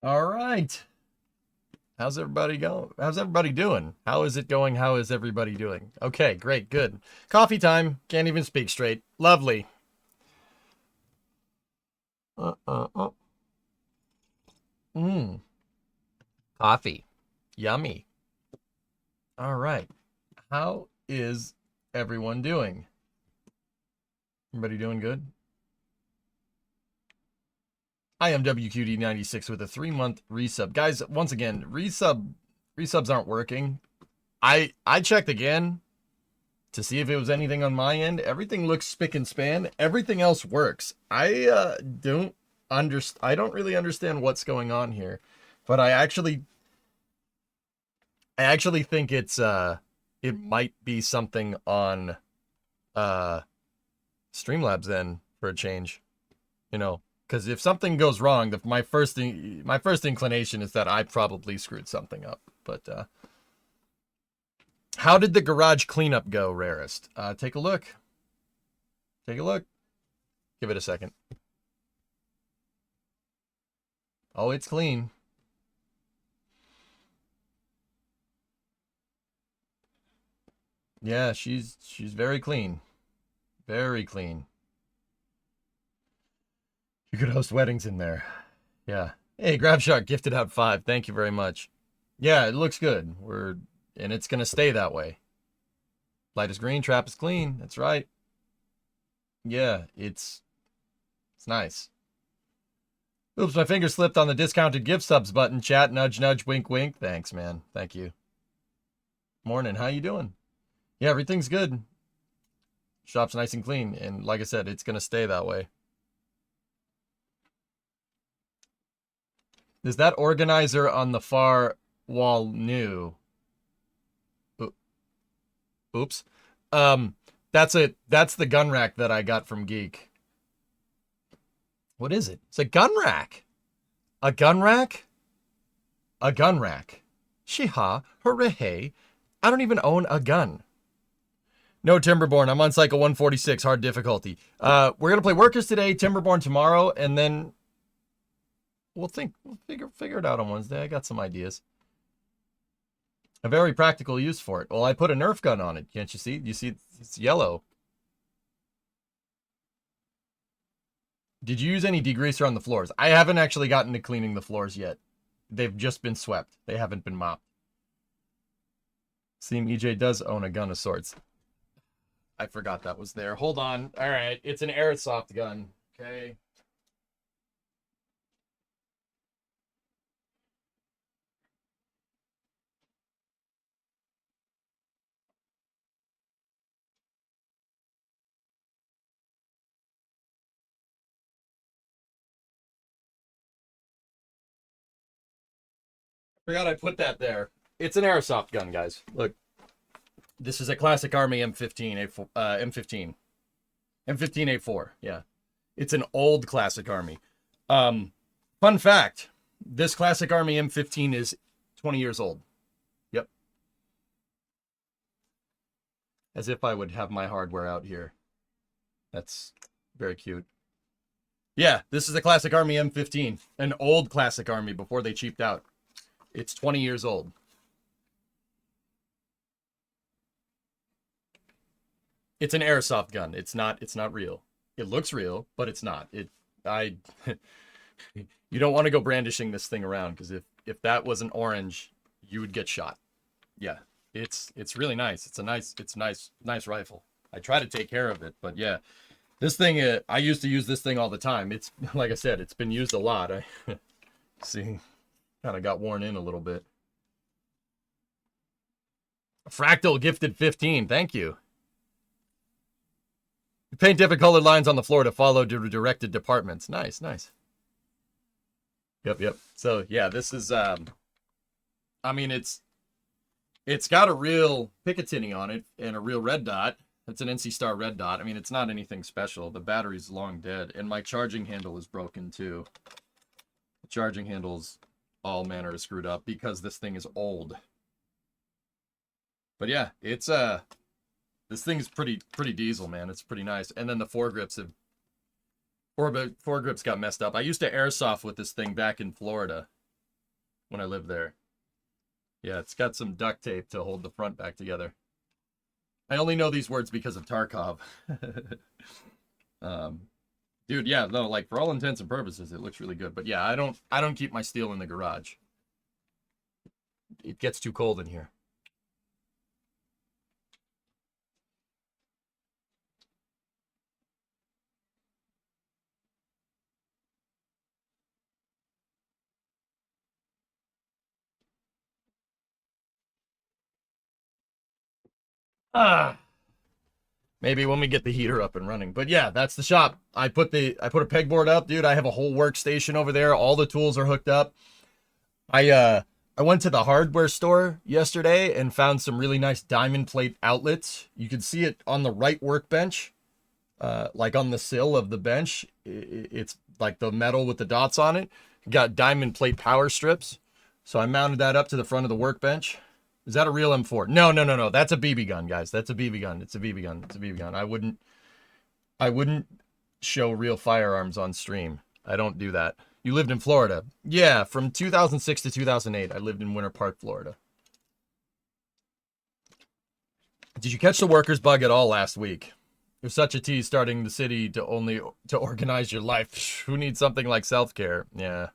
All right. How's everybody going? How's everybody doing? How is it going? How is everybody doing? Okay, great, good. Coffee time. Can't even speak straight. Lovely. Uh, uh, uh. Mmm. Coffee. Yummy. All right. How is everyone doing? Everybody doing good? I am WQD96 with a 3-month resub. Guys, once again, resubs aren't working. I checked again to see if it was anything on my end. Everything looks spick and span. Everything else works. I don't really understand what's going on here, but I actually think it might be something on uh Streamlabs then for a change, you know, because if something goes wrong, my first inclination is that I probably screwed something up. But how did the garage cleanup go, Rarest? Take a look. Take a look. Give it a second. Oh, it's clean. Yeah, she's very clean. Very clean. You could host weddings in there. Yeah. Hey, Grab Shark gifted out 5. Thank you very much. Yeah, it looks good. And it's gonna stay that way. Light is green, trap is clean. That's right. Yeah, it's nice. Oops, my finger slipped on the discounted gift subs button. Chat, nudge, nudge, wink, wink. Thanks, man. Thank you. Morning. How you doing? Yeah, everything's good. Shop's nice and clean, and like I said, it's gonna stay that way. Is that organizer on the far wall new? Oops. Um, that's it. That's the gun rack that I got from Geek. What is it? It's a gun rack. A gun rack? A gun rack. Shiha, hooray. I don't even own a gun. No, Timberborn. I'm on cycle 146, hard difficulty. We're gonna play Workers today, Timberborn tomorrow, and then we'll figure it out on Wednesday. I got some ideas. A very practical use for it. Well, I put a Nerf gun on it. Can't you see? You see it's yellow. Did you use any degreaser on the floors? I haven't actually gotten to cleaning the floors yet. They've just been swept. They haven't been mopped. Seem EJ does own a gun of sorts. I forgot that was there. Hold on. All right. It's an airsoft gun. Okay. Forgot I put that there. It's an airsoft gun, guys. Look, this is a classic Army M15 A4, M15 M15 A4. Yeah, it's an old classic Army. Um, Fun fact: this classic Army M15 is 20 years old. Yep, as if I would have my hardware out here. That's very cute. Yeah, this is a classic Army M15, an old classic Army before they cheaped out. It's 20 years old. It's an airsoft gun. It's not real. It looks real, but it's not. I you don't want to go brandishing this thing around because if that was an orange, you would get shot. Yeah. It's really nice. It's nice rifle. I try to take care of it, but yeah. This thing I used to use this thing all the time. It's like I said, it's been used a lot. I see kind of got worn in a little bit. Fractal gifted 15. Thank you. Paint different colored lines on the floor to follow directed departments. Nice, nice. Yep. So yeah, this is I mean it's got a real Picatinny on it and a real red dot. It's an NC Star red dot. I mean, it's not anything special. The battery's long dead, and my charging handle is broken too. The charging handle's all manner of screwed up because this thing is old. But yeah, it's this thing is pretty diesel, man. It's pretty nice. And then the foregrips got messed up. I used to airsoft with this thing back in Florida. when I lived there. Yeah, it's got some duct tape to hold the front back together. I only know these words because of Tarkov. um, dude, yeah, no, like for all intents and purposes, it looks really good. But yeah, I don't keep my steel in the garage. It gets too cold in here. Ah. Maybe when we get the heater up and running. But yeah, that's the shop. I put a pegboard up, dude. I have a whole workstation over there. All the tools are hooked up. I went to the hardware store yesterday and found some really nice diamond plate outlets. You can see it on the right workbench, like on the sill of the bench. It's like the metal with the dots on it. Got diamond plate power strips. So I mounted that up to the front of the workbench. Is that a real M4? No. That's a BB gun, guys. That's a BB gun. It's a BB gun. It's a BB gun. I wouldn't show real firearms on stream. I don't do that. You lived in Florida. Yeah, from 2006 to 2008, I lived in Winter Park, Florida. Did you catch the workers bug at all last week? It was such a tease starting the city to organize your life. Who needs something like self-care? Yeah.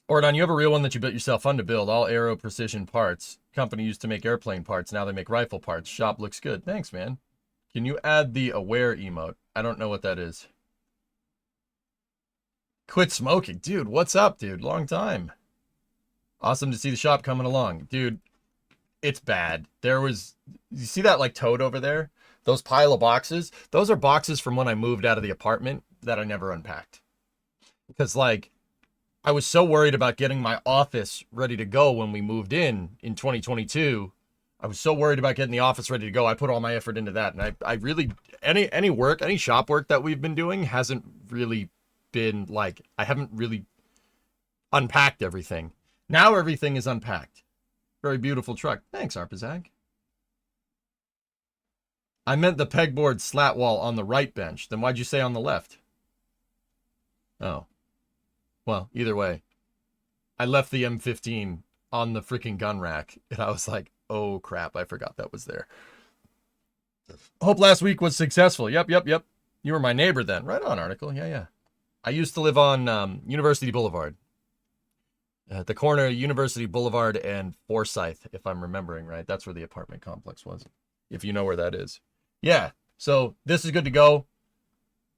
Ordon, you have a real one that you built yourself. Fun to build. All aero precision parts. Company used to make airplane parts. Now they make rifle parts. Shop looks good. Thanks, man. Can you add the aware emote? I don't know what that is. Quit smoking. Dude, what's up, dude? Long time. Awesome to see the shop coming along. Dude, it's bad. You see that like toad over there? Those pile of boxes? Those are boxes from when I moved out of the apartment that I never unpacked. Because like, I was so worried about getting my office ready to go when we moved in 2022. I was so worried about getting the office ready to go. I put all my effort into that. And I really, any shop work that we've been doing hasn't really been like, I haven't really unpacked everything. Now everything is unpacked. Very beautiful truck. Thanks, Arpazag. I meant the pegboard slat wall on the right bench. Then why'd you say on the left? Oh. Well, either way. I left the M15 on the freaking gun rack. And I was like, oh crap, I forgot that was there. Hope last week was successful. Yep. You were my neighbor then. Right on, Article. Yeah. I used to live on University Boulevard. At the corner of University Boulevard and Forsyth, if I'm remembering right. That's where the apartment complex was. If you know where that is. Yeah, so this is good to go.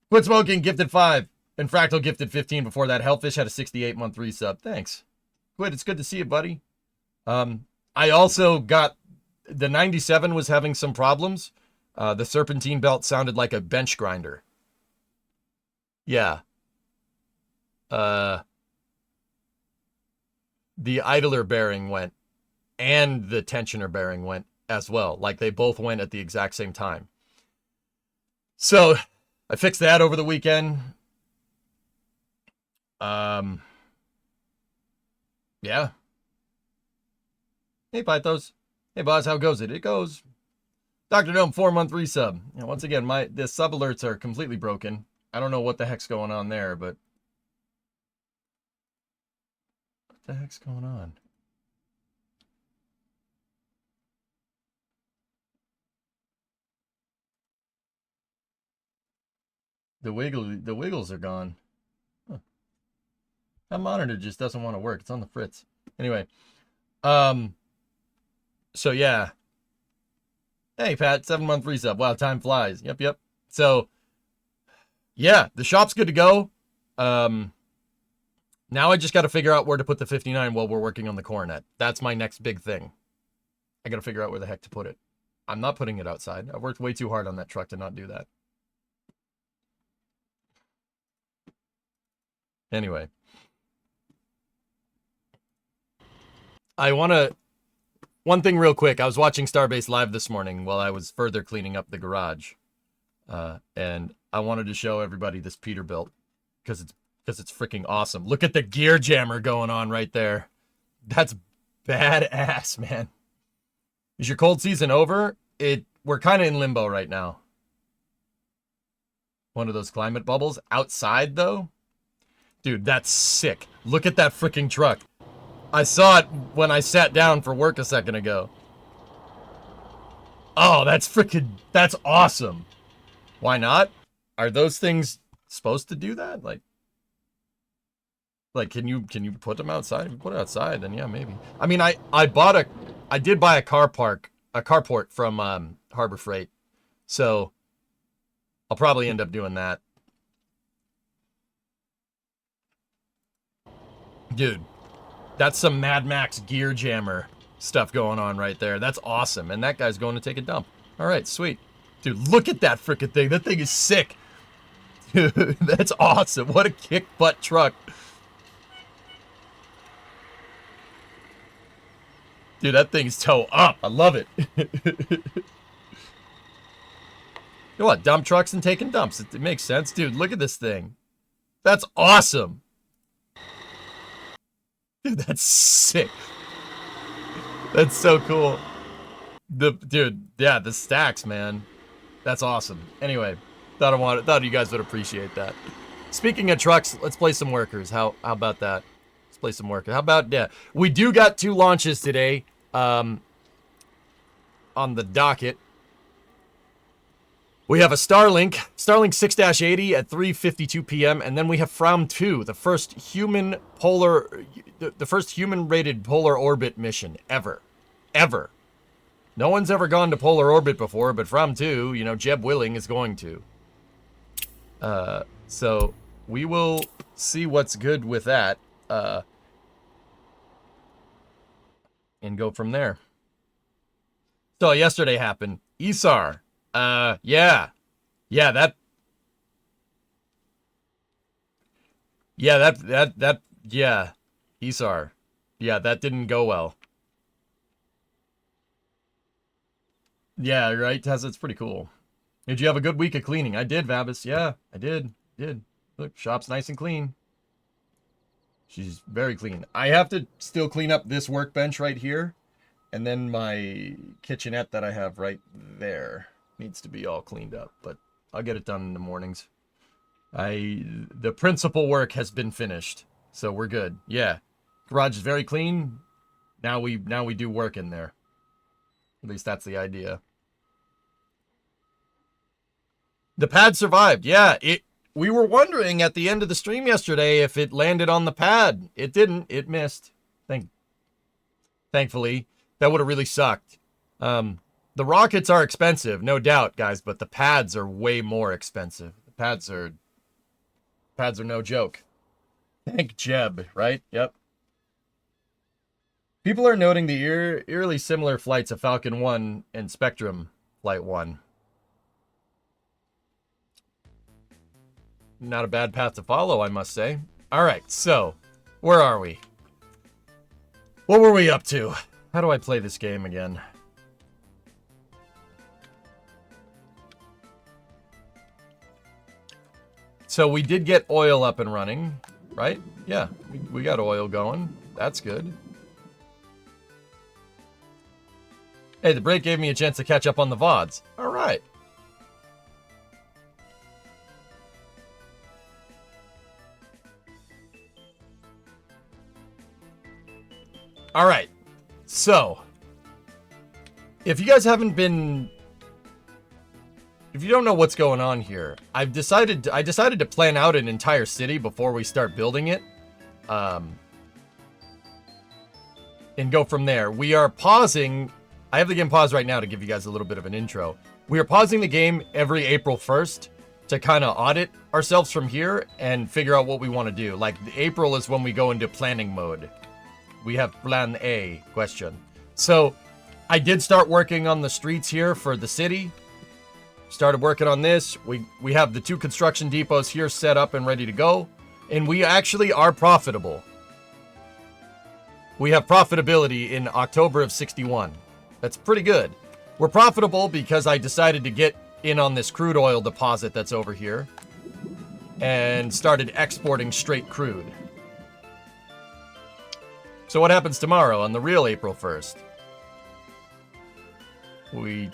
Quit smoking, gifted 5. And Fractal gifted 15 before that. Hellfish had a 68-month resub. Thanks. Quit, it's good to see you, buddy. I also got... The 97 was having some problems. The serpentine belt sounded like a bench grinder. Yeah. The idler bearing went and the tensioner bearing went as well. Like they both went at the exact same time. So I fixed that over the weekend. Yeah. Hey, Pythos. Hey, boss, how goes it? It goes. Dr. Gnome, 4-month resub. You know, once again, the sub alerts are completely broken. I don't know what the heck's going on there, but... What the heck's going on? The wiggles are gone. Huh. That monitor just doesn't want to work. It's on the fritz. Anyway. So yeah. Hey, Pat, 7-month resub. Wow, time flies. Yep. So, yeah, the shop's good to go. Now I just got to figure out where to put the 59 while we're working on the coronet. That's my next big thing. I got to figure out where the heck to put it. I'm not putting it outside. I've worked way too hard on that truck to not do that. Anyway. One thing real quick. I was watching Starbase Live this morning while I was further cleaning up the garage. And I wanted to show everybody this Peterbilt because it's freaking awesome. Look at the gear jammer going on right there. That's badass, man. Is your cold season over? We're kind of in limbo right now. One of those climate bubbles. Outside, though, Dude, that's sick. Look at that freaking truck. I saw it when I sat down for work a second ago. Oh, that's awesome. Why not? Are those things supposed to do that? Like, can you put them outside? If you put it outside, then yeah, maybe. I mean, I did buy a carport from Harbor Freight, so I'll probably end up doing that. Dude, that's some Mad Max gear jammer stuff going on right there. That's awesome, and that guy's going to take a dump. All right, sweet. Dude, look at that freaking thing. That thing is sick. Dude, that's awesome. What a kick butt truck. Dude, that thing's toe up. I love it. You know what? Dump trucks and taking dumps. It makes sense. Dude, look at this thing. That's awesome. Dude, that's sick. That's so cool. Dude, yeah, the stacks, man. That's awesome. Anyway, thought you guys would appreciate that. Speaking of trucks, let's play some workers. How about that? Let's play some workers. How about, yeah, we do got 2 launches today on the docket. We have a Starlink 6-80 at 3:52 p.m. and then we have Fram 2, the first human rated polar orbit mission ever. No one's ever gone to polar orbit before, but Fram 2, you know, Jeb Willing is going to. So we will see what's good with that and go from there. So yesterday happened. Isar. Yeah, that Isar. Yeah, that didn't go well. Yeah, right, Tessa, it's pretty cool. Did you have a good week of cleaning? I did, Vabis. Yeah, I did. Look, shop's nice and clean. She's very clean. I have to still clean up this workbench right here. And then my kitchenette that I have right there needs to be all cleaned up. But I'll get it done in the mornings. The principal work has been finished. So we're good. Yeah. Garage is very clean. Now we do work in there. At least that's the idea. The pad survived. Yeah, we were wondering at the end of the stream yesterday if it landed on the pad. It didn't. It missed. Thankfully. That would have really sucked. The rockets are expensive, no doubt, guys, but the pads are way more expensive. The pads are no joke. Thank Jeb, right? Yep. People are noting the eerily similar flights of Falcon 1 and Spectrum Flight 1. Not a bad path to follow, I must say. All right, so where are we? What were we up to? How do I play this game again? So we did get oil up and running, right? Yeah, we got oil going. That's good. Hey, the break gave me a chance to catch up on the VODs. All right. All right. So, if you guys haven't been... If you don't know what's going on here, I decided to plan out an entire city before we start building it. And go from there. We are pausing... I have the game paused right now to give you guys a little bit of an intro. We are pausing the game every April 1st to kind of audit ourselves from here and figure out what we want to do. Like, April is when we go into planning mode. We have plan A question. So I did start working on the streets here for the city. Started working on this. We have the 2 construction depots here set up and ready to go. And we actually are profitable. We have profitability in October of 61. That's pretty good. We're profitable because I decided to get in on this crude oil deposit that's over here. And started exporting straight crude. So what happens tomorrow on the real April 1st? We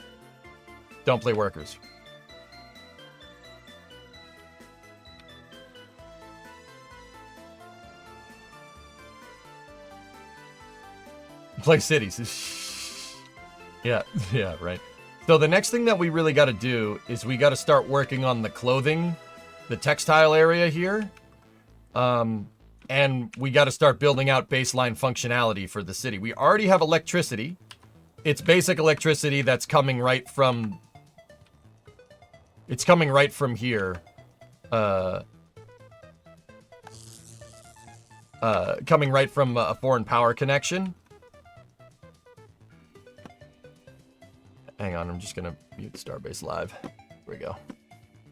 don't play workers. Play cities. Yeah, yeah, right. So the next thing that we really got to do is we got to start working on the clothing, the textile area here. And we got to start building out baseline functionality for the city. We already have electricity. It's basic electricity that's coming right from... It's coming right from here. Coming right from a foreign power connection. Hang on, I'm just gonna mute Starbase Live. Here we go.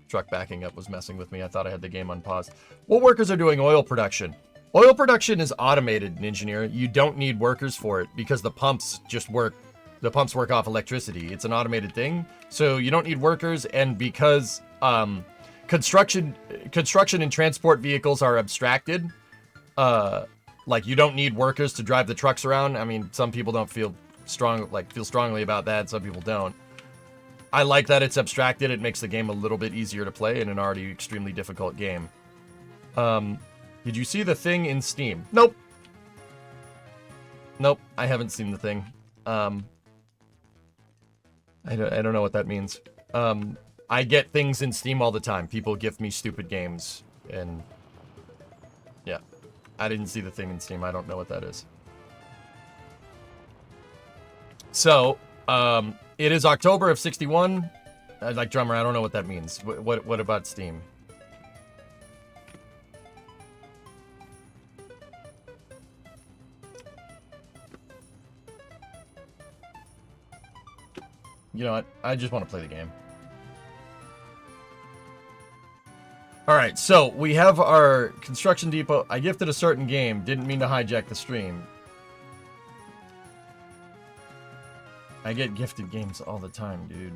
Truck backing up was messing with me. I thought I had the game unpaused. What workers are doing oil production? Oil production is automated in Engineer. You don't need workers for it because the pumps just work. The pumps work off electricity. It's an automated thing, so you don't need workers. And because construction and transport vehicles are abstracted, like you don't need workers to drive the trucks around. I mean, some people don't feel strongly about that. Some people don't. I like that it's abstracted. It makes the game a little bit easier to play in an already extremely difficult game. Did you see the thing in Steam? Nope. Nope, I haven't seen the thing. I don't know what that means. I get things in Steam all the time. People gift me stupid games, and yeah. I didn't see the thing in Steam. I don't know what that is. So, it is October of 61. Like Drummer, I don't know what that means. What about Steam? You know what? I just want to play the game. Alright, so we have our construction depot. I gifted a certain game. Didn't mean to hijack the stream. I get gifted games all the time, dude.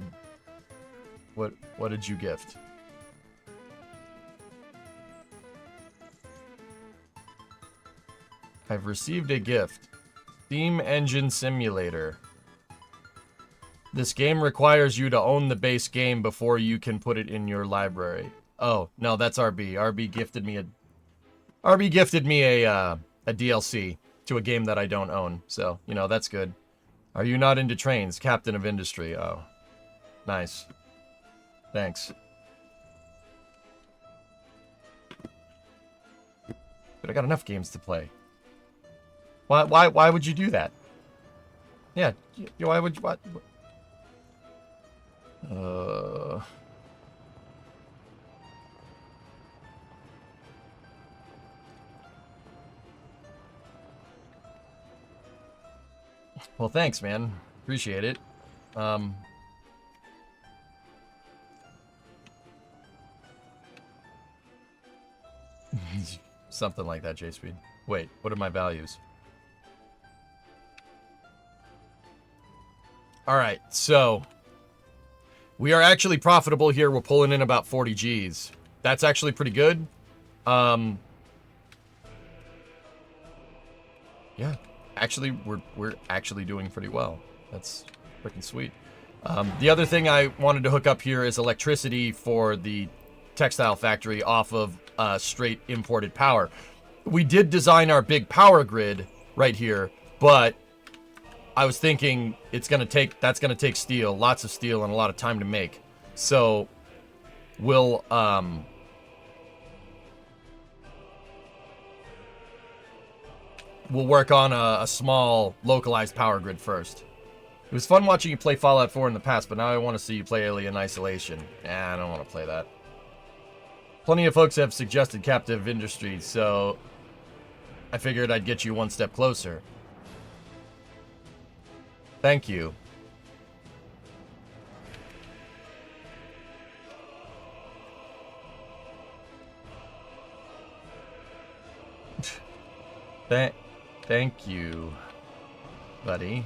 What did you gift? I've received a gift. Steam Engine Simulator. This game requires you to own the base game before you can put it in your library. Oh, no, that's RB. RB gifted me a DLC to a game that I don't own. So, you know, that's good. Are you not into trains? Captain of Industry. Oh, nice. Thanks. But I got enough games to play. Why would you do that? Yeah, why would you... What? Well, thanks, man. Appreciate it. Something like that, J-Speed. Wait, what are my values? Alright, so... we are actually profitable here. We're pulling in about 40 Gs. That's actually pretty good. Yeah. Actually, we're actually doing pretty well. That's freaking sweet. The other thing I wanted to hook up here is electricity for the textile factory off of straight imported power. We did design our big power grid right here, but I was thinking that's gonna take steel, lots of steel, and a lot of time to make. So we'll work on a small localized power grid first. It was fun watching you play Fallout 4 in the past, but now I want to see you play Alien Isolation. I don't want to play that. Plenty of folks have suggested Captive Industries, so I figured I'd get you one step closer. Thank you. Thank you, buddy.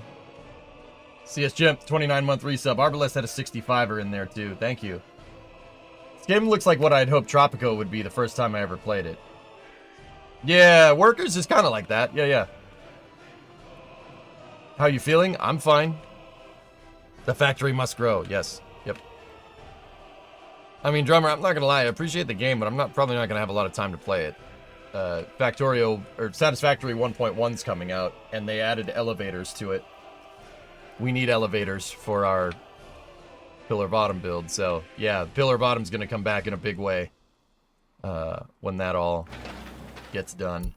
CS Jimp, 29-month resub. Arbalest had a 65er in there, too. Thank you. This game looks like what I'd hoped Tropico would be the first time I ever played it. Yeah, Workers is kind of like that. Yeah. How you feeling? I'm fine. The factory must grow. Yes. Yep. I mean, Drummer, I'm not going to lie. I appreciate the game, but I'm probably not going to have a lot of time to play it. Factorio or Satisfactory 1.1's coming out, and they added elevators to it. We need elevators for our pillar bottom build, so yeah, pillar bottom's gonna come back in a big way when that all gets done.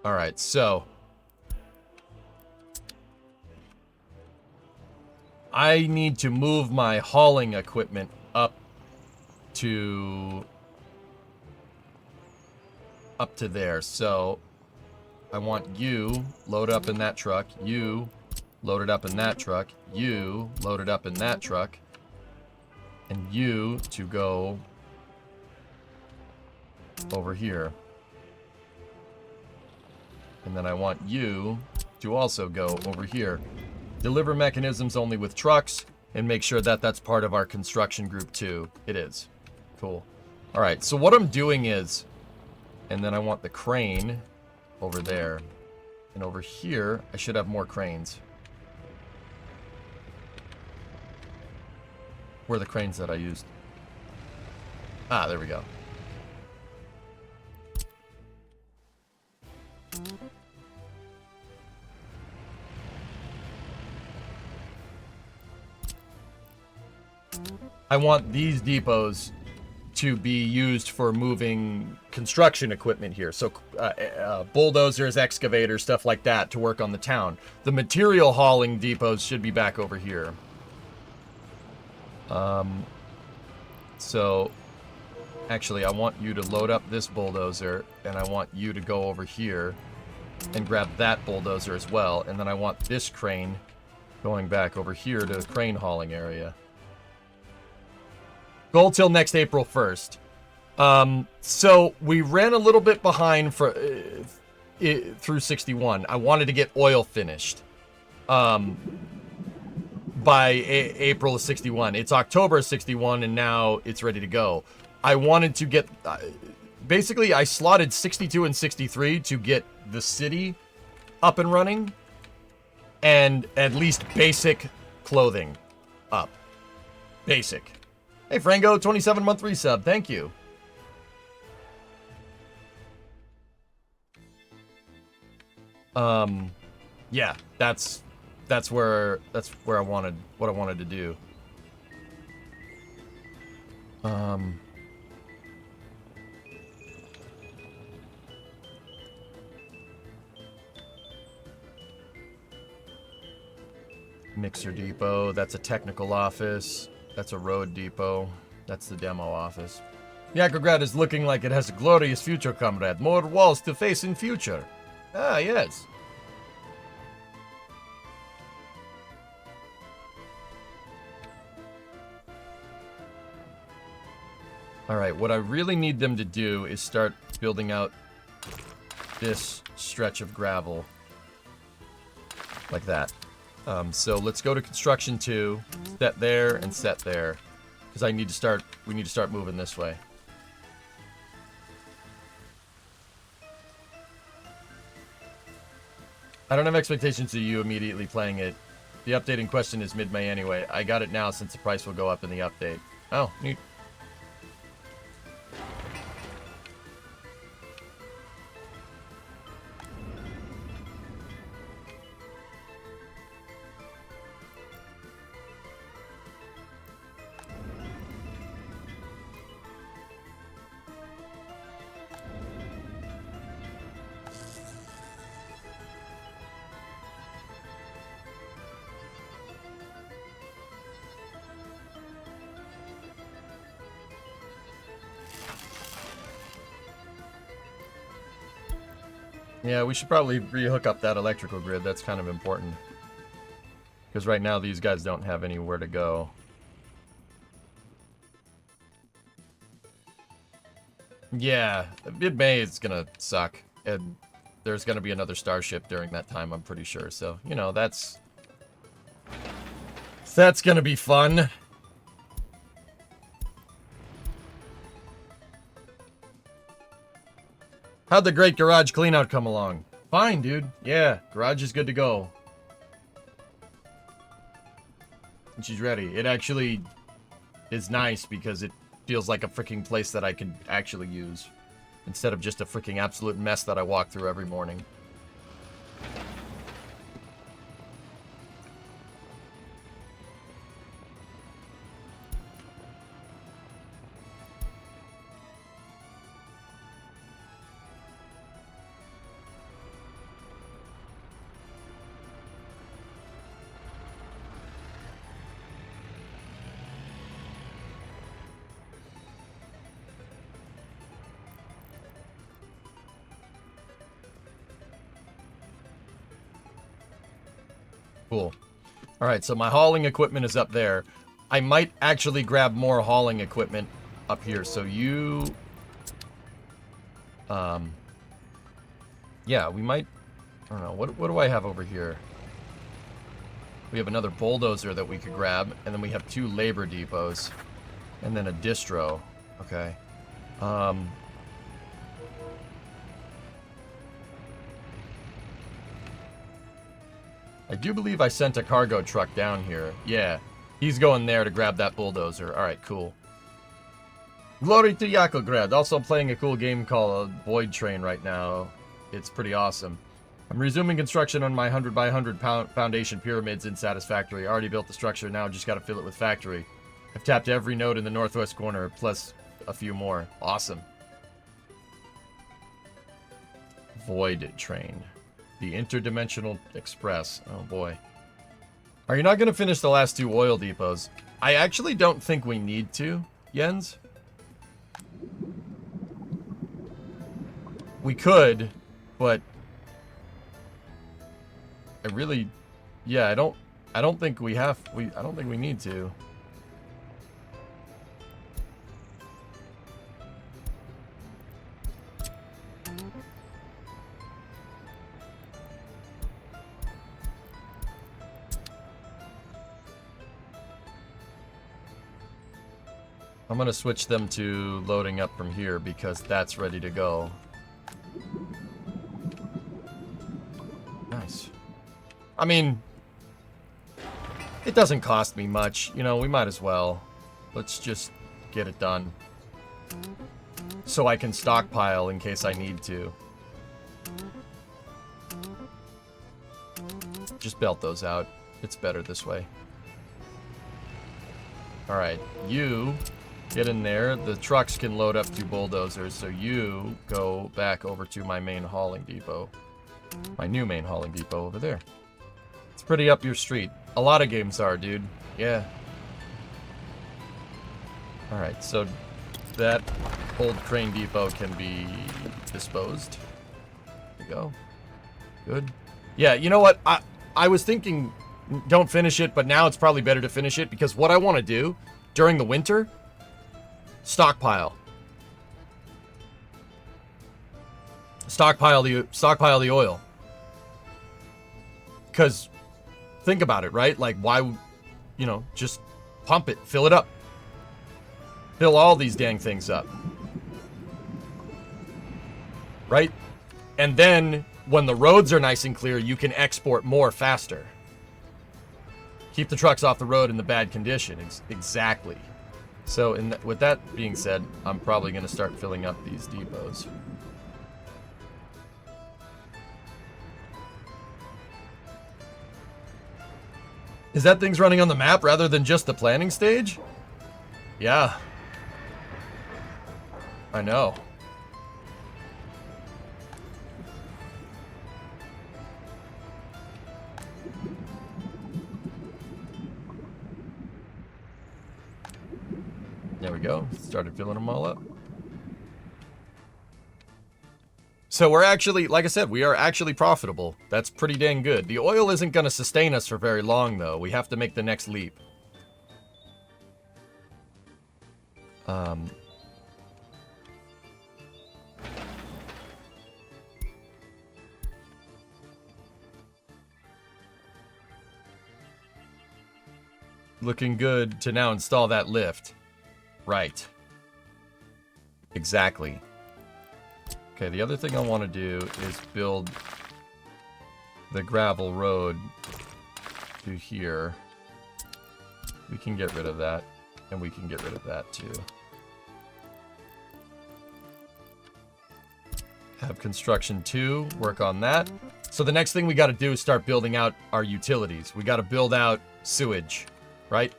All right, so I need to move my hauling equipment up to there. So I want you load up in that truck, you load it up in that truck, you load it up in that truck, and you to go over here. And then I want you to also go over here. Deliver mechanisms only with trucks, and make sure that that's part of our construction group too. It is. Cool. All right, so what I'm doing is, and then I want the crane over there. And over here, I should have more cranes. Where are the cranes that I used? Ah, there we go. I want these depots to be used for moving construction equipment here. So bulldozers, excavators, stuff like that to work on the town. The material hauling depots should be back over here. So actually I want you to load up this bulldozer, and I want you to go over here and grab that bulldozer as well. And then I want this crane going back over here to the crane hauling area. Goal till next April 1st. So we ran a little bit behind for through 61. I wanted to get oil finished by April of 61. It's October of 61, and now it's ready to go. I wanted to get... basically, I slotted 62 and 63 to get the city up and running, and at least basic clothing up. Basic. Hey, Frango, 27-month resub. Thank you. Yeah, that's where I wanted, what I wanted to do. Mixer depot, that's a technical office. That's a road depot. That's the demo office. Yakograd is looking like it has a glorious future, comrade. More walls to face in future. Ah, yes. Alright, what I really need them to do is start building out this stretch of gravel. Like that. So let's go to construction 2, set there and set there, because we need to start moving this way. I don't have expectations of you immediately playing it. The update in question is mid-May anyway. I got it now since the price will go up in the update. Oh, neat. Yeah, we should probably rehook up that electrical grid. That's kind of important. Because right now these guys don't have anywhere to go. Yeah, mid-May is gonna suck. And there's gonna be another starship during that time, I'm pretty sure. So, you know, that's gonna be fun. How'd the Great Garage Cleanout come along? Fine, dude. Yeah, garage is good to go. And she's ready. It actually is nice because it feels like a freaking place that I can actually use. Instead of just a freaking absolute mess that I walk through every morning. Cool. Alright, so my hauling equipment is up there. I might actually grab more hauling equipment up here. So you... yeah, we might... I don't know. What do I have over here? We have another bulldozer that we could grab. And then we have 2 labor depots. And then a distro. Okay. I do believe I sent a cargo truck down here. Yeah, he's going there to grab that bulldozer. Alright, cool. Glory to Yakograd. Also playing a cool game called Void Train right now. It's pretty awesome. I'm resuming construction on my 100 by 100 foundation pyramids in Satisfactory. I already built the structure, now just gotta fill it with factory. I've tapped every node in the northwest corner, plus a few more. Awesome. Void Train. The Interdimensional Express. Oh boy. Are you not going to finish the last 2 oil depots? I actually don't think we need to, Jens. We could, but I really, yeah, I don't think we have, I don't think we need to. I'm going to switch them to loading up from here because that's ready to go. Nice. I mean, it doesn't cost me much. You know, we might as well. Let's just get it done. So I can stockpile in case I need to. Just belt those out. It's better this way. Alright, you... get in there. The trucks can load up 2 bulldozers, so you go back over to my main hauling depot. My new main hauling depot over there. It's pretty up your street. A lot of games are, dude. Yeah. Alright, so that old crane depot can be disposed. There we go. Good. Yeah, you know what? I was thinking don't finish it, but now it's probably better to finish it because what I want to do during the winter... stockpile. Stockpile the oil. Because, think about it, right? Like, why, you know, just pump it, fill it up. Fill all these dang things up. Right? And then, when the roads are nice and clear, you can export more faster. Keep the trucks off the road in the bad condition. Exactly. So, with that being said, I'm probably going to start filling up these depots. Is that thing's running on the map rather than just the planning stage? Yeah. I know. There we go. Started filling them all up. So we're actually, like I said, we are actually profitable. That's pretty dang good. The oil isn't going to sustain us for very long, though. We have to make the next leap. Looking good to now install that lift. Right. Exactly. Okay, the other thing I want to do is build the gravel road to here. We can get rid of that. And we can get rid of that too. Have construction 2, work on that. So the next thing we got to do is start building out our utilities. We got to build out sewage, right?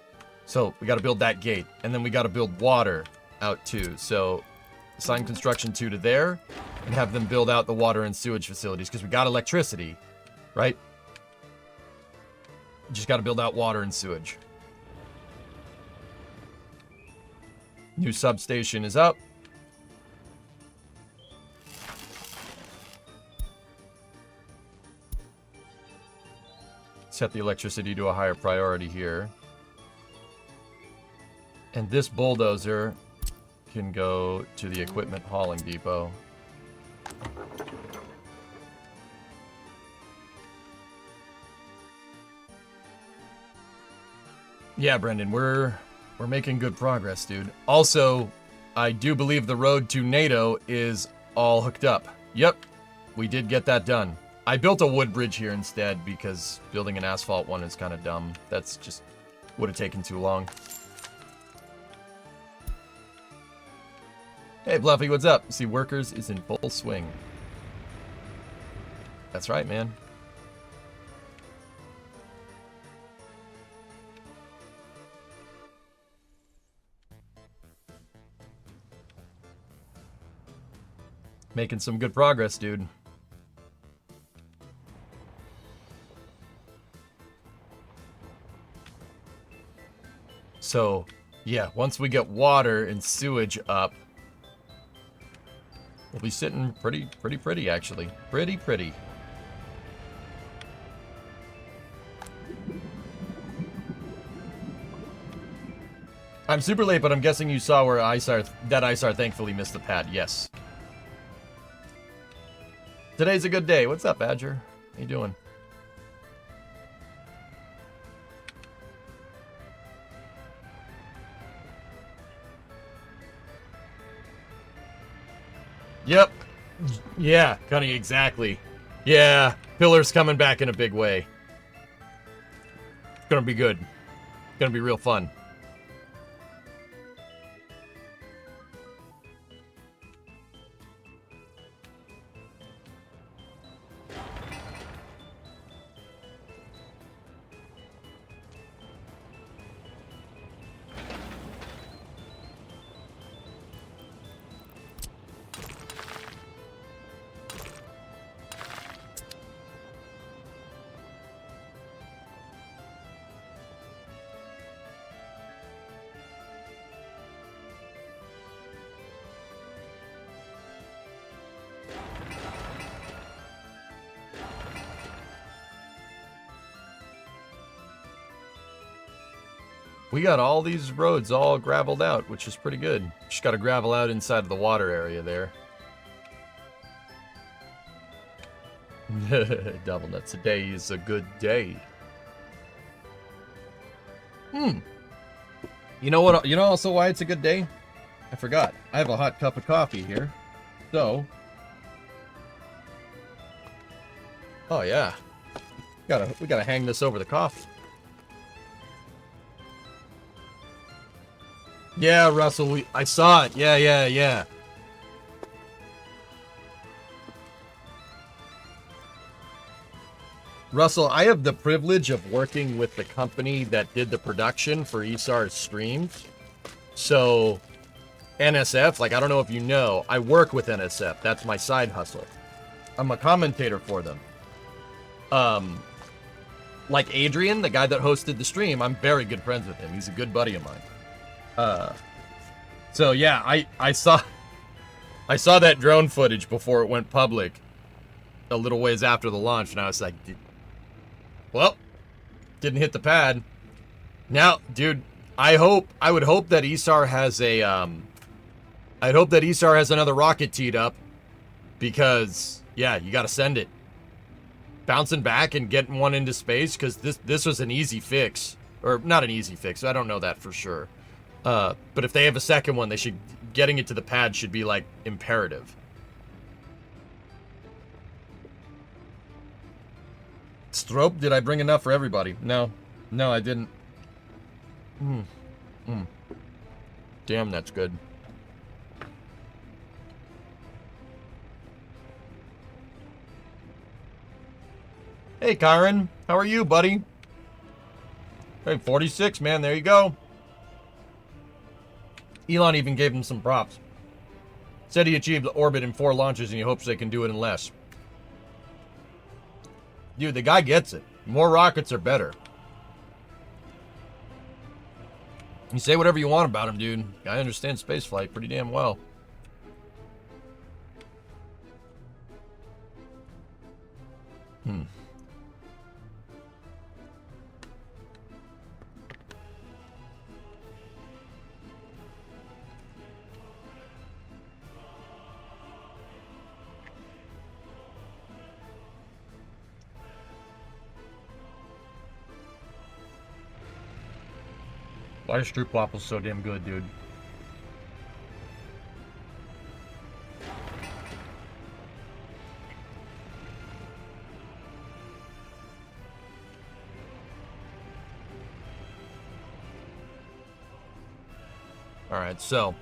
So we got to build that gate. And then we got to build water out too. So assign construction 2 to there and have them build out the water and sewage facilities because we got electricity, right? Just got to build out water and sewage. New substation is up. Set the electricity to a higher priority here. And this bulldozer can go to the equipment hauling depot. Yeah, Brendan, we're making good progress, dude. Also, I do believe the road to NATO is all hooked up. Yep, we did get that done. I built a wood bridge here instead because building an asphalt one is kind of dumb. That's just would have taken too long. Hey, Fluffy, what's up? See, workers is in full swing. That's right, man. Making some good progress, dude. So, yeah, once we get water and sewage up, we'll be sitting pretty, actually. Pretty. I'm super late, but I'm guessing you saw where that ISAR thankfully missed the pad. Yes. Today's a good day. What's up, Badger? How you doing? Yep. Yeah, Cunny, exactly. Yeah, Pillar's coming back in a big way. It's gonna be good. It's gonna be real fun. We got all these roads all graveled out, which is pretty good. Just got to gravel out inside of the water area there. Double nuts. Today is a good day. You know what? You know also why it's a good day? I forgot. I have a hot cup of coffee here. So. Oh yeah. We gotta hang this over the coffee. Yeah, Russell, I saw it. Yeah. Russell, I have the privilege of working with the company that did the production for ESAR's streams. So, NSF, like, I don't know if you know, I work with NSF. That's my side hustle. I'm a commentator for them. Like Adrian, the guy that hosted the stream, I'm very good friends with him. He's a good buddy of mine. So yeah, I saw that drone footage before it went public a little ways after the launch, and I was like, well, didn't hit the pad. Now, dude, I would hope that ESAR has I'd hope that ESAR has another rocket teed up, because yeah, you gotta send it. Bouncing back and getting one into space, because this was an easy fix. Or not an easy fix, I don't know that for sure. But if they have a second one, getting it to the pad should be, like, imperative. Strope, did I bring enough for everybody? No, I didn't. Mm. Mm. Damn, that's good. Hey, Kyron. How are you, buddy? Hey, 46, man. There you go. Elon even gave him some props. Said he achieved orbit in 4 launches and he hopes they can do it in less. Dude, the guy gets it. More rockets are better. You say whatever you want about him, dude. I understand spaceflight pretty damn well. Why is Stroopwafel so damn good, dude? Alright, so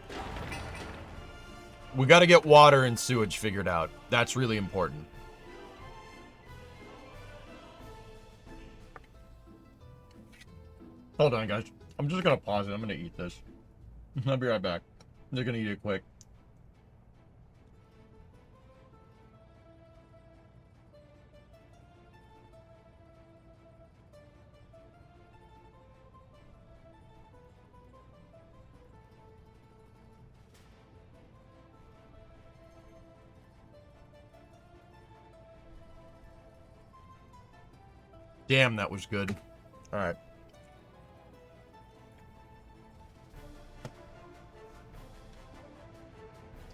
we got to get water and sewage figured out. That's really important. Hold on, guys. I'm just going to pause it. I'm going to eat this. I'll be right back. I'm just going to eat it quick. Damn, that was good. All right.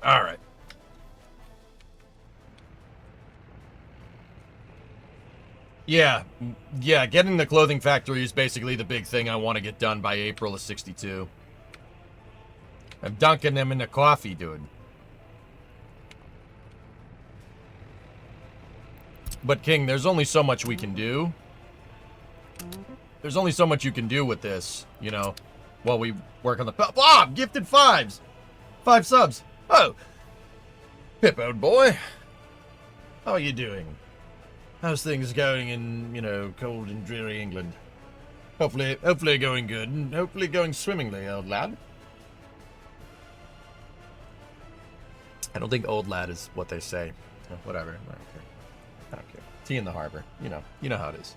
All right. Yeah. Yeah, getting the clothing factory is basically the big thing I want to get done by April of 62. I'm dunking them in the coffee, dude. But, King, there's only so much we can do. There's only so much you can do with this, you know, while we work on the... Ah! Gifted 5s! 5 subs. Oh! Pip, old boy. How are you doing? How's things going in, you know, cold and dreary England? Hopefully going good, and hopefully going swimmingly, old lad. I don't think old lad is what they say. Whatever. I don't care. Tea in the harbor. You know how it is.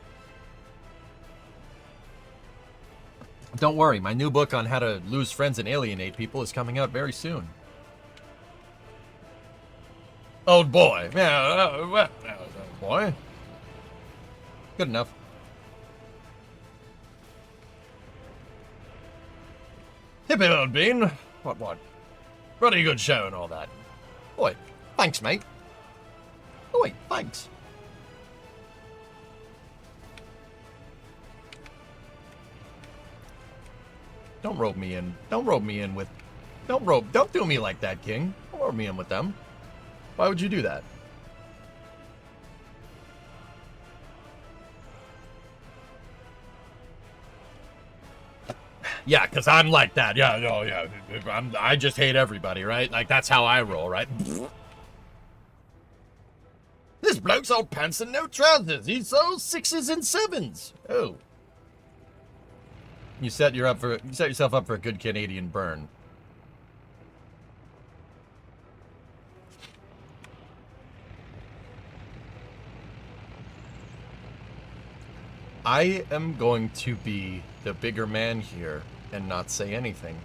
Don't worry, my new book on how to lose friends and alienate people is coming out very soon. Old boy. Yeah, old boy. Good enough. Hippie old bean. What? Pretty good show and all that. Oi, thanks, mate. Oi, thanks. Don't rope me in. Don't rope me in with... Don't do me like that, King. Don't rope me in with them. Why would you do that? Yeah, because I'm like that. Yeah. I just hate everybody, right? Like, that's how I roll, right? This bloke's all pants and no trousers. He's all 6s and 7s. Oh. You set yourself up for a good Canadian burn. I am going to be the bigger man here and not say anything.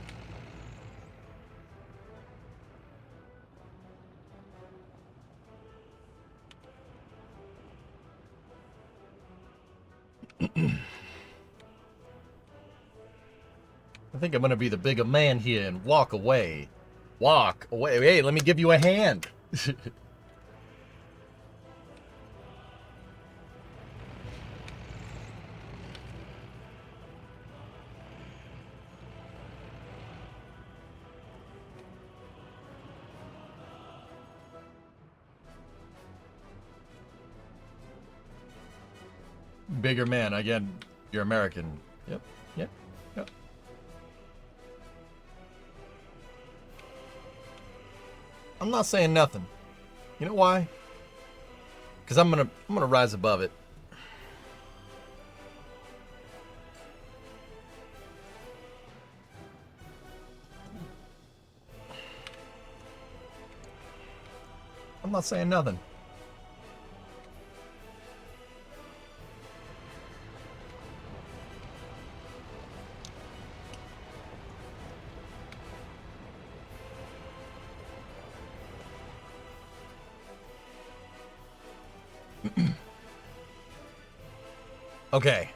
I think I'm going to be the bigger man here and walk away. Walk away. Hey, let me give you a hand. Bigger man. Again, you're American. Yep. I'm not saying nothing. You know why? Because I'm gonna rise above it. I'm not saying nothing. Okay.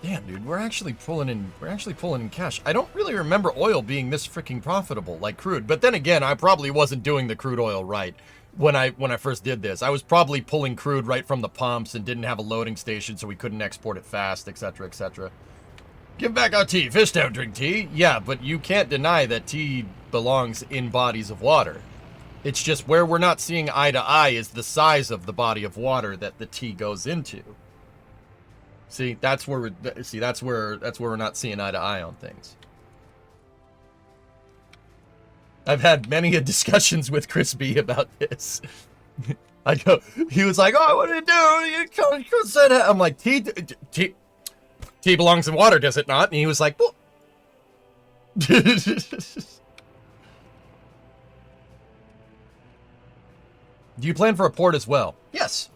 Damn, dude, we're actually pulling in cash. I don't really remember oil being this freaking profitable, like crude. But then again, I probably wasn't doing the crude oil right when I first did this. I was probably pulling crude right from the pumps and didn't have a loading station, so we couldn't export it fast, etc., etc. Give back our tea. Fish don't drink tea. Yeah, but you can't deny that tea belongs in bodies of water. It's just where we're not seeing eye to eye is the size of the body of water that the tea goes into. See, that's where we're not seeing eye to eye on things. I've had many discussions with Chris B about this. He was like, "Oh, what do you do? You can't say that." I'm like, tea belongs in water, does it not?" And he was like, "Well." Do you plan for a port as well? Yes.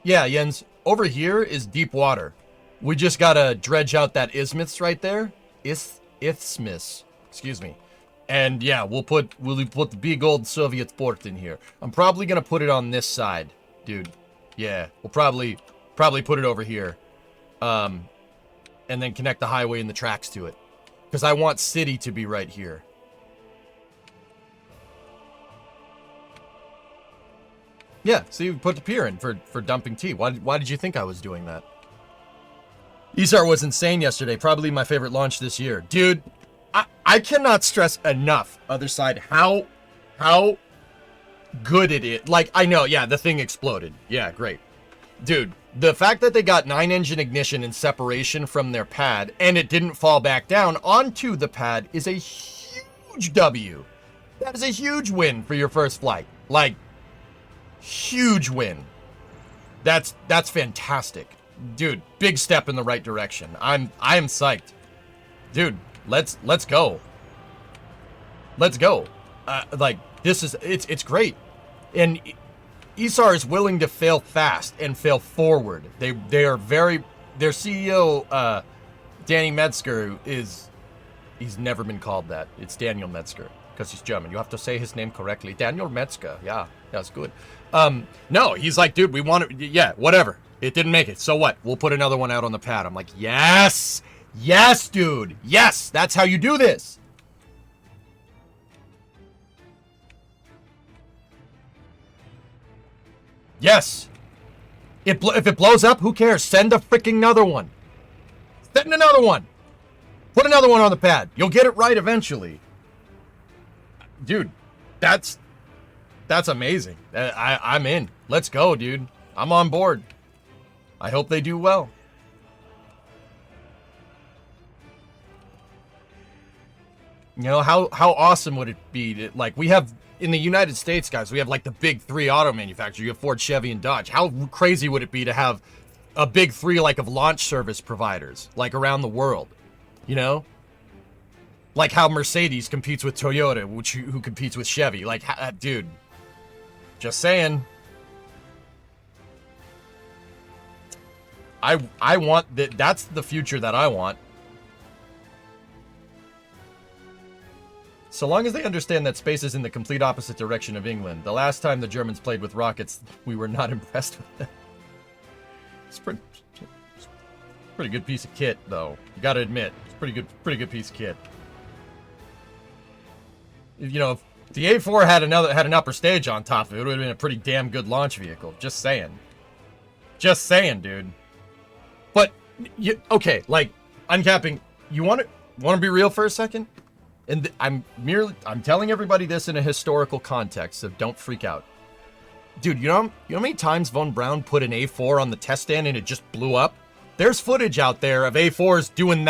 Yeah, Jens. Over here is deep water. We just gotta dredge out that isthmus right there. Isthmus. Excuse me. And yeah, we'll put the big old Soviet port in here. I'm probably gonna put it on this side, dude. Yeah, we'll probably put it over here. And then connect the highway and the tracks to it. Because I want city to be right here. Yeah, see, we put the pier in for dumping tea. Why did you think I was doing that? Isar was insane yesterday. Probably my favorite launch this year. Dude, I cannot stress enough, other side, how good it is. Like, I know, yeah, the thing exploded. Yeah, great. Dude, the fact that they got 9-engine ignition and separation from their pad, and it didn't fall back down onto the pad is a huge W. That is a huge win for your first flight. Like, huge win. That's fantastic. Dude, big step in the right direction. I am psyched. Dude, let's go. Let's go. Like, this is, it's great. And Isar is willing to fail fast and fail forward. They are very, their CEO, Danny Metzger, he's never been called that. It's Daniel Metzger, because he's German. You have to say his name correctly. Daniel Metzger. Yeah, that's good. No, he's like, dude, we want it. Yeah, whatever. It didn't make it. So what? We'll put another one out on the pad. I'm like, yes, yes, dude. Yes, that's how you do this. Yes. If it blows up, who cares? Send a freaking another one. Send another one. Put another one on the pad. You'll get it right eventually. Dude, that's amazing. I'm in. Let's go, dude. I'm on board. I hope they do well. You know, how awesome would it be to, like, we have, in the United States, guys, we have, like, the big three auto manufacturers. You have Ford, Chevy, and Dodge. How crazy would it be to have a big three, like, of launch service providers, like, around the world? You know? Like how Mercedes competes with Toyota, who competes with Chevy. Like, dude, just saying. I want that. That's the future that I want. So long as they understand that space is in the complete opposite direction of England. The last time the Germans played with rockets, we were not impressed with them. It's pretty good piece of kit, though. You gotta admit, it's pretty good piece of kit. You know, if the A4 had an upper stage on top of it, it would have been a pretty damn good launch vehicle. Just saying. Just saying, dude. But okay, like, uncapping. You want to be real for a second? And I'm telling everybody this in a historical context, so don't freak out. Dude, you know how many times Von Braun put an A4 on the test stand and it just blew up? There's footage out there of A4s doing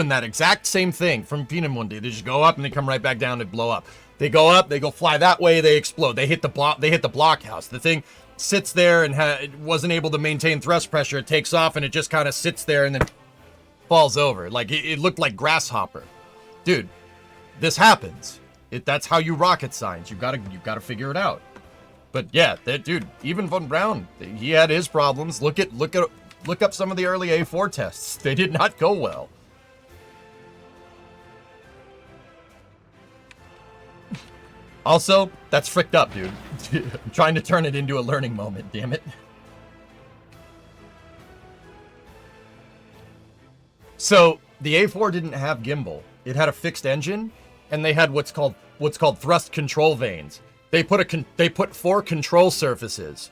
that exact same thing from Peenemünde. They just go up and they come right back down and blow up. They go up, they go fly that way, they explode. They hit the blockhouse. The thing sits there and it wasn't able to maintain thrust pressure. It takes off and it just kind of sits there and then falls over. Like it looked like grasshopper. Dude, this happens. That's how you rocket science. You've got to figure it out. But yeah, dude, even Von Braun, he had his problems. Look up some of the early A4 tests. They did not go well. Also, that's fricked up, dude. I'm trying to turn it into a learning moment, damn it. So, the A4 didn't have gimbal. It had a fixed engine, and they had what's called thrust control vanes. They put 4 control surfaces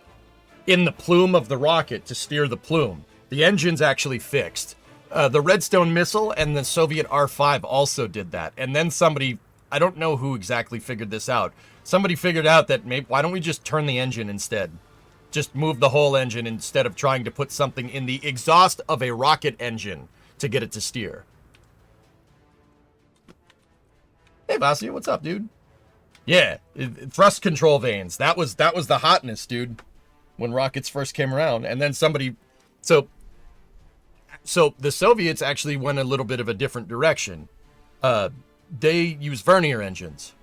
in the plume of the rocket to steer the plume. The engine's actually fixed. The Redstone missile and the Soviet R5 also did that. And then somebody, I don't know who exactly figured this out. Somebody figured out that maybe, why don't we just turn the engine instead? Just move the whole engine instead of trying to put something in the exhaust of a rocket engine to get it to steer. Hey, Vasya, what's up, dude? Yeah, thrust control vanes. That was the hotness, dude, when rockets first came around. And then somebody, so the Soviets actually went a little bit of a different direction. They use vernier engines.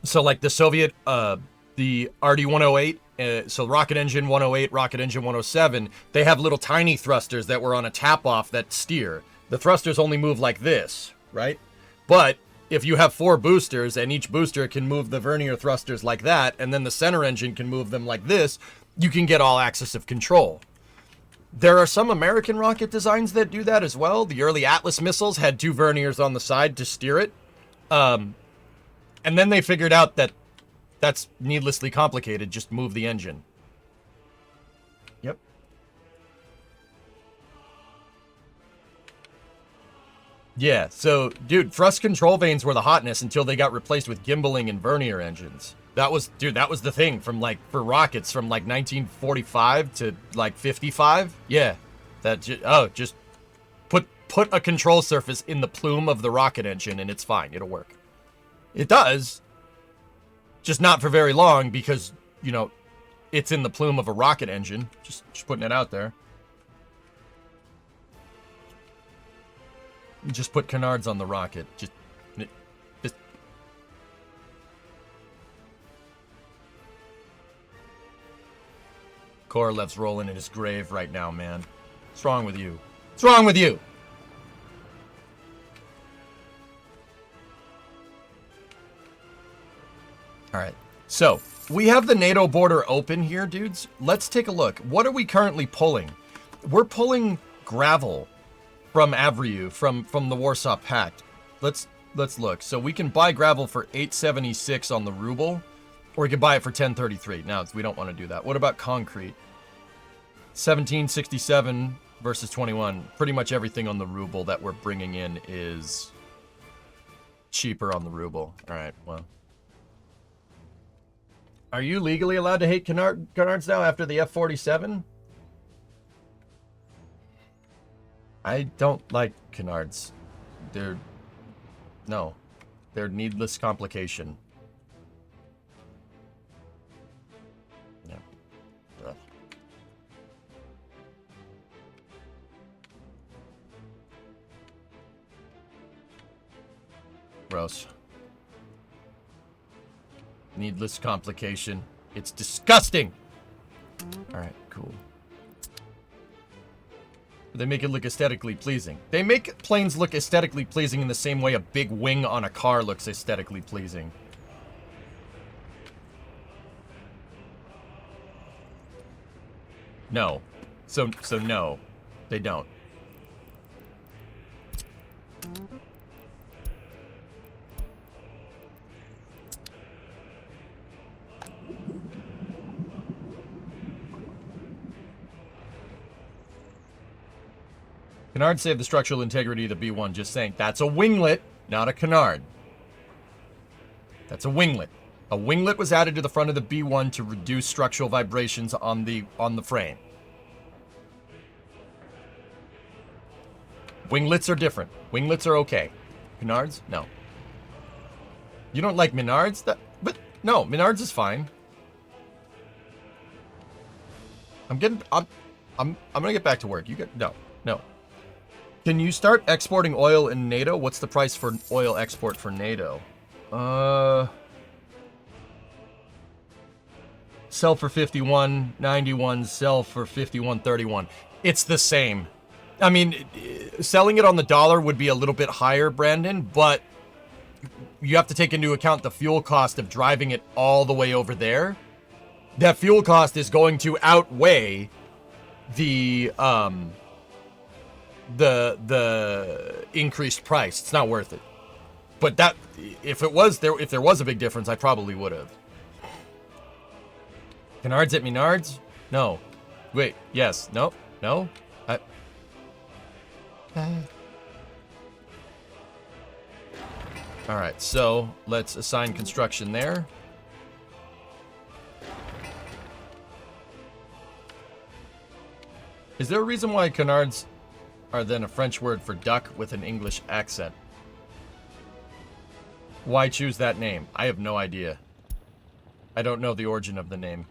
So like the Soviet, the RD-108, so rocket engine 108, rocket engine 107, they have little tiny thrusters that were on a tap-off that steer. The thrusters only move like this, right? But if you have 4 boosters and each booster can move the vernier thrusters like that, and then the center engine can move them like this, you can get all axis of control. There are some American rocket designs that do that as well. The early Atlas missiles had 2 verniers on the side to steer it. And then they figured out that that's needlessly complicated. Just move the engine. Yep. Yeah, so, dude, thrust control vanes were the hotness until they got replaced with gimbaling and vernier engines. That was the thing from, like, for rockets from, like, 1945 to, like, 55. Yeah, just put a control surface in the plume of the rocket engine and it's fine. It'll work. It does, just not for very long because, you know, it's in the plume of a rocket engine. Just putting it out there. Just put canards on the rocket. Just Korolev's rolling in his grave right now, man. What's wrong with you? What's wrong with you? All right. So, we have the NATO border open here, dudes. Let's take a look. What are we currently pulling? We're pulling gravel from Avril, from the Warsaw Pact. Let's look. So we can buy gravel for 876 on the ruble, or we can buy it for 1033. Now, we don't want to do that. What about concrete? 1767 versus 21. Pretty much everything on the ruble that we're bringing in is cheaper on the ruble. All right, well. Are you legally allowed to hate canards now after the F-47? I don't like canards. They're needless complication. Yeah. Ugh. Gross. Needless complication. It's disgusting. All right, cool. They make it look aesthetically pleasing. They make planes look aesthetically pleasing in the same way a big wing on a car looks aesthetically pleasing. No. So no, they don't. Canard saved the structural integrity of the B-1. Just saying. That's a winglet, not a canard. That's a winglet. A winglet was added to the front of the B-1 to reduce structural vibrations on the frame. Winglets are different. Winglets are okay. Canards? No. You don't like Menards? But no, Menards is fine. I'm gonna get back to work. No. Can you start exporting oil in NATO? What's the price for oil export for NATO? Sell for 51.91, sell for 51.31. It's the same. I mean, selling it on the dollar would be a little bit higher, Brandon, but you have to take into account the fuel cost of driving it all the way over there. That fuel cost is going to outweigh the increased price. It's not worth it. But that, if there was a big difference, I probably would have. Canards at Menards? No. Wait, yes. No. No. Alright, so let's assign construction there. Is there a reason why canards are then a French word for duck with an English accent? Why choose that name? I have no idea. I don't know the origin of the name.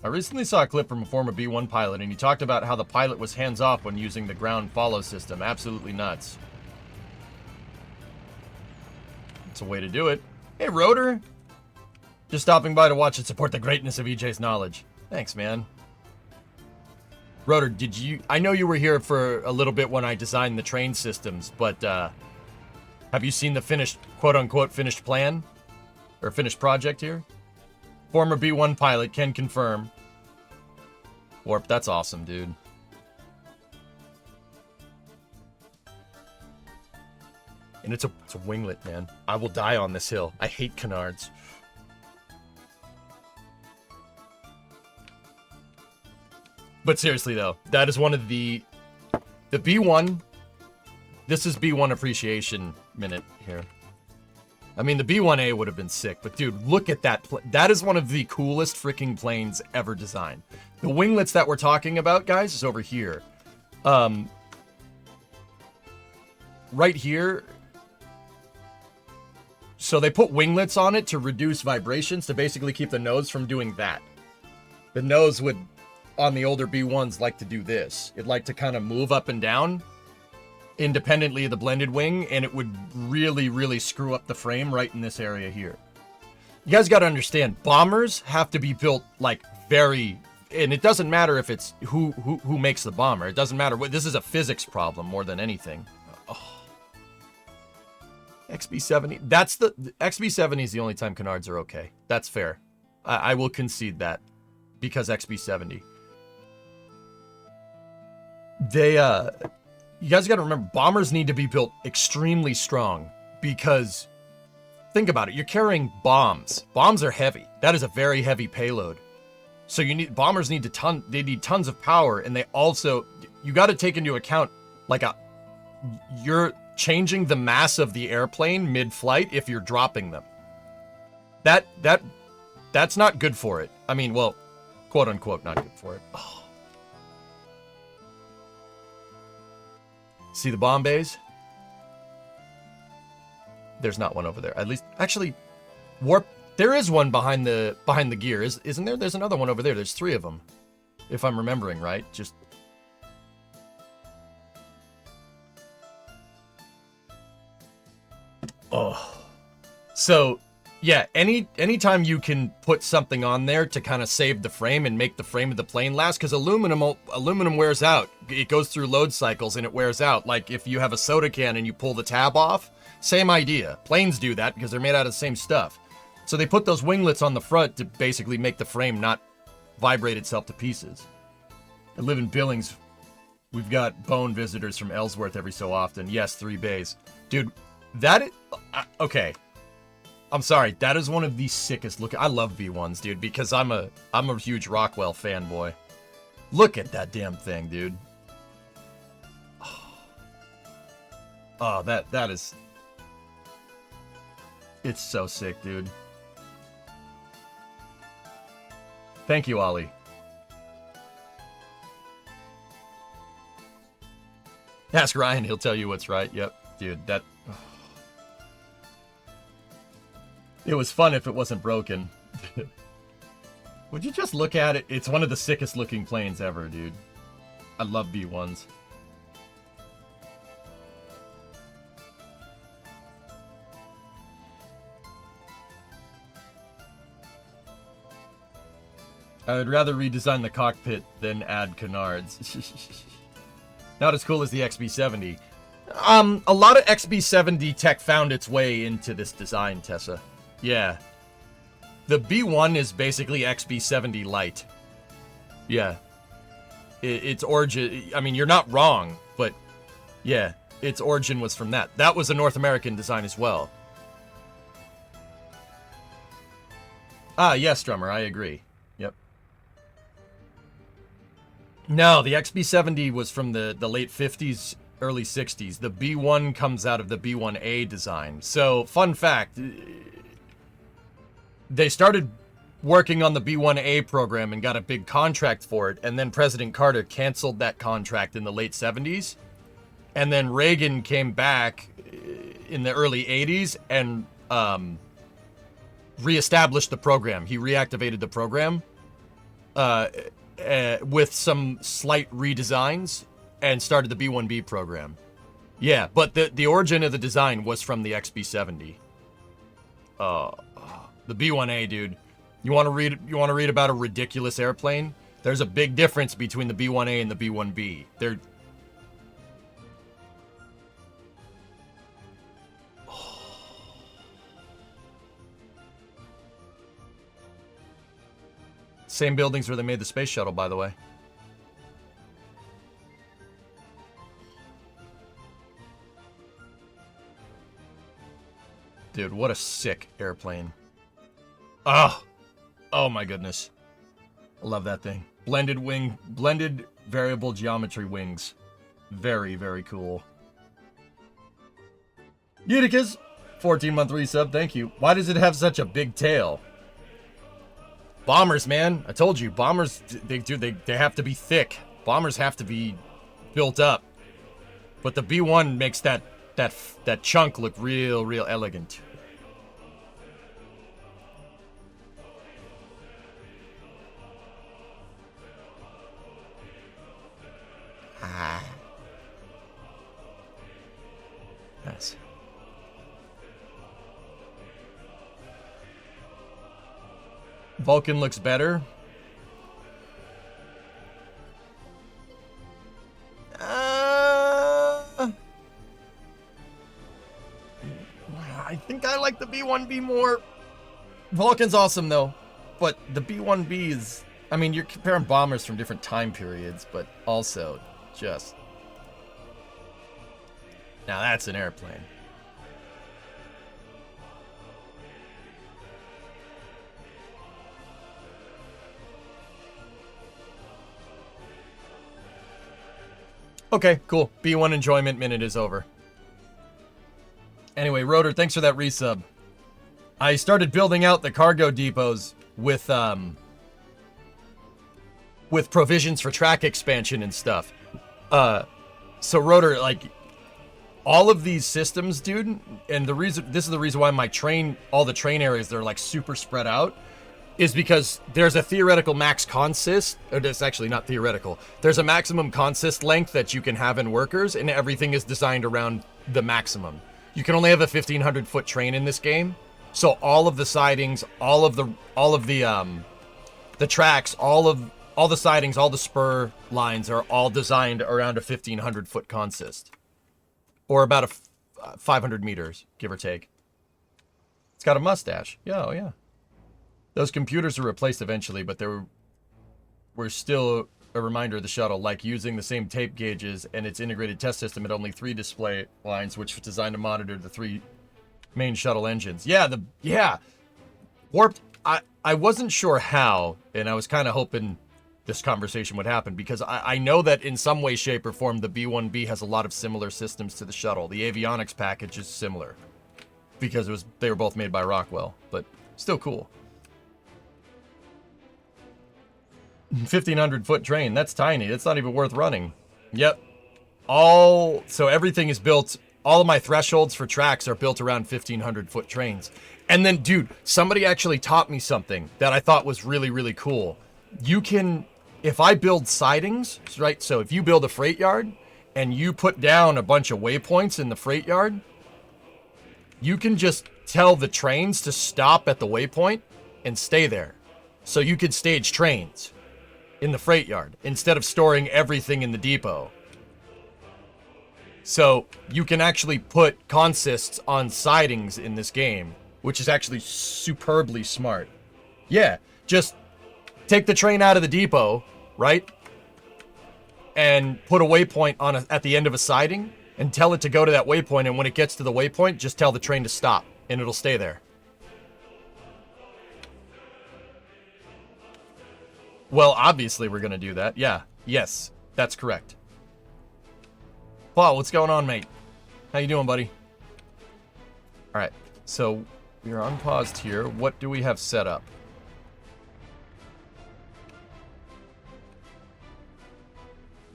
I recently saw a clip from a former B1 pilot, and he talked about how the pilot was hands-off when using the ground follow system. Absolutely nuts. It's a way to do it. Hey, Rotor! Just stopping by to watch and support the greatness of EJ's knowledge. Thanks, man. Rotor, I know you were here for a little bit when I designed the train systems, but, have you seen the finished, quote-unquote, finished plan? Or finished project here? Former B1 pilot can confirm. Warp, that's awesome, dude. And it's a winglet, man. I will die on this hill. I hate canards. But seriously, though, that is one of the B1. This is B1 appreciation minute here. I mean, the B1A would have been sick, but dude, look at that. That is one of the coolest freaking planes ever designed. The winglets that we're talking about, guys, is over here. Right here. So they put winglets on it to reduce vibrations, to basically keep the nose from doing that. The nose would, on the older B1s, like to do this. It'd like to kind of move up and down independently of the blended wing, and it would really, really screw up the frame right in this area here. You guys got to understand, bombers have to be built like very, and it doesn't matter if it's who makes the bomber. It doesn't matter. This is a physics problem more than anything. Oh. XB70. That's the XB70 is the only time canards are okay. That's fair. I will concede that because XB70. You guys got to remember, bombers need to be built extremely strong because, think about it, you're carrying bombs. Bombs are heavy. That is a very heavy payload. So bombers need they need tons of power, and they also, you got to take into account, you're changing the mass of the airplane mid-flight if you're dropping them. That's not good for it. I mean, well, quote unquote, not good for it. Oh. See the bomb bays? There's not one over there. At least, actually, Warp, there is one behind the gear, isn't there? There's another one over there. There's 3 of them, if I'm remembering right. Just oh, so yeah. Anytime you can put something on there to kind of save the frame and make the frame of the plane last, because aluminum wears out. It goes through load cycles and it wears out. Like if you have a soda can and you pull the tab off, same idea. Planes do that because they're made out of the same stuff. So they put those winglets on the front to basically make the frame not vibrate itself to pieces. I live in Billings. We've got bone visitors from Ellsworth every so often. Yes, 3 bays. Dude, okay. I'm sorry, that is one of the sickest looking. I love V1s, dude, because I'm a huge Rockwell fanboy. Look at that damn thing, dude. Oh, that is... It's so sick, dude. Thank you, Ollie. Ask Ryan, he'll tell you what's right. Yep, dude, that... It was fun if it wasn't broken. Would you just look at it? It's one of the sickest looking planes ever, dude. I love B1s. I would rather redesign the cockpit than add canards. Not as cool as the XB70. A lot of XB70 tech found its way into this design, Tessa. Yeah. The B1 is basically XB70 light. Yeah. Its origin... I mean, you're not wrong, but... Yeah, its origin was from that. That was a North American design as well. Ah, yes, Drummer, I agree. Yep. No, the XB70 was from the late 50s, early 60s. The B1 comes out of the B1A design. So, fun fact... They started working on the B1A program and got a big contract for it, and then President Carter canceled that contract in the late 70s, and then Reagan came back in the early 80s and reestablished the program. He reactivated the program with some slight redesigns and started the B1B program. Yeah, but the origin of the design was from the XB70. The B1A, dude. You want to read about a ridiculous airplane? There's a big difference between the B1A and the B1B. They're... Same buildings where they made the space shuttle, by the way. Dude, what a sick airplane. Oh my goodness. I love that thing. Blended variable geometry wings. Very, very cool. Ludicrious, 14-month resub, thank you. Why does it have such a big tail? Bombers, man. I told you, bombers, they have to be thick. Bombers have to be built up. But the B1 makes that chunk look real elegant. Nice. Vulcan looks better. I think I like the B1B more. Vulcan's awesome though, but the B1B is... I mean, you're comparing bombers from different time periods, but also just... Now that's an airplane. Okay, cool. B1 enjoyment minute is over. Anyway, Rotor, thanks for that resub. I started building out the cargo depots with provisions for track expansion and stuff. So Rotor, like, all of these systems, dude, and this is the reason why all the train areas, they're like super spread out, is because there's a theoretical max consist, or it's actually not theoretical. There's a maximum consist length that you can have in workers, and everything is designed around the maximum. You can only have a 1,500 foot train in this game, so all of the sidings, all of the tracks, all the sidings, all the spur lines are all designed around a 1,500 foot consist, or about 500 meters, give or take. It's got a mustache. Yeah, oh yeah. Those computers are replaced eventually, but there were still a reminder of the shuttle, like using the same tape gauges and its integrated test system at only 3 display lines, which was designed to monitor the 3 main shuttle engines. Yeah, Warped, I wasn't sure how, and I was kind of hoping this conversation would happen, because I know that in some way, shape, or form, the B-1B has a lot of similar systems to the shuttle. The avionics package is similar because they were both made by Rockwell, but still cool. 1,500-foot train. That's tiny. That's not even worth running. Yep. So everything is built. All of my thresholds for tracks are built around 1,500-foot trains. And then, dude, somebody actually taught me something that I thought was really, really cool. You can, if I build sidings, right? So if you build a freight yard and you put down a bunch of waypoints in the freight yard, you can just tell the trains to stop at the waypoint and stay there. So you could stage trains in the freight yard instead of storing everything in the depot. So you can actually put consists on sidings in this game, which is actually superbly smart. Yeah, just take the train out of the depot, right? And put a waypoint at the end of a siding and tell it to go to that waypoint, and when it gets to the waypoint, just tell the train to stop and it'll stay there. Well, obviously we're gonna do that. Yeah, yes, that's correct. Paul, what's going on, mate? How you doing, buddy? All right, so we are unpaused here. What do we have set up?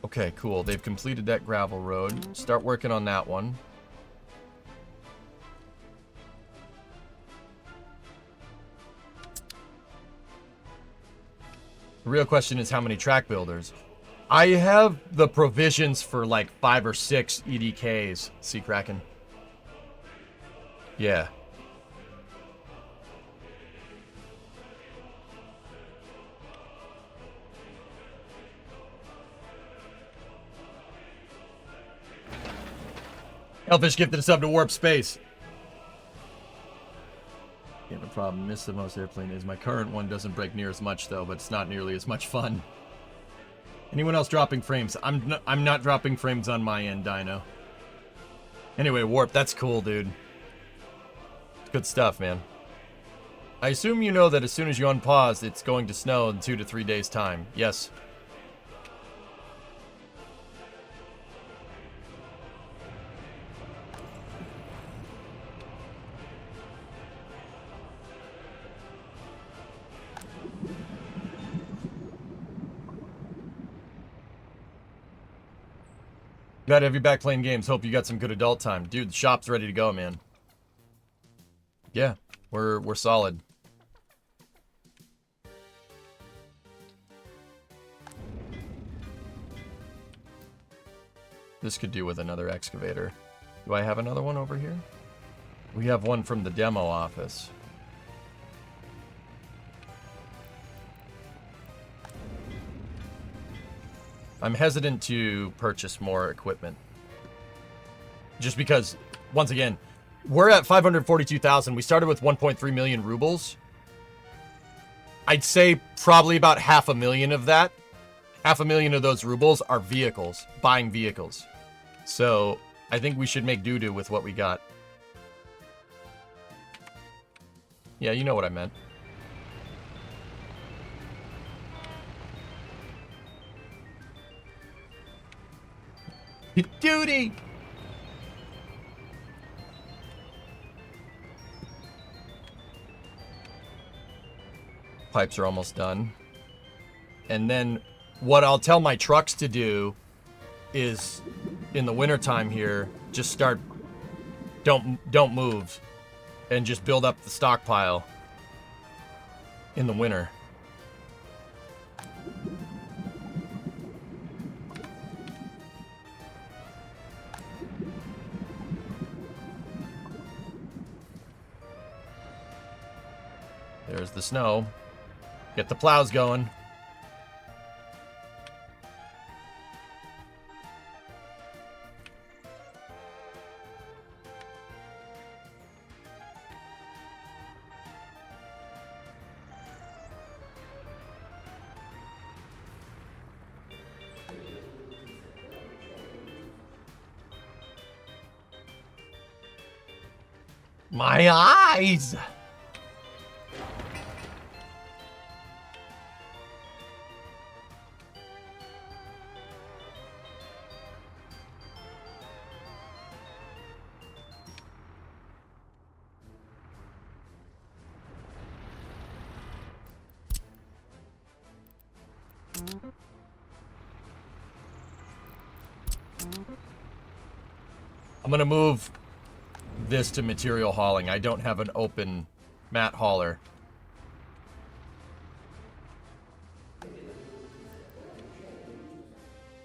Okay, cool. They've completed that gravel road. Start working on that one. The real question is how many track builders. I have the provisions for like 5 or 6 EDKs. Sea Kraken. Yeah. Elfish gifted a sub to Warp Space. Yeah, no problem. Miss the most airplane is my current one doesn't break near as much though, but it's not nearly as much fun. Anyone else dropping frames? I'm not dropping frames on my end, Dino. Anyway, Warp, that's cool, dude. Good stuff, man. I assume you know that as soon as you unpause, it's going to snow in 2 to 3 days' time. Yes. Glad to have you back playing games. Hope you got some good adult time. Dude, the shop's ready to go, man. Yeah, we're solid. This could do with another excavator. Do I have another one over here? We have one from the demo office. I'm hesitant to purchase more equipment. Just because, once again, we're at 542,000. We started with 1.3 million rubles. I'd say probably about 500,000 of that. 500,000 of those rubles are vehicles, buying vehicles. So I think we should make doo-doo with what we got. Yeah, you know what I meant. Duty! Pipes are almost done. And then what I'll tell my trucks to do is in the wintertime here, just start, don't move and just build up the stockpile in the winter. There's the snow. Get the plows going. My eyes! I'm going to move this to material hauling. I don't have an open mat hauler.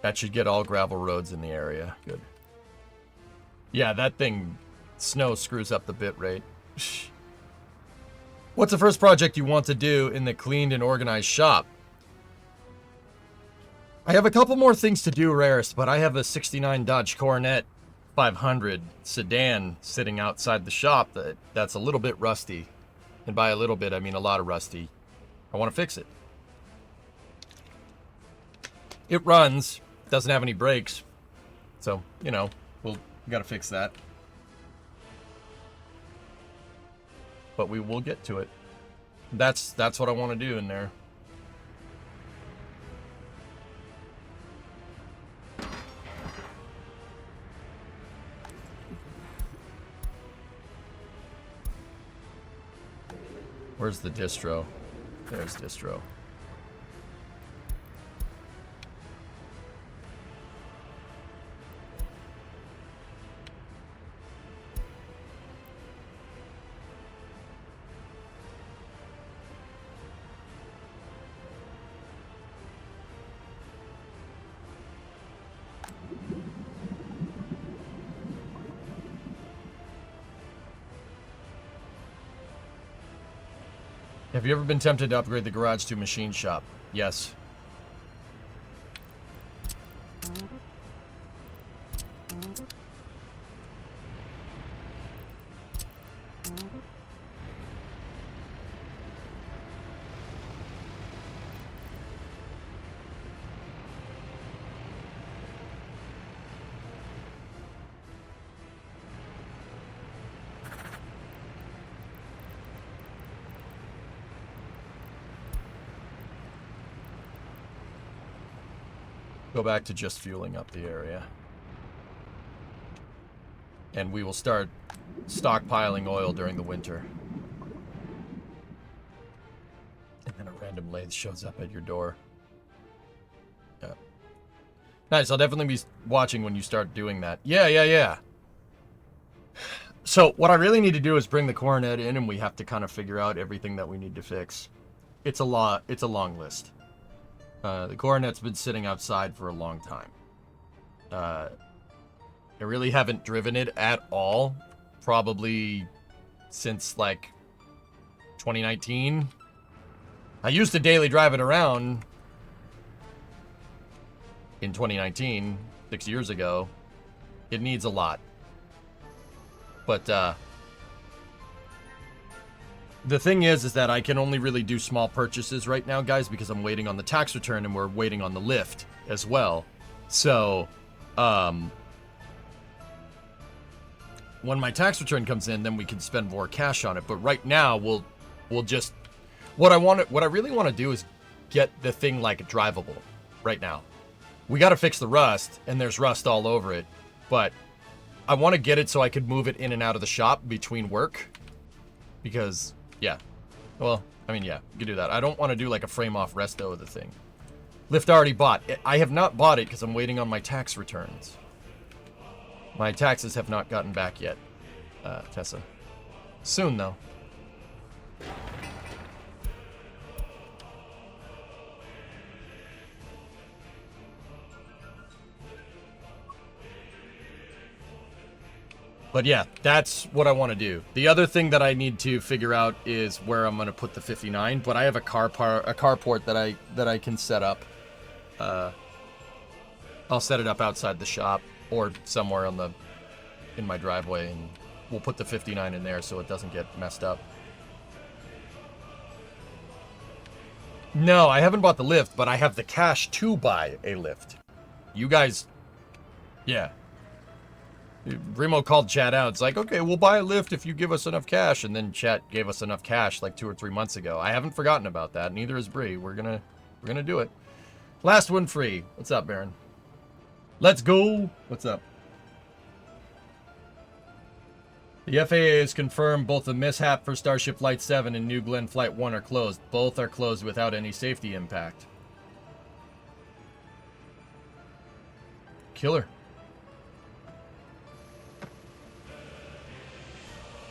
That should get all gravel roads in the area. Good. Yeah, that thing, snow screws up the bit rate. What's the first project you want to do in the cleaned and organized shop? I have a couple more things to do, Rarest, but I have a 69 Dodge Coronet 500 sedan sitting outside the shop that's a little bit rusty. And by a little bit, I mean a lot of rusty. I want to fix it. It runs, doesn't have any brakes. So, you know, we got to fix that. But we will get to it. That's what I want to do in there. Where's the distro? There's distro. Have you ever been tempted to upgrade the garage to a machine shop? Yes. Go back to just fueling up the area. And we will start stockpiling oil during the winter. And then a random lathe shows up at your door. Yeah. Nice, I'll definitely be watching when you start doing that. Yeah. So, what I really need to do is bring the Coronet in, and we have to kind of figure out everything that we need to fix. It's a long list. The Coronet's been sitting outside for a long time. I really haven't driven it at all. Probably since, like, 2019. I used to daily drive it around in 2019, 6 years ago. It needs a lot. But, the thing is that I can only really do small purchases right now, guys, because I'm waiting on the tax return and we're waiting on the lift as well. So, when my tax return comes in, then we can spend more cash on it. But right now, we'll just what I really want to do is get the thing like drivable right now. We got to fix the rust, and there's rust all over it. But I want to get it so I could move it in and out of the shop between work, because. Yeah. Well, I mean, yeah, you can do that. I don't want to do like a frame-off resto of the thing. Lift already bought. I have not bought it because I'm waiting on my tax returns. My taxes have not gotten back yet, Tessa. Soon, though. But yeah, that's what I want to do. The other thing that I need to figure out is where I'm going to put the 59. But I have a carport that I can set up. I'll set it up outside the shop or somewhere in my driveway, and we'll put the 59 in there so it doesn't get messed up. No, I haven't bought the lift, but I have the cash to buy a lift. You guys, yeah. Remo called Chat out. It's like, okay, we'll buy a lift if you give us enough cash. And then Chat gave us enough cash like 2 or 3 months ago. I haven't forgotten about that. Neither has Bree. We're gonna do it. Last one free. What's up, Baron? Let's go. What's up? The FAA has confirmed both the mishap for Starship Flight 7 and New Glenn Flight 1 are closed. Both are closed without any safety impact. killer.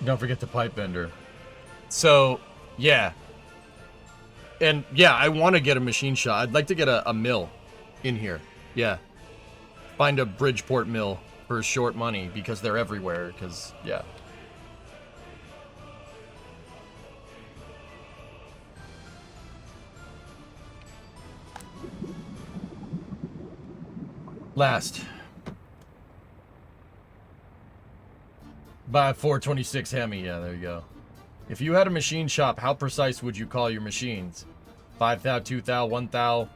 Don't forget the pipe bender. So, yeah. And, yeah, I want to get a machine shop. I'd like to get a mill in here. Yeah. Find a Bridgeport mill for short money, because they're everywhere, because, yeah. Last. Buy a 426 Hemi. Yeah, there you go. If you had a machine shop, how precise would you call your machines? 5 thou, 2 thou, 1 thou,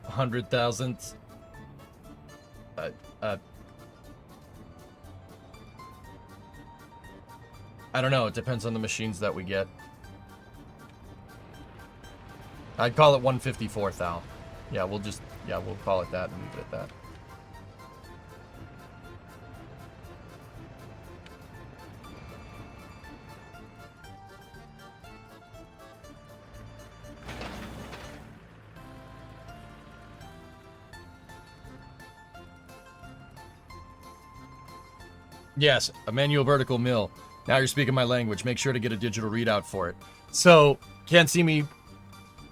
100,000th? I don't know. It depends on the machines that we get. I'd call it 154 thou. Yeah, we'll call it that and leave it at that. Yes, a manual vertical mill. Now you're speaking my language. Make sure to get a digital readout for it. So, can't see me.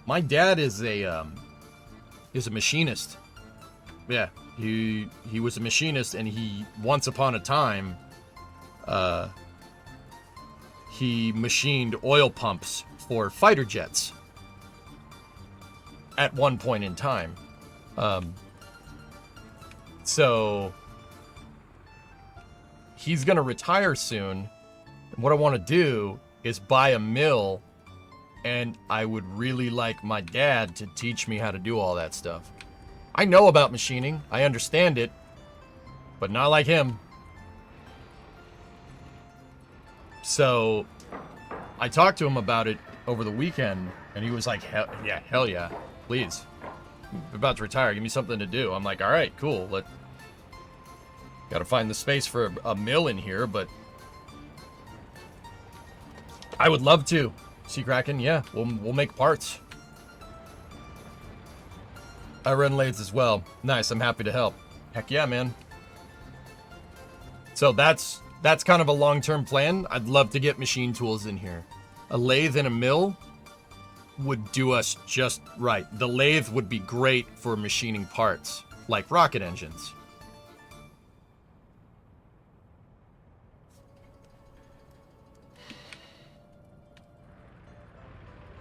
My dad is a machinist. Yeah, he was a machinist, and he once upon a time, he machined oil pumps for fighter jets. At one point in time, so he's gonna retire soon. And what I want to do is buy a mill, and I would really like my dad to teach me how to do all that stuff. I know about machining, I understand it, but not like him. So I talked to him about it over the weekend, and he was like, hell yeah, please. I'm about to retire, give me something to do. I'm like, all right, cool. Gotta find the space for a mill in here, but I would love to. Sea Kraken, yeah, we'll make parts. I run lathes as well. Nice, I'm happy to help. Heck yeah, man. So that's kind of a long-term plan. I'd love to get machine tools in here. A lathe and a mill would do us just right. The lathe would be great for machining parts, like rocket engines.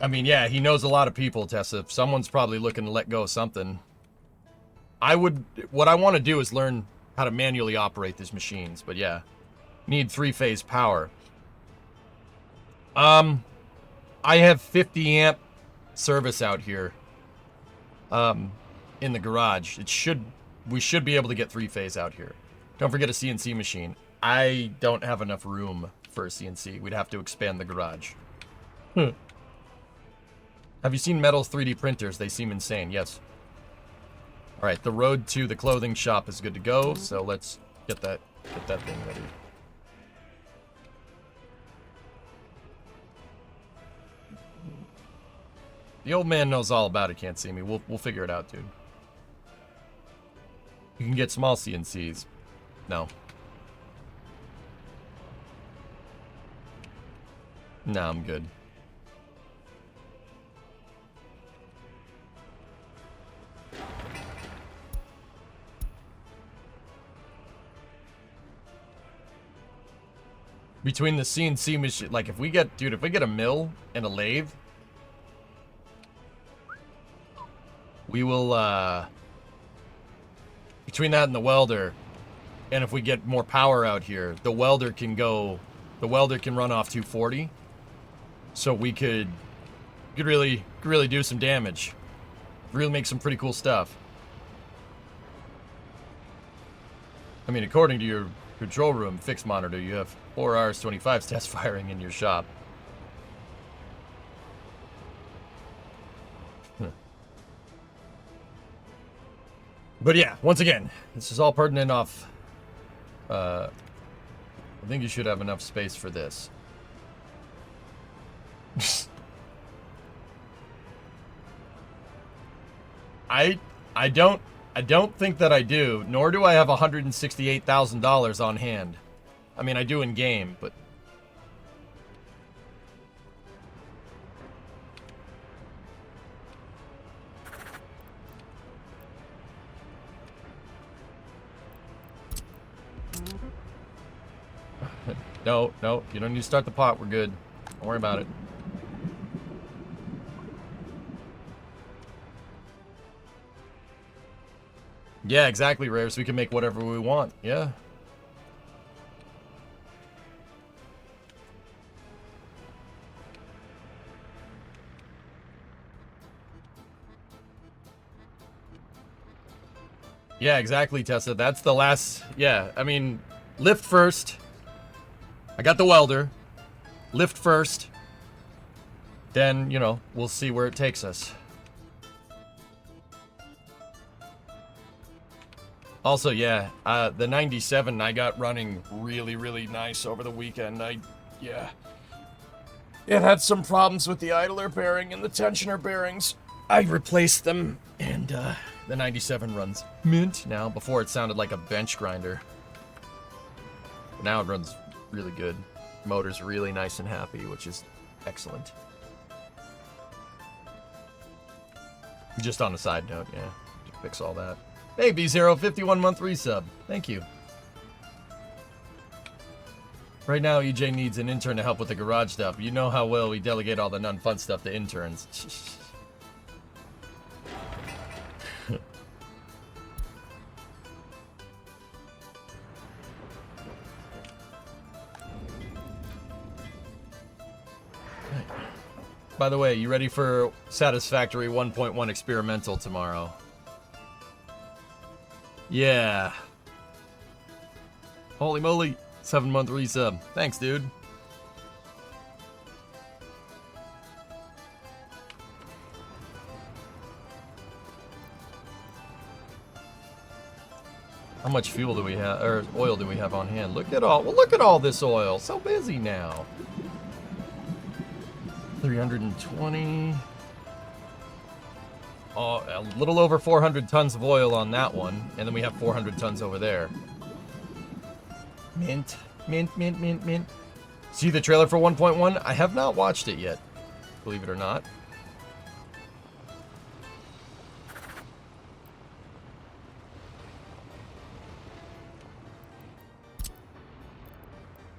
I mean, yeah, he knows a lot of people, Tessa. Someone's probably looking to let go of something. What I want to do is learn how to manually operate these machines, but yeah. Need 3-phase power. I have 50 amp service out here. In the garage. We should be able to get 3-phase out here. Don't forget a CNC machine. I don't have enough room for a CNC. We'd have to expand the garage. Have you seen metal 3D printers? They seem insane. Yes. All right, the road to the clothing shop is good to go, so let's get that thing ready. The old man knows all about it, can't see me. We'll figure it out, dude. You can get small CNCs. No. No, I'm good. Between the CNC machine, like if we get a mill and a lathe, we will, between that and the welder, and if we get more power out here, the welder can run off 240, so we could really do some damage, really make some pretty cool stuff. I mean, according to your control room fixed monitor, you have 4 RS-25s test firing in your shop. But yeah, once again, this is all pertinent off. I think you should have enough space for this. I don't I don't think that I do, nor do I have $168,000 on hand. I mean, I do in game, but... No, you don't need to start the pot. We're good. Don't worry about it. Yeah, exactly, Rare, so we can make whatever we want. Yeah. Yeah, exactly, Tessa. That's the last... Yeah, I mean, lift first. I got the welder. Lift first. Then, you know, we'll see where it takes us. Also, yeah, the 97 I got running really, really nice over the weekend. Yeah. It had some problems with the idler bearing and the tensioner bearings. I replaced them, and the 97 runs mint now. Before it sounded like a bench grinder. But now it runs really good. Motor's really nice and happy, which is excellent. Just on a side note, yeah, to fix all that. Hey, B0, 51-month resub. Thank you. Right now, EJ needs an intern to help with the garage stuff. You know how well we delegate all the non-fun stuff to interns. By the way, you ready for Satisfactory 1.1 experimental tomorrow? Yeah. Holy moly. 7-month resub. Thanks, dude. How much fuel do we have, or oil do we have on hand? Look at all this oil. So busy now. 320. Oh, a little over 400 tons of oil on that one, and then we have 400 tons over there. Mint, mint, mint, mint, mint. See the trailer for 1.1? I have not watched it yet, believe it or not.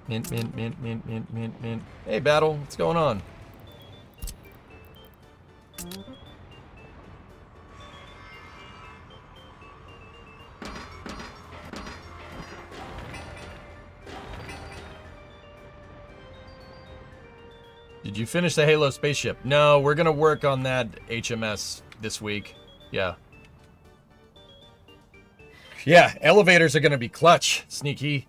Mint, mint, mint, mint, mint, mint, mint. Hey, Battle, what's going on? Did you finish the Halo spaceship? No, we're gonna work on that HMS this week. Yeah. Yeah, elevators are gonna be clutch, Sneaky.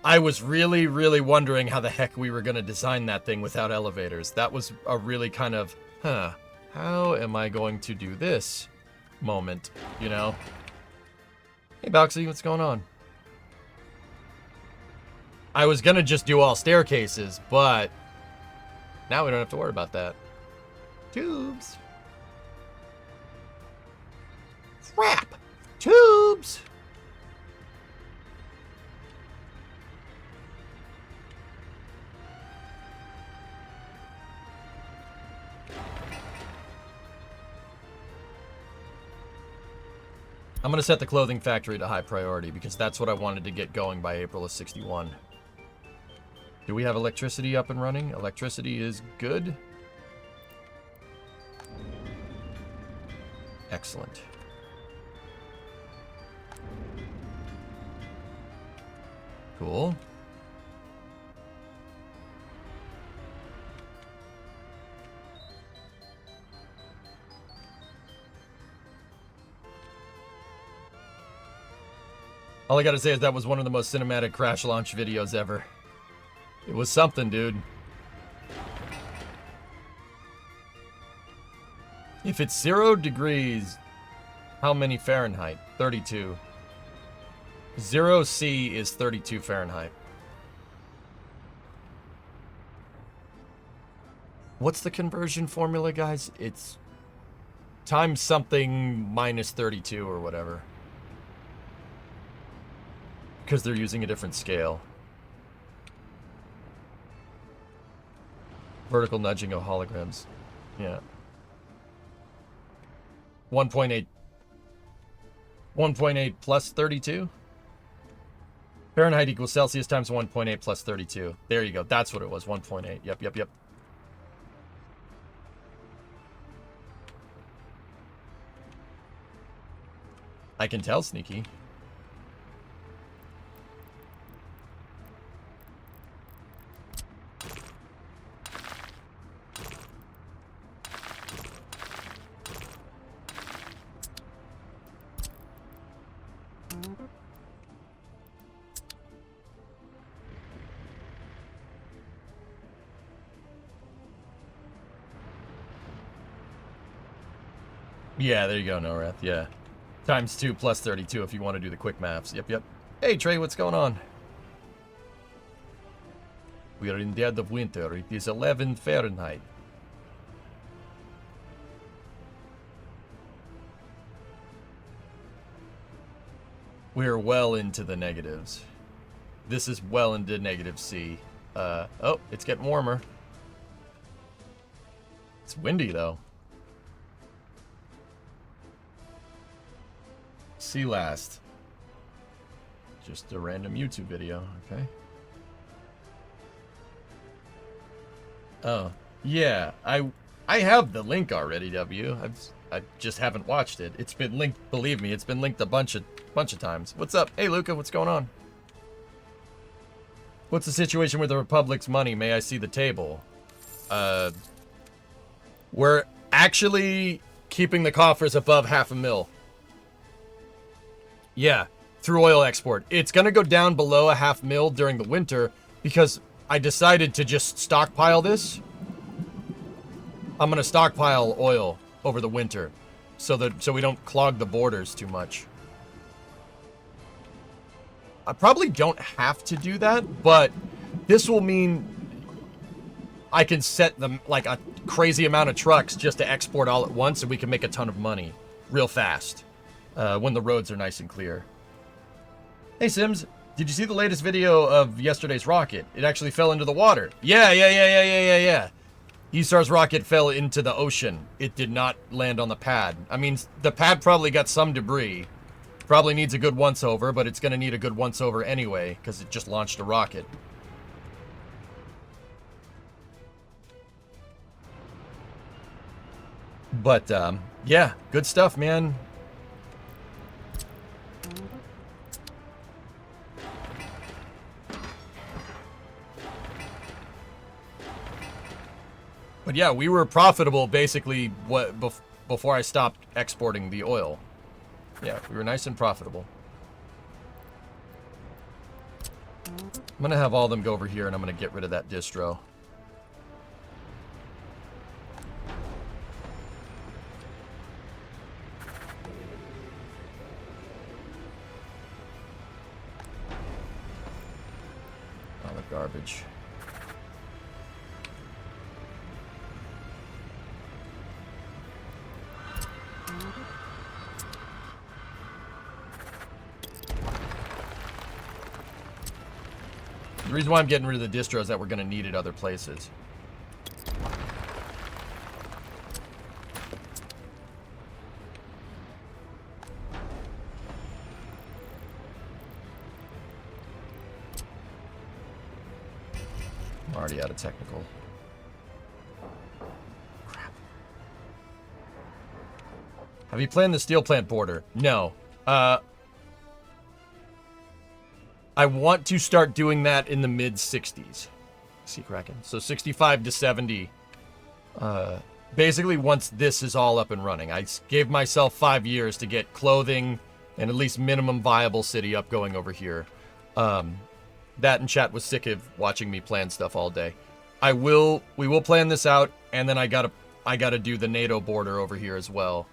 I was really, really wondering how the heck we were gonna design that thing without elevators. That was a really kind of, how am I going to do this moment, you know? Hey, Boxy, what's going on? I was gonna just do all staircases, but now we don't have to worry about that. Tubes. Crap. Tubes. I'm going to set the clothing factory to high priority because that's what I wanted to get going by April of 61. Do we have electricity up and running? Electricity is good. Excellent. Cool. All I gotta say is that was one of the most cinematic crash launch videos ever. It was something, dude. If it's 0 degrees, how many Fahrenheit? 32. 0C is 32 Fahrenheit. What's the conversion formula, guys? It's times something minus 32 or whatever. Because they're using a different scale. Vertical nudging of holograms. Yeah. 1.8. 1.8 plus 32? Fahrenheit equals Celsius times 1.8 plus 32. There you go. That's what it was. 1.8. Yep. I can tell, Sneaky. Yeah, there you go, Norath. Yeah. Times 2 plus 32 if you want to do the quick maths. Yep. Hey, Trey, what's going on? We are in dead of winter. It is 11 Fahrenheit. We're well into the negatives. This is well into negative C. Oh, it's getting warmer. It's windy, though. See last. Just a random YouTube video, okay? Oh, yeah. I have the link already, W. I just haven't watched it. It's been linked, believe me, it's been linked a bunch of times. What's up? Hey, Luca, what's going on? What's the situation with the Republic's money? May I see the table? We're actually keeping the coffers above $500,000. Yeah, through oil export. It's going to go down below $500,000 during the winter because I decided to just stockpile this. I'm going to stockpile oil over the winter so we don't clog the borders too much. I probably don't have to do that, but this will mean I can set them like a crazy amount of trucks just to export all at once and we can make a ton of money real fast. When the roads are nice and clear. Hey, Sims, did you see the latest video of yesterday's rocket? It actually fell into the water. Yeah. Esar's rocket fell into the ocean. It did not land on the pad. I mean, the pad probably got some debris. Probably needs a good once-over, but it's going to need a good once-over anyway, because it just launched a rocket. But, yeah, good stuff, man. But yeah, we were profitable basically before I stopped exporting the oil. Yeah, we were nice and profitable. I'm going to have all of them go over here and I'm going to get rid of that distro. All the garbage. The reason why I'm getting rid of the distro is that we're going to need it other places. I'm already out of technical. Crap. Have you planned the steel plant border? No. I want to start doing that in the mid-60s. See, Kraken. So 65 to 70. Basically, once this is all up and running. I gave myself 5 years to get clothing and at least minimum viable city up going over here. That and chat was sick of watching me plan stuff all day. We will plan this out, and then I gotta do the NATO border over here as well.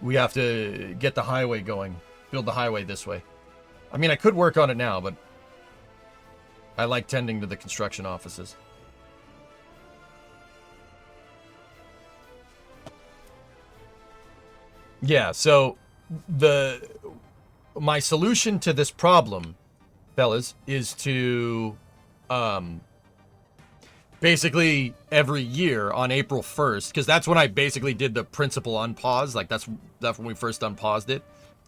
We have to get the highway going. Build the highway this way. I mean, I could work on it now, but I like tending to the construction offices. Yeah, so my solution to this problem, fellas, is to basically every year on April 1st, because that's when I basically did the principal unpause. Like that's when we first unpaused it.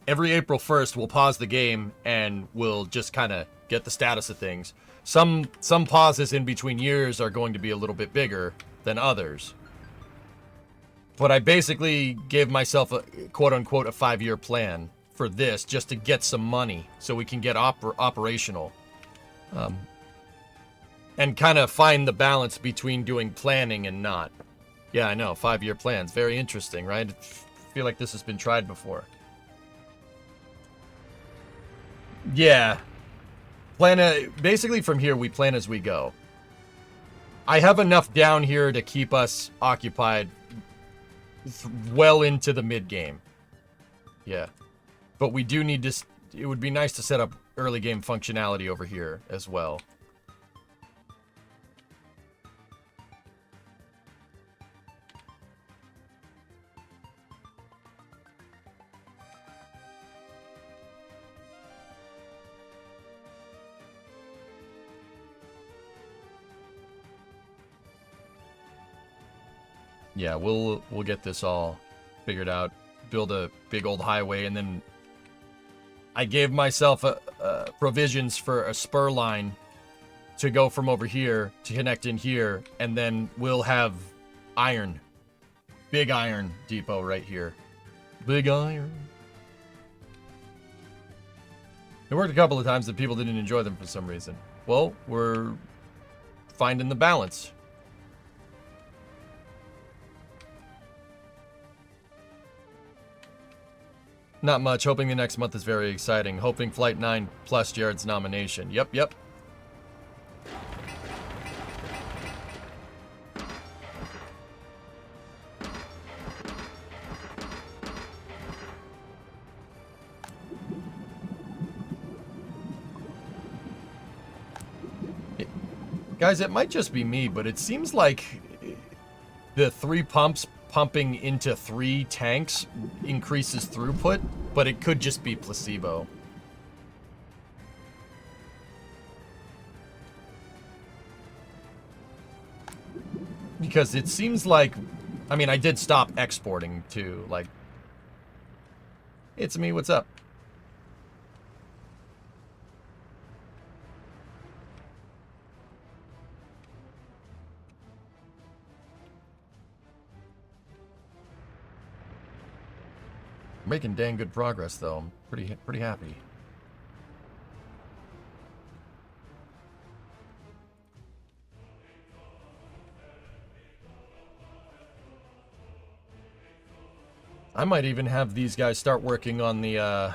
Every April 1st, we'll pause the game and we'll just kind of get the status of things. Some pauses in between years are going to be a little bit bigger than others. But I basically gave myself a quote-unquote a 5-year plan for this just to get some money so we can get operational. And kind of find the balance between doing planning and not. Yeah, I know, 5-year plans. Very interesting, right? I feel like this has been tried before. Yeah. Basically from here, we plan as we go. I have enough down here to keep us occupied well into the mid-game. Yeah. But we do need to... It would be nice to set up early game functionality over here as well. Yeah, we'll get this all figured out. Build a big old highway, and then I gave myself provisions for a spur line to go from over here to connect in here, and then we'll have iron. Big iron depot right here. Big iron. It worked a couple of times that people didn't enjoy them for some reason. Well, we're finding the balance. Not much. Hoping the next month is very exciting. Hoping Flight 9 plus Jared's nomination. Yep. Guys, it might just be me, but it seems like the 3 pumps pumping into 3 tanks increases throughput, but it could just be placebo. Because it seems like, I mean, I did stop exporting too, like, it's me, what's up? Making dang good progress, though. I'm pretty happy. I might even have these guys start working on the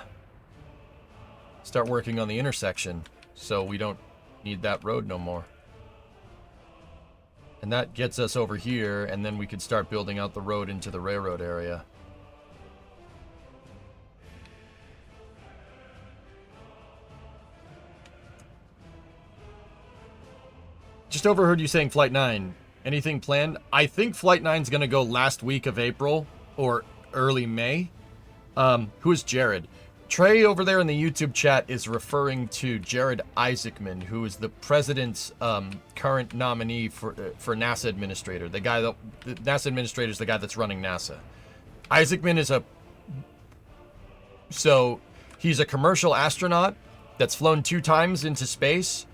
intersection, so we don't need that road no more. And that gets us over here, and then we could start building out the road into the railroad area. Just overheard you saying Flight 9. Anything planned? I think Flight 9's going to go last week of April or early May. Who is Jared? Trey over there in the YouTube chat is referring to Jared Isaacman, who is the president's current nominee for NASA administrator. The NASA administrator is the guy that's running NASA. Isaacman is he's a commercial astronaut that's flown 2 times into space.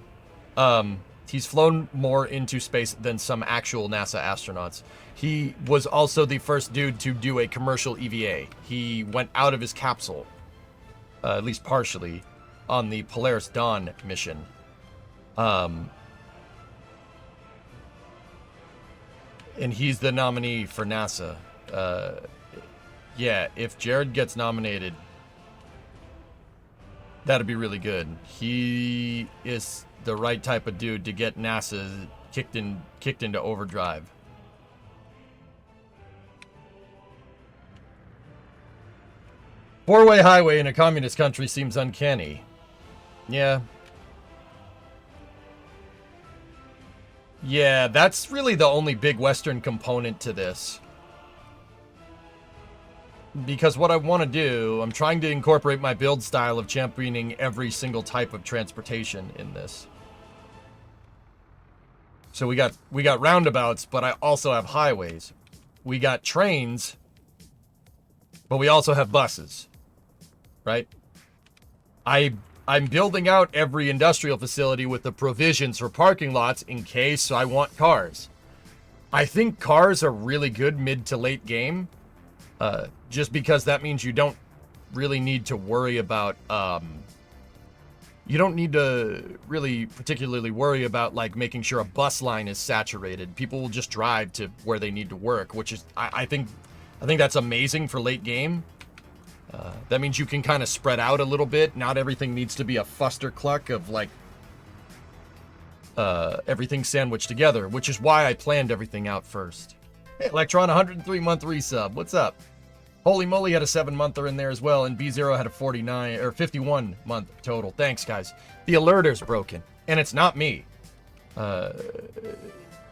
He's flown more into space than some actual NASA astronauts. He was also the first dude to do a commercial EVA. He went out of his capsule, at least partially, on the Polaris Dawn mission. And he's the nominee for NASA. Yeah, if Jared gets nominated, that'd be really good. He is the right type of dude to get NASA kicked into overdrive. Four-way highway in a communist country seems uncanny. Yeah. Yeah, that's really the only big Western component to this. Because what I want to do, I'm trying to incorporate my build style of championing every single type of transportation in this. So we got roundabouts, but I also have highways. We got trains, but we also have buses. Right? I'm building out every industrial facility with the provisions for parking lots in case I want cars. I think cars are really good mid to late game, just because that means you don't really need to worry about, you don't need to really particularly worry about, like, making sure a bus line is saturated. People will just drive to where they need to work, which is, I think that's amazing for late game. That means you can kind of spread out a little bit. Not everything needs to be a fuster-cluck of, like, everything sandwiched together, which is why I planned everything out first. Hey, Electron, 103-month resub. What's up? Holy Moly had a 7-monther in there as well, and B0 had a 49 or 51-month total. Thanks, guys. The alerter's broken, and it's not me.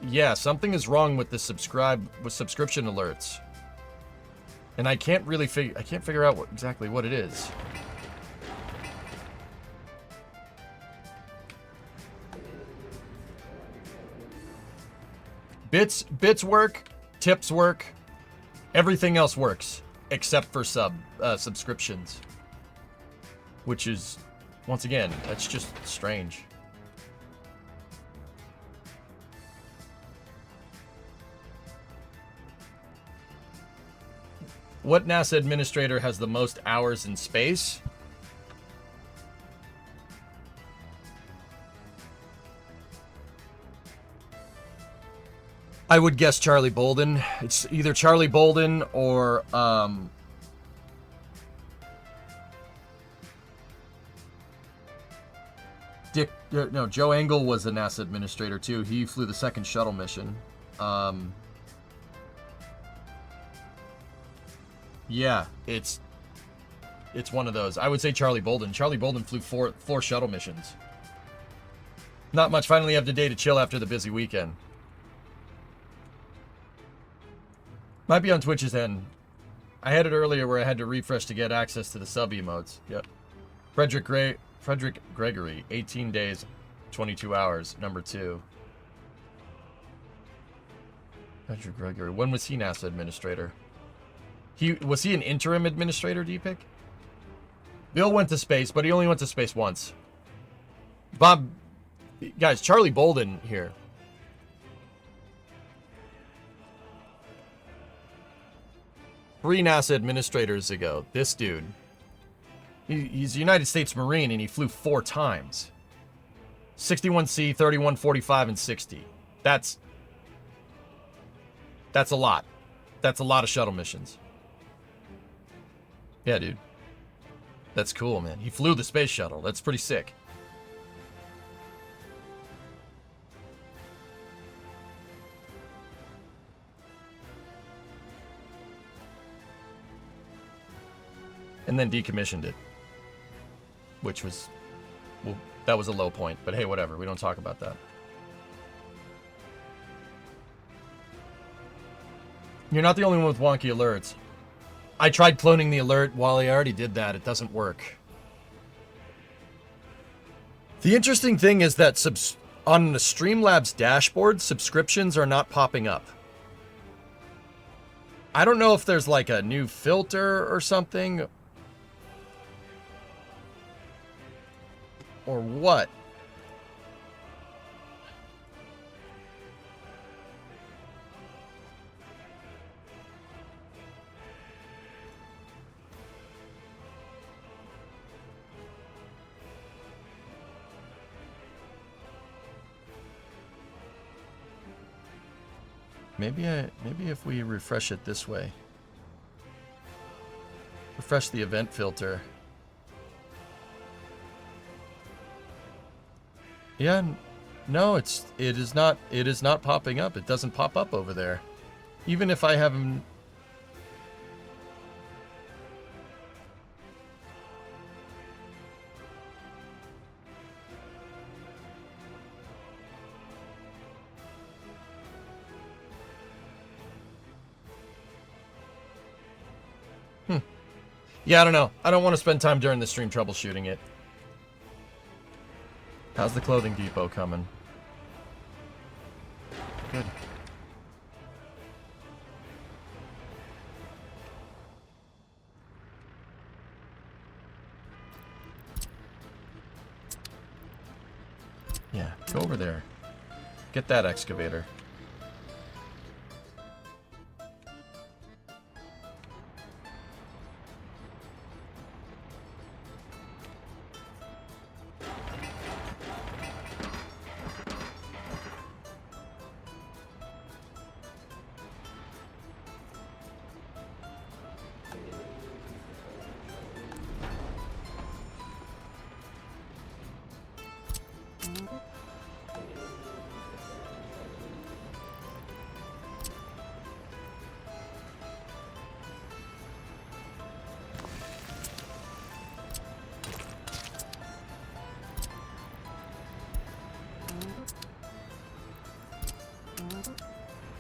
Yeah, something is wrong with the subscription alerts. And I can't really figure out exactly what it is. Bits work, tips work, everything else works except for subscriptions. Which is, once again, that's just strange. What NASA administrator has the most hours in space? I would guess Charlie Bolden. It's either Charlie Bolden or Joe Engle was a NASA administrator too. He flew the second shuttle mission. Yeah, it's one of those. I would say Charlie Bolden. Charlie Bolden flew four shuttle missions. Not much. Finally have the day to chill after the busy weekend. Might be on Twitch's end. I had it earlier where I had to refresh to get access to the sub emotes. Yep. Frederick Gregory, 18 days, 22 hours, number 2. Frederick Gregory. When was he NASA administrator? Was he an interim administrator, D-Pick? Bill went to space, but he only went to space once. Bob, guys, Charlie Bolden here. Three NASA administrators ago, this dude, he's a United States Marine and he flew 4 times. 61C, 31, 45, and 60. That's a lot. That's a lot of shuttle missions. Yeah, dude. That's cool, man. He flew the space shuttle. That's pretty sick. And then decommissioned it. Which was... well, that was a low point. But hey, whatever. We don't talk about that. You're not the only one with wonky alerts. I tried cloning the alert. While I already did that, it doesn't work. The interesting thing is that on the Streamlabs dashboard, subscriptions are not popping up. I don't know if there's like a new filter or something. Or what? Maybe if we refresh it this way. Refresh the event filter. Yeah, no, it is not popping up. It doesn't pop up over there. Even if I haven't... Hmm. Yeah, I don't know. I don't want to spend time during the stream troubleshooting it. How's the clothing depot coming? Good. Yeah, go over there. Get that excavator.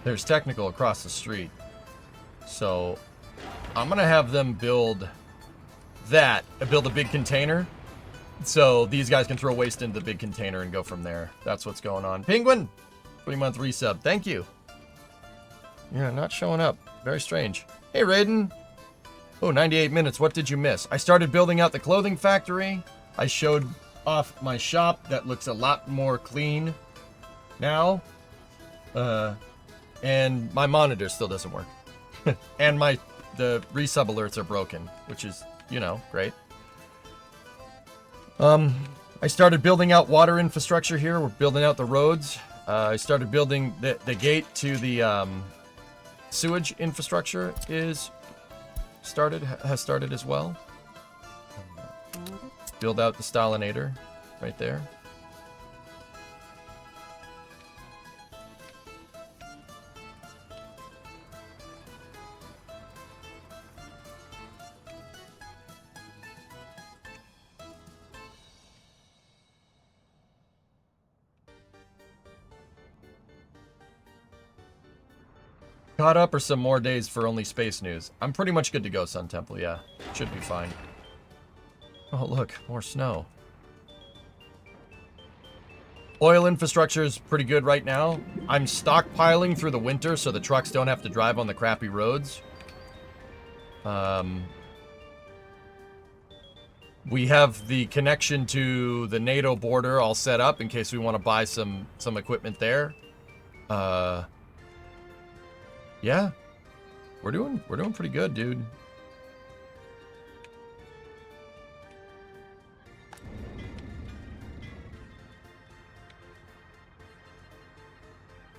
There's technical across the street. So I'm going to have them build that, build a big container. So these guys can throw waste into the big container and go from there. That's what's going on. Penguin, 3-month resub. Thank you. Yeah, not showing up. Very strange. Hey, Raiden. Oh, 98 minutes. What did you miss? I started building out the clothing factory. I showed off my shop. That looks a lot more clean now. And my monitor still doesn't work. And the resub alerts are broken, which is, you know, great. I started building out water infrastructure here. We're building out the roads. I started building the gate to the sewage infrastructure has started as well. Build out the Stalinator right there. Caught up or some more days for only space news? I'm pretty much good to go, Sun Temple, yeah. Should be fine. Oh, look, more snow. Oil infrastructure is pretty good right now. I'm stockpiling through the winter so the trucks don't have to drive on the crappy roads. We have the connection to the NATO border all set up in case we want to buy some equipment there. Yeah, we're doing pretty good, dude.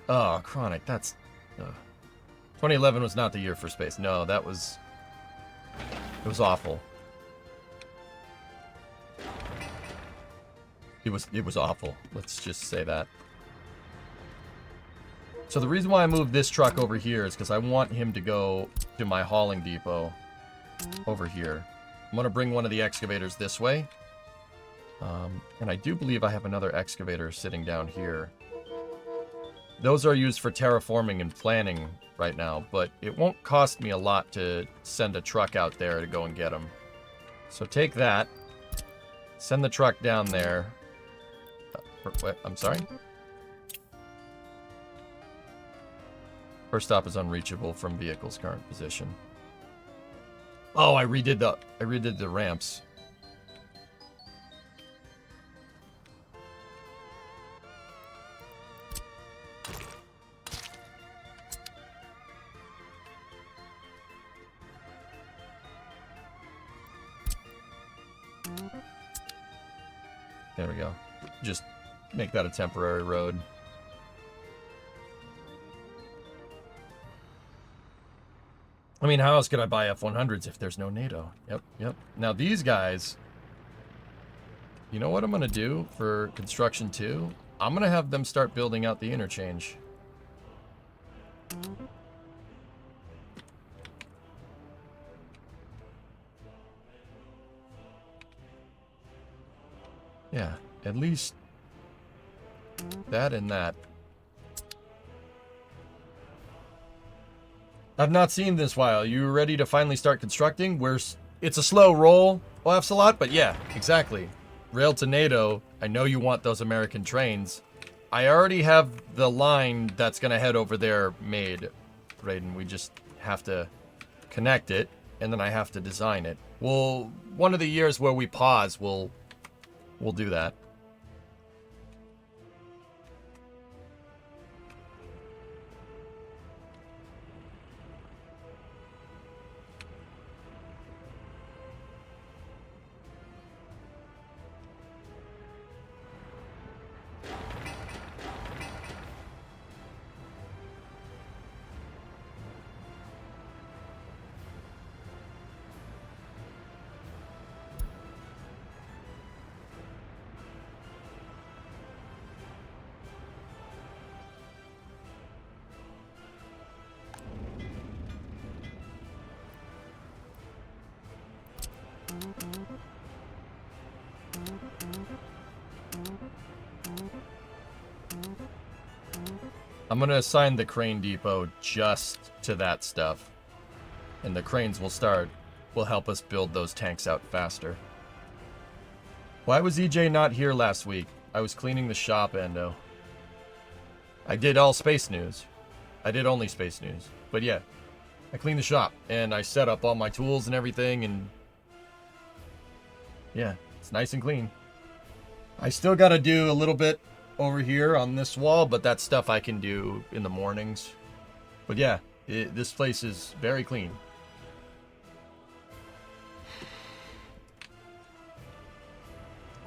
Oh, Chronic, that's... 2011 was not the year for space. No, it was awful. It was awful. Let's just say that. So the reason why I moved this truck over here is because I want him to go to my hauling depot over here. I'm going to bring one of the excavators this way. And I do believe I have another excavator sitting down here. Those are used for terraforming and planning right now, but it won't cost me a lot to send a truck out there to go and get them. So take that. Send the truck down there. Wait, I'm sorry? First stop is unreachable from vehicle's current position. Oh, I redid the ramps. There we go. Just make that a temporary road. I mean, how else could I buy F-100s if there's no NATO? Yep. Now these guys, you know what I'm going to do for construction 2? I'm going to have them start building out the interchange. Yeah, at least that and that. I've not seen this while. You ready to finally start constructing? We're it's a slow roll, Oafsalot, but yeah, exactly. Rail to NATO, I know you want those American trains. I already have the line that's going to head over there made, Raiden. We just have to connect it, and then I have to design it. Well, one of the years where we pause, we'll do that. I'm going to assign the crane depot just to that stuff. And the cranes will help us build those tanks out faster. Why was EJ not here last week? I was cleaning the shop, Endo. I did all Space News. I did only Space News. But yeah, I cleaned the shop and I set up all my tools and everything, and yeah, it's nice and clean. I still got to do a little bit over here on this wall, but that's stuff I can do in the mornings. But yeah, this place is very clean.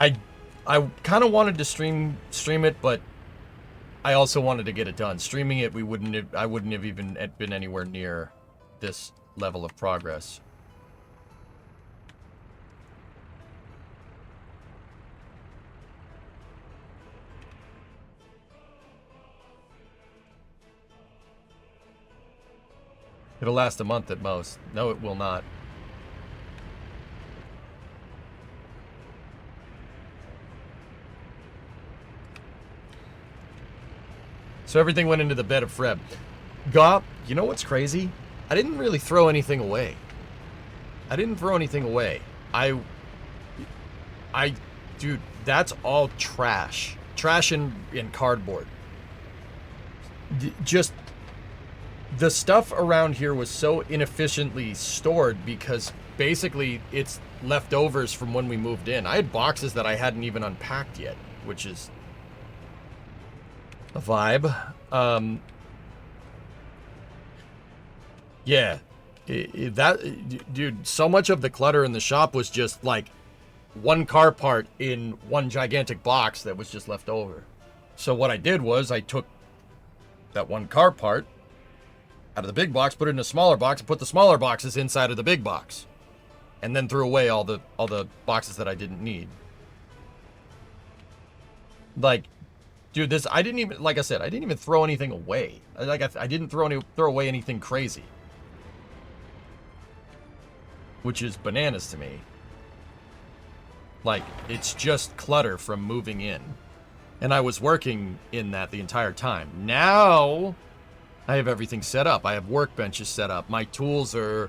I kind of wanted to stream it, but I also wanted to get it done. Streaming it, I wouldn't have even been anywhere near this level of progress. It'll last a month at most. No, it will not. So everything went into the bed of Freb. Gop, you know what's crazy? I didn't really throw anything away. Dude, that's all trash. Trash and cardboard. Just, the stuff around here was so inefficiently stored because basically it's leftovers from when we moved in. I had boxes that I hadn't even unpacked yet, which is a vibe. Yeah, dude, so much of the clutter in the shop was just like one car part in one gigantic box that was just left over. So what I did was I took that one car part out of the big box, put it in a smaller box, and put the smaller boxes inside of the big box, and then threw away all the boxes that I didn't need. Like, dude, I didn't even, like I said, I didn't even throw anything away. I didn't throw away anything crazy, which is bananas to me. Like, it's just clutter from moving in, and I was working in that the entire time. Now I have everything set up. I have workbenches set up. My tools are,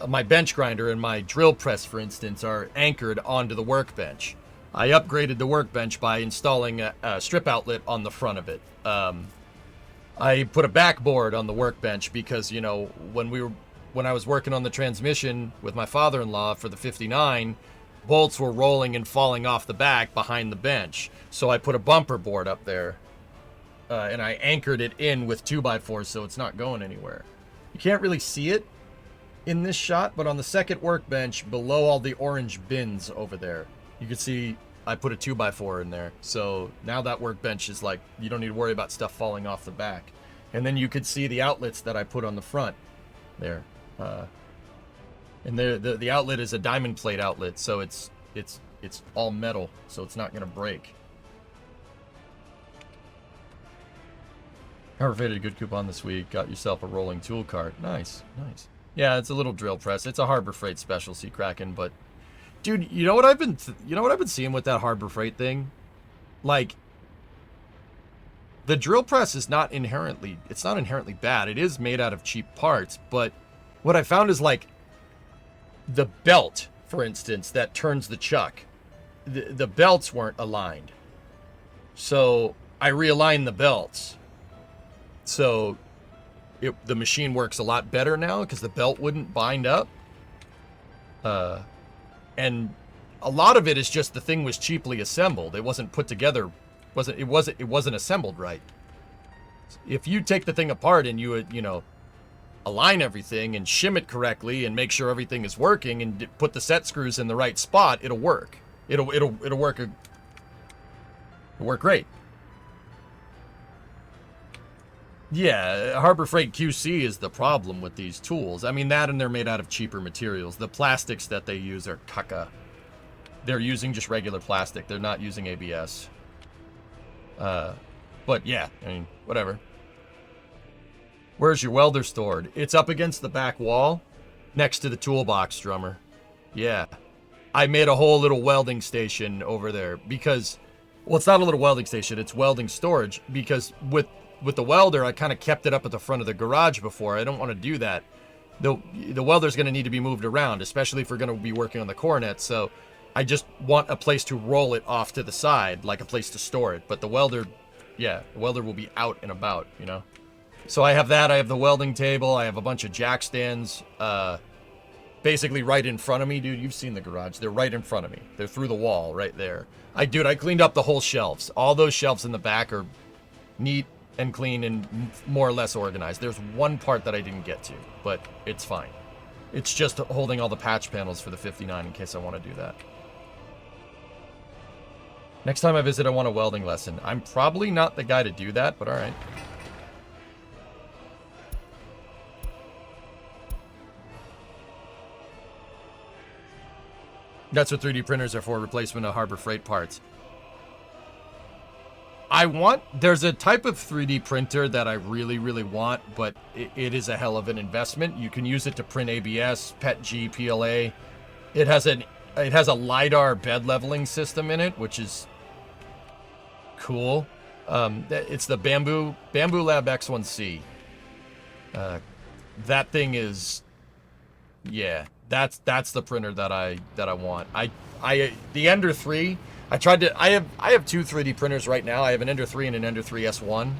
my bench grinder and my drill press, for instance, are anchored onto the workbench. I upgraded the workbench by installing a strip outlet on the front of it. I put a backboard on the workbench because, you know, when I was working on the transmission with my father-in-law for the 59, bolts were rolling and falling off the back behind the bench. So I put a bumper board up there, and I anchored it in with 2x4s so it's not going anywhere. You can't really see it in this shot, but on the second workbench below all the orange bins over there, you can see I put a 2x4 in there. So now that workbench is like, you don't need to worry about stuff falling off the back. And then you could see the outlets that I put on the front there. And the outlet is a diamond plate outlet, so it's all metal, so it's not gonna break. Harbor Freight had a good coupon this week. Got yourself a rolling tool cart. Nice, nice. Yeah, it's a little drill press. It's a Harbor Freight specialty, Kraken, but dude, you know what I've been seeing with that Harbor Freight thing? Like, the drill press is not inherently bad. It is made out of cheap parts, but what I found is, like, the belt, for instance, that turns the chuck, the belts weren't aligned. So I realigned the belts. So the machine works a lot better now because the belt wouldn't bind up. And a lot of it is just the thing was cheaply assembled. It wasn't put together. It wasn't assembled right. If you take the thing apart and you align everything and shim it correctly and make sure everything is working and put the set screws in the right spot, it'll work. It'll work. It'll work great. Yeah, Harbor Freight QC is the problem with these tools. I mean, that and they're made out of cheaper materials. The plastics that they use are caca. They're using just regular plastic. They're not using ABS. But yeah, I mean, whatever. Where's your welder stored? It's up against the back wall, next to the toolbox, drummer. Yeah. I made a whole little welding station over there because, well, it's not a little welding station, it's welding storage, because with the welder, I kind of kept it up at the front of the garage before. I don't want to do that. The welder's going to need to be moved around, especially if we're going to be working on the coronet, so I just want a place to roll it off to the side, like a place to store it. But the welder, yeah, the welder will be out and about, you know? So I have that, I have the welding table, I have a bunch of jack stands, basically right in front of me. Dude, you've seen the garage. They're right in front of me. They're through the wall right there. I cleaned up the whole shelves. All those shelves in the back are neat and clean and more or less organized. There's one part that I didn't get to, but it's fine. It's just holding all the patch panels for the 59 in case I want to do that. Next time I visit, I want a welding lesson. I'm probably not the guy to do that, but all right. That's what 3D printers are for, replacement of Harbor Freight parts. There's a type of 3D printer that I really, really want, but it is a hell of an investment. You can use it to print ABS, PETG, PLA. It has a LiDAR bed leveling system in it, which is cool. It's the Bamboo Lab X1C. That thing is, yeah, that's the printer that I want. The Ender 3. I have two 3D printers right now. I have an Ender 3 and an Ender 3 S1.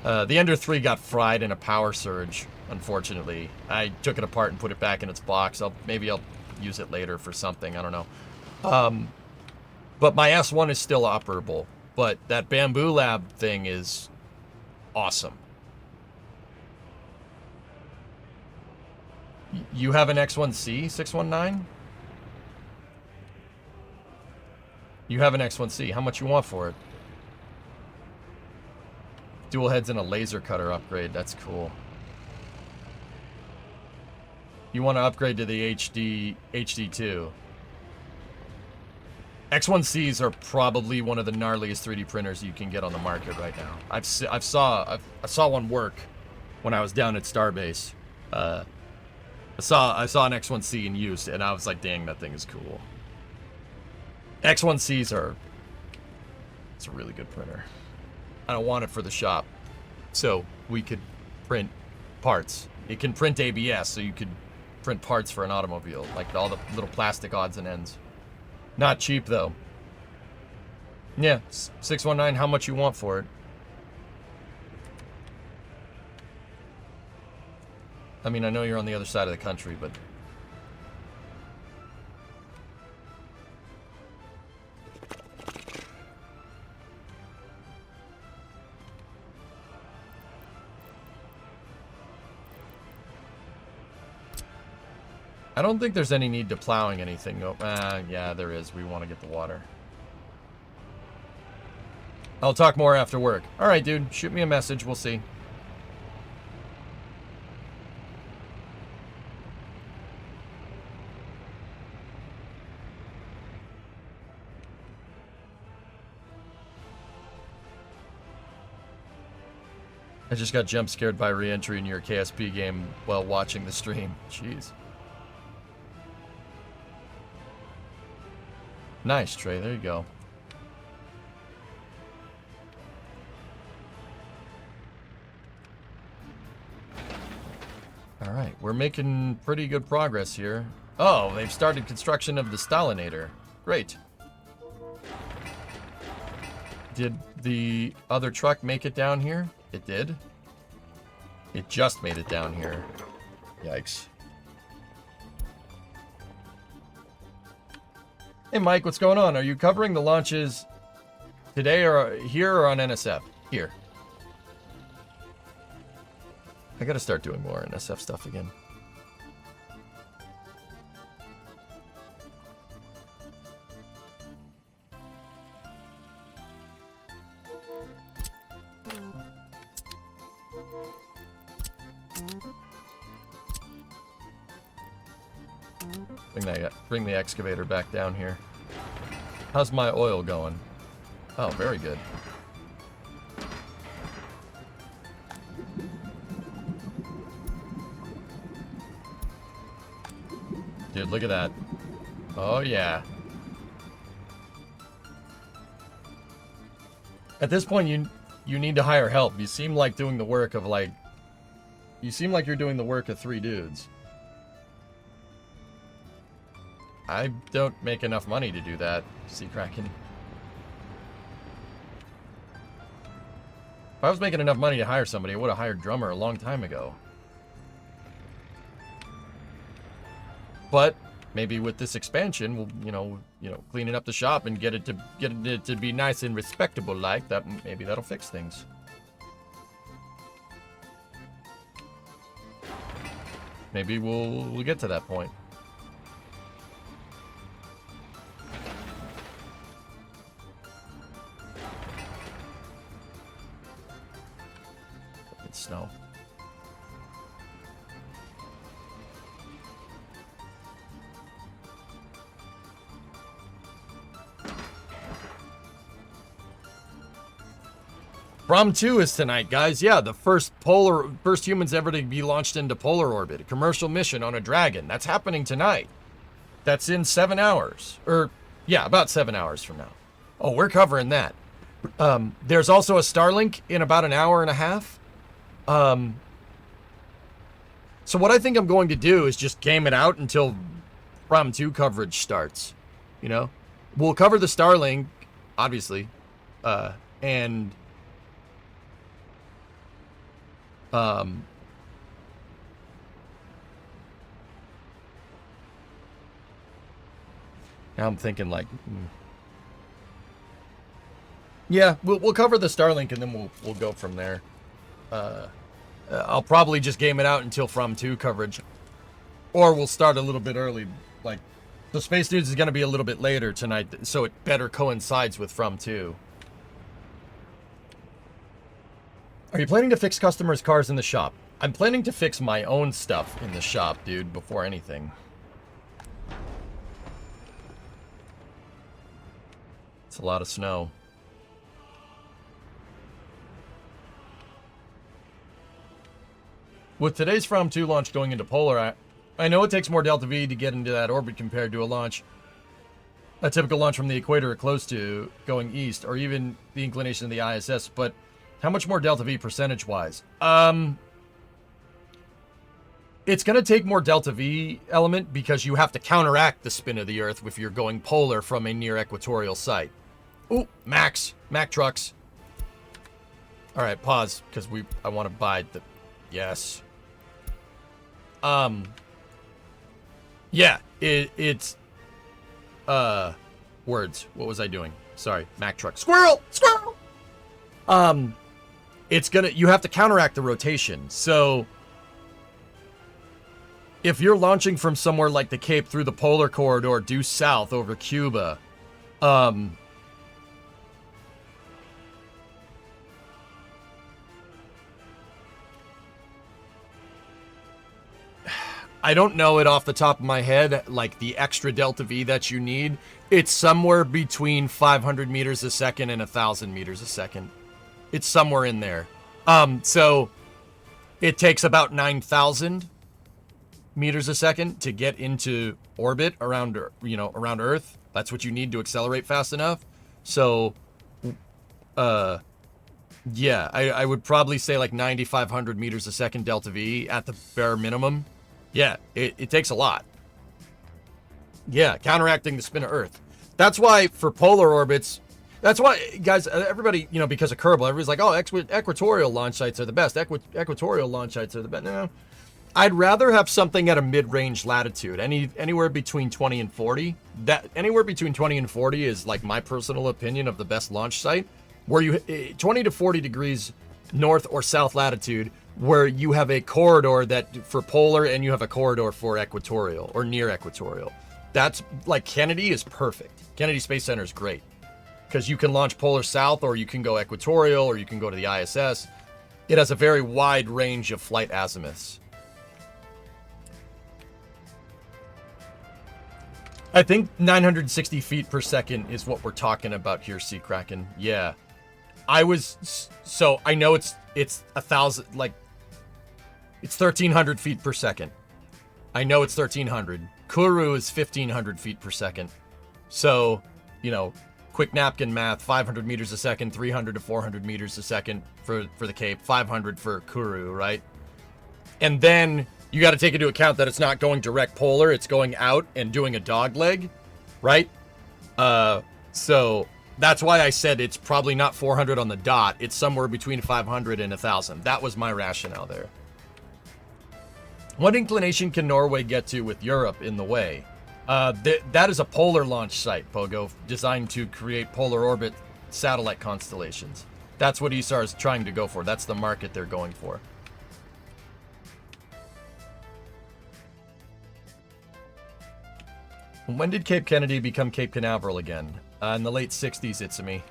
The Ender 3 got fried in a power surge, unfortunately. I took it apart and put it back in its box. Maybe I'll use it later for something, I don't know. But my S1 is still operable. But that Bamboo Lab thing is awesome. You have an X1C 619? You have an X1C. How much you want for it? Dual heads and a laser cutter upgrade. That's cool. You want to upgrade to the HD2. X1Cs are probably one of the gnarliest 3D printers you can get on the market right now. I saw one work when I was down at Starbase. I saw an X1C in use, and I was like, dang, that thing is cool. X1Cs it's a really good printer. I don't want it for the shop, so we could print parts. It can print ABS, so you could print parts for an automobile, like all the little plastic odds and ends. Not cheap, though. Yeah, 619, how much you want for it? I mean, I know you're on the other side of the country, but... I don't think there's any need to plowing anything. Yeah, there is. We want to get the water. I'll talk more after work. All right, dude. Shoot me a message. We'll see. I just got jump scared by re-entry in your KSP game while watching the stream. Jeez. Nice, Trey. There you go. All right. We're making pretty good progress here. Oh, they've started construction of the Stalinator. Great. Did the other truck make it down here? It did. It just made it down here. Yikes. Hey, Mike, what's going on? Are you covering the launches today or here or on NSF? Here. I gotta start doing more NSF stuff again. Bring the excavator back down here. How's my oil going? Oh, very good. Dude, look at that. Oh, yeah. At this point, you need to hire help. You seem like doing the work of, like... You seem like you're doing the work of 3 dudes. I don't make enough money to do that, Sea Kraken. If I was making enough money to hire somebody, I would have hired Drummer a long time ago. But maybe with this expansion, we'll, you know, cleaning up the shop and get it to be nice and respectable like that. Maybe that'll fix things. Maybe we'll get to that point. It's snow. Brom 2 is tonight, guys. Yeah, the first humans ever to be launched into polar orbit. A commercial mission on a Dragon. That's happening tonight. That's in 7 hours. Yeah, about 7 hours from now. Oh, we're covering that. There's also a Starlink in about an hour and a half. So what I think I'm going to do is just game it out until Brom 2 coverage starts. You know? We'll cover the Starlink, obviously. And... now I'm thinking like, yeah, we'll cover the Starlink and then we'll go from there. I'll probably just game it out until From 2 coverage, or we'll start a little bit early. Like, the Space Dudes is going to be a little bit later tonight, so it better coincides with From 2. Are you planning to fix customers' cars in the shop? I'm planning to fix my own stuff in the shop, dude, before anything. It's a lot of snow. With today's From 2 launch going into polar, I know it takes more Delta V to get into that orbit compared to a typical launch from the equator or close to going east, or even the inclination of the ISS, but how much more Delta V percentage-wise? It's going to take more Delta V element because you have to counteract the spin of the Earth if you're going polar from a near equatorial site. Ooh, Mac trucks. All right, pause, because I want to buy the... Yes. Yeah, it's... Words. What was I doing? Sorry, Mac truck. Squirrel! Squirrel! You have to counteract the rotation, so... If you're launching from somewhere like the Cape through the polar corridor due south over Cuba, I don't know it off the top of my head, like the extra Delta V that you need. It's somewhere between 500 meters a second and 1,000 meters a second. It's somewhere in there. So it takes about 9,000 meters a second to get into orbit around Earth. That's what you need to accelerate fast enough. So, yeah, I would probably say like 9,500 meters a second Delta V at the bare minimum. Yeah, it takes a lot. Yeah, counteracting the spin of Earth. That's why for polar orbits, that's why, guys, everybody, you know, because of Kerbal, everybody's like, oh, equatorial launch sites are the best. Equatorial launch sites are the best. No, I'd rather have something at a mid-range latitude, anywhere between 20 and 40. That anywhere between 20 and 40 is like my personal opinion of the best launch site, where you 20 to 40 degrees north or south latitude, where you have a corridor that for polar and you have a corridor for equatorial or near equatorial. That's like Kennedy is perfect. Kennedy Space Center is great because you can launch polar south, or you can go equatorial, or you can go to the ISS. It has a very wide range of flight azimuths. I think 960 feet per second is what we're talking about here, Sea Kraken. Yeah. So I know it's 1,000, like, it's 1,300 feet per second. I know it's 1,300. Kourou is 1,500 feet per second. So, you know, quick napkin math, 500 meters a second, 300 to 400 meters a second for the Cape, 500 for Kourou, right? And then you got to take into account that it's not going direct polar, it's going out and doing a dog leg, right? So that's why I said it's probably not 400 on the dot. It's somewhere between 500 and 1,000. That was my rationale there. What inclination can Norway get to with Europe in the way? That is a polar launch site, Pogo, designed to create polar orbit satellite constellations. That's what ESAR is trying to go for. That's the market they're going for. When did Cape Kennedy become Cape Canaveral again? In the late 60s, it's me.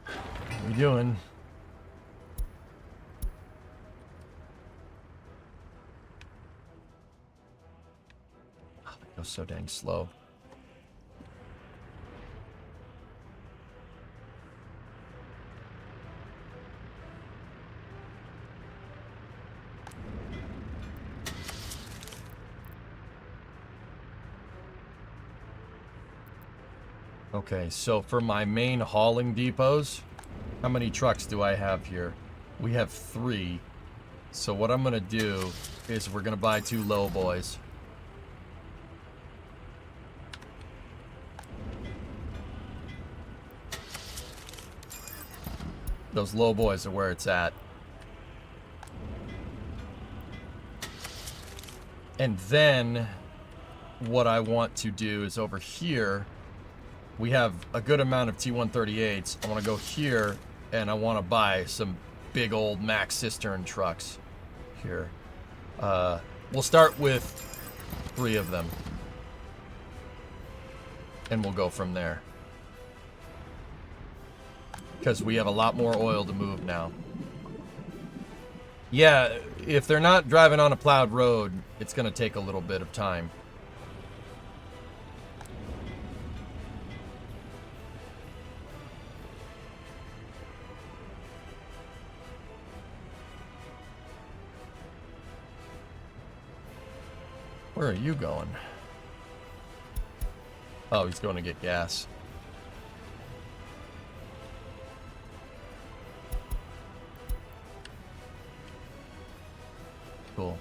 What are we doing? Oh, it goes so dang slow. Okay, so for my main hauling depots, how many trucks do I have here? We have 3. So what I'm going to do is we're going to buy 2 low boys. Those low boys are where it's at. And then what I want to do is over here, we have a good amount of T-138s. I want to go here, and I want to buy some big old Max Cistern trucks here. We'll start with 3 of them, and we'll go from there. Because we have a lot more oil to move now. Yeah, if they're not driving on a plowed road, it's going to take a little bit of time. Where are you going? Oh, he's going to get gas. Cool.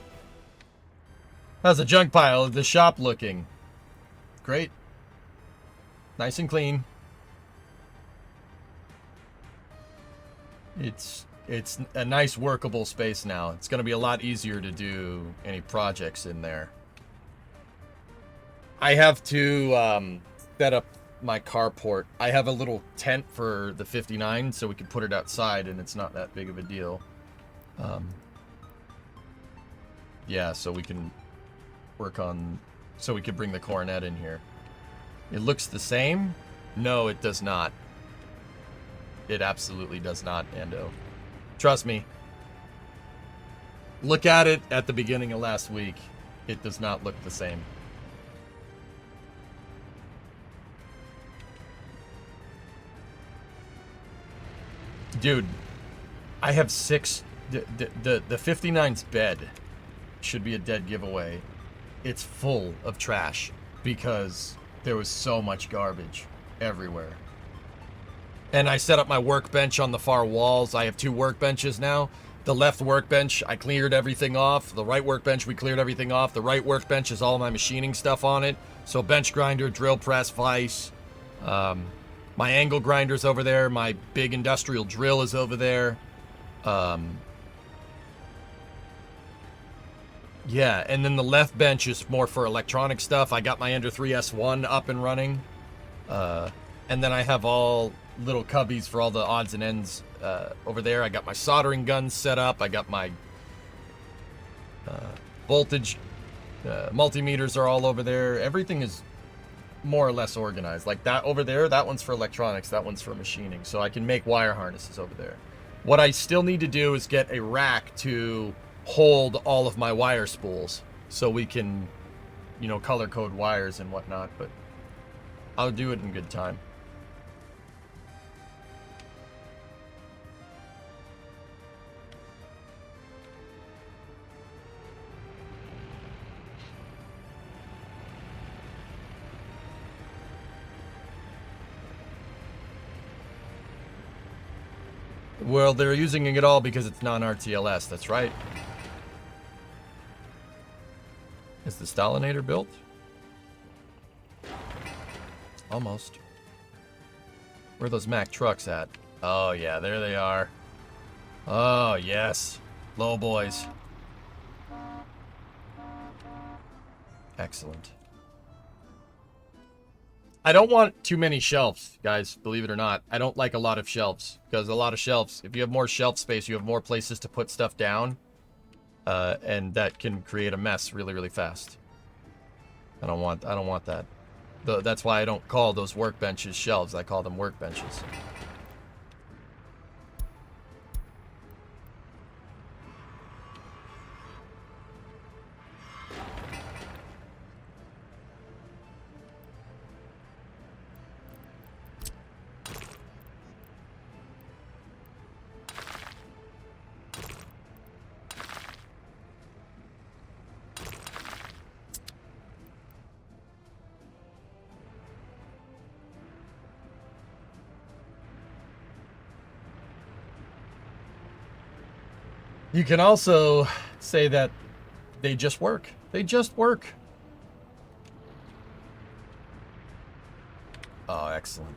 How's the junk pile of the shop looking? Great. Nice and clean. It's a nice workable space now. It's going to be a lot easier to do any projects in there. I have to set up my carport. I have a little tent for the 59, so we can put it outside, and it's not that big of a deal. Yeah, so we can work on... So we can bring the Coronet in here. It looks the same? No, it does not. It absolutely does not, Ando. Trust me. Look at it at the beginning of last week. It does not look the same. Dude, I have 6... The 59's bed should be a dead giveaway. It's full of trash because there was so much garbage everywhere. And I set up my workbench on the far walls. I have 2 workbenches now. The left workbench, I cleared everything off. The right workbench, we cleared everything off. The right workbench is all my machining stuff on it. So bench grinder, drill press, vise. My angle grinder's over there. My big industrial drill is over there. Yeah, and then the left bench is more for electronic stuff. I got my Ender 3S1 up and running. And then I have all little cubbies for all the odds and ends over there. I got my soldering guns set up. I got my voltage multimeters are all over there. Everything is more or less organized. Like that over there, that one's for electronics, that one's for machining. So I can make wire harnesses over there. What I still need to do is get a rack to hold all of my wire spools so we can, you know, color code wires and whatnot, but I'll do it in good time. Well, they're using it all because it's non-RTLS, that's right. Is the Stalinator built? Almost. Where are those Mack trucks at? Oh, yeah, there they are. Oh, yes. Low boys. Excellent. I don't want too many shelves, guys, believe it or not. I don't like a lot of shelves, because a lot of shelves, if you have more shelf space, you have more places to put stuff down, and that can create a mess really, really fast. I don't want that. That's why I don't call those workbenches shelves. I call them workbenches. You can also say that they just work. They just work. Oh, excellent.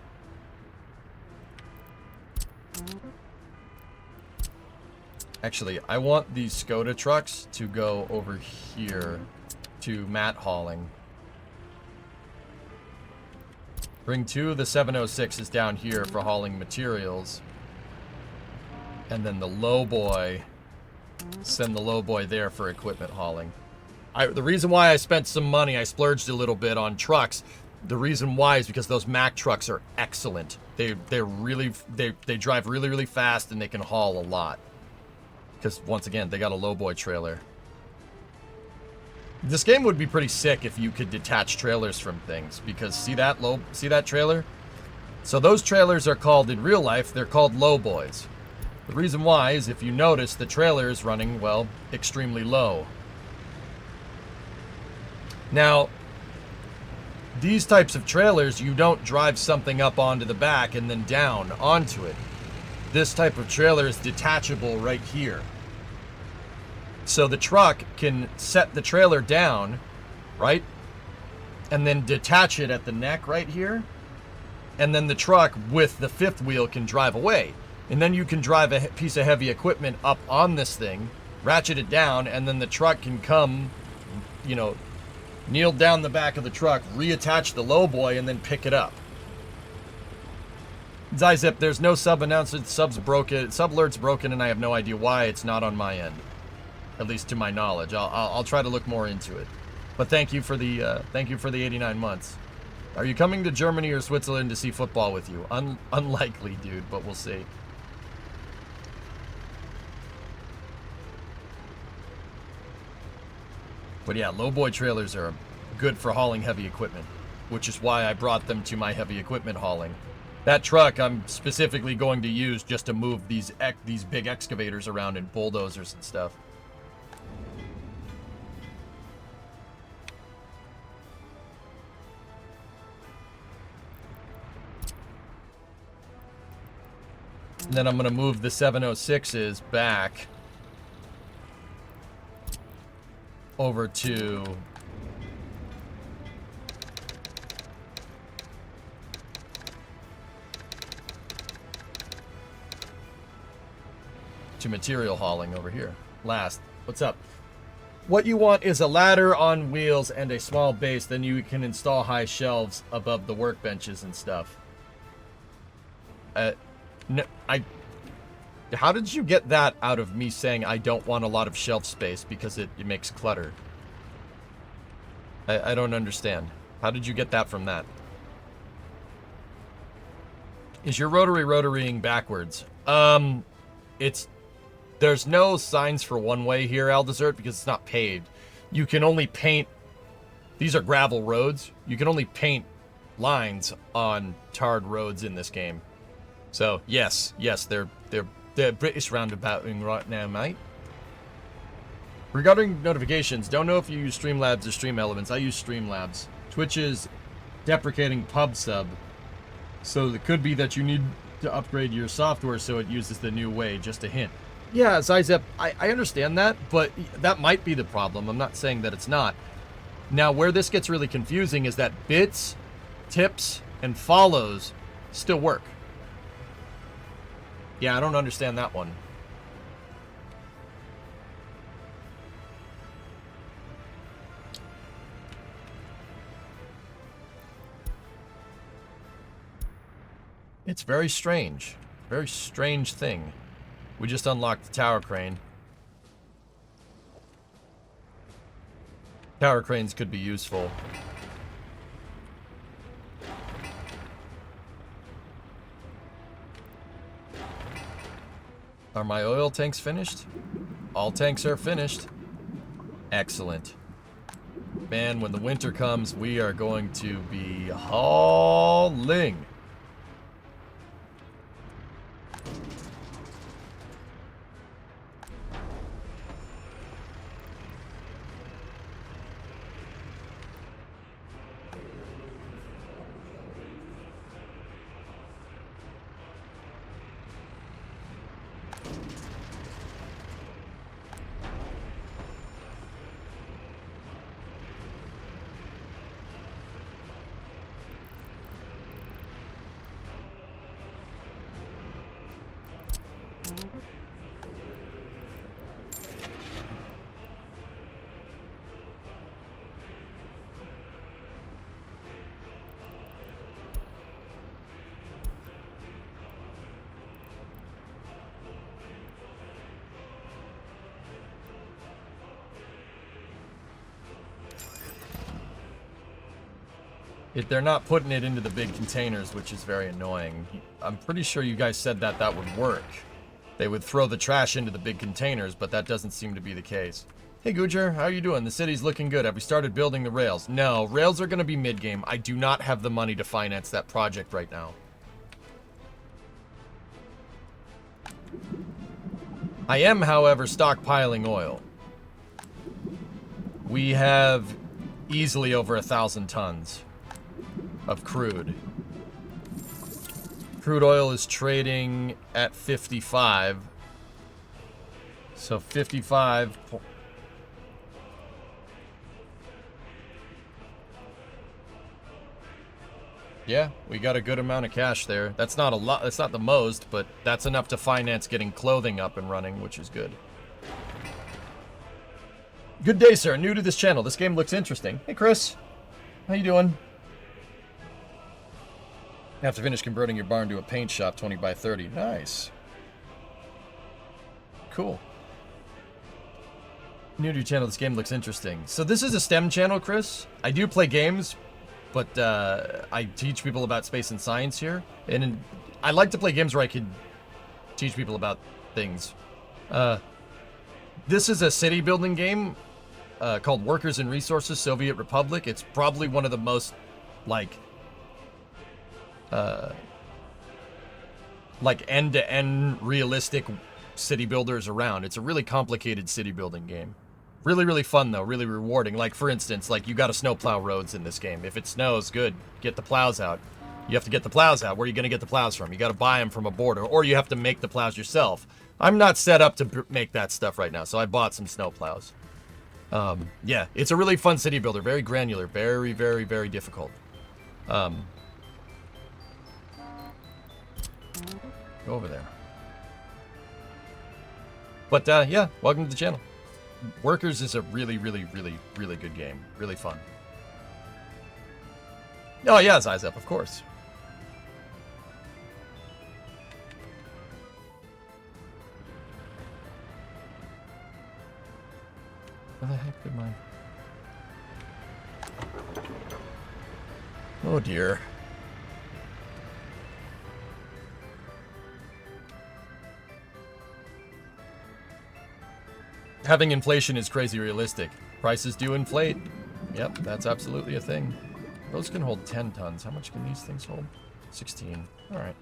Actually, I want these Skoda trucks to go over here to mat hauling. Bring 2 of the 706s down here for hauling materials. And then the low boy, send the low boy there for equipment hauling. The reason why I spent some money, I splurged a little bit on trucks. The reason why is because those Mack trucks are excellent. They drive really, really fast and they can haul a lot. Because once again, they got a low boy trailer. This game would be pretty sick if you could detach trailers from things, because see that trailer? So those trailers are called, in real life, they're called low boys. The reason why is, if you notice, the trailer is running, well, extremely low. Now, these types of trailers, you don't drive something up onto the back and then down onto it. This type of trailer is detachable right here. So the truck can set the trailer down, right? And then detach it at the neck right here. And then the truck with the 5th wheel can drive away. And then you can drive a piece of heavy equipment up on this thing, ratchet it down, and then the truck can come, you know, kneel down the back of the truck, reattach the low boy, and then pick it up. Zyzip, there's no sub announcement. Sub's broken. Sub alert's broken, and I have no idea why. It's not on my end, at least to my knowledge. I'll try to look more into it. But thank you for the 89 months. Are you coming to Germany or Switzerland to see football with you? Unlikely, dude, but we'll see. But yeah, low boy trailers are good for hauling heavy equipment, which is why I brought them to my heavy equipment hauling. That truck I'm specifically going to use just to move these big excavators around and bulldozers and stuff. then I'm going to move the 706s back over to material hauling over here. Last, what's up? What you want is a ladder on wheels and a small base, then you can install high shelves above the workbenches and stuff. No, how did you get that out of me saying I don't want a lot of shelf space because it makes clutter? I don't understand. How did you get that from that? Is your rotarying backwards? There's no signs for one way here, Aldesert, because it's not paved. You can only paint, these are gravel roads. You can only paint lines on tarred roads in this game. So yes, they're British roundabouting right now, mate. Regarding notifications, don't know if you use Streamlabs or Stream Elements. I use Streamlabs. Twitch is deprecating PubSub, so it could be that you need to upgrade your software so it uses the new way. Just a hint. Yeah, Zizep, I understand that, but that might be the problem. I'm not saying that it's not. Now, where this gets really confusing is that bits, tips, and follows still work. Yeah, I don't understand that one. It's very strange. Very strange thing. We just unlocked the tower crane. Tower cranes could be useful. Are my oil tanks finished? All tanks are finished. Excellent. Man, when the winter comes, we are going to be hauling. They're not putting it into the big containers, which is very annoying. I'm pretty sure you guys said that that would work. They would throw the trash into the big containers, but that doesn't seem to be the case. Hey Gujar, how are you doing? The city's looking good. Have we started building the rails? No, rails are going to be mid-game. I do not have the money to finance that project right now. I am, however, stockpiling oil. We have easily over 1,000 tons of crude. Crude oil is trading at 55. So 55. Yeah, we got a good amount of cash there. That's not a lot, that's not the most, but that's enough to finance getting clothing up and running, which is good. Good day, sir. New to this channel. This game looks interesting. Hey, Chris. How you doing? Have to finish converting your barn to a paint shop, 20 by 30. Nice. Cool. New to your channel. This game looks interesting. So this is a STEM channel, Chris. I do play games, but I teach people about space and science here. And I like to play games where I can teach people about things. This is a city building game called Workers and Resources, Soviet Republic. It's probably one of the most, like end-to-end realistic city builders around. It's a really complicated city building game. Really, really fun, though. Really rewarding. Like, for instance, like, you gotta snowplow roads in this game. If it snows, good. Get the plows out. You have to get the plows out. Where are you going to get the plows from? You got to buy them from a border, or you have to make the plows yourself. I'm not set up to make that stuff right now, so I bought some snow plows. Yeah, it's a really fun city builder. Very granular. Very, very, very difficult. Go over there. But, yeah, welcome to the channel. Workers is a really, really, really, really good game. Really fun. Oh, yeah, Eyes Up, of course. Where the heck did my... Oh, dear. Having inflation is crazy realistic. Prices do inflate. Yep, that's absolutely a thing. Those can hold 10 tons. How much can these things hold? 16. All right.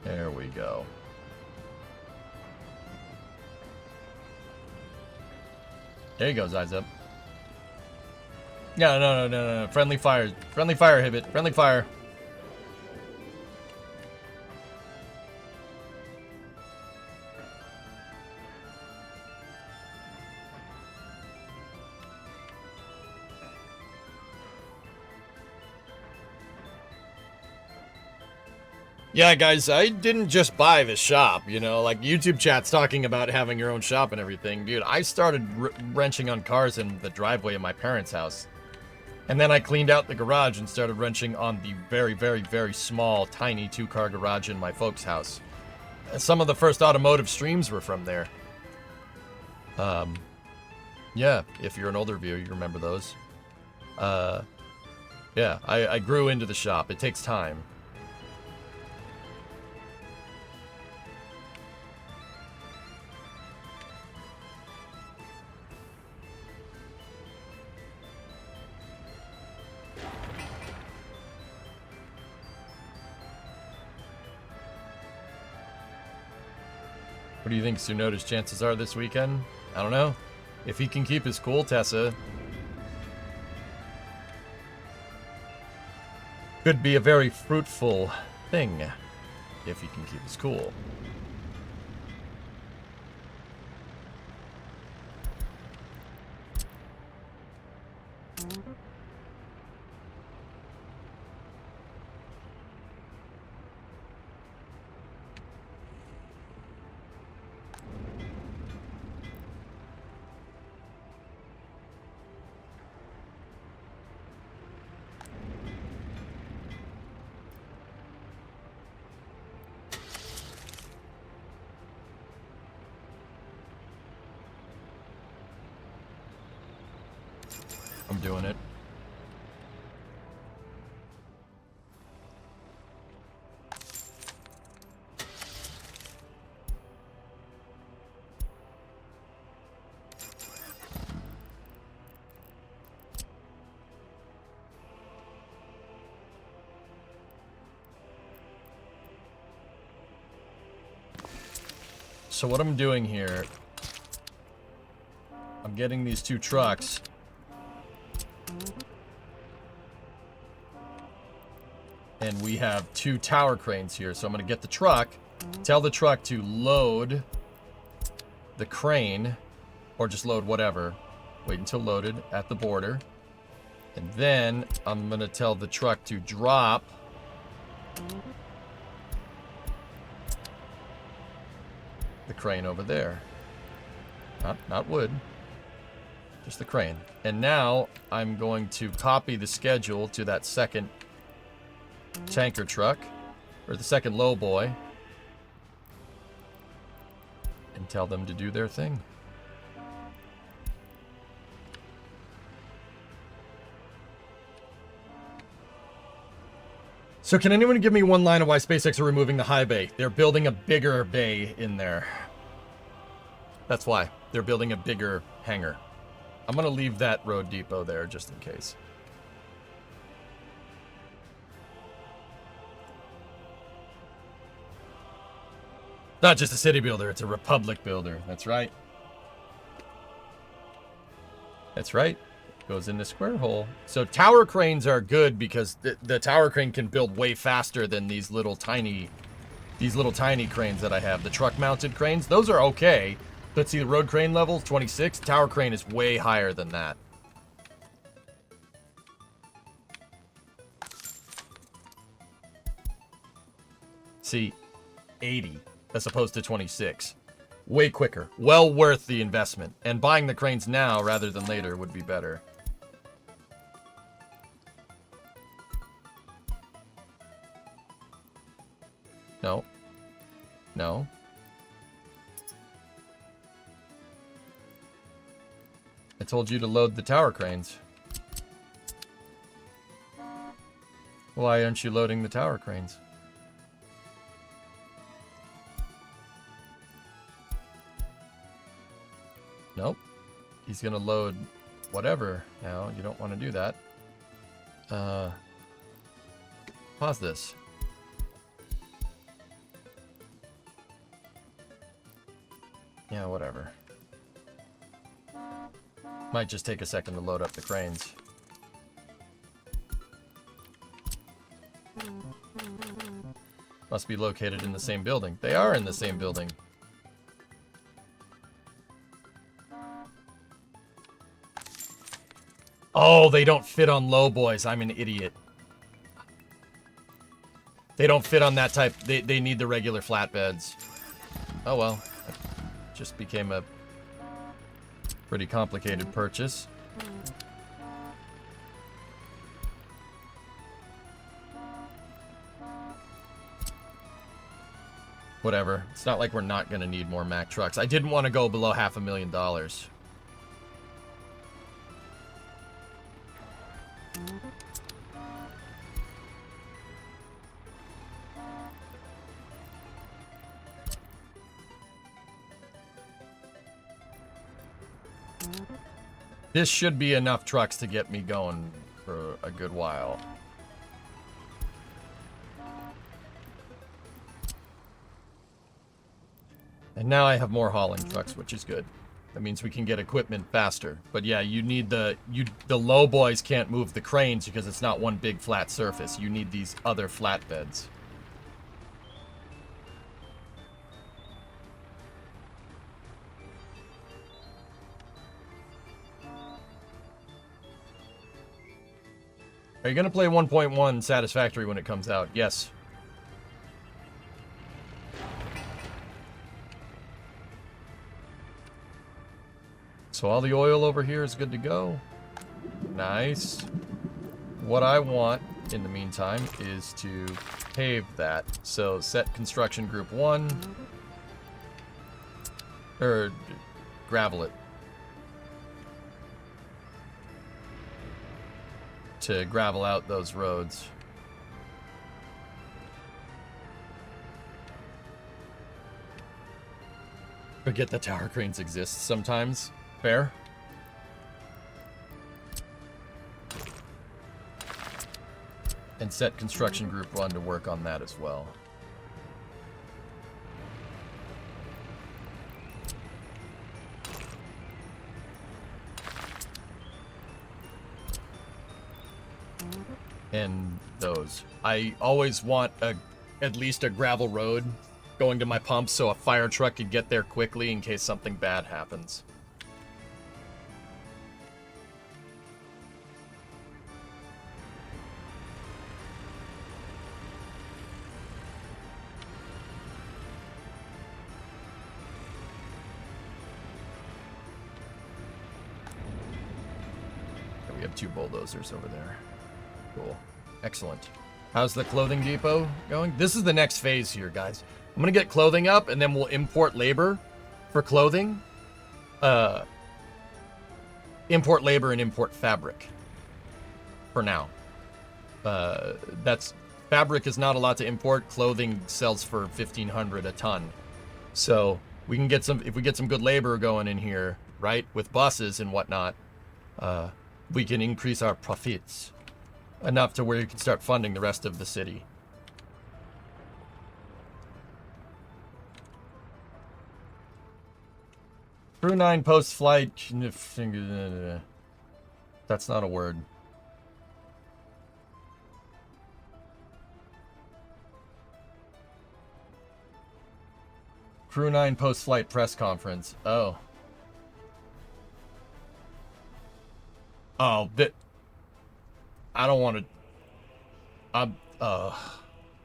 There we go. There you go, Eyes Up. No. Friendly fire. Friendly fire, Hibbit. Friendly fire. Yeah, guys, I didn't just buy the shop, you know, like YouTube chat's talking about having your own shop and everything. Dude, I started wrenching on cars in the driveway of my parents' house. And then I cleaned out the garage and started wrenching on the very, very, very small, tiny 2-car garage in my folks' house. Some of the first automotive streams were from there. Yeah, if you're an older viewer, you remember those. Yeah, I grew into the shop. It takes time. What do you think Tsunoda's chances are this weekend? I don't know. If he can keep his cool, Tessa. Could be a very fruitful thing. If he can keep his cool. I'm doing it. So what I'm doing here, I'm getting these 2 trucks. And we have 2 tower cranes here. So I'm going to get the truck, tell the truck to load the crane, or just load whatever. Wait until loaded at the border. And then I'm going to tell the truck to drop the crane over there. Not wood. Just the crane. And now I'm going to copy the schedule to that second tanker truck, or the second low boy, and tell them to do their thing. So can anyone give me one line of why SpaceX are removing the high bay? They're building a bigger bay in there. That's why. They're building a bigger hangar. I'm going to leave that road depot there just in case. Not just a city builder, it's a republic builder. That's right. That's right. Goes in the square hole. So tower cranes are good because the tower crane can build way faster than these little tiny cranes that I have. The truck mounted cranes, those are okay. Let's see the road crane level, 26. Tower crane is way higher than that. See, 80 as opposed to 26. Way quicker. Well worth the investment. And buying the cranes now rather than later would be better. No. No. I told you to load the tower cranes. Why aren't you loading the tower cranes? Nope. He's gonna load whatever now. You don't want to do that. Pause this. Yeah, whatever. Might just take a second to load up the cranes. Must be located in the same building. They are in the same building. Oh, they don't fit on low boys. I'm an idiot. They don't fit on that type. They need the regular flatbeds. Oh well. It just became a pretty complicated purchase. Whatever. It's not like we're not going to need more Mack trucks. I didn't want to go below $500,000. This should be enough trucks to get me going for a good while. And now I have more hauling trucks, which is good. That means we can get equipment faster. But yeah, you need the low boys can't move the cranes because it's not one big flat surface. You need these other flatbeds. Are you going to play 1.1 Satisfactory when it comes out? Yes. So all the oil over here is good to go. Nice. What I want in the meantime is to pave that. So set construction group 1. Or gravel it. To gravel out those roads. Forget the tower cranes exist sometimes. Fair. And set construction group 1 to work on that as well. And those. I always want at least a gravel road going to my pumps so a fire truck could get there quickly in case something bad happens. We have 2 bulldozers over there. Cool. Excellent. How's the clothing depot going? This is the next phase here, guys. I'm going to get clothing up, and then we'll import labor for clothing. Import labor and import fabric. For now. Fabric is not a lot to import. Clothing sells for $1,500 a ton. So we can get some, if we get some good labor going in here, right, with buses and whatnot, we can increase our profits enough to where you can start funding the rest of the city. Crew 9 post-flight. That's not a word. Crew 9 post-flight press conference. Oh. Oh, I don't want to. I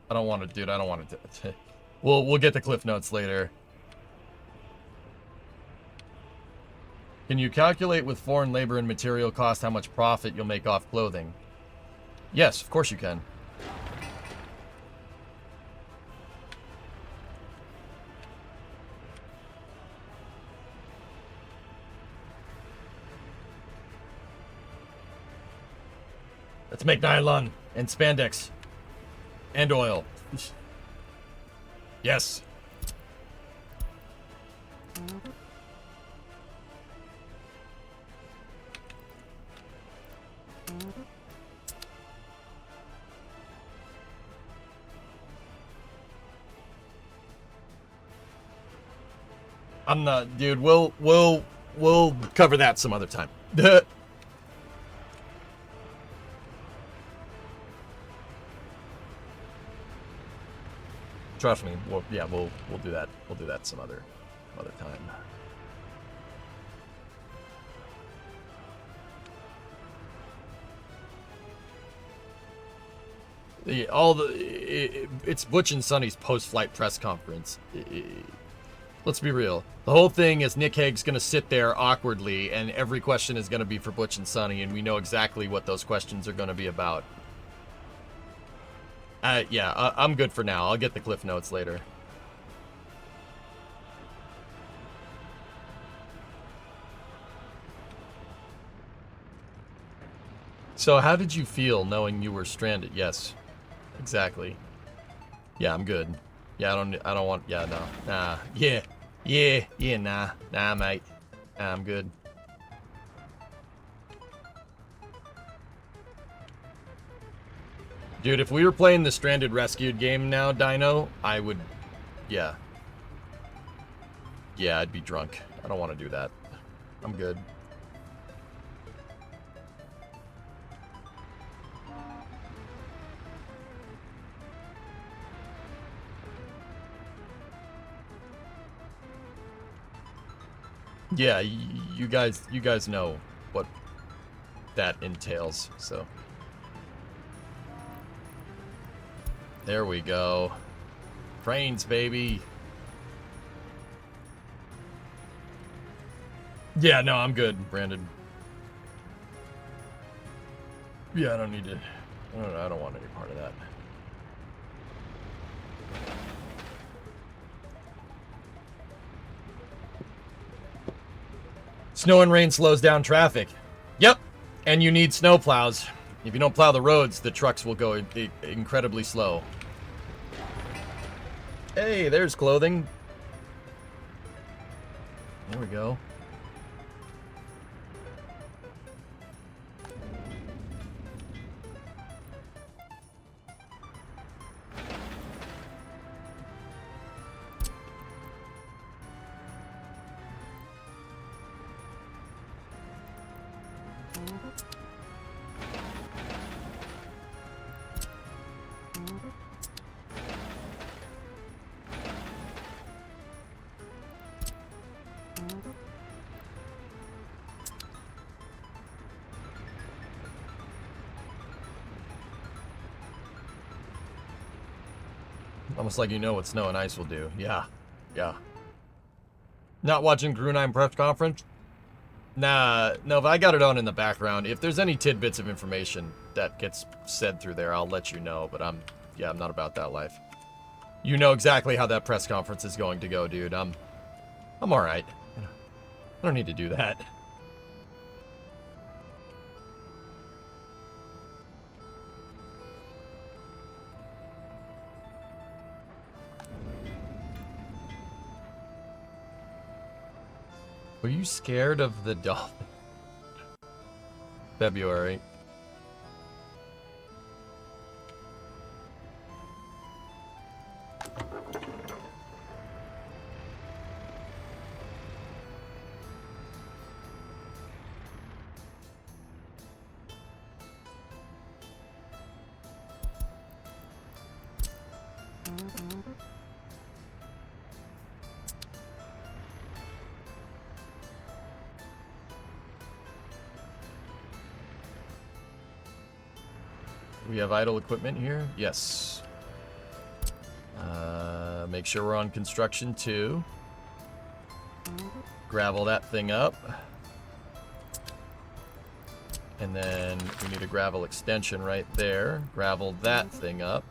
don't want to, dude. I don't want to. We'll get the cliff notes later. Can you calculate with foreign labor and material cost how much profit you'll make off clothing? Yes, of course you can. Let's make nylon and spandex and oil. Yes. I'm not, dude. We'll cover that some other time. Trust me. We'll do that. We'll do that some other time. It's Butch and Sonny's post-flight press conference. Let's be real. The whole thing is Nick Hague's going to sit there awkwardly, and every question is going to be for Butch and Sonny, and we know exactly what those questions are going to be about. Yeah, I'm good for now. I'll get the cliff notes later. So how did you feel knowing you were stranded? Yes, exactly. Yeah, I'm good. Yeah, I don't want, yeah, no. Nah, yeah, nah, mate. Nah, I'm good. Dude, if we were playing the Stranded Rescued game now, Dino, I would, yeah. Yeah, I'd be drunk. I don't want to do that. I'm good. Yeah, you guys know what that entails, so. There we go. Trains, baby. Yeah, no, I'm good, Brandon. Yeah, I don't need to. I don't want any part of that. Snow and rain slows down traffic. Yep, and you need snow plows. If you don't plow the roads, the trucks will go incredibly slow. Hey, there's clothing. There we go. Almost like you know what snow and ice will do. Yeah. Yeah. Not watching Crew 9 press conference? Nah, no, but I got it on in the background. If there's any tidbits of information that gets said through there, I'll let you know, but I'm not about that life. You know exactly how that press conference is going to go, dude. I'm alright. I don't need to do that. Were you scared of the dolphin? February. We have idle equipment here? Yes. Make sure we're on construction 2. Gravel that thing up. And then we need a gravel extension right there. Gravel that thing up.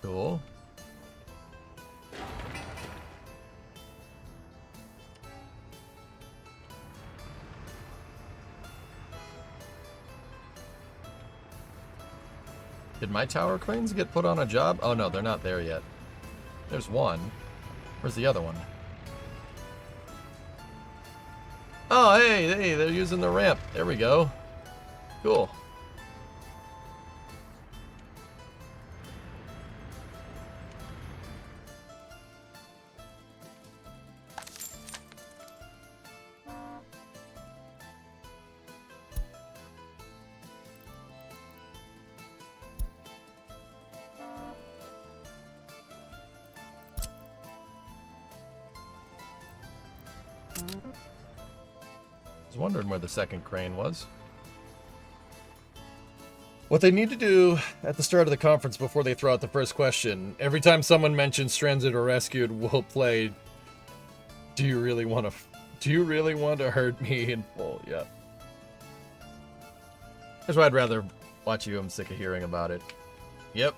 Cool. Did my tower cranes get put on a job? Oh no, they're not there yet. There's one. Where's the other one? Oh, hey, they're using the ramp. There we go. Cool. I was wondering where the second crane was. What they need to do at the start of the conference before they throw out the first question, every time someone mentions Stranded or Rescued, we'll play, do you really want to hurt me in full? Yeah. That's why I'd rather watch you. I'm sick of hearing about it. Yep.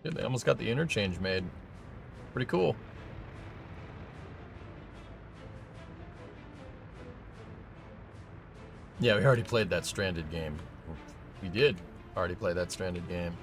Yeah, they almost got the interchange made. Pretty cool. Yeah, we already played that Stranded game. We did already play that Stranded game.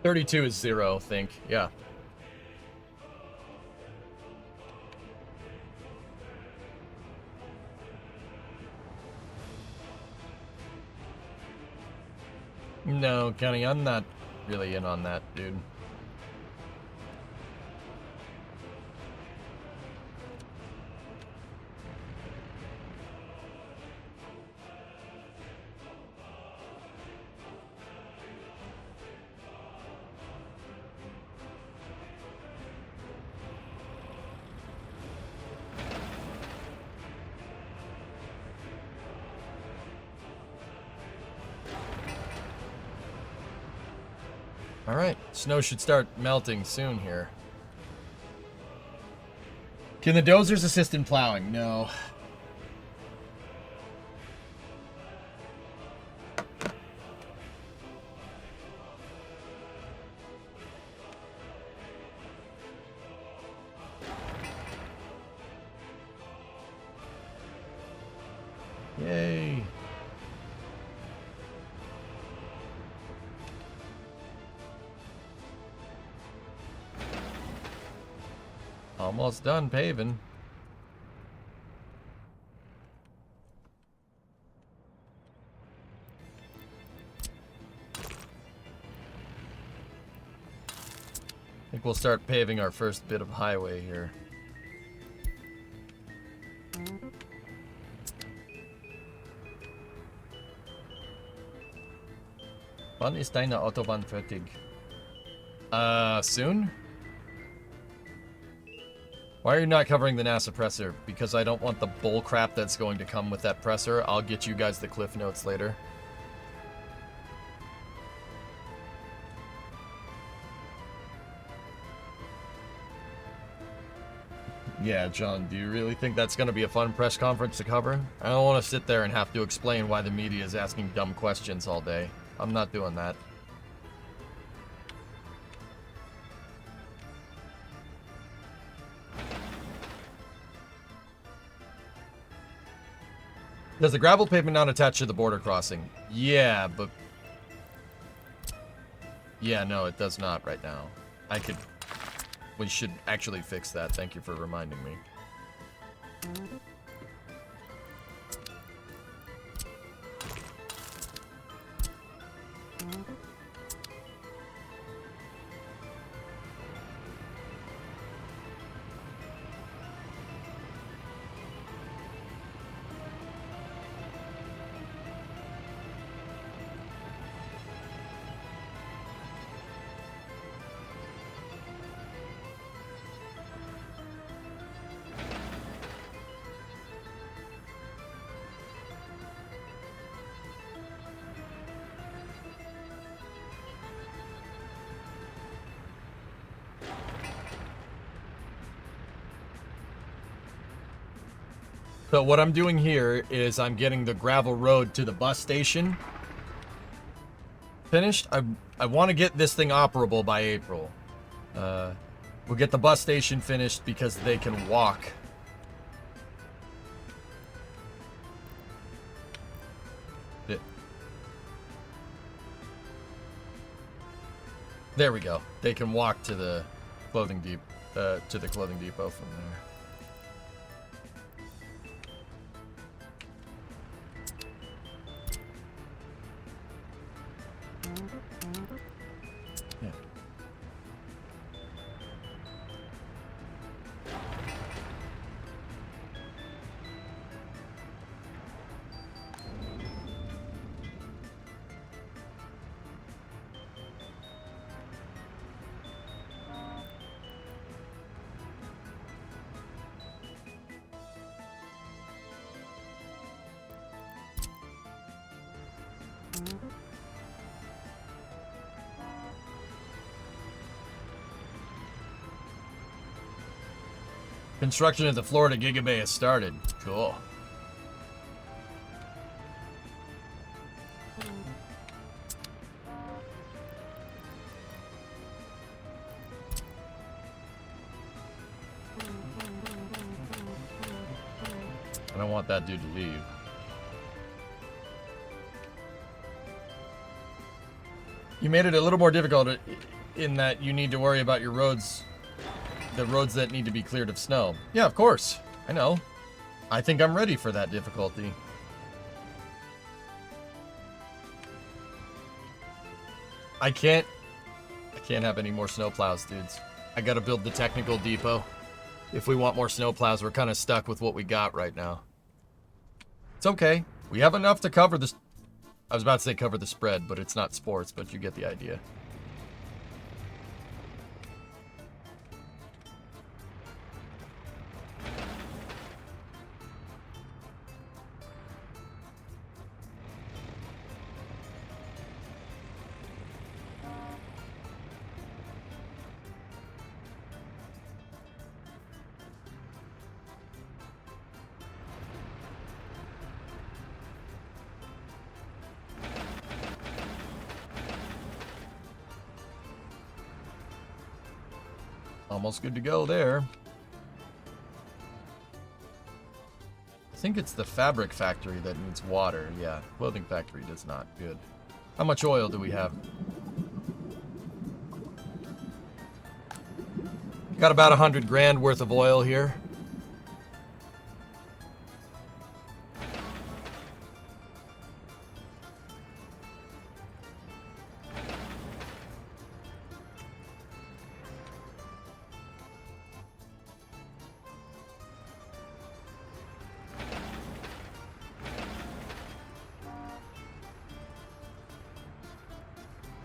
$32 is 0, I think. Yeah. No, Kenny, I'm not really in on that, dude. All right, snow should start melting soon here. Can the dozers assist in plowing? No. Yay. Almost done paving. I think we'll start paving our first bit of highway here. Wann ist deine Autobahn fertig? Soon? Why are you not covering the NASA presser? Because I don't want the bull crap that's going to come with that presser. I'll get you guys the cliff notes later. Yeah, John, do you really think that's going to be a fun press conference to cover? I don't want to sit there and have to explain why the media is asking dumb questions all day. I'm not doing that. Does the gravel pavement not attach to the border crossing? Yeah, but... Yeah, no, it does not right now. We should actually fix that. Thank you for reminding me. So what I'm doing here is I'm getting the gravel road to the bus station finished. I want to get this thing operable by April. We'll get the bus station finished because they can walk. There we go. They can walk to the clothing depot from there. Construction at the Florida Giga Bay has started. Cool. I don't want that dude to leave. You made it a little more difficult in that you need to worry about your roads. The roads that need to be cleared of snow. Yeah, of course. I know. I think I'm ready for that difficulty. I can't have any more snowplows, dudes. I gotta build the technical depot. If we want more snowplows, we're kind of stuck with what we got right now. It's okay. We have enough to cover this. I was about to say cover the spread, but it's not sports, but you get the idea. Almost good to go there. I think it's the fabric factory that needs water. Yeah, clothing factory does not. Good. How much oil do we have? Got about 100 grand worth of oil here.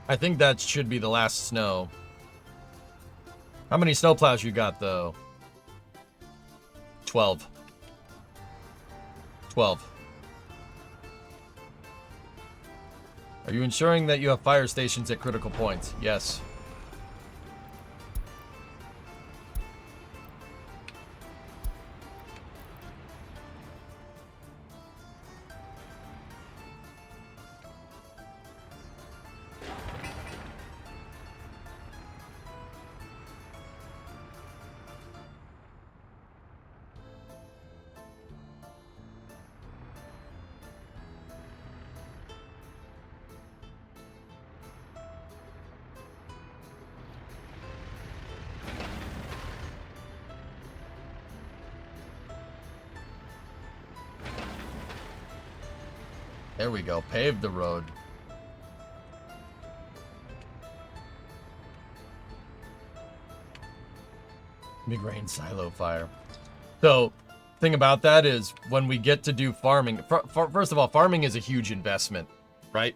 I think that should be the last snow. How many snowplows you got, though? 12. 12. Are you ensuring that you have fire stations at critical points? Yes. There we go. Pave the road. Mid-grain silo fire. So, thing about that is when we get to do farming, first of all, farming is a huge investment, right?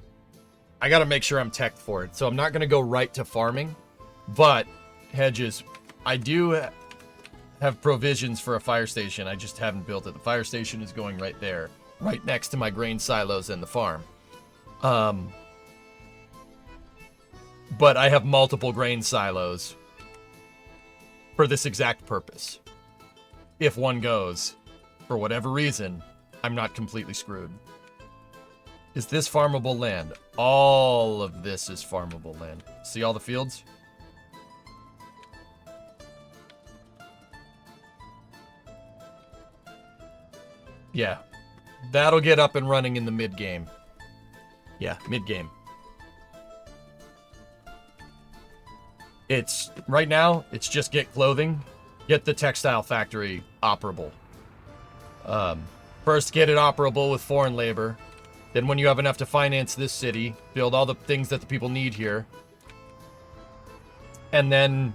I got to make sure I'm teched for it. So I'm not going to go right to farming, but Hedges, I do have provisions for a fire station. I just haven't built it. The fire station is going right there, right next to my grain silos and the farm. But I have multiple grain silos for this exact purpose. If one goes, for whatever reason, I'm not completely screwed. Is this farmable land? All of this is farmable land. See all the fields? Yeah. That'll get up and running in the mid-game. Yeah, mid-game. It's, right now, it's just get clothing, get the textile factory operable. First, get it operable with foreign labor. Then when you have enough to finance this city, build all the things that the people need here. And then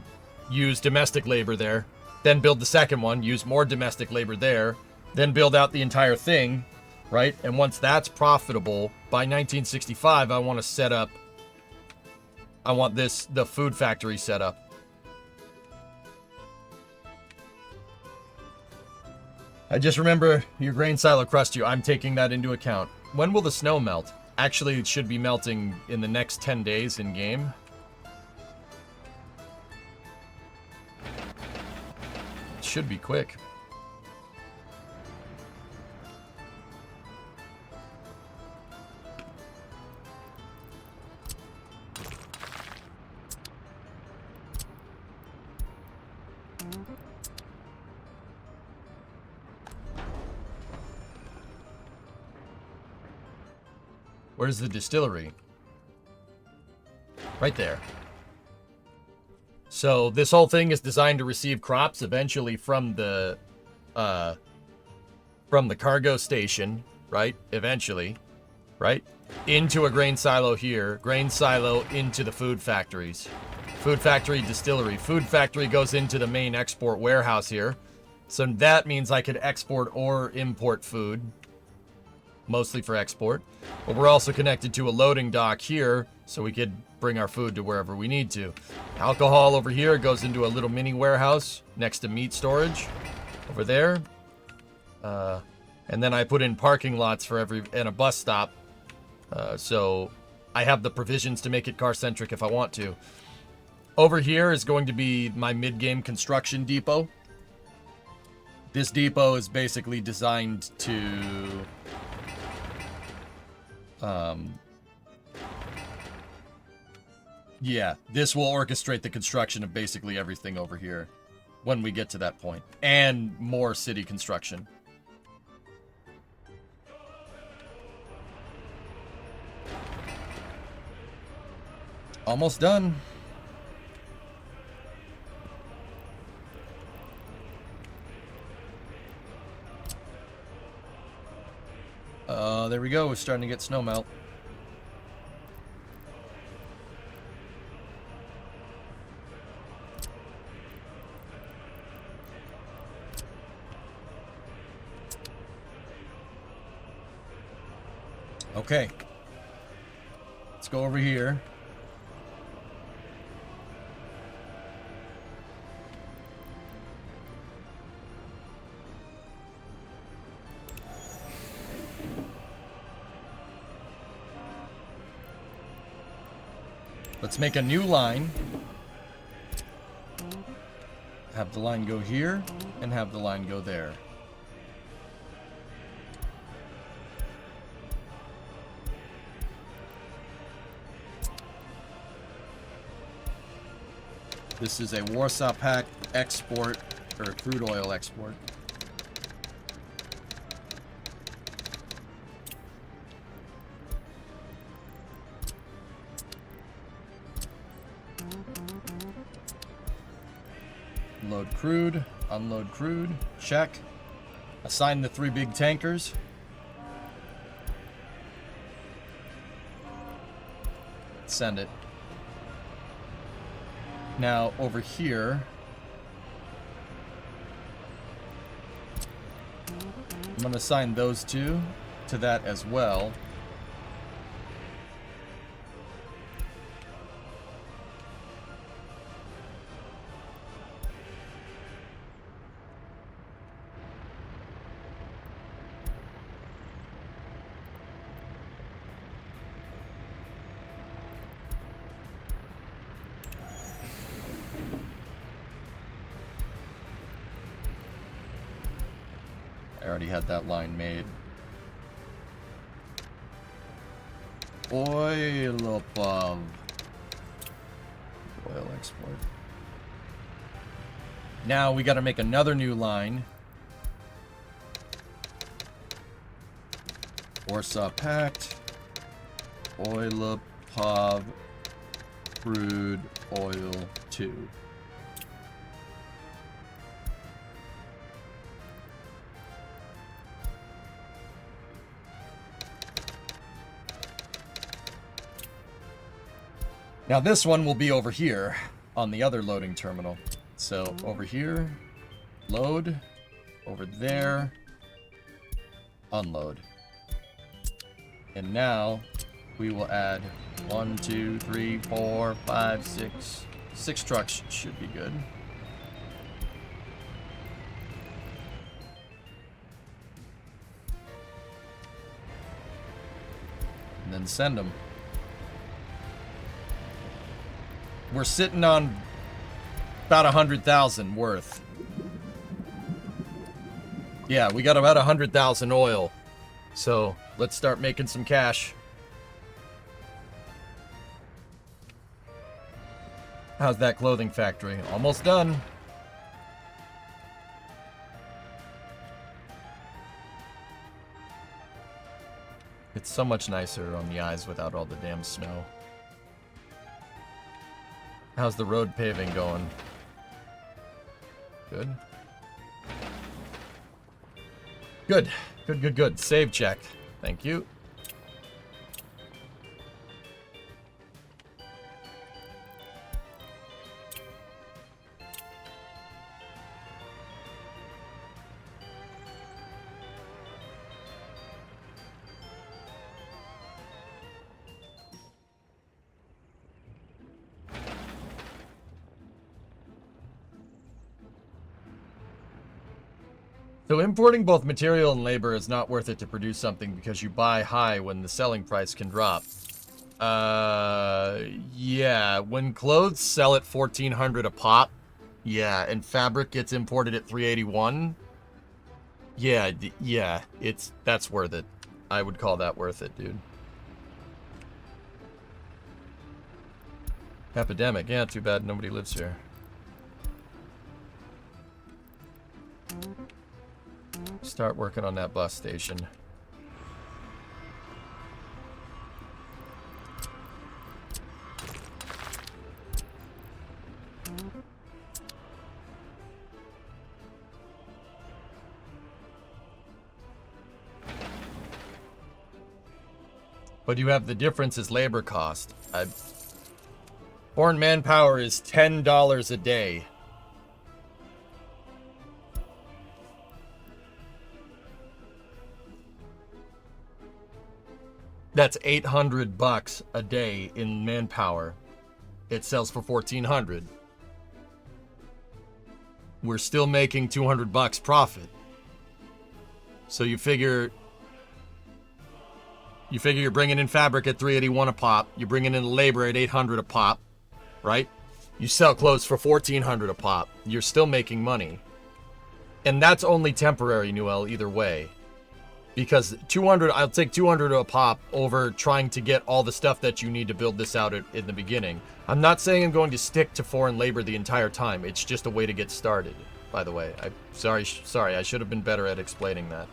use domestic labor there. Then build the second one, use more domestic labor there. Then build out the entire thing, right? And once that's profitable, by 1965, I want to set up... I want the food factory set up. I just remember your grain silo crushed you. I'm taking that into account. When will the snow melt? Actually, it should be melting in the next 10 days in game. It should be quick. Where's the distillery? Right there. So this whole thing is designed to receive crops eventually from the cargo station, right? Eventually, right? Into a grain silo here, grain silo into the food factories. Food factory, distillery. Food factory goes into the main export warehouse here. So that means I could export or import food. Mostly for export. But we're also connected to a loading dock here, so we could bring our food to wherever we need to. Alcohol over here goes into a little mini warehouse next to meat storage. Over there. And then I put in parking lots for and a bus stop. So I have the provisions to make it car-centric if I want to. Over here is going to be my mid-game construction depot. This depot is basically designed to... yeah, this will orchestrate the construction of basically everything over here when we get to that point. And more city construction. Almost done. There we go. We're starting to get snow melt. Okay. Let's go over here. Let's make a new line. Have the line go here, and have the line go there. This is a Warsaw Pact export, or crude oil export. Load crude, unload crude, check. Assign the 3 big tankers. Send it. Now, over here, I'm going to assign those 2 to that as well. I already had that line made. Oil above. Oil export. Now we got to make another new line. Warsaw Pact. Oil above. Crude oil 2. Now this one will be over here on the other loading terminal. So over here, load, over there, unload. And now we will add 1, 2, 3, 4, 5, 6. 6 trucks should be good. And then send them. We're sitting on about 100,000 worth. Yeah, we got about 100,000 oil. So let's start making some cash. How's that clothing factory? Almost done. It's so much nicer on the eyes without all the damn snow. How's the road paving going? Good. Good. Good, good, good. Save check. Thank you. So importing both material and labor is not worth it to produce something because you buy high when the selling price can drop. Yeah, when clothes sell at $1,400 a pop, yeah, and fabric gets imported at $381, yeah, that's worth it. I would call that worth it, dude. Epidemic, yeah, too bad nobody lives here. Start working on that bus station. But you have the difference is labor cost. Foreign manpower is $10 a day. That's $800 a day in manpower. It sells for $1,400. We're still making $200 profit. So you figure You figure you're bringing in fabric at 381 a pop. You're bringing in labor at 800 a pop, right? You sell clothes for 1400 a pop. You're still making money. And that's only temporary, Newell, either way. Because 200, I'll take 200 a pop over trying to get all the stuff that you need to build this out in the beginning. I'm not saying I'm going to stick to foreign labor the entire time. It's just a way to get started, by the way. Sorry, I should have been better at explaining that.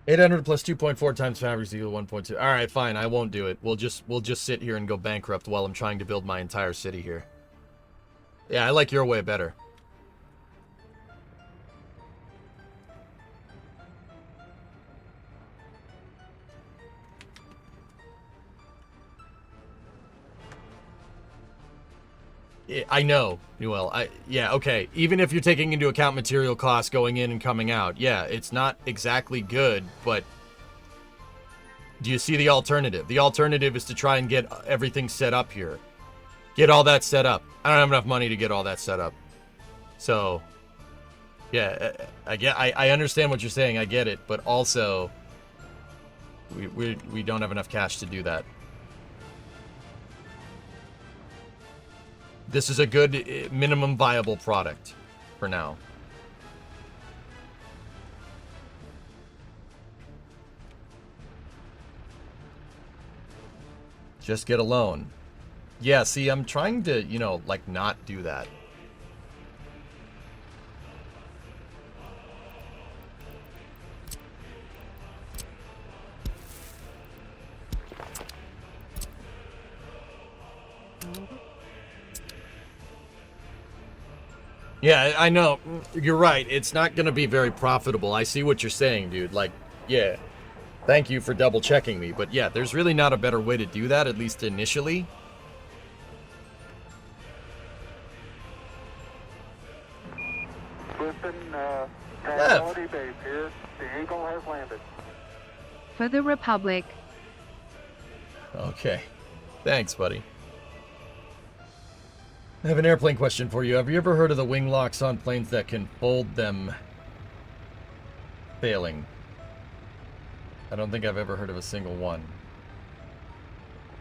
$800 plus 2.4 times fabric equal 1.2. All right, fine. I won't do it. We'll just sit here and go bankrupt while I'm trying to build my entire city here. Yeah, I like your way better. I know, Newell. Yeah, okay. Even if you're taking into account material costs going in and coming out, yeah, it's not exactly good, but do you see the alternative? The alternative is to try and get everything set up here. Get all that set up. I don't have enough money to get all that set up. So, yeah, I understand what you're saying. I get it, but also we don't have enough cash to do that. This is a good minimum viable product for now. Just get a loan. Yeah, see, I'm trying to, you know, like, not do that. Yeah, I know. You're right. It's not going to be very profitable. I see what you're saying, dude. Like, yeah. Thank you for double checking me. But yeah, there's really not a better way to do that, at least initially. Tranquility Base here. The Eagle has landed. For the Republic. Okay. Thanks, buddy. I have an airplane question for you. Have you ever heard of the wing locks on planes that can fold them failing? I don't think I've ever heard of a single one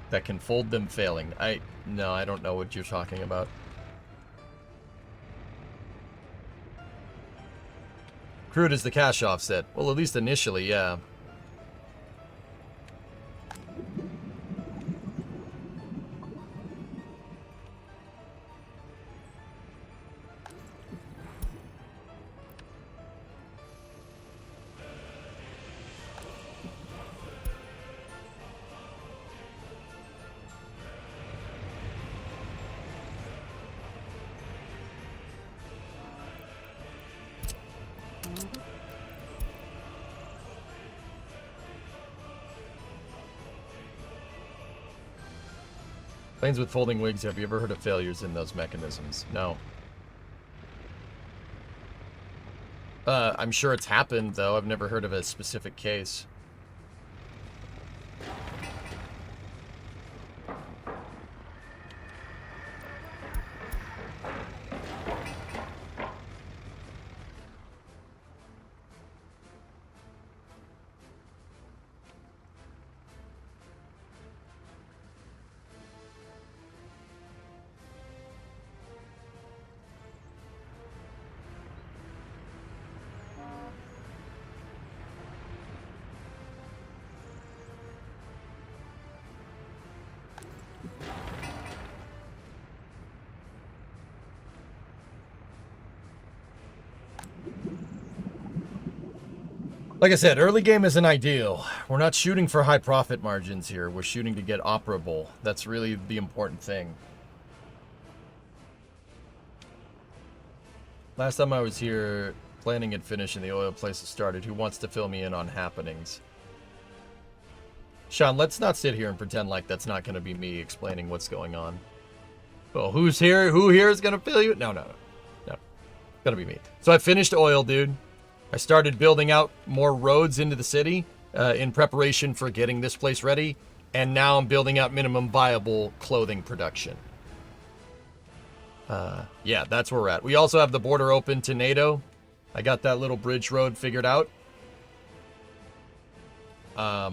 that can fold them failing. No, I don't know what you're talking about. Crude is the cash offset. Well, at least initially, yeah. Planes with folding wings, have you ever heard of failures in those mechanisms? No. I'm sure it's happened, though. I've never heard of a specific case. Like I said, early game isn't ideal. We're not shooting for high profit margins here. We're shooting to get operable. That's really the important thing. Last time I was here, Planning and finishing the oil place has started. Who wants to fill me in on happenings? Sean, let's not sit here and pretend like that's not going to be me explaining what's going on. Well, who's here? Who here is going to fill you? No. It's going to be me. So I finished oil, dude. I started building out more roads into the city in preparation for getting this place ready. And now I'm building out minimum viable clothing production. Yeah, that's where we're at. We also have the border open to NATO. I got that little bridge road figured out. I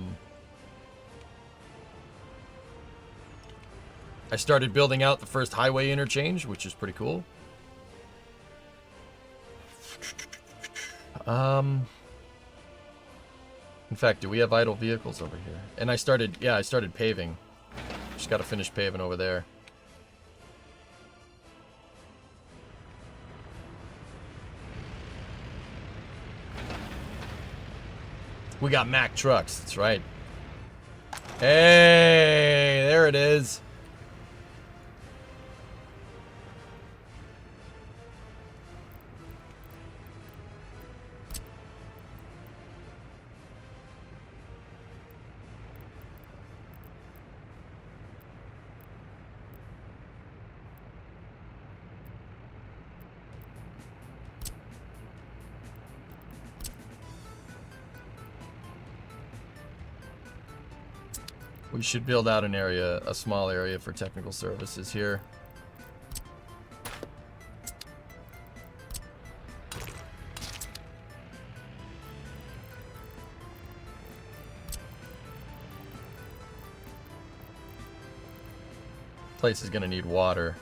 started building out the first highway interchange, which is pretty cool. In fact, do we have idle vehicles over here? And I started paving. Just got to finish paving over there. We got Mack trucks, that's right. Hey, there it is. We should build out an area, a small area for technical services here. Place is gonna need water.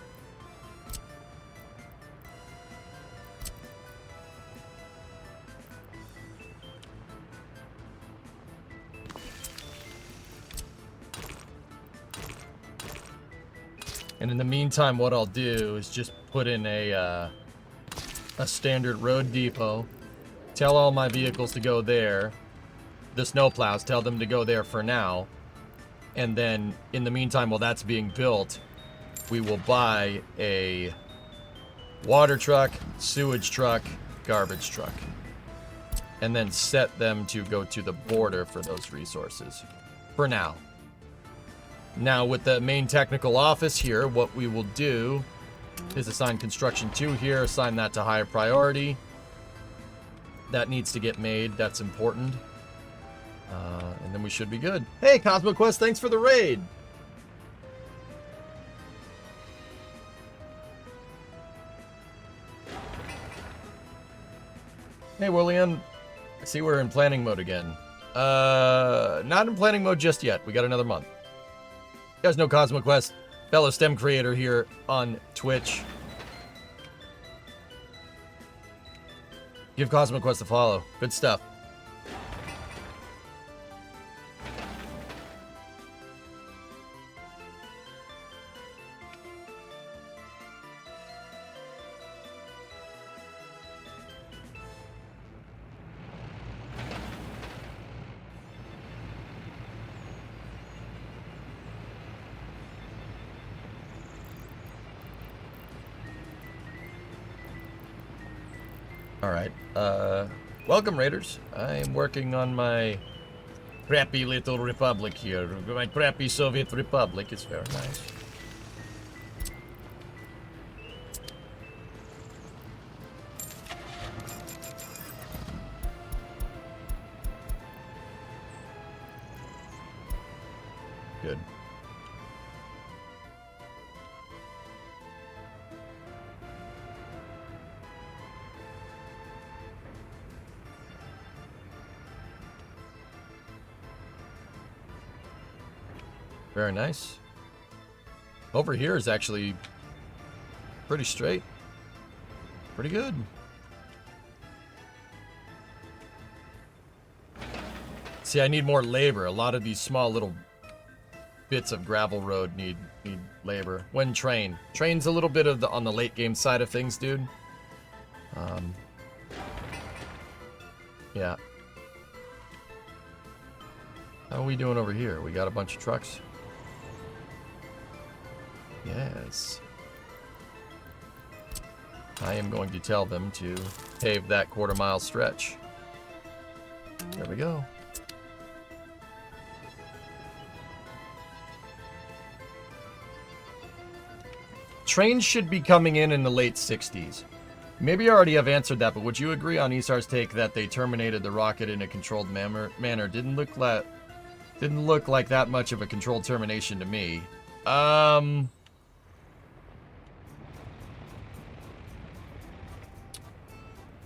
And in the meantime, what I'll do is just put in a standard road depot. Tell all my vehicles to go there. The snowplows, tell them to go there for now. And then, in the meantime, while that's being built, we will buy a water truck, sewage truck, garbage truck. And then set them to go to the border for those resources. For now. Now, with the main technical office here, what we will do is assign construction 2 here, assign that to higher priority. That needs to get made. That's important. And then we should be good. Hey, CosmoQuest, thanks for the raid. Hey, William. I see we're in planning mode again. Not in planning mode just yet. We got another month. You guys know CosmoQuest, fellow STEM creator here on Twitch. Give CosmoQuest a follow. Good stuff. Alright, welcome Raiders. I'm working on my crappy little republic here. My crappy Soviet republic. It's very nice. Good. Very nice. Over here is actually pretty straight. Pretty good. See, I need more labor. A lot of these small little bits of gravel road need labor. When train's a little bit of on the late game side of things, dude. Yeah. How are we doing over here? We got a bunch of trucks. Yes. I am going to tell them to pave that quarter-mile stretch. There we go. Trains should be coming in the late 60s. Maybe you already have answered that, but would you agree on Isar's take that they terminated the rocket in a controlled manner? Didn't look like that much of a controlled termination to me.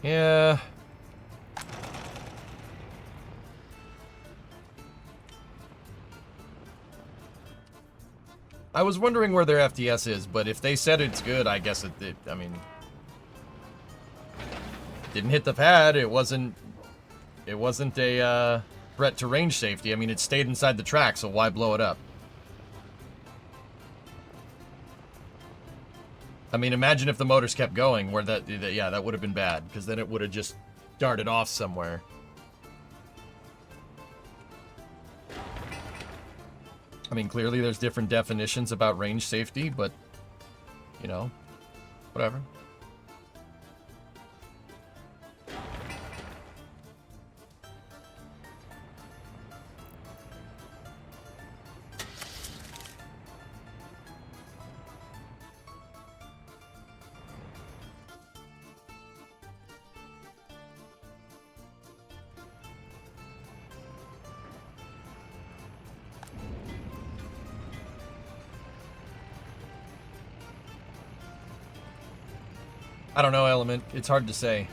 Yeah. I was wondering where their FTS is, but if they said it's good, I guess I mean, didn't hit the pad. It wasn't a threat to range safety. I mean, it stayed inside the track, so why blow it up? I mean, imagine if the motors kept going, where yeah, that would have been bad, because then it would have just darted off somewhere. I mean, clearly there's different definitions about range safety, but, you know, whatever. I don't know, Element. It's hard to say.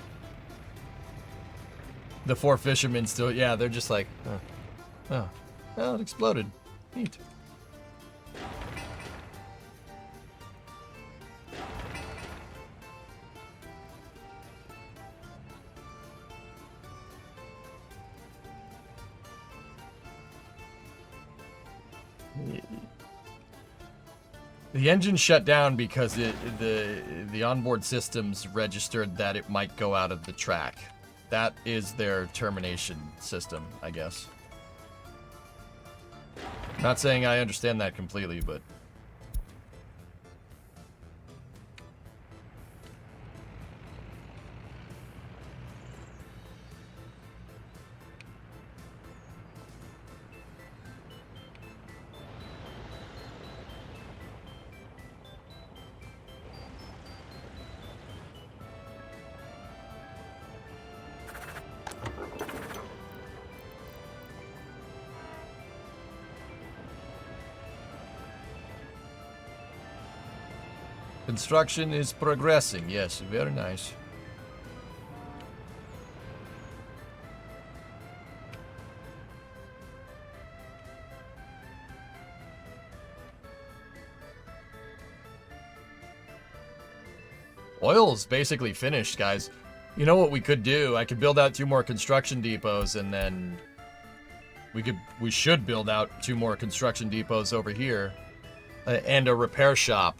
The four fishermen still, yeah, they're just like, oh, it exploded. Neat. The engine shut down because the onboard systems registered that it might go out of the track. That is their termination system, I guess. Not saying I understand that completely, but... Construction is progressing, yes, very nice. Oil's basically finished, guys. You know what we could do? I could build out 2 more construction depots, and then we should build out 2 more construction depots over here, and a repair shop.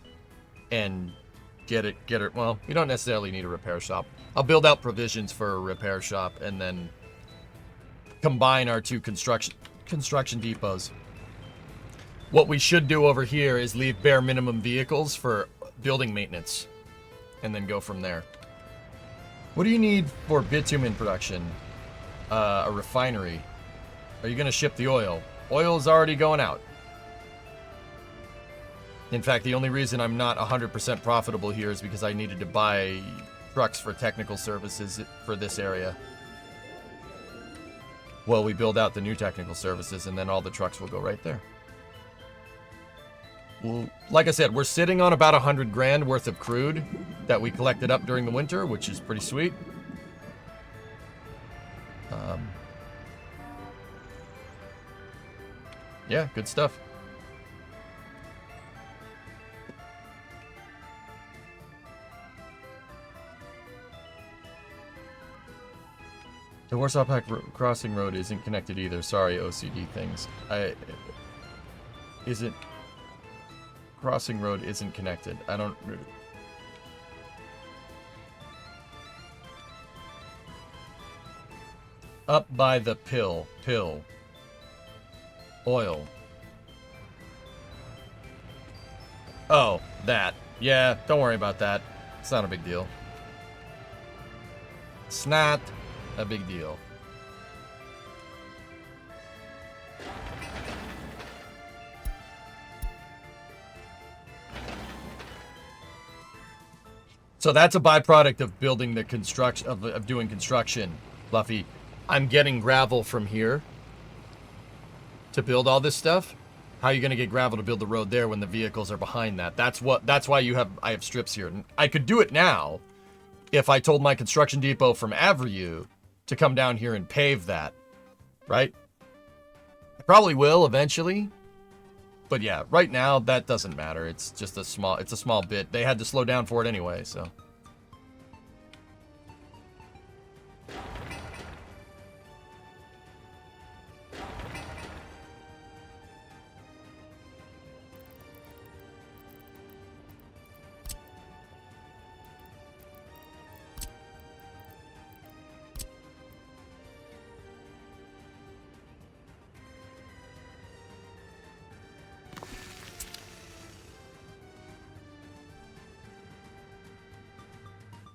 And get it, well, you don't necessarily need a repair shop. I'll build out provisions for a repair shop and then combine our 2 construction depots. What we should do over here is leave bare minimum vehicles for building maintenance and then go from there. What do you need for bitumen production? A refinery. Are you going to ship the oil? Oil is already going out. In fact, the only reason I'm not 100% profitable here is because I needed to buy trucks for technical services for this area. Well, we build out the new technical services, and then all the trucks will go right there. Well, like I said, we're sitting on about 100 grand worth of crude that we collected up during the winter, which is pretty sweet. Yeah, good stuff. The Warsaw Pack Crossing Road isn't connected either. Sorry, OCD things. Crossing Road isn't connected. I don't... Up by the pill. Oil. Oh, that. Yeah, don't worry about that. It's not a big deal. It's not a big deal. So that's a byproduct of building the construction, of doing construction, Fluffy. I'm getting gravel from here to build all this stuff. How are you going to get gravel to build the road there when the vehicles are behind that? That's why I have strips here. I could do it now if I told my construction depot from Avriu to come down here and pave that, right? I probably will eventually. But yeah, right now that doesn't matter. It's just a small bit. They had to slow down for it anyway, so.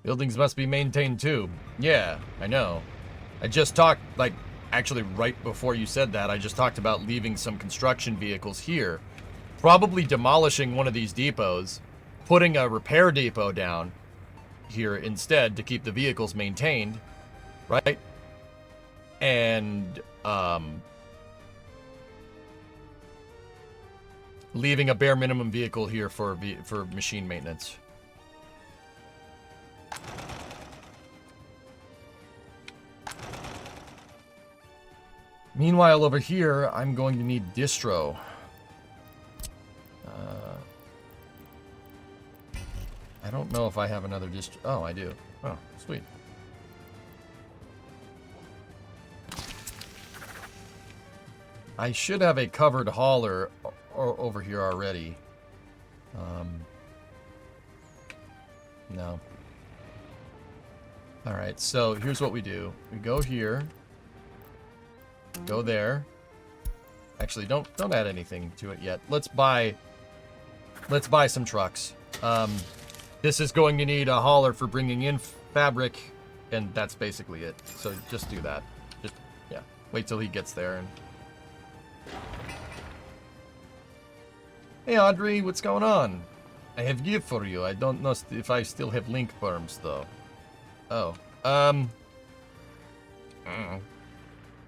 Buildings must be maintained too. Yeah, I know. I just talked, like, actually right before you said that, I just talked about leaving some construction vehicles here. Probably demolishing one of these depots, putting a repair depot down here instead to keep the vehicles maintained, right? And, leaving a bare minimum vehicle here for machine maintenance. Meanwhile, over here, I'm going to need distro. I don't know if I have another distro. Oh, I do. Oh, sweet. I should have a covered hauler over here already. No. All right, so here's what we do. We go here. Go there. Actually, don't add anything to it yet. Let's buy some trucks. This is going to need a hauler for bringing in fabric, and that's basically it. So just do that. Just, yeah, wait till he gets there. And hey, Audrey, what's going on? I have gift for you. I don't know if I still have link perms though. Oh,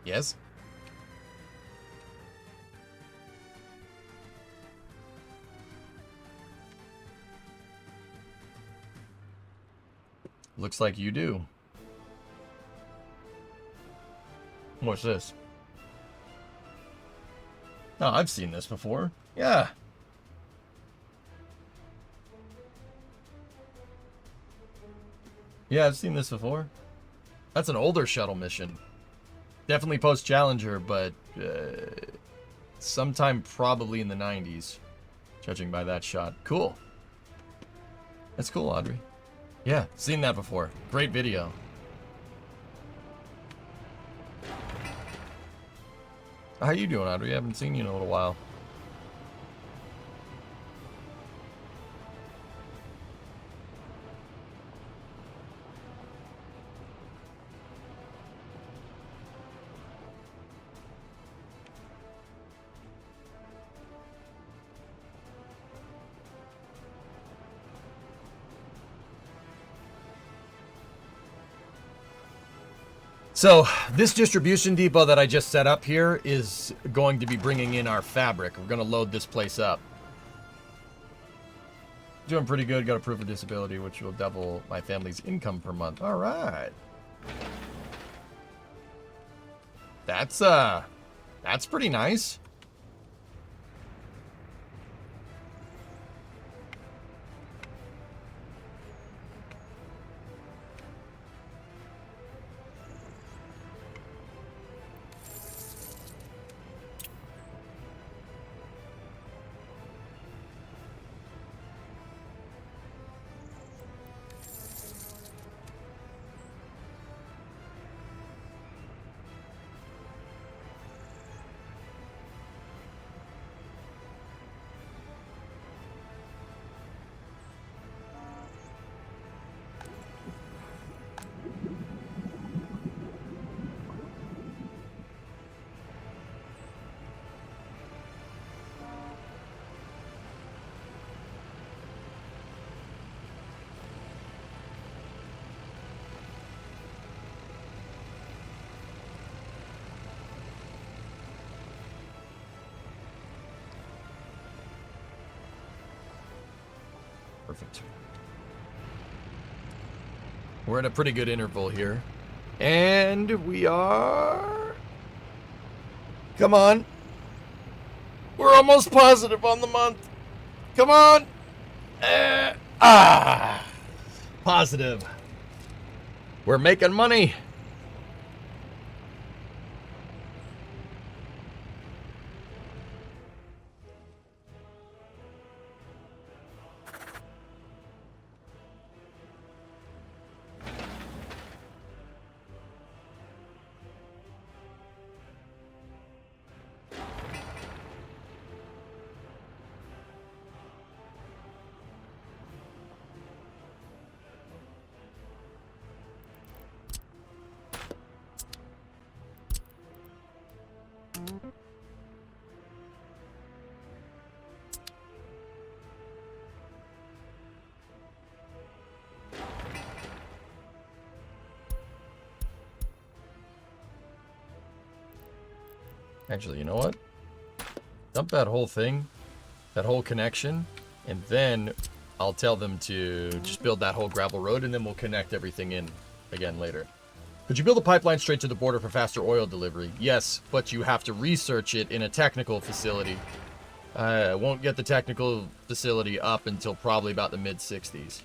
yes. Looks like you do. What's this? Oh, I've seen this before. Yeah. Yeah, I've seen this before. That's an older shuttle mission. Definitely post-Challenger, but sometime probably in the 90s, judging by that shot. Cool. That's cool, Audrey. Yeah, seen that before. Great video. How you doing, Audrey? I haven't seen you in a little while. So this distribution depot that I just set up here is going to be bringing in our fabric. We're going to load this place up. Doing pretty good. Got a proof of disability, which will double my family's income per month. All right. That's pretty nice. Perfect. We're at a pretty good interval here. And we are... Come on. We're almost positive on the month. Come on. Positive. We're making money. Actually, you know what? Dump that whole thing, that whole connection, and then I'll tell them to just build that whole gravel road, and then we'll connect everything in again later. Could you build a pipeline straight to the border for faster oil delivery? Yes, but you have to research it in a technical facility. I won't get the technical facility up until probably about the mid-60s.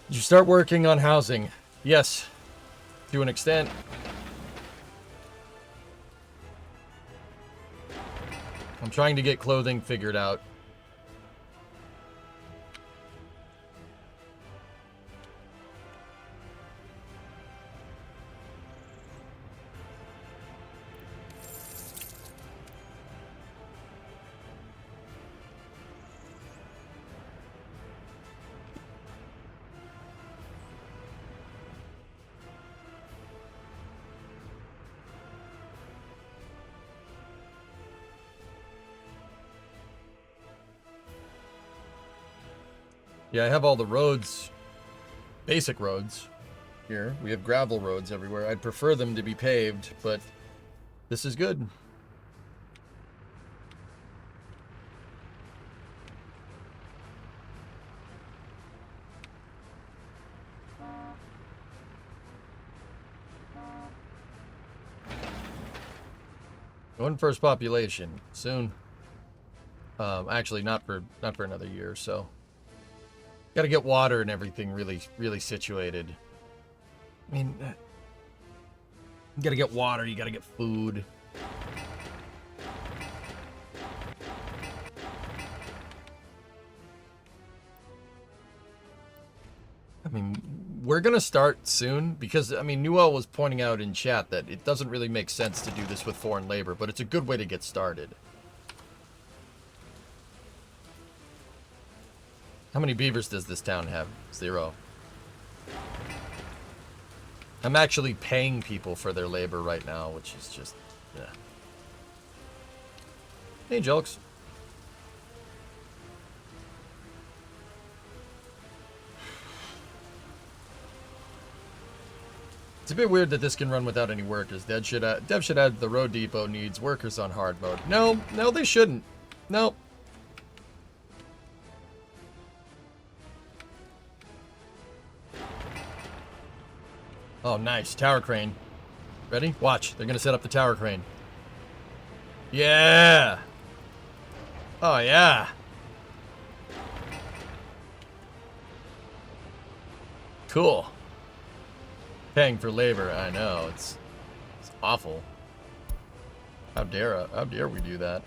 Did you start working on housing? Yes, to an extent. I'm trying to get clothing figured out. Yeah, I have all the roads, basic roads here. We have gravel roads everywhere. I'd prefer them to be paved, but this is good. Going first population soon. Actually, not for another year or so. Got to get water and everything really situated. I mean, you got to get water. You got to get food. I mean, we're going to start soon because, I mean, Newell was pointing out in chat that it doesn't really make sense to do this with foreign labor, but it's a good way to get started. How many beavers does this town have? 0. I'm actually paying people for their labor right now, which is just, yeah. Hey, Jokes. It's a bit weird that this can run without any workers. Dev should add the road depot needs workers on hard mode. No, they shouldn't. Nope. Oh, nice. Tower crane. Ready? Watch. They're going to set up the tower crane. Yeah. Oh, yeah. Cool. Paying for labor. I know. It's awful. How dare we do that?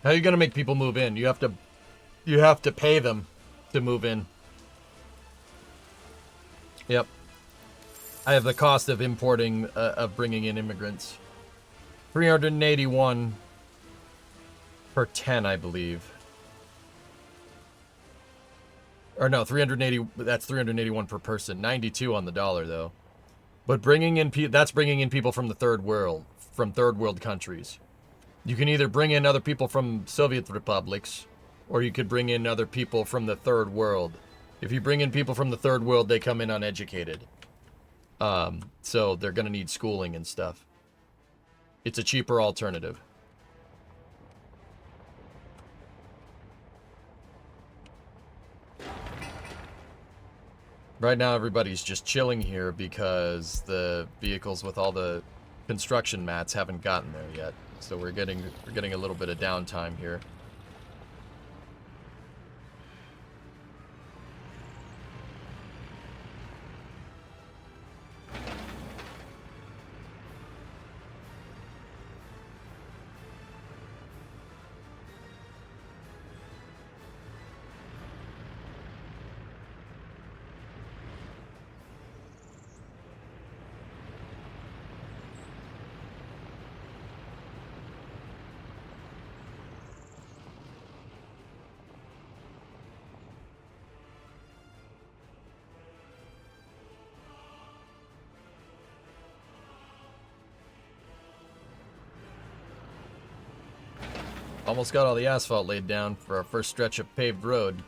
How are you gonna make people move in? You have to pay them to move in. Yep. I have the cost of importing, of bringing in immigrants. 381 per 10, I believe. Or no, 380. That's 381 per person. 92 on the dollar though. But bringing in that's bringing in people from the third world, from third world countries. You can either bring in other people from Soviet republics, or you could bring in other people from the third world. If you bring in people from the third world, they come in uneducated. So they're going to need schooling and stuff. It's a cheaper alternative. Right now, everybody's just chilling here because the vehicles with all the construction mats haven't gotten there yet. So we're getting a little bit of downtime here. Almost got all the asphalt laid down for our first stretch of paved road.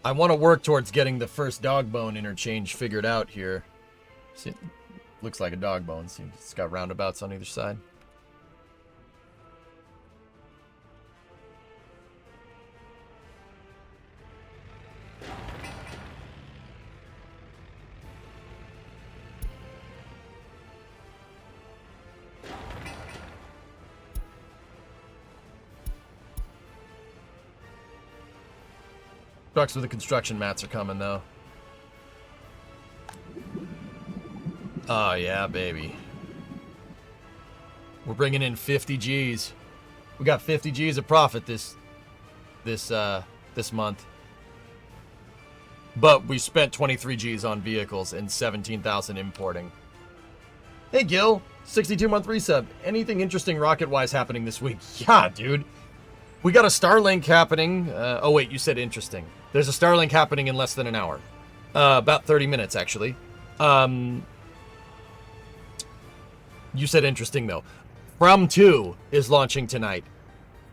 I want to work towards getting the first dog bone interchange figured out here. See, looks like a dog bone. See, it's got roundabouts on either side. Trucks with the construction mats are coming, though. Oh, yeah, baby. We're bringing in 50 G's. We got 50 G's of profit this month. But we spent 23 G's on vehicles and 17,000 importing. Hey, Gil. 62-month resub. Anything interesting rocket-wise happening this week? Yeah, dude. We got a Starlink happening. Oh, wait, you said interesting. There's a Starlink happening in less than an hour. About 30 minutes, actually. You said interesting, though. From 2 is launching tonight.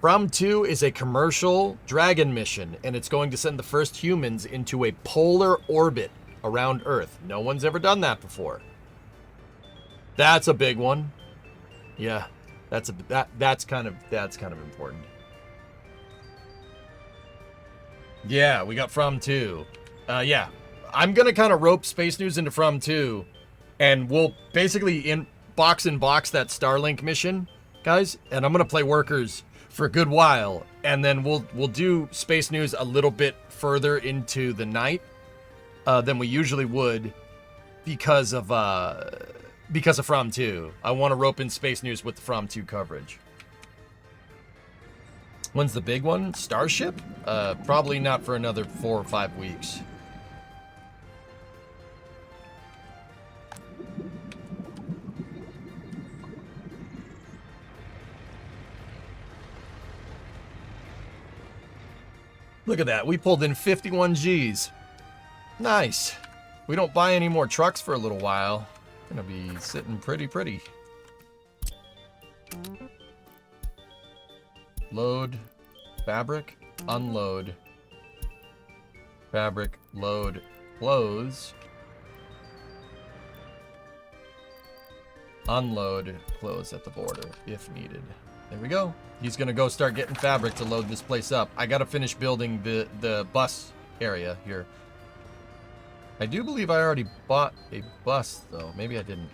From 2 is a commercial Dragon mission, and it's going to send the first humans into a polar orbit around Earth. No one's ever done that before. That's a big one. Yeah, that's kind of important. Yeah, we got From 2. Yeah, I'm going to kind of rope Space News into From 2, and we'll basically box that Starlink mission, guys, and I'm going to play Workers for a good while, and then we'll do Space News a little bit further into the night than we usually would because of From 2. I want to rope in Space News with the From 2 coverage. When's the big one? Starship? Probably not for another 4 or 5 weeks. Look at that. We pulled in 51 G's. Nice. We don't buy any more trucks for a little while. Gonna be sitting pretty. Load, fabric, unload, fabric, load, close, unload, close at the border if needed. There we go. He's gonna go start getting fabric to load this place up. I gotta finish building the bus area here. I do believe I already bought a bus though. Maybe I didn't.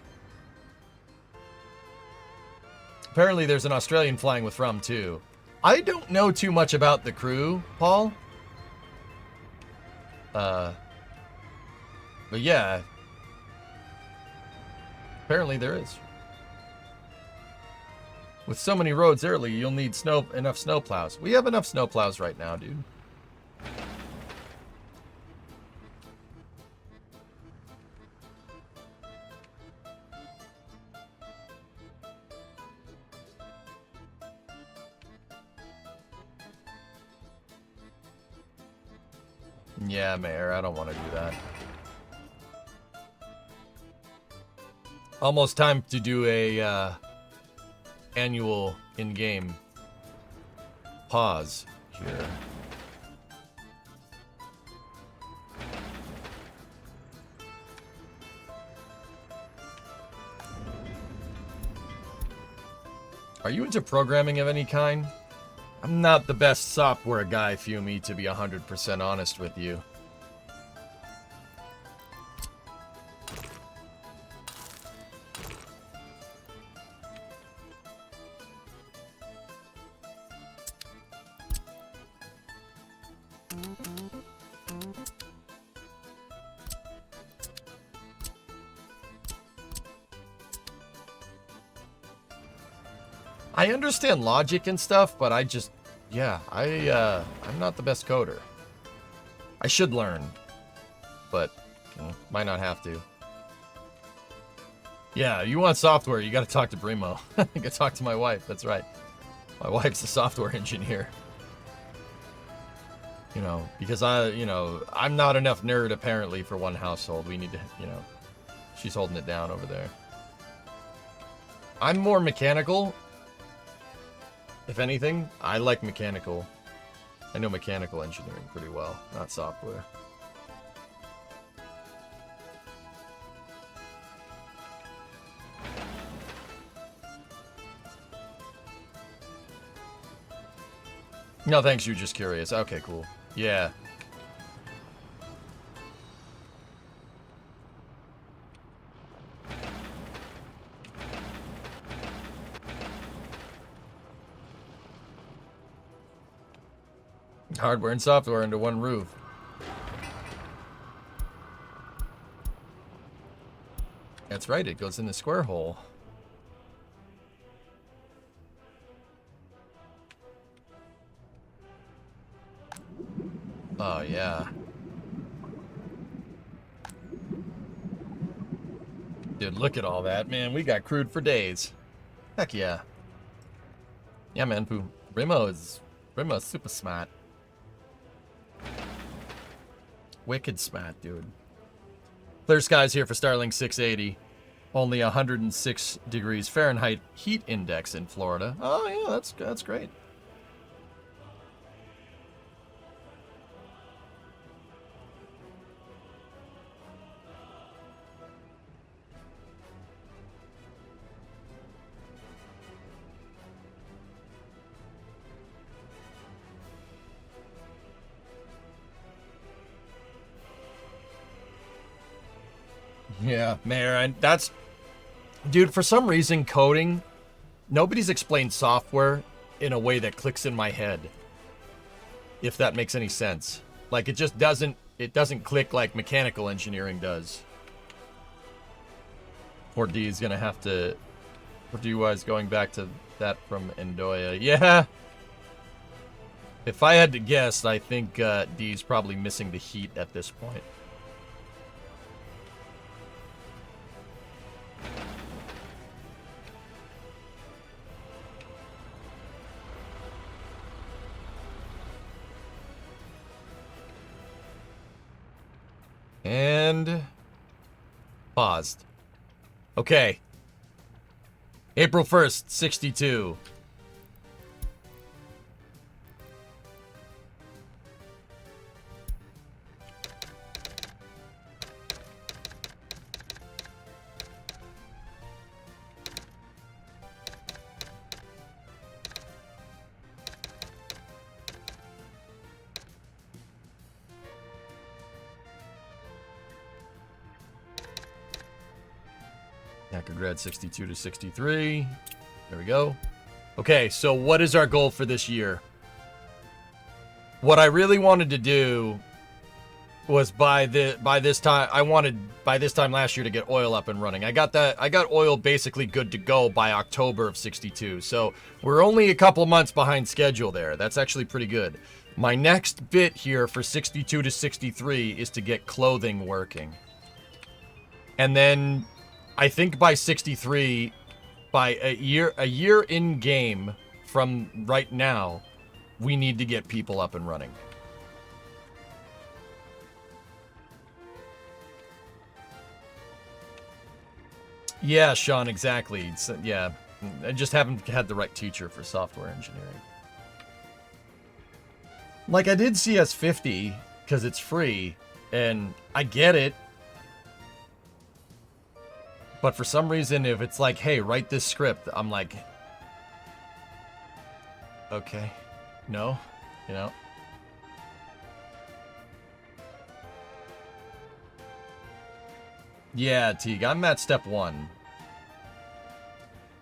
Apparently there's an Australian flying with From 2. I don't know too much about the crew, Paul. But yeah. Apparently there is. With so many roads early, you'll need enough snowplows. We have enough snowplows right now, dude. Yeah, Mayor, I don't want to do that. Almost time to do a annual in-game pause here. Are you into programming of any kind? I'm not the best software guy, Fumi, to be 100% honest with you. I understand logic and stuff, but I just, yeah, I'm not the best coder. I should learn, but might not have to. Yeah, you want software, you got to talk to Brimo. You got to talk to my wife. That's right. My wife's a software engineer. You know, because I'm not enough nerd apparently for one household. We need to, she's holding it down over there. I'm more mechanical. If anything, I like mechanical. I know mechanical engineering pretty well, not software. No, thanks, you're just curious. Okay, cool. Yeah. Hardware and software under one roof. That's right, it goes in the square hole. Oh, yeah. Dude, look at all that, man. We got crude for days. Heck yeah. Yeah, man, Rimo's super smart. Wicked smart, dude. Clear skies here for Starlink 680. Only 106 degrees Fahrenheit heat index in Florida. Oh, yeah, that's great. Yeah, man, that's... Dude, for some reason, coding... Nobody's explained software in a way that clicks in my head. If that makes any sense. Like, it just doesn't... It doesn't click like mechanical engineering does. Or D is gonna have to... Or D-wise going back to that from Endoya. Yeah! If I had to guess, I think D's probably missing the heat at this point. And paused. Okay. April 1st, 62. Yakograd 62 to 63. There we go. Okay, so what is our goal for this year? What I really wanted to do was by this time last year to get oil up and running. I got oil basically good to go by October of 62. So we're only a couple months behind schedule there. That's actually pretty good. My next bit here for 62 to 63 is to get clothing working. And then I think by 63, by a year in game from right now, we need to get people up and running. Yeah, Sean, exactly. So, yeah, I just haven't had the right teacher for software engineering. Like, I did CS50 because it's free, and I get it. But for some reason, if it's like, hey, write this script, I'm like, Okay. No. You know. Yeah, Teague, I'm at step 1.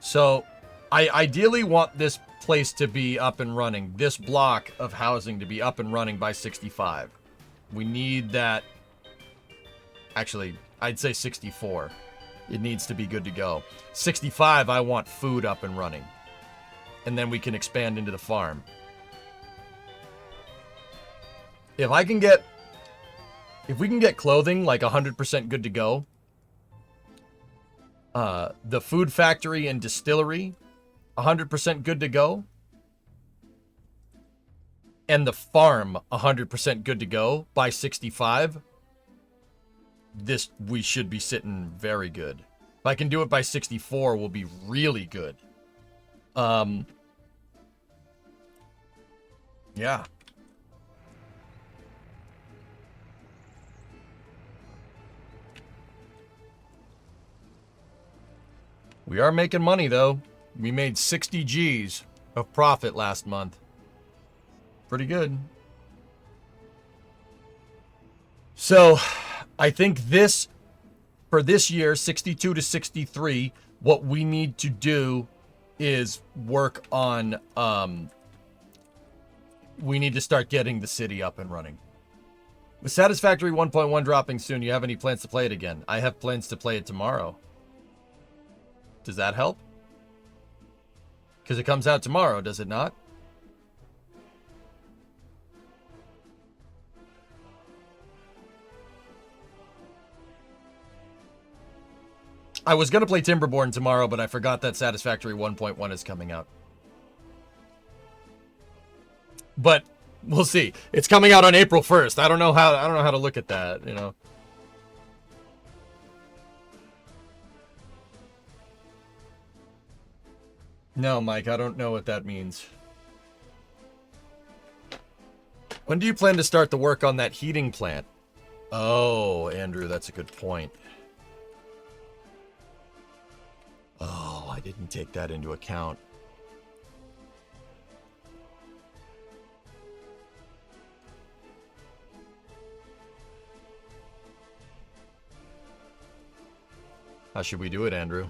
So, I ideally want this place to be up and running. This block of housing to be up and running by 65. We need that. Actually, I'd say 64. It needs to be good to go. 65, I want food up and running. And then we can expand into the farm. If we can get clothing like 100% good to go, the food factory and distillery 100% good to go, and the farm 100% good to go by 65, we should be sitting very good. If I can do it by 64, we'll be really good. Yeah. We are making money, though. We made 60 G's of profit last month. Pretty good. So, I think for this year, 62 to 63, what we need to do is work on, we need to start getting the city up and running. With Satisfactory 1.1 dropping soon, you have any plans to play it again? I have plans to play it tomorrow. Does that help? Because it comes out tomorrow, does it not? I was going to play Timberborn tomorrow, but I forgot that Satisfactory 1.1 is coming out. But we'll see. It's coming out on April 1st. I don't know how to look at that, you know. No, Mike, I don't know what that means. When do you plan to start the work on that heating plant? Oh, Andrew, that's a good point. Oh, I didn't take that into account. How should we do it, Andrew?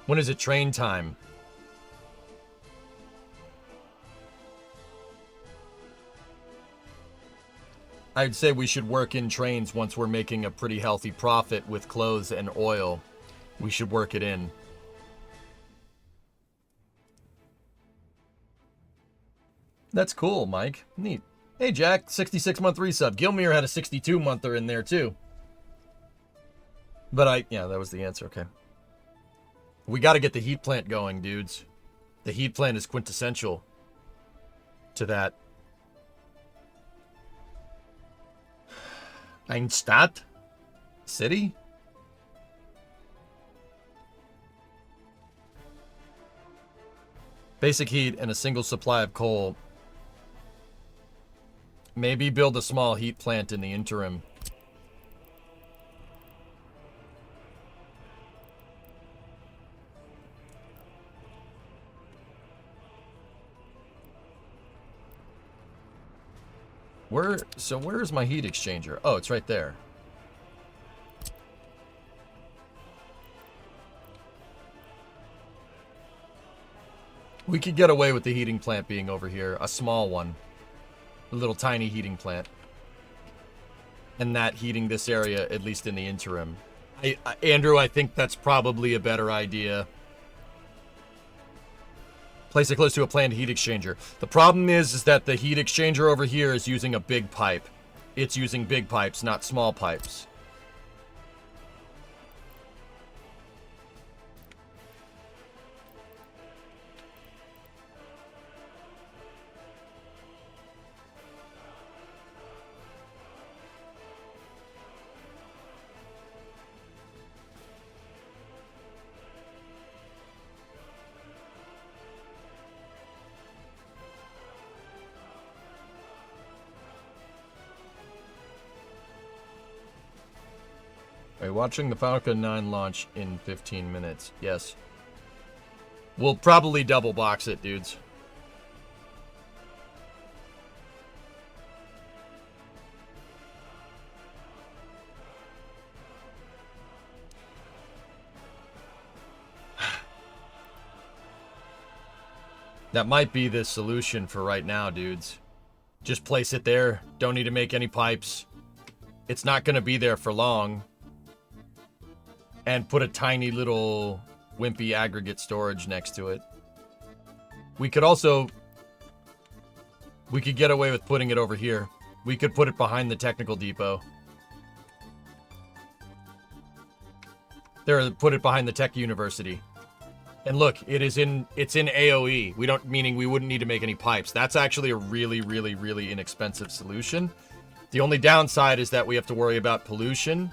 When is it train time? I'd say we should work in trains once we're making a pretty healthy profit with clothes and oil. We should work it in. That's cool, Mike. Neat. Hey, Jack, 66-month resub. Gilmere had a 62-monther in there, too. But yeah, that was the answer. Okay. We got to get the heat plant going, dudes. The heat plant is quintessential to that. Einstadt? City? Basic heat and a single supply of coal. Maybe build a small heat plant in the interim. Where's my heat exchanger? Oh, it's right there. We could get away with the heating plant being over here. A small one. A little tiny heating plant. And that heating this area, at least in the interim. Andrew, I think that's probably a better idea. Place it close to a planned heat exchanger. The problem is that the heat exchanger over here is using a big pipe. It's using big pipes, not small pipes. Are you watching the Falcon 9 launch in 15 minutes? Yes. We'll probably double box it, dudes. That might be the solution for right now, dudes. Just place it there. Don't need to make any pipes. It's not going to be there for long. And put a tiny little wimpy aggregate storage next to it. We could get away with putting it over here. We could put it behind the technical depot. There, put it behind the tech university. And look, it's in AOE. Meaning we wouldn't need to make any pipes. That's actually a really, really, really inexpensive solution. The only downside is that we have to worry about pollution,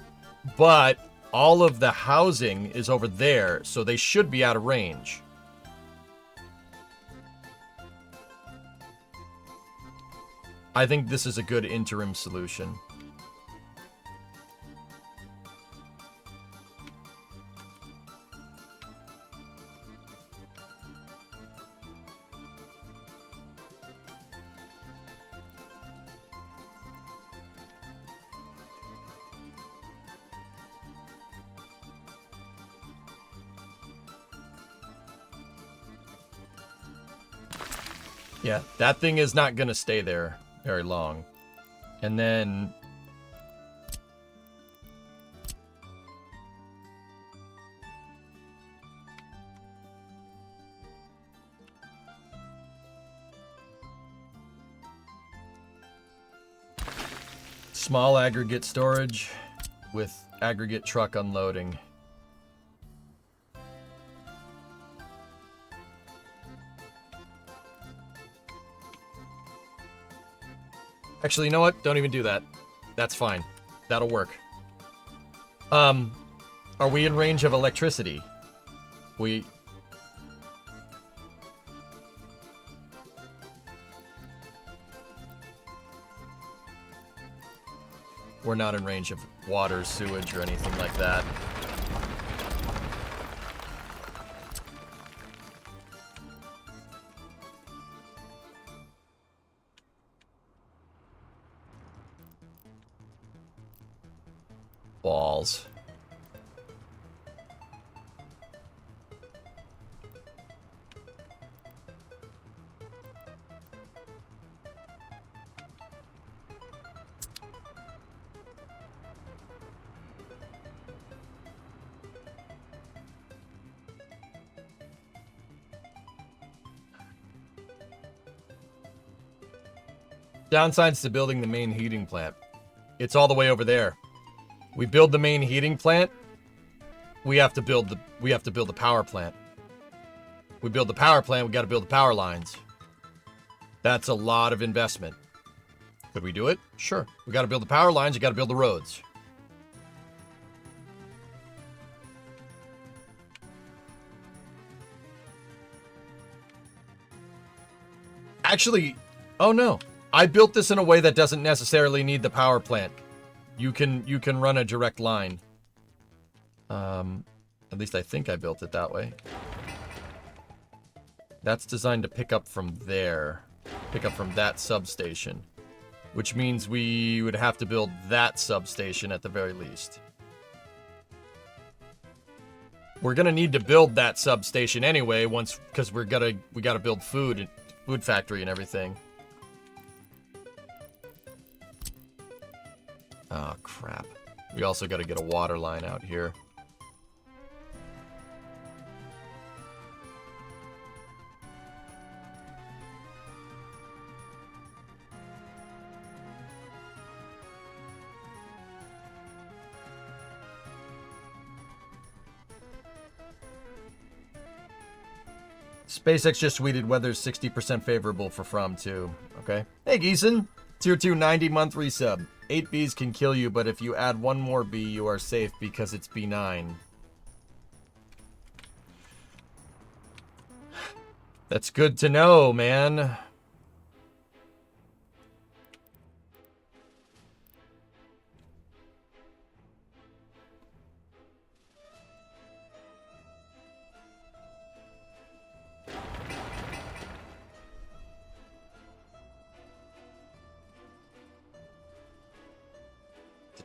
but all of the housing is over there, so they should be out of range. I think this is a good interim solution. Yeah, that thing is not going to stay there very long. And then... small aggregate storage with aggregate truck unloading. Actually, you know what? Don't even do that. That's fine. That'll work. Are we in range of electricity? We're not in range of water, sewage, or anything like that. Balls. Downsides to building the main heating plant. It's all the way over there. We build the main heating plant. We have to build the power plant. We build the power plant, we got to build the power lines. That's a lot of investment. Could we do it? Sure. We got to build the power lines, you got to build the roads. Actually, oh no. I built this in a way that doesn't necessarily need the power plant. You can run a direct line. At least I think I built it that way. That's designed to pick up from there. Pick up from that substation. Which means we would have to build that substation at the very least. We're gonna need to build that substation anyway because we gotta build food factory and everything. Oh, crap. We also got to get a water line out here. SpaceX just tweeted weather's 60% favorable for From 2. Okay. Hey, Geeson. Tier 2 90-month resub. 8 bees can kill you, but if you add one more bee, you are safe because it's B9. That's good to know, man.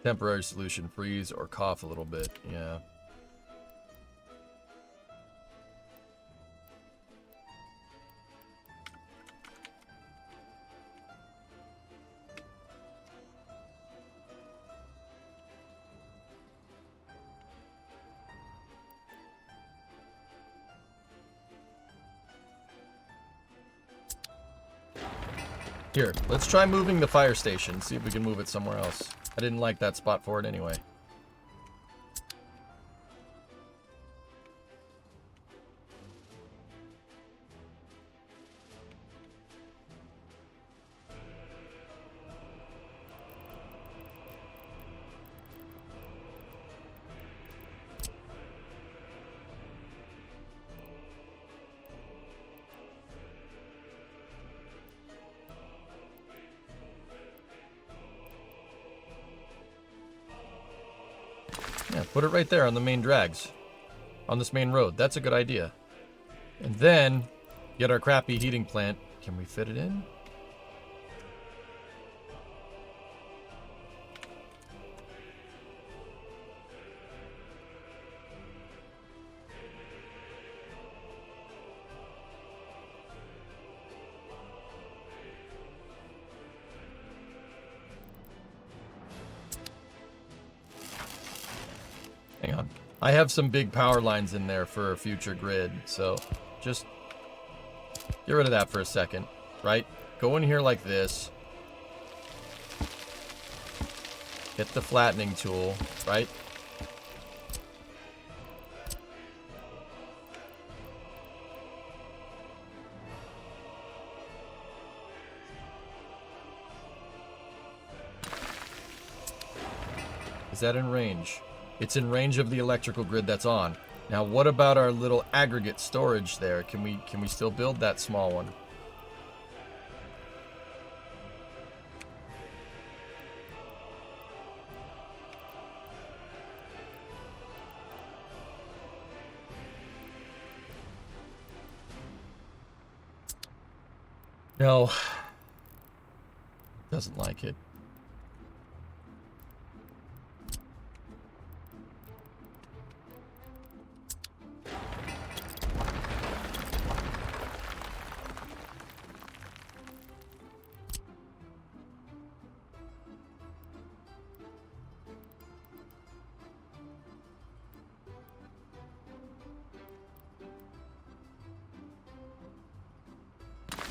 Temporary solution, freeze or cough a little bit. Yeah. Here, let's try moving the fire station. See if we can move it somewhere else. I didn't like that spot for it anyway. Yeah, put it right there on the main drags. On this main road. That's a good idea. And then, get our crappy heating plant. Can we fit it in? Hang on. I have some big power lines in there for a future grid, so just get rid of that for a second, right? Go in here like this. Get the flattening tool, right? Is that in range? It's in range of the electrical grid that's on. Now, what about our little aggregate storage there? Can we still build that small one? No. Doesn't like it.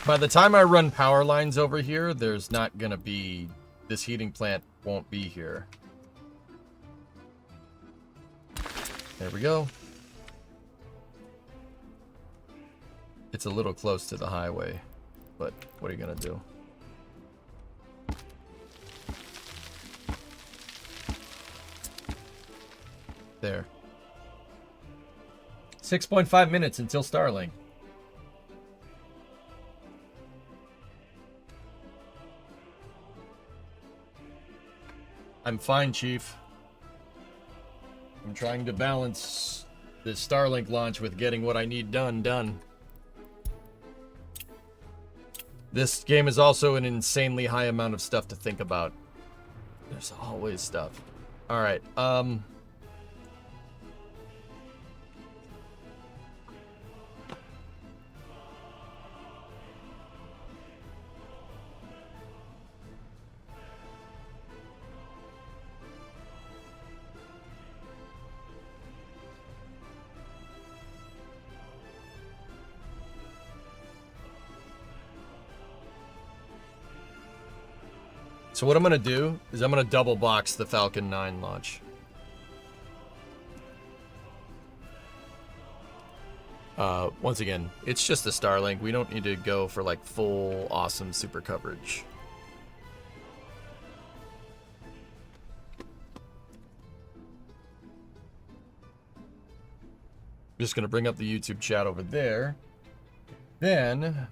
By the time I run power lines over here, there's not gonna be... This heating plant won't be here. There we go. It's a little close to the highway, but what are you gonna do? There. 6.5 minutes until Starlink. I'm fine, Chief. I'm trying to balance this Starlink launch with getting what I need done. This game is also an insanely high amount of stuff to think about. There's always stuff. Alright, so what I'm going to do is I'm going to double box the Falcon 9 launch. Once again, it's just a Starlink. We don't need to go for like full awesome super coverage. Just going to bring up the YouTube chat over there. Then...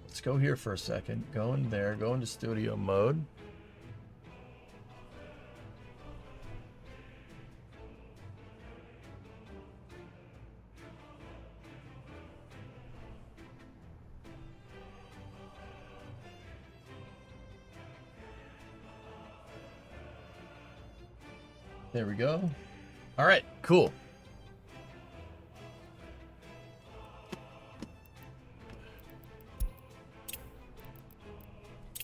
let's go here for a second. Go in there. Go into studio mode. There we go. All right, cool.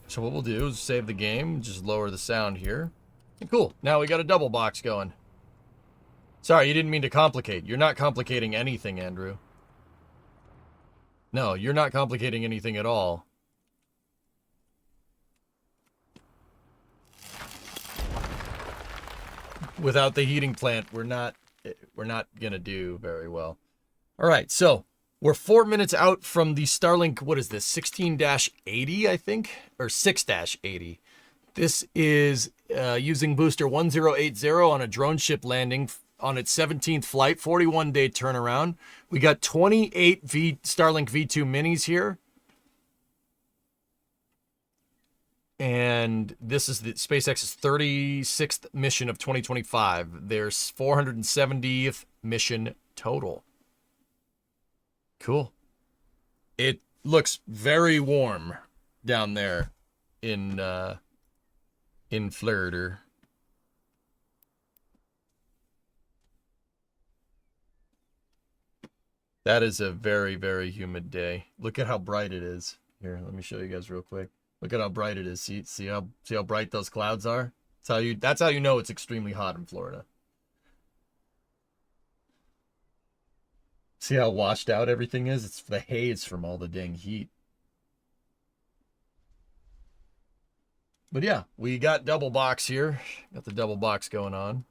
So what we'll do is save the game, just lower the sound here. And cool, now we got a double box going. Sorry, you didn't mean to complicate. You're not complicating anything, Andrew. No, you're not complicating anything at all. Without the heating plant, we're not gonna do very well. All right, so we're 4 minutes out from the Starlink. What is this? 16-80, I think, or 6-80. This is using booster 1080 on a drone ship landing on its 17th flight, 41-day turnaround. We got 28 Starlink V2 minis here. And this is the SpaceX's 36th mission of 2025. There's 470th mission total. Cool. It looks very warm down there in Florida. That is a very, very humid day. Look at how bright it is. Here, let me show you guys real quick. Look at how bright it is. See how bright those clouds are? That's how you know it's extremely hot in Florida. See how washed out everything is? It's the haze from all the dang heat. But yeah, we got double box here. Got the double box going on.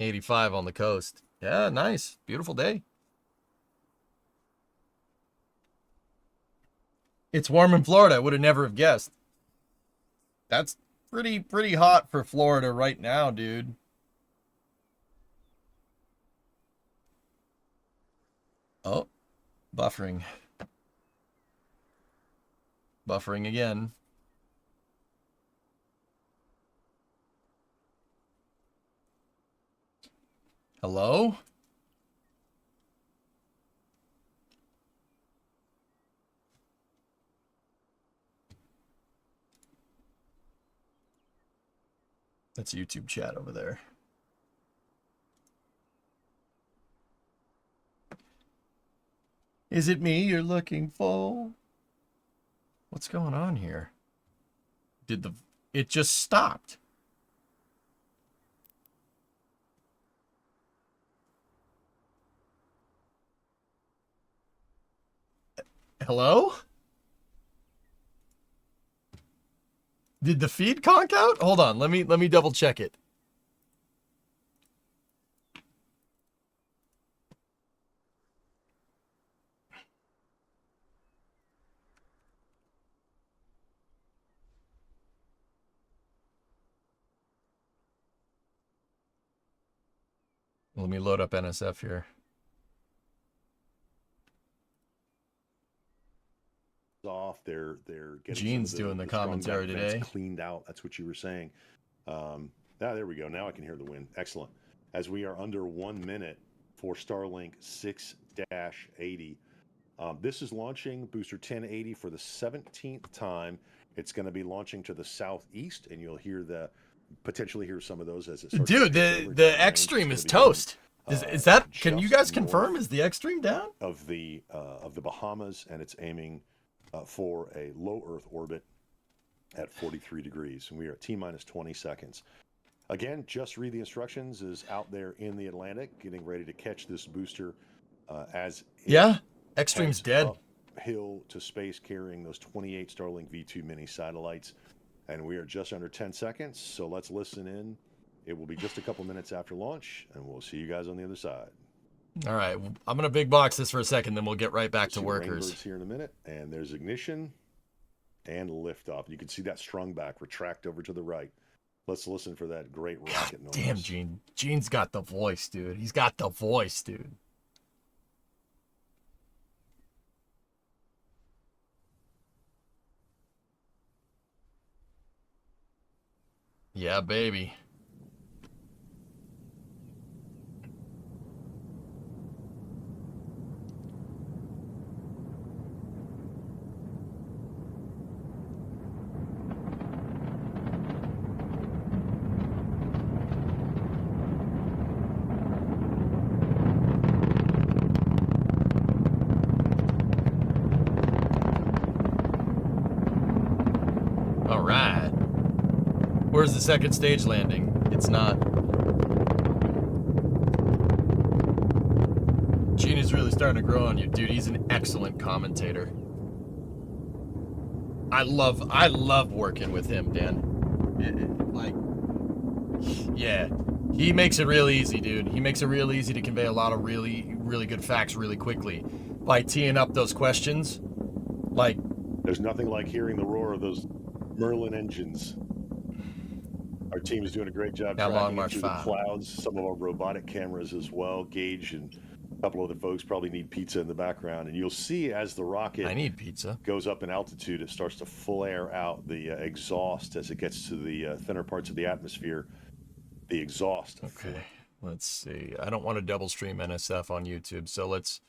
85 on the coast. Yeah, nice. Beautiful day. It's warm in Florida. I would have never have guessed. That's pretty hot for Florida right now, dude. Oh, buffering. Buffering again. Hello? That's YouTube chat over there. Is it me you're looking for? What's going on here? It just stopped. Hello? Did the feed conk out? Hold on, let me double check it. Let me load up NSF here. Off, they're getting Gene's doing the commentary today. Cleaned out. That's what you were saying. There we go. Now I can hear the wind. Excellent. As we are under 1 minute for Starlink 6-80. This is launching booster 1080 for the 17th time. It's going to be launching to the southeast, and you'll potentially hear some of those as it starts. Dude, the X stream is toast. Is that? Can you guys confirm? Is the X stream down? Of the Bahamas, and it's aiming for a low Earth orbit at 43 degrees, and we are at T-minus 20 seconds. Again, Just Read the Instructions is out there in the Atlantic, getting ready to catch this booster as X-Stream's dead. Uphill to space, carrying those 28 Starlink V2 mini satellites, and we are just under 10 seconds. So let's listen in. It will be just a couple minutes after launch, and we'll see you guys on the other side. All right, I'm gonna big box this for a second, then we'll get right back to workers. Here in a minute, and there's ignition and liftoff. You can see that strung back, retract over to the right. Let's listen for that great rocket noise. Damn, Gene. Gene's got the voice, dude. He's got the voice, dude. Yeah, baby. Where's the second stage landing? It's not. Gene is really starting to grow on you, dude. He's an excellent commentator. I love working with him, Dan. Yeah, he makes it real easy, dude. He makes it real easy to convey a lot of really, really good facts really quickly by teeing up those questions. Like, there's nothing like hearing the roar of those Merlin engines. Our team is doing a great job Now, Long tracking it March through 5. the clouds. Some of our robotic cameras as well. Gage and a couple other folks probably need pizza in the background. And you'll see as the rocket I need pizza. goes up in altitude, it starts to flare out the exhaust as it gets to the thinner parts of the atmosphere. The exhaust. Okay, let's see. I don't want to double stream NSF on YouTube, so let's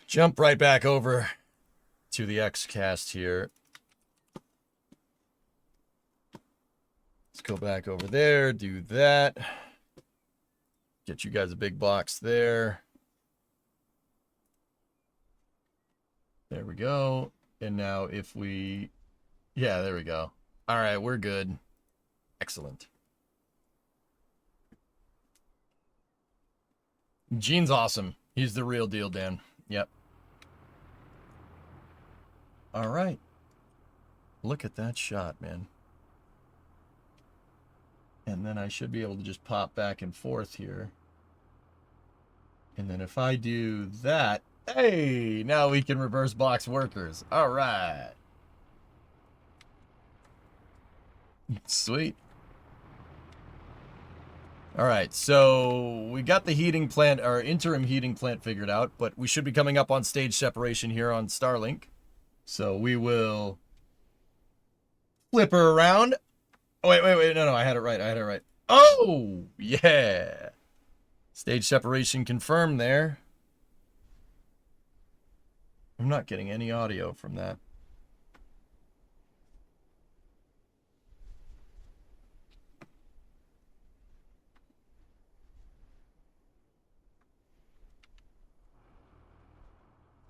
jump right back over to the Xcast here. Let's go back over there, do that. Get you guys a big box there. There we go. And now if we... Yeah, there we go. All right, we're good. Excellent. Gene's awesome. He's the real deal, Dan. Yep. All right. Look at that shot, man. And then I should be able to just pop back and forth here. And then if I do that, hey, now we can reverse box workers. All right. Sweet. All right, so we got the heating plant, our interim heating plant figured out, but we should be coming up on stage separation here on Starlink. So we will flip her around. Oh, wait, no, I had it right. Oh, yeah. Stage separation confirmed there. I'm not getting any audio from that.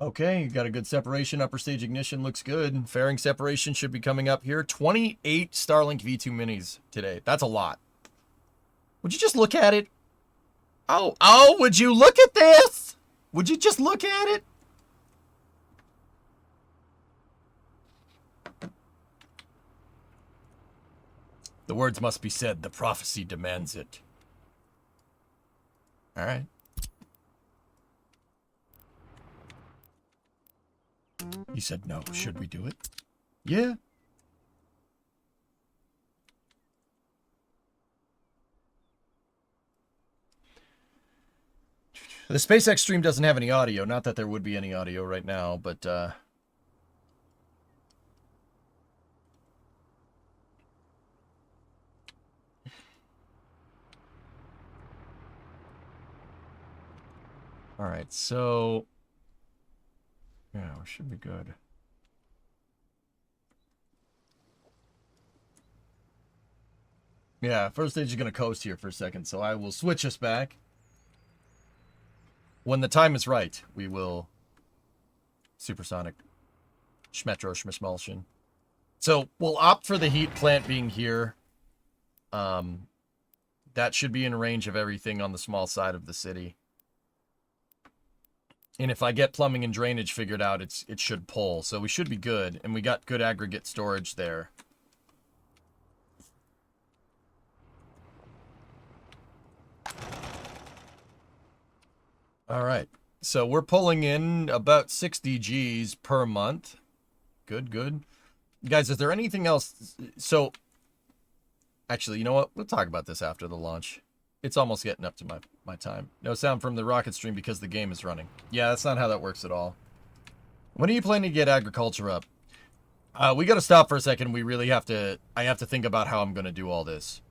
Okay, you got a good separation. Upper stage ignition looks good. Fairing separation should be coming up here. 28 Starlink V2 minis today. That's a lot. Would you just look at it? Oh, would you look at this? Would you just look at it? The words must be said. The prophecy demands it. All right. He said no. Should we do it? Yeah. The SpaceX stream doesn't have any audio. Not that there would be any audio right now, but all right, so yeah, we should be good. Yeah, first stage is going to coast here for a second, so I will switch us back. When the time is right, we will supersonic schmetro schmishmulsion. So we'll opt for the heat plant being here. That should be in range of everything on the small side of the city. And if I get plumbing and drainage figured out, it should pull. So we should be good. And we got good aggregate storage there. All right. So we're pulling in about 60 Gs per month. Good, good. Guys, is there anything else? So, actually, you know what? We'll talk about this after the launch. It's almost getting up to my time. No sound from the rocket stream because the game is running. Yeah, that's not how that works at all. When are you planning to get agriculture up? We got to stop for a second. We really have to... I have to think about how I'm going to do all this.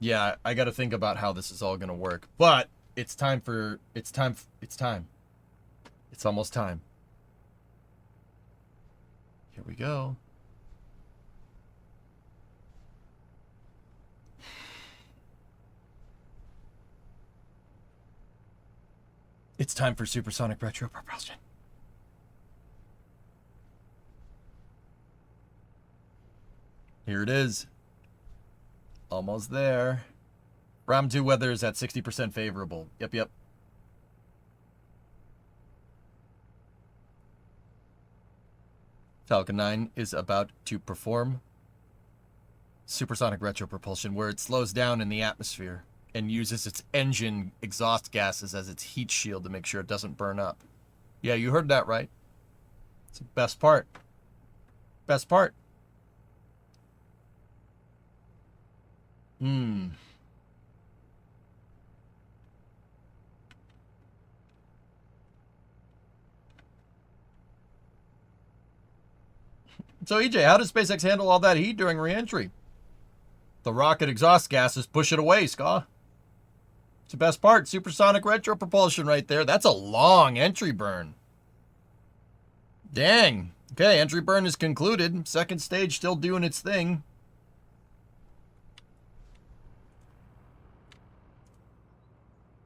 Yeah, I got to think about how this is all going to work. But it's time for... It's time. It's almost time. Here we go. It's time for supersonic retro propulsion. Here it is. Almost there. Ram 2 weather is at 60% favorable. Yep. Falcon 9 is about to perform supersonic retropropulsion, where it slows down in the atmosphere and uses its engine exhaust gases as its heat shield to make sure it doesn't burn up. Yeah, you heard that right. It's the best part. Best part. So, EJ, how does SpaceX handle all that heat during re-entry? The rocket exhaust gases push it away, Ska. It's the best part. Supersonic retropropulsion right there. That's a long entry burn. Dang. Okay, entry burn is concluded. Second stage still doing its thing.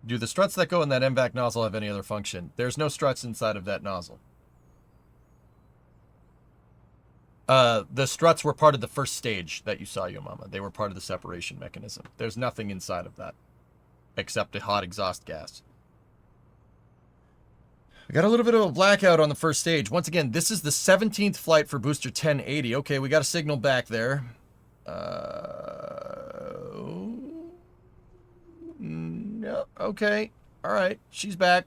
Do the struts that go in that MVAC nozzle have any other function? There's no struts inside of that nozzle. The struts were part of the first stage that you saw, Yo Mama. They were part of the separation mechanism. There's nothing inside of that except a hot exhaust gas. We got a little bit of a blackout on the first stage. Once again, this is the 17th flight for booster 1080. Okay, we got a signal back there. No, okay. All right, she's back.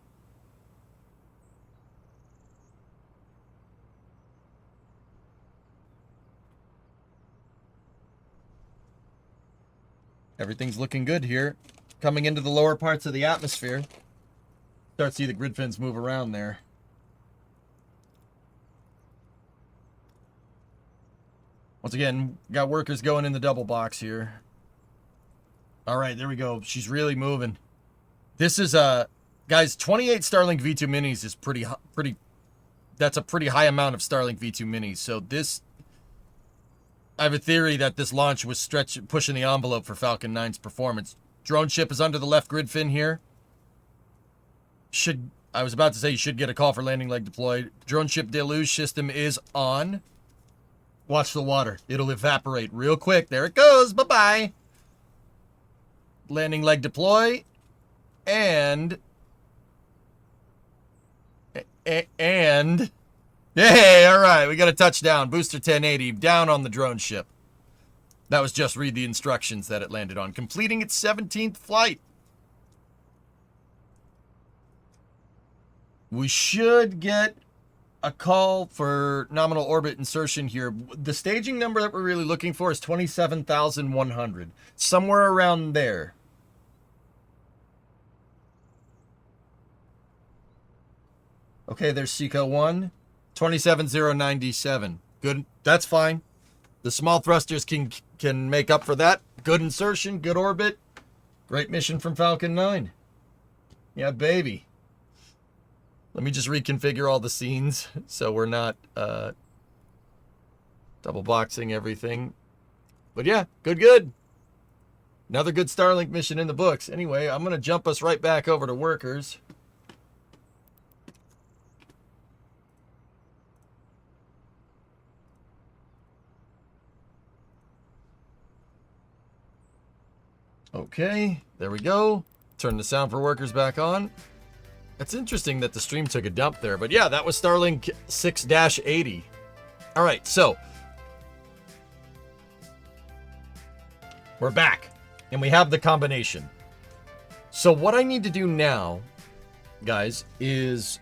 Everything's looking good here. Coming into the lower parts of the atmosphere. Start to see the grid fins move around there. Once again, got workers going in the double box here. All right, there we go. She's really moving. This is guys, 28 Starlink V2 minis is pretty. That's a pretty high amount of Starlink V2 minis. So this, I have a theory that this launch was pushing the envelope for Falcon 9's performance. Drone ship is under the left grid fin here. I was about to say you should get a call for landing leg deployed. Drone ship deluge system is on. Watch the water. It'll evaporate real quick. There it goes. Bye-bye. Landing leg deploy. And... Hey, all right. We got a touchdown. Booster 1080 down on the drone ship. That was just read the instructions that it landed on. Completing its 17th flight. We should get a call for nominal orbit insertion here. The staging number that we're really looking for is 27,100. Somewhere around there. Okay, there's Seco 1. 27,097. Good. That's fine. The small thrusters can make up for that. Good insertion, good orbit. Great mission from Falcon 9. Yeah, baby. Let me just reconfigure all the scenes so we're not double boxing everything. But yeah, good. Another good Starlink mission in the books. Anyway, I'm going to jump us right back over to workers. Okay, there we go. Turn the sound for workers back on. It's interesting that the stream took a dump there, but yeah, that was Starlink 6-80. All right, so we're back, and we have the combination. So what I need to do now, guys, is...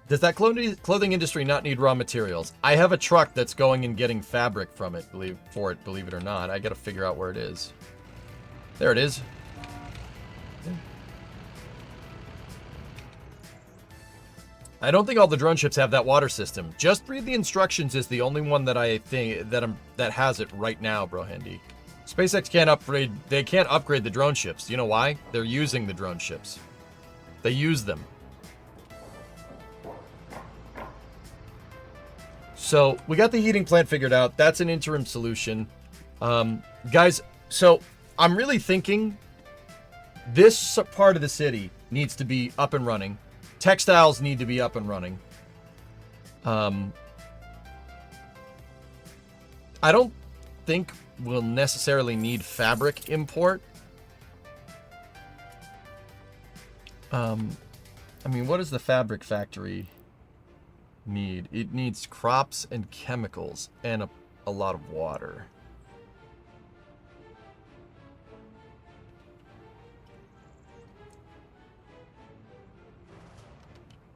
Does that clothing industry not need raw materials? I have a truck that's going and getting fabric from it, believe it or not. I got to figure out where it is. There it is. I don't think all the drone ships have that water system. Just read the instructions is the only one that I think that has it right now, bro handy. SpaceX can't upgrade. They can't upgrade the drone ships. You know why? They're using the drone ships. They use them. So we got the heating plant figured out. That's an interim solution. Guys, so I'm really thinking this part of the city needs to be up and running. Textiles need to be up and running. I don't think we'll necessarily need fabric import. I mean, what does the fabric factory need? It needs crops and chemicals and a lot of water.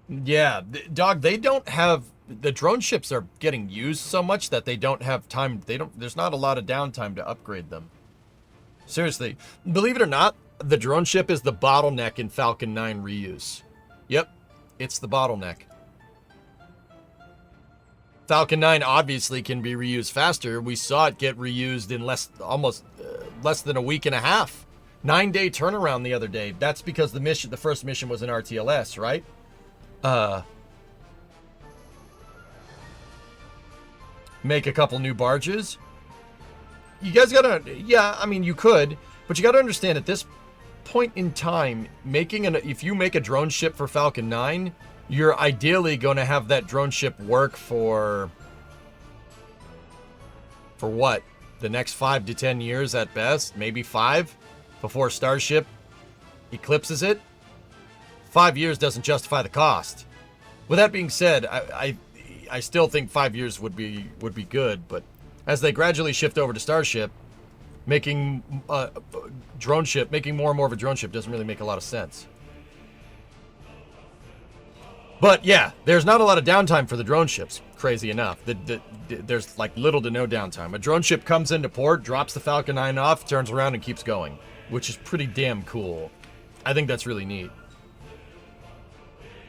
Yeah, dog, they don't have, the drone ships are getting used so much that they don't have time, there's not a lot of downtime to upgrade them. Seriously, believe it or not, the drone ship is the bottleneck in Falcon 9 reuse. Yep, it's the bottleneck. Falcon 9 obviously can be reused faster. We saw it get reused in almost less than a week and a half. 9-day turnaround the other day. That's because the first mission was an RTLS, right? Make a couple new barges. You guys gotta, yeah, I mean, you could, but you gotta understand at this point in time, if you make a drone ship for Falcon 9, you're ideally going to have that drone ship work for what? The next 5 to 10 years at best, maybe 5, before Starship eclipses it. 5 years doesn't justify the cost. With that being said, I still think 5 years would be good, but as they gradually shift over to Starship, making more and more of a drone ship doesn't really make a lot of sense. But yeah, there's not a lot of downtime for the drone ships, crazy enough. There's like little to no downtime. A drone ship comes into port, drops the Falcon 9 off, turns around and keeps going, which is pretty damn cool. I think that's really neat.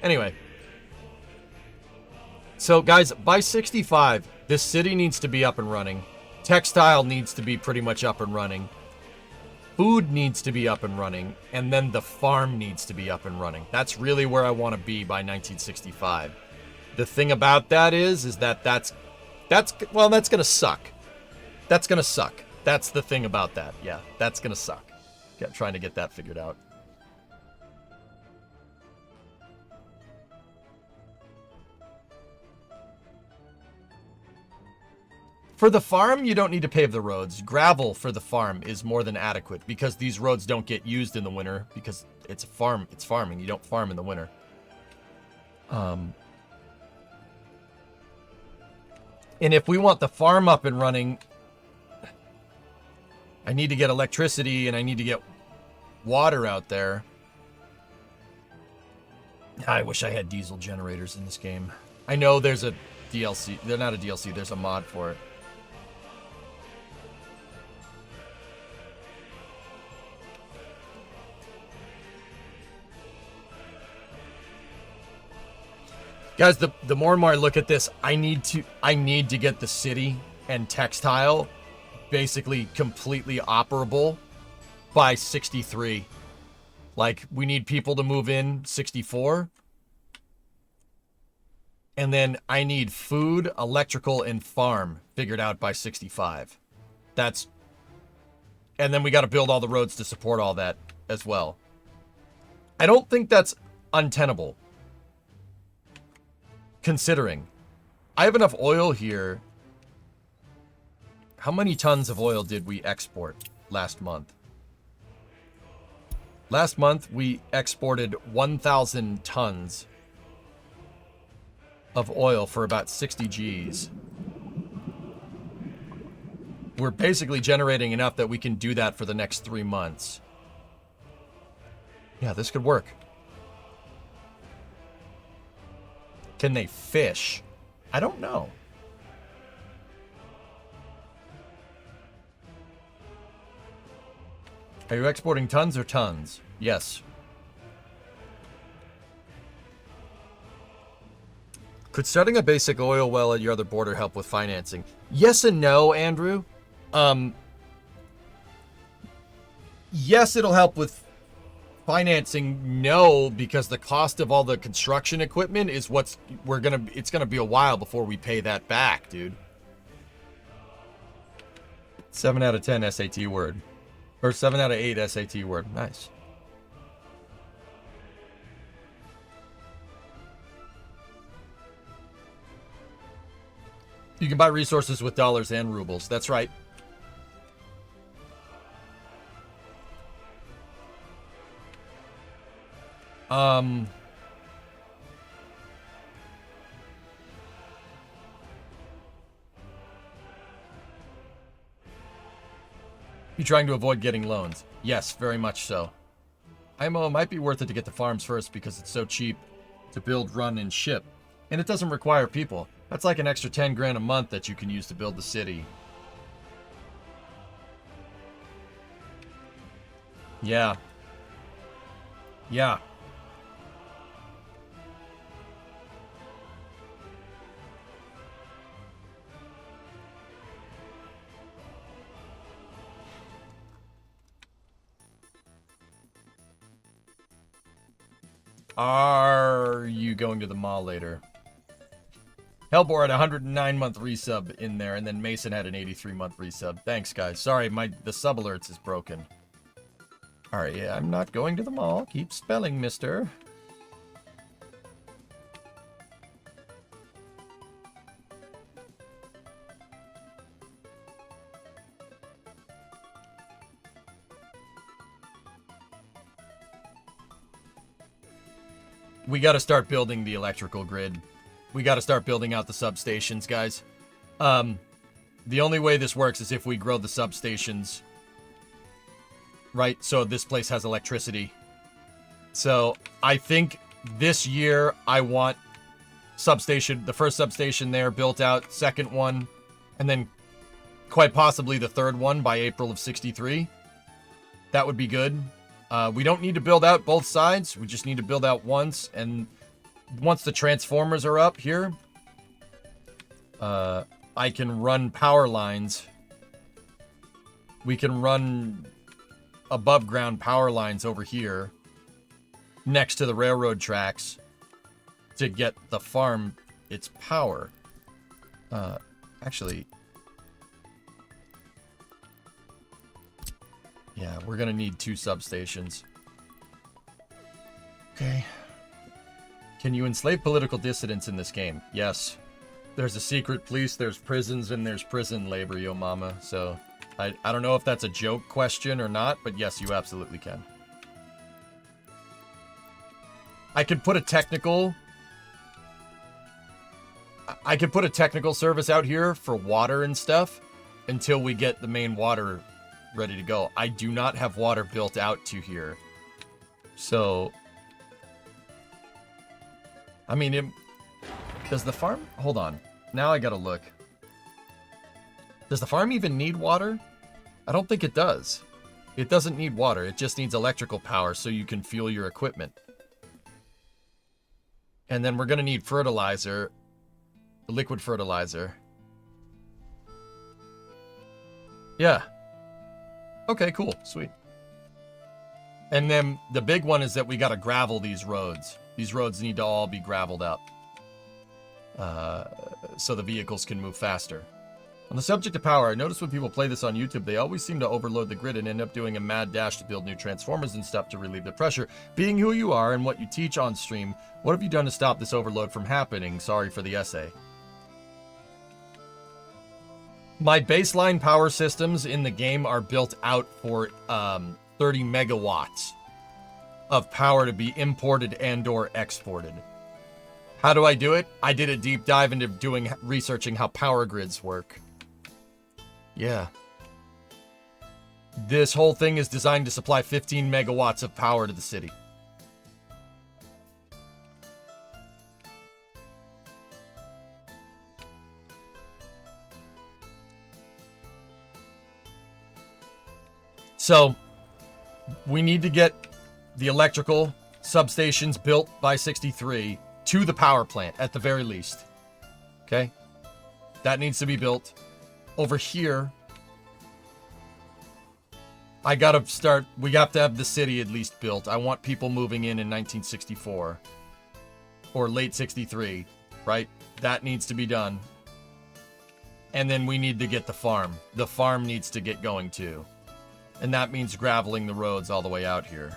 Anyway. So guys, by 65, this city needs to be up and running. Textile needs to be pretty much up and running. Food needs to be up and running. And then the farm needs to be up and running. That's really where I want to be by 1965. The thing about that is that that's going to suck. That's going to suck. That's the thing about that. Yeah, that's going to suck. Trying to get that figured out. For the farm, you don't need to pave the roads. Gravel for the farm is more than adequate because these roads don't get used in the winter because it's a farm. It's farming. You don't farm in the winter. And if we want the farm up and running, I need to get electricity and I need to get water out there. I wish I had diesel generators in this game. I know there's a DLC. They're not a DLC. There's a mod for it. Guys, the more and more I look at this, I need to get the city and textile basically completely operable by 63. Like, we need people to move in 64. And then I need food, electrical, and farm figured out by 65. And then we got to build all the roads to support all that as well. I don't think that's untenable. Considering I have enough oil here. How many tons of oil did we export last month? Last month we exported 1,000 tons of oil for about 60 Gs. We're basically generating enough that we can do that for the next 3 months. Yeah, this could work. Can they fish? I don't know. Are you exporting tons or tons? Yes. Could starting a basic oil well at your other border help with financing? Yes and no, Andrew. Yes, it'll help with financing. No, because the cost of all the construction equipment is it's gonna be a while before we pay that back, dude. 7 out of 10 SAT word. Or 7 out of 8 SAT word. Nice. You can buy resources with dollars and rubles. That's right. You trying to avoid getting loans? Yes, very much so. IMO might be worth it to get the farms first because it's so cheap to build, run, and ship. And it doesn't require people. That's like an extra 10 grand a month that you can use to build the city. Yeah. Yeah. Are you going to the mall later? Hellbor had a 109-month resub in there, and then Mason had an 83-month resub. Thanks, guys. Sorry, the sub alerts is broken. Alright, yeah, I'm not going to the mall. Keep spelling, mister. We gotta start building the electrical grid. We gotta start building out the substations, guys. The only way this works is if we grow the substations. Right, so this place has electricity. So, I think this year I want the first substation there built out, second one, and then quite possibly the third one by April of 63. That would be good. We don't need to build out both sides. We just need to build out once. And once the transformers are up here, I can run power lines. We can run above ground power lines over here next to the railroad tracks to get the farm its power. Actually, yeah, we're gonna need 2 substations. Okay. Can you enslave political dissidents in this game? Yes. There's a secret police, there's prisons, and there's prison labor, yo mama. So, I don't know if that's a joke question or not, but yes, you absolutely can. I could put a technical service out here for water and stuff until we get the main water ready to go. I do not have water built out to here. So, I mean, does the farm... Hold on. Now I gotta look. Does the farm even need water? I don't think it does. It doesn't need water. It just needs electrical power so you can fuel your equipment. And then we're gonna need fertilizer. Liquid fertilizer. Yeah. Okay, cool. Sweet. And then the big one is that we gotta gravel these roads. These roads need to all be graveled up. So the vehicles can move faster. On the subject of power, I notice when people play this on YouTube, they always seem to overload the grid and end up doing a mad dash to build new transformers and stuff to relieve the pressure. Being who you are and what you teach on stream, what have you done to stop this overload from happening? Sorry for the essay. My baseline power systems in the game are built out for 30 megawatts of power to be imported and or exported. How do I do it? I did a deep dive into researching how power grids work. Yeah. This whole thing is designed to supply 15 megawatts of power to the city. So, we need to get the electrical substations built by 63 to the power plant, at the very least. Okay? That needs to be built. Over here, we have to have the city at least built. I want people moving in 1964. Or late 63, right? That needs to be done. And then we need to get the farm. The farm needs to get going too. And that means graveling the roads all the way out here.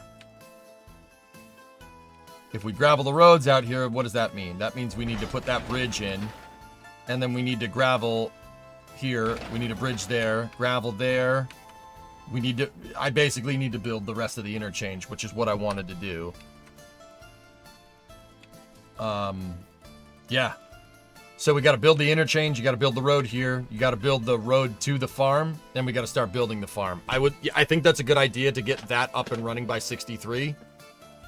If we gravel the roads out here, what does that mean? That means we need to put that bridge in. And then we need to gravel here. We need a bridge there. Gravel there. I basically need to build the rest of the interchange, which is what I wanted to do. Yeah. So we got to build the interchange. You got to build the road here. You got to build the road to the farm. Then we got to start building the farm. I think that's a good idea to get that up and running by 63.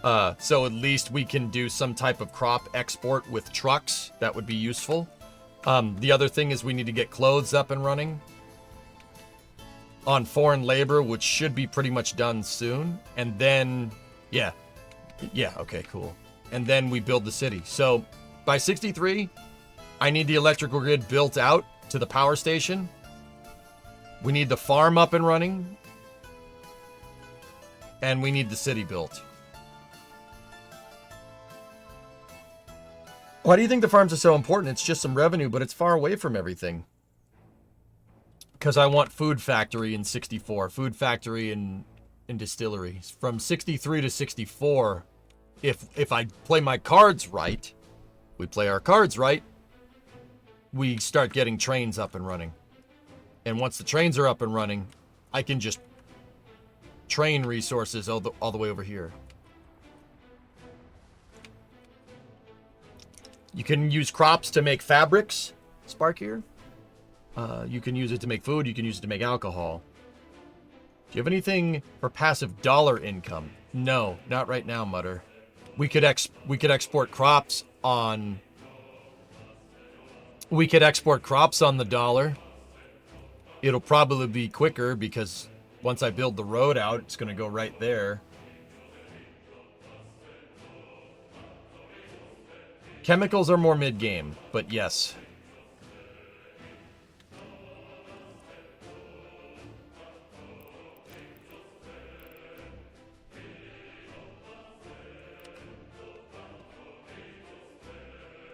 So at least we can do some type of crop export with trucks. That would be useful. The other thing is we need to get clothes up and running on foreign labor, which should be pretty much done soon. And then, yeah, okay, cool. And then we build the city. So by 63, I need the electrical grid built out to the power station. We need the farm up and running. And we need the city built. Why do you think the farms are so important? It's just some revenue, but it's far away from everything. Because I want food factory in 64, food factory in distillery. From 63 to 64, if I play my cards right, we play our cards right, we start getting trains up and running. And once the trains are up and running, I can just train resources all the way over here. You can use crops to make fabrics, Spark here. You can use it to make food. You can use it to make alcohol. Do you have anything for passive dollar income? No, not right now, Mutter. We could export crops on. We could export crops on the dollar. It'll probably be quicker because once I build the road out, it's going to go right there. Chemicals are more mid-game, but yes.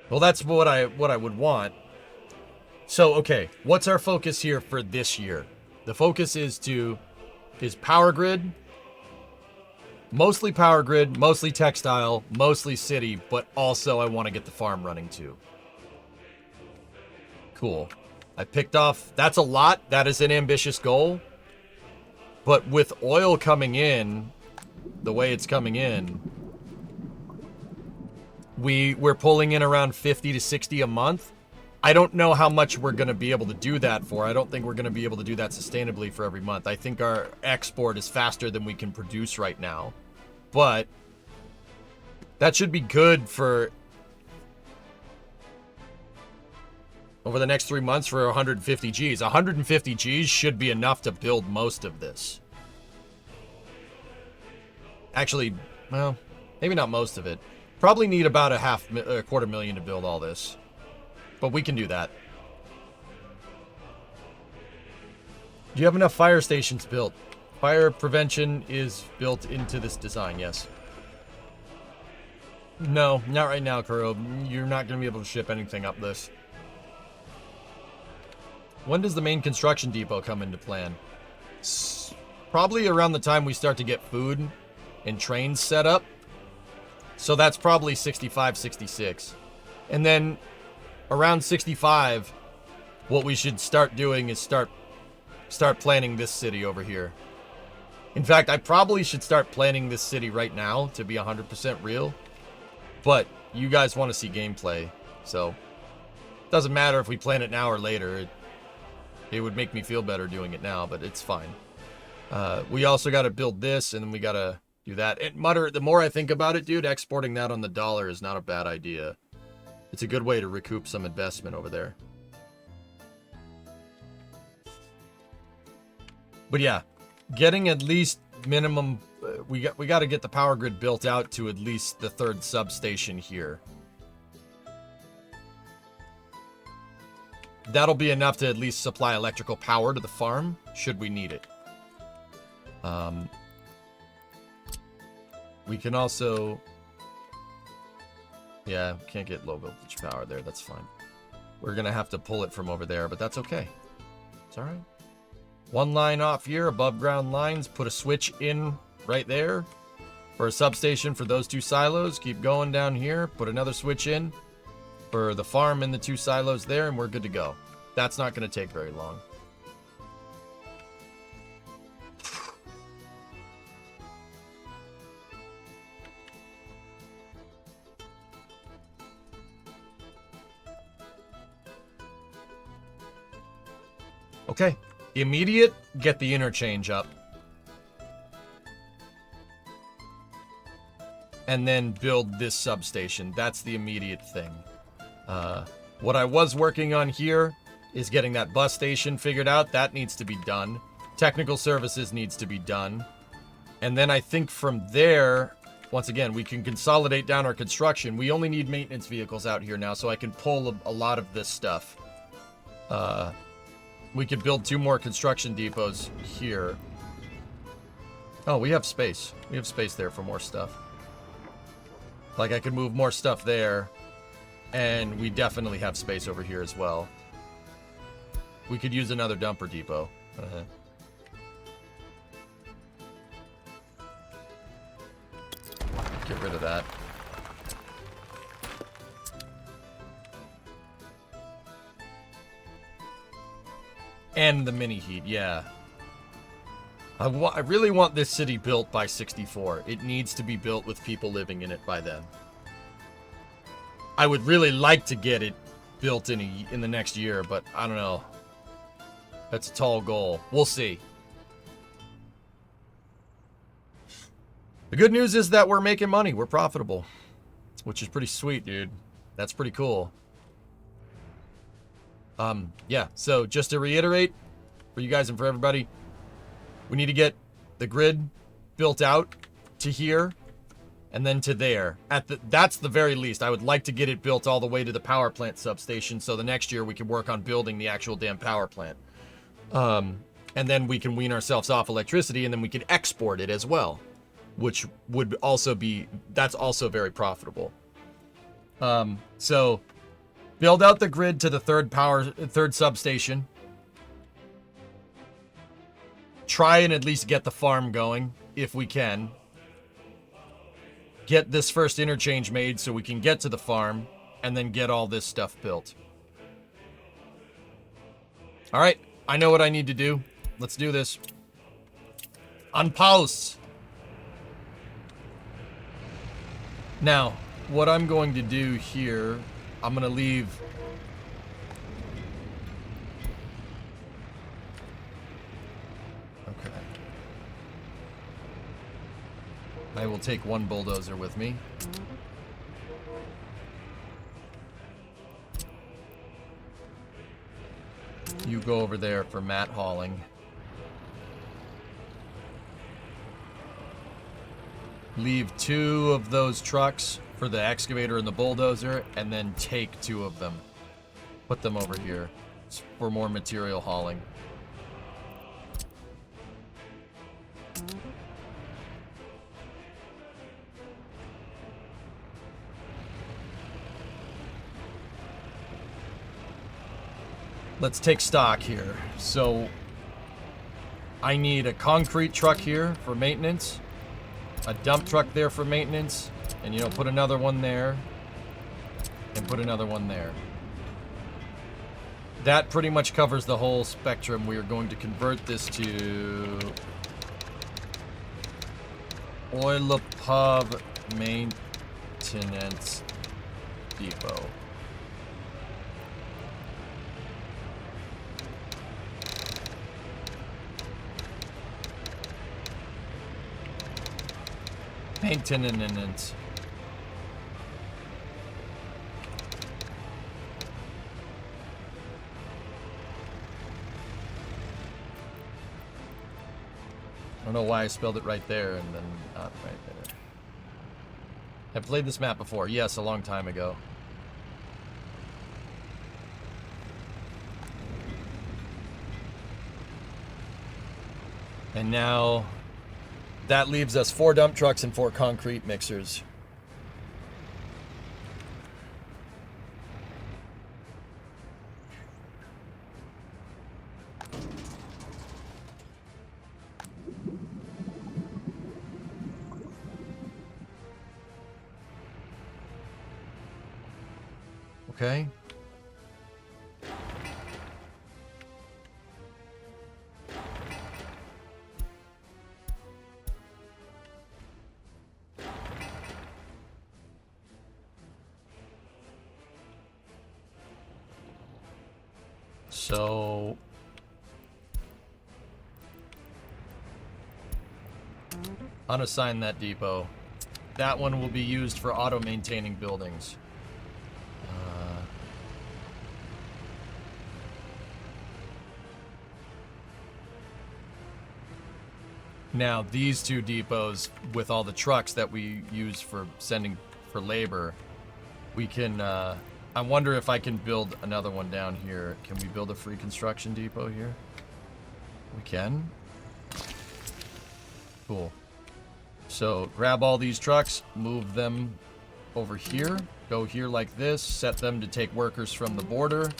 Well, that's what I would want. So, okay, what's our focus here for this year? The focus is power grid, mostly power grid, mostly textile, mostly city, but also I want to get the farm running too. Cool. I picked off, that's a lot. That is an ambitious goal. But with oil coming in, the way it's coming in, we're pulling in around 50 to 60 a month. I don't know how much we're going to be able to do that for. I don't think we're going to be able to do that sustainably for every month. I think our export is faster than we can produce right now. But that should be good for over the next 3 months for 150 Gs. 150 Gs should be enough to build most of this. Actually, well, maybe not most of it. Probably need about a $250,000 to build all this. But we can do that. Do you have enough fire stations built? Fire prevention is built into this design, yes. No, not right now, Kuro. You're not going to be able to ship anything up this. When does the main construction depot come into plan? Probably around the time we start to get food and trains set up. So that's probably 65, 66. And then around 65, what we should start doing is start planning this city over here. In fact, I probably should start planning this city right now to be 100% real. But you guys want to see gameplay, so it doesn't matter if we plan it now or later. It would make me feel better doing it now, but it's fine. We also got to build this, and then we got to do that. And Mutter, the more I think about it, dude, exporting that on the dollar is not a bad idea. It's a good way to recoup some investment over there. But yeah, getting at least minimum, we got to get the power grid built out to at least the 3rd substation here. That'll be enough to at least supply electrical power to the farm, should we need it. We can also... Yeah, can't get low voltage power there, that's fine. We're going to have to pull it from over there, but that's okay. It's alright. One line off here, above ground lines, put a switch in right there for a substation for those 2 silos. Keep going down here, put another switch in for the farm and the 2 silos there, and we're good to go. That's not going to take very long. Okay, immediate, get the interchange up. And then build this substation. That's the immediate thing. What I was working on here is getting that bus station figured out. That needs to be done. Technical services needs to be done. And then I think from there, once again, we can consolidate down our construction. We only need maintenance vehicles out here now, so I can pull a lot of this stuff. We could build 2 more construction depots here. Oh, we have space. We have space there for more stuff. Like, I could move more stuff there. And we definitely have space over here as well. We could use another dumper depot. Get rid of that. And the mini heat, yeah. I really want this city built by 64. It needs to be built with people living in it by then. I would really like to get it built in the next year, but I don't know. That's a tall goal. We'll see. The good news is that we're making money. We're profitable, which is pretty sweet, dude. That's pretty cool. Yeah, so just to reiterate for you guys and for everybody, we need to get the grid built out to here and then to there. That's the very least. I would like to get it built all the way to the power plant substation so the next year we can work on building the actual damn power plant. And then we can wean ourselves off electricity and then we can export it as well, which would also be, that's also very profitable. So build out the grid to the third substation. Try and at least get the farm going if we can. Get this first interchange made so we can get to the farm and then get all this stuff built. All right, I know what I need to do. Let's do this. On pause. Now, what I'm going to do here, I'm going to leave. Okay. I will take 1 bulldozer with me. You go over there for mat hauling. Leave 2 of those trucks for the excavator and the bulldozer, and then take 2 of them. Put them over here for more material hauling. Let's take stock here. So I need a concrete truck here for maintenance, a dump truck there for maintenance, and you know, put another one there and put another one there. That pretty much covers the whole spectrum. We are going to convert this to oil pub maintenance depot. Maintenance. I don't know why I spelled it right there and then not right there. I've played this map before. Yes, a long time ago. And now that leaves us 4 dump trucks and 4 concrete mixers. Okay. So unassign that depot. That one will be used for auto-maintaining buildings. Now, these two depots, with all the trucks that we use for sending for labor, we can, I wonder if I can build another one down here. Can we build a free construction depot here? We can. Cool. So, grab all these trucks, move them over here, go here like this, set them to take workers from the border.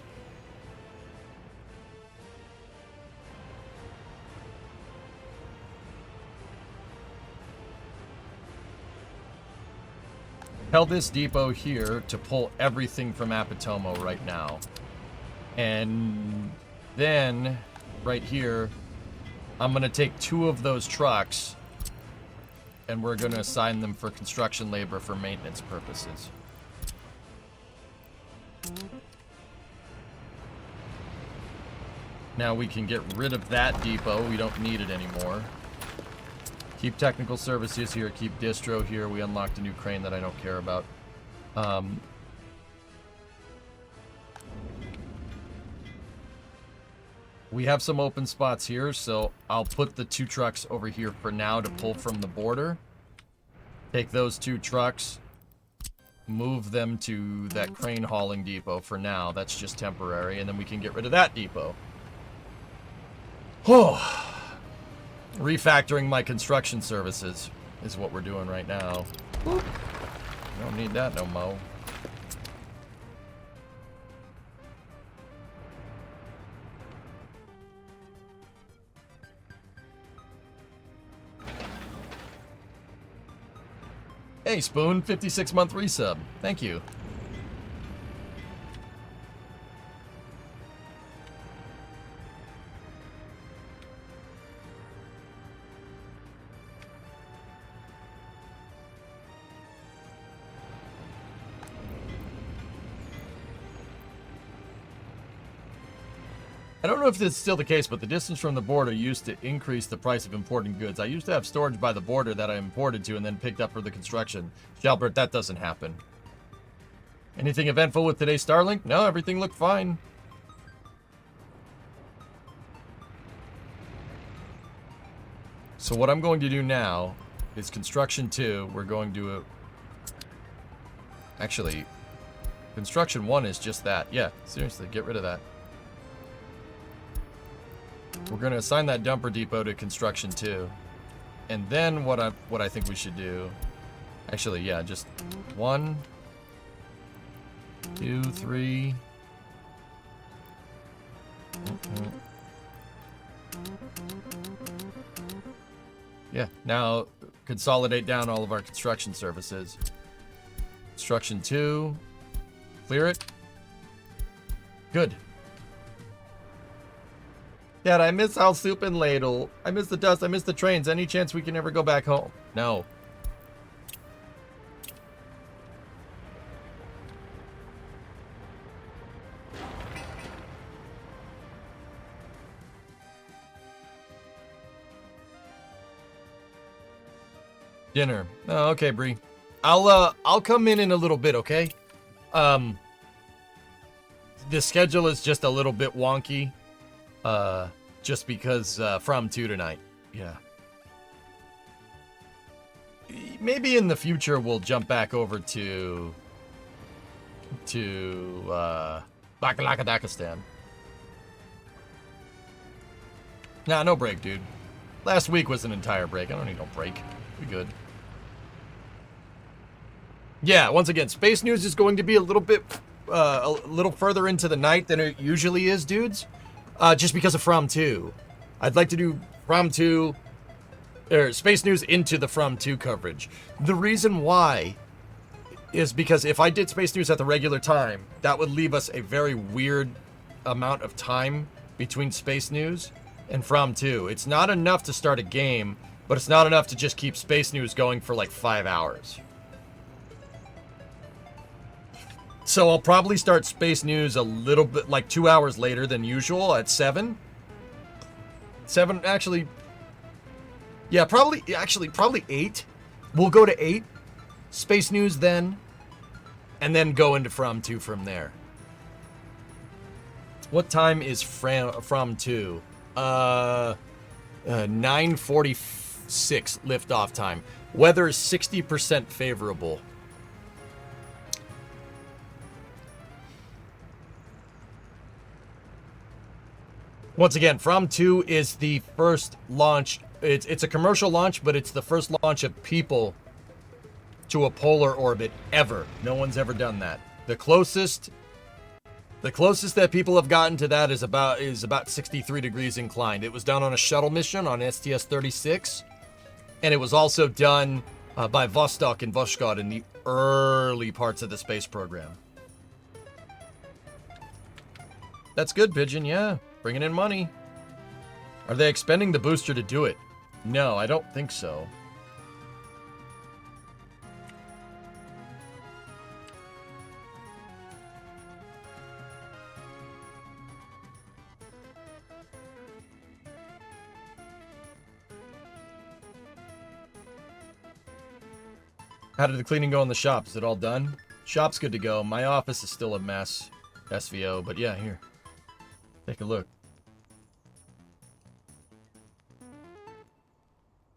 Tell this depot here to pull everything from Apatomo right now. And then, right here, I'm going to take 2 of those trucks, and we're going to assign them for construction labor for maintenance purposes. Now we can get rid of that depot. We don't need it anymore. Keep technical services here. Keep distro here. We unlocked a new crane that I don't care about. We have some open spots here, so I'll put the 2 trucks over here for now to pull from the border. Take those 2 trucks, move them to that crane hauling depot for now. That's just temporary, and then we can get rid of that depot. Oh. Refactoring my construction services is what we're doing right now. Whoop. Don't need that no mo. Hey, Spoon, 56-month resub. Thank you. I don't know if this is still the case, but the distance from the border used to increase the price of importing goods. I used to have storage by the border that I imported to and then picked up for the construction. Shalbert, that doesn't happen. Anything eventful with today's Starlink? No, everything looked fine. So what I'm going to do now is construction 2. We're going to... Actually, construction 1 is just that. Yeah, seriously, get rid of that. We're going to assign that dumper depot to construction 2. And then what I think we should do... Actually, yeah, just 1, 2, 3... Yeah, now consolidate down all of our construction services. Construction 2. Clear it. Good. Dad, I miss Al Soup and Ladle. I miss the dust. I miss the trains. Any chance we can ever go back home? No. Dinner. Oh, okay, Bree. I'll come in a little bit, okay? The schedule is just a little bit wonky. Just because, from 2 tonight. Yeah. Maybe in the future we'll jump back over to Bakalakadakistan. Nah, no break, dude. Last week was an entire break. I don't need no break. We good. Yeah, once again, Space News is going to be a little further into the night than it usually is, dudes. Just because of From 2. I'd like to do From 2, or Space News into the From 2 coverage. The reason why is because if I did Space News at the regular time, that would leave us a very weird amount of time between Space News and From 2. It's not enough to start a game, but it's not enough to just keep Space News going for like 5 hours. So I'll probably start Space News a little bit, like 2 hours later than usual at 7. 7, actually, yeah, probably 8. We'll go to 8, Space News then, and then go into From 2 from there. What time is From 2? 9:46 liftoff time. Weather is 60% favorable. Once again, From 2 is the first launch. It's a commercial launch, but it's the first launch of people to a polar orbit ever. No one's ever done that. The closest that people have gotten to that is about 63 degrees inclined. It was done on a shuttle mission on STS-36, and it was also done by Vostok and Voskhod in the early parts of the space program. That's good, Pigeon. Yeah, bringing in money. Are they expending the booster to do it? No, I don't think so. How did the cleaning go in the shop? Is it all done? Shop's good to go. My office is still a mess. SVO, but yeah, here. Take a look.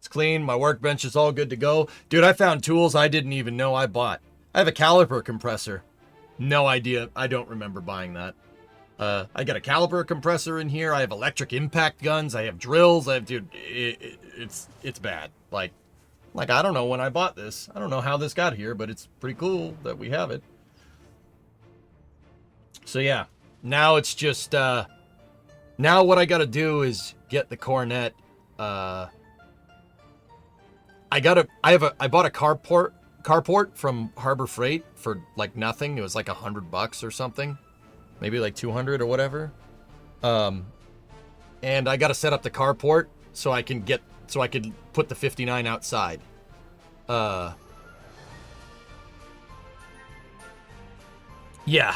It's clean. My workbench is all good to go. Dude, I found tools I didn't even know I bought. I have a caliper compressor. No idea. I don't remember buying that. I got a caliper compressor in here. I have electric impact guns. I have drills. Dude, it's bad. Like, I don't know when I bought this. I don't know how this got here, but it's pretty cool that we have it. So yeah, now it's just, now what I gotta do is get the Cornet. I bought a carport from Harbor Freight for like nothing. It was like $100 or something, maybe like 200 or whatever. And I gotta set up the carport so I can put the 59 outside. Yeah.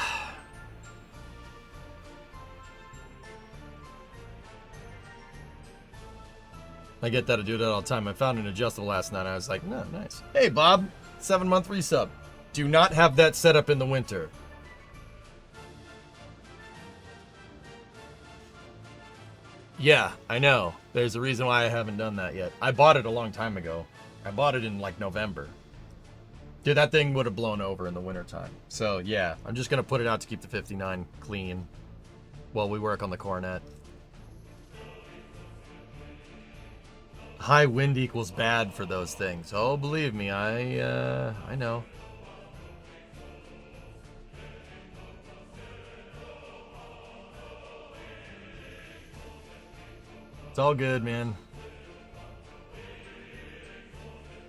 I get that. I do that all the time. I found an adjustable last night. I was like, no, nice. Hey, Bob, 7-month resub. Do not have that set up in the winter. Yeah, I know. There's a reason why I haven't done that yet. I bought it a long time ago. I bought it in like November. Dude, that thing would have blown over in the wintertime. So yeah, I'm just going to put it out to keep the 59 clean while we work on the Cornet. High wind equals bad for those things. Oh, believe me, I know. It's all good, man.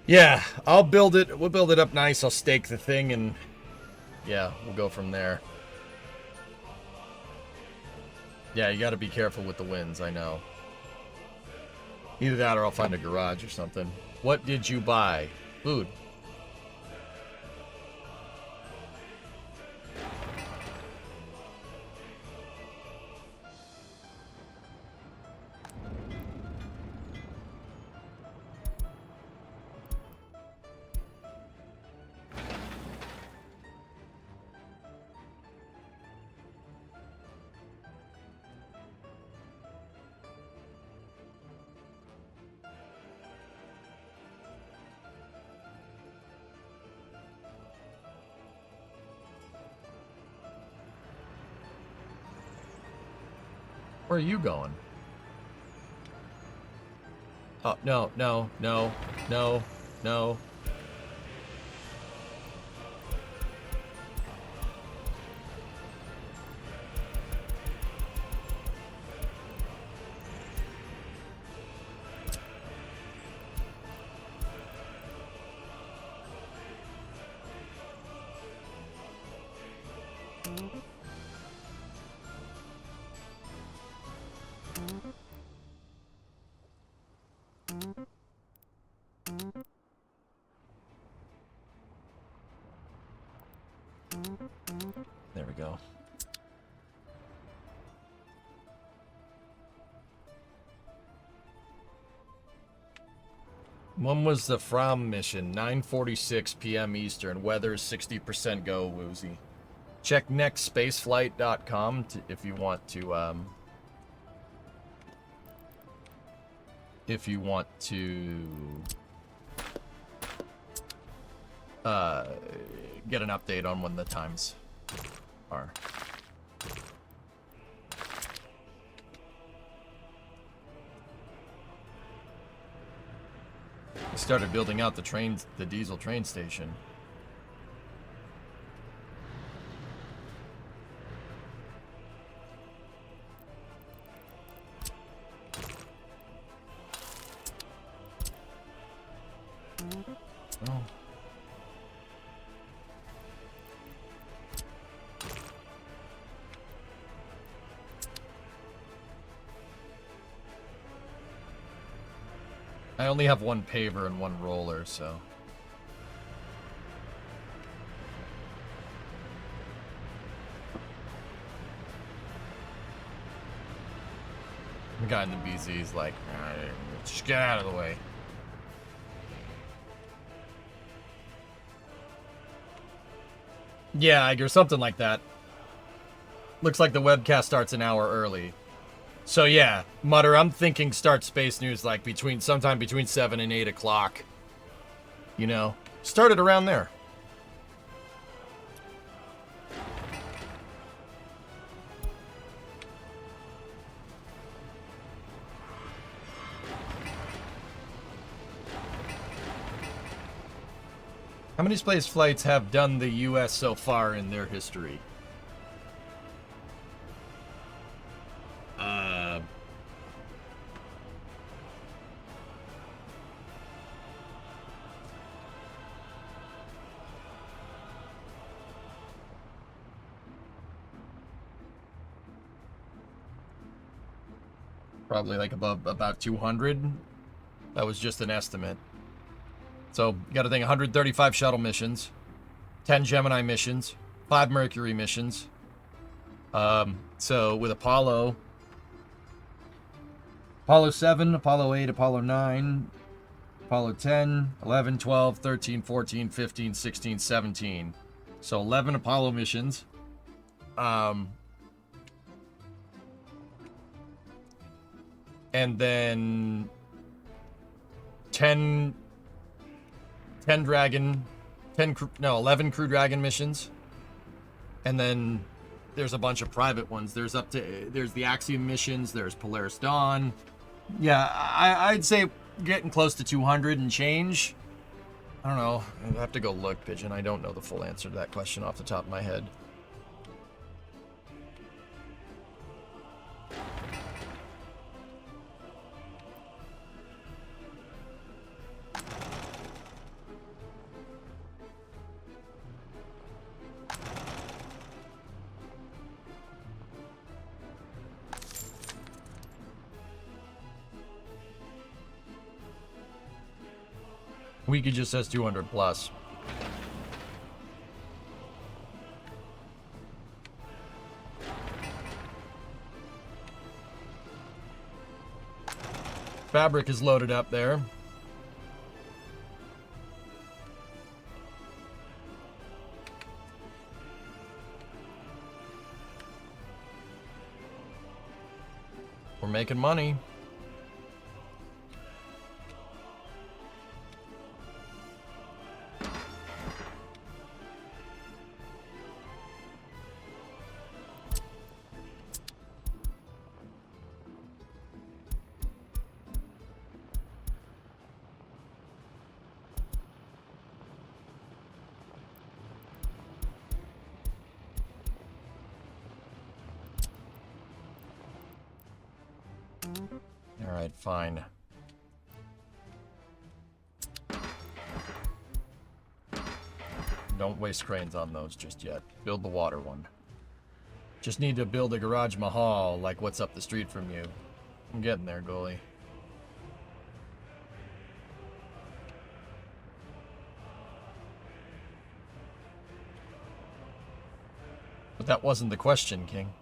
Yeah, I'll build it. We'll build it up nice. I'll stake the thing and yeah, we'll go from there. Yeah, you got to be careful with the winds, I know. Either that or I'll find a garage or something. What did you buy? Food. Where are you going? Oh, no, no, no, no, no. When was the From mission? 9:46 p.m. Eastern. Weather 60% go, Woozy. Check nextspaceflight.com if you want to get an update on when the times are. We started building out the diesel train station. Oh. I only have one paver and one roller, so. The guy in the BZ is like, just get out of the way. Yeah, Iger, something like that. Looks like the webcast starts an hour early. So yeah, Mutter, I'm thinking start Space News like sometime between 7 and 8 o'clock. You know, start it around there. How many space flights have done the U.S. so far in their history? Probably like about 200. That was just an estimate. So you got to think 135 shuttle missions, 10 Gemini missions, 5 Mercury missions. So with Apollo 7, Apollo 8, Apollo 9, Apollo 10, 11, 12, 13, 14, 15, 16, 17. So 11 Apollo missions. And then 11 Crew Dragon missions. And then there's a bunch of private ones. There's the Axiom missions, there's Polaris Dawn. Yeah, I'd say getting close to 200 and change. I don't know. I'd have to go look, Pigeon. I don't know the full answer to that question off the top of my head. Wiki just says 200 plus. Fabric is loaded up there. We're making money. Alright, fine. Don't waste cranes on those just yet. Build the water one. Just need to build a garage mahal like what's up the street from you. I'm getting there, goalie. But that wasn't the question, King.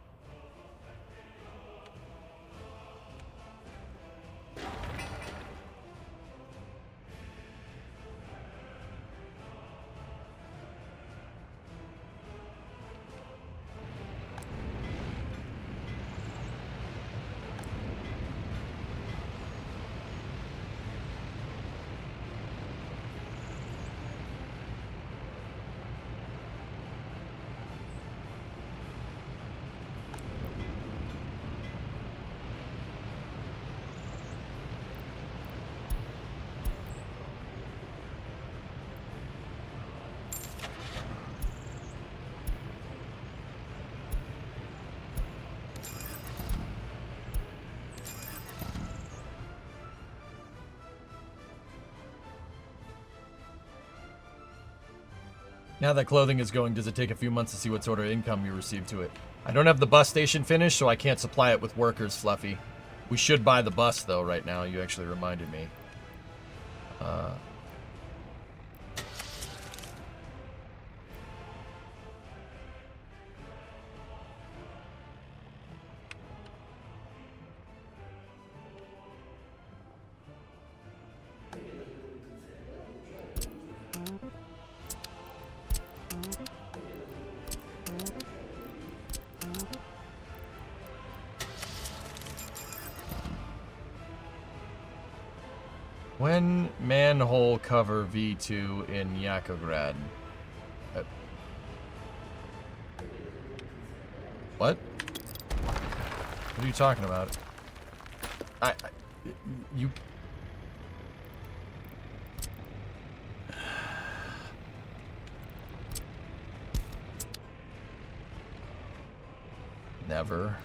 Now that clothing is going, does it take a few months to see what sort of income you receive to it? I don't have the bus station finished, so I can't supply it with workers, Fluffy. We should buy the bus, though, right now. You actually reminded me. When manhole cover V2 in Yakograd? What? What are you talking about? You... Never.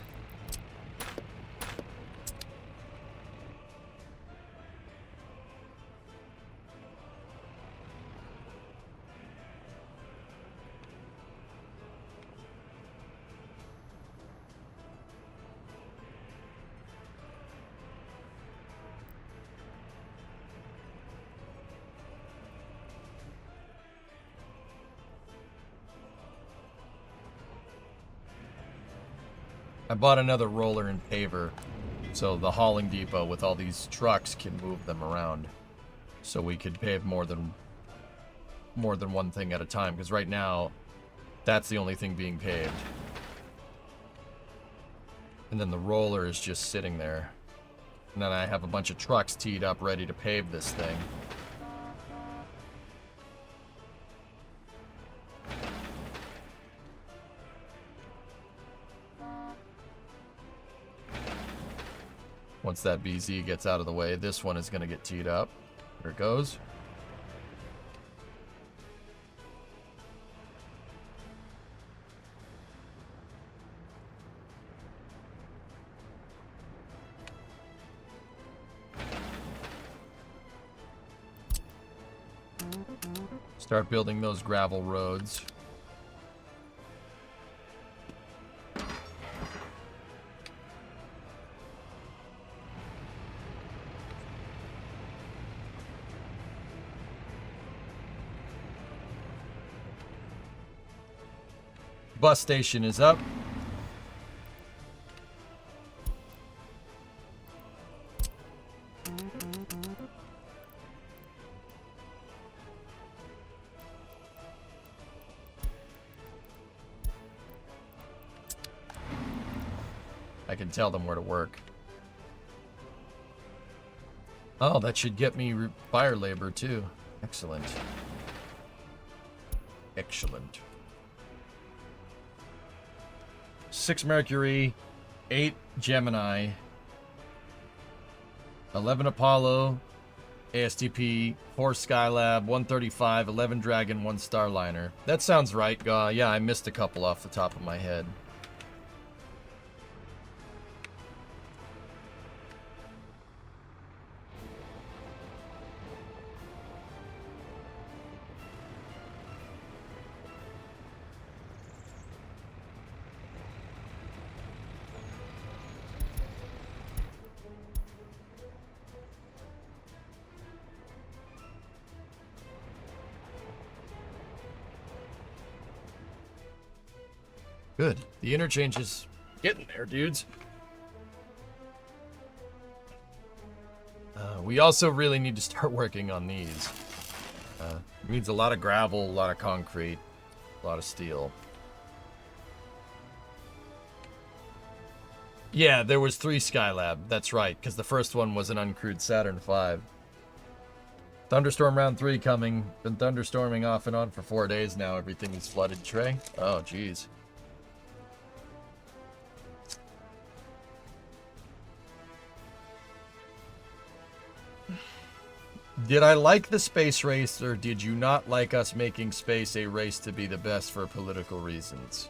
I bought another roller and paver, so the hauling depot with all these trucks can move them around, so we could pave more than one thing at a time. Because right now, that's the only thing being paved, and then the roller is just sitting there, and then I have a bunch of trucks teed up ready to pave this thing. Once that BZ gets out of the way, this one is going to get teed up. There it goes. Start building those gravel roads. Bus station is up. I can tell them where to work. Oh, that should get me fire labor too. Excellent. Excellent. 6 Mercury, 8 Gemini, 11 Apollo, ASTP, 4 Skylab, 135, 11 Dragon, 1 Starliner. That sounds right. Yeah, I missed a couple off the top of my head. Good. The interchange is getting there, dudes. We also really need to start working on these. It needs a lot of gravel, a lot of concrete, a lot of steel. Yeah, there was 3 Skylab. That's right, because the first one was an uncrewed Saturn V. Thunderstorm round 3 coming. Been thunderstorming off and on for 4 days now. Everything is flooded, Trey. Oh, jeez. Did I like the space race, or did you not like us making space a race to be the best for political reasons?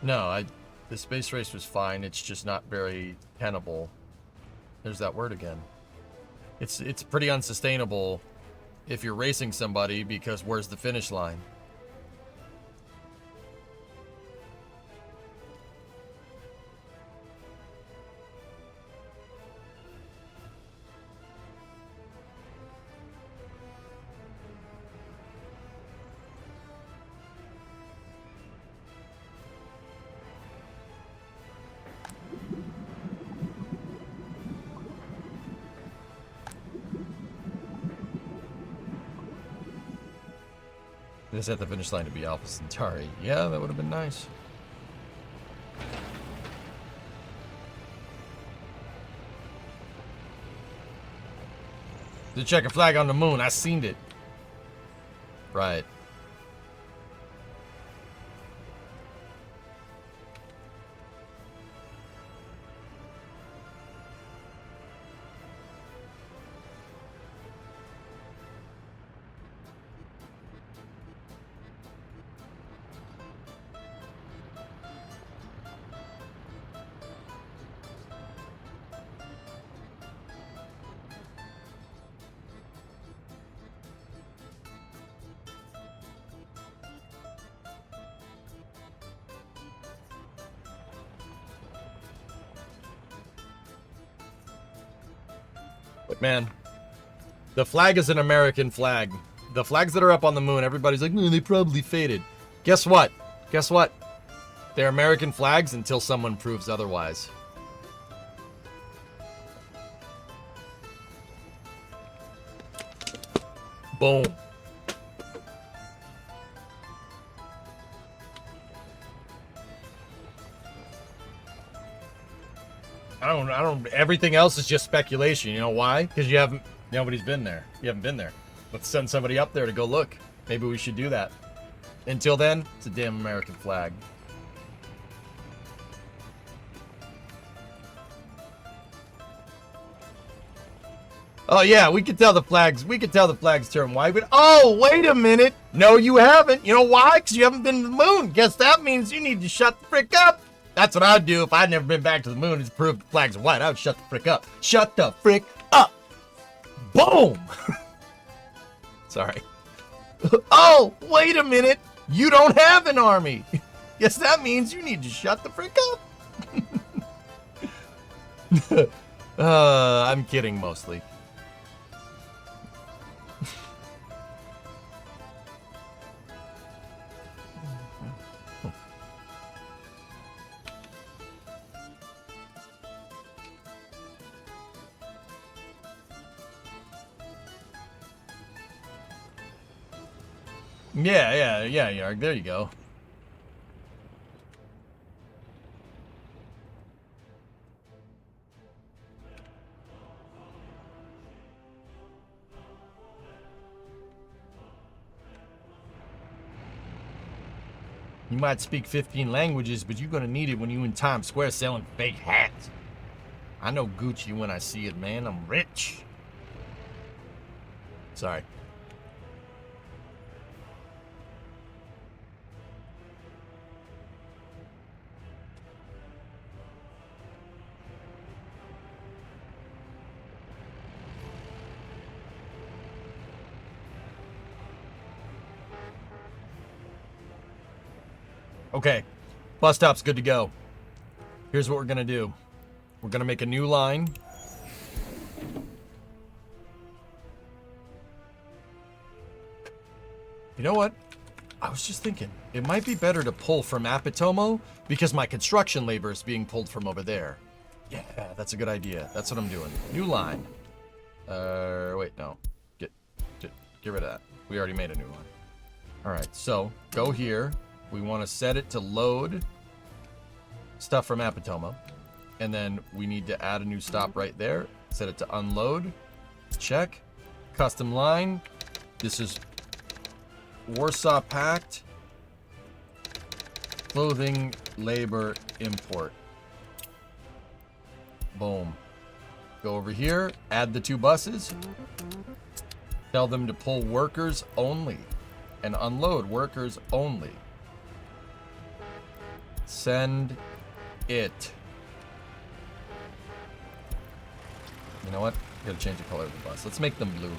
No, The space race was fine. It's just not very tenable. There's that word again. It's pretty unsustainable if you're racing somebody because where's the finish line? They set the finish line to be Alpha Centauri. Yeah, that would have been nice. The checker flag on the moon. I seen it. Right. But man, the flag is an American flag. The flags that are up on the moon, everybody's like, they probably faded. Guess what? Guess what? They're American flags until someone proves otherwise. Boom. I don't, everything else is just speculation. You know why? Because nobody's been there. You haven't been there. Let's send somebody up there to go look. Maybe we should do that. Until then, it's a damn American flag. Oh yeah, we could tell the flags turn white, but oh, wait a minute. No, you haven't. You know why? Because you haven't been to the moon. Guess that means you need to shut the frick up. That's what I'd do if I'd never been back to the moon. It's proved the flags are white. I would shut the frick up. Shut the frick up. Boom. Sorry. Oh, wait a minute. You don't have an army. Yes, that means you need to shut the frick up. I'm kidding mostly. Yeah, Yarg. There you go. You might speak 15 languages, but you're gonna need it when you in Times Square selling fake hats. I know Gucci when I see it, man. I'm rich. Sorry. Okay, bus stop's good to go. Here's what we're gonna do. We're gonna make a new line. You know what? I was just thinking, it might be better to pull from Apitomo because my construction labor is being pulled from over there. Yeah, that's a good idea. That's what I'm doing. New line. Wait, no. Get rid of that. We already made a new line. All right, so go here. We want to set it to load stuff from Apitomo. And then we need to add a new stop right there. Set it to unload. Check. Custom line. This is Warsaw Pact. Clothing, labor, import. Boom. Go over here. Add the 2 buses. Tell them to pull workers only. And unload workers only. Send it. You know what? Gotta change the color of the bus. Let's make them blue.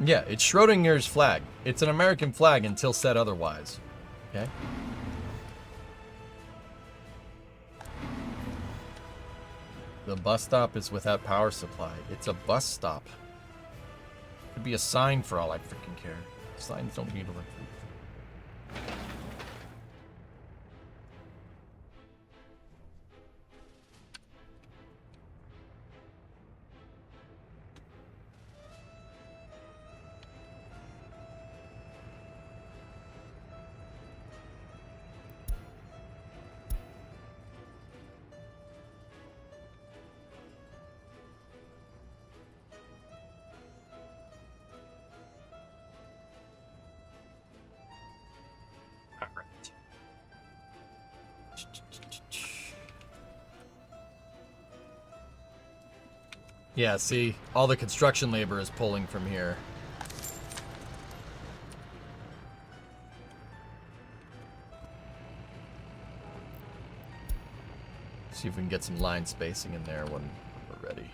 Yeah, it's Schrodinger's flag. It's an American flag until said otherwise. Okay? The bus stop is without power supply. It's a bus stop. Could be a sign for all I freaking care. Signs don't need electricity. Yeah, see, all the construction labor is pulling from here. See if we can get some line spacing in there when we're ready.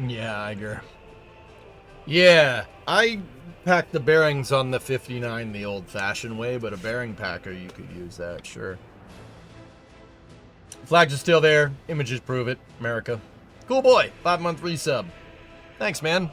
Yeah, Iger. Yeah, I packed the bearings on the 59 the old-fashioned way, but a bearing packer, you could use that, sure. Flags are still there. Images prove it. America. Cool boy. 5-month resub. Thanks, man.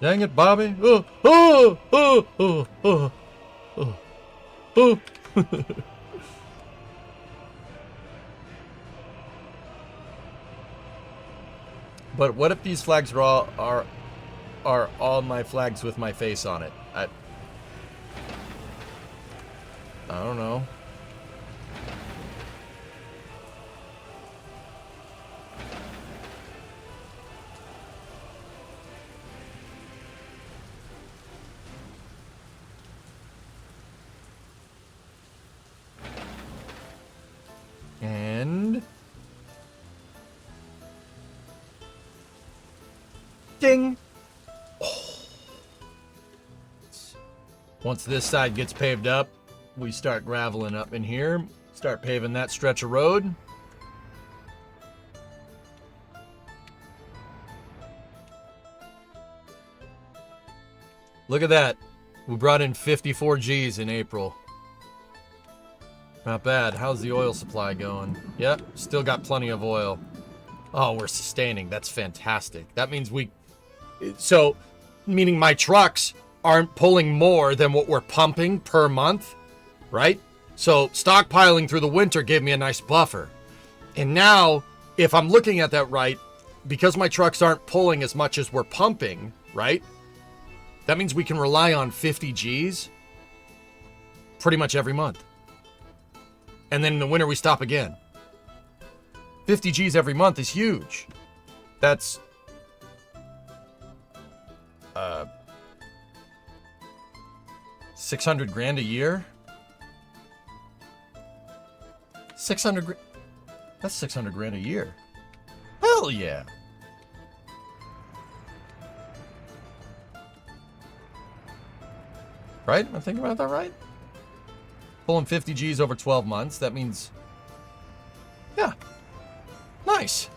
Dang it, Bobby. Oh, oh, oh, oh, oh, oh, oh. But what if these flags are all my flags with my face on it? I don't know. And ding. Oh. Once this side gets paved up, we start graveling up in here, start paving that stretch of road. Look at that. We brought in 54 G's in April. Not bad. How's the oil supply going? Yep, still got plenty of oil. Oh, we're sustaining. That's fantastic. That means meaning my trucks aren't pulling more than what we're pumping per month, right? So stockpiling through the winter gave me a nice buffer. And now, if I'm looking at that right, because my trucks aren't pulling as much as we're pumping, right? That means we can rely on 50 G's pretty much every month. And then in the winter, we stop again. 50 G's every month is huge. That's... 600 grand a year? 600 grand... That's 600 grand a year. Hell yeah. Right? Am I thinking about that right? Pulling 50 G's over 12 months. That means... Yeah. Nice.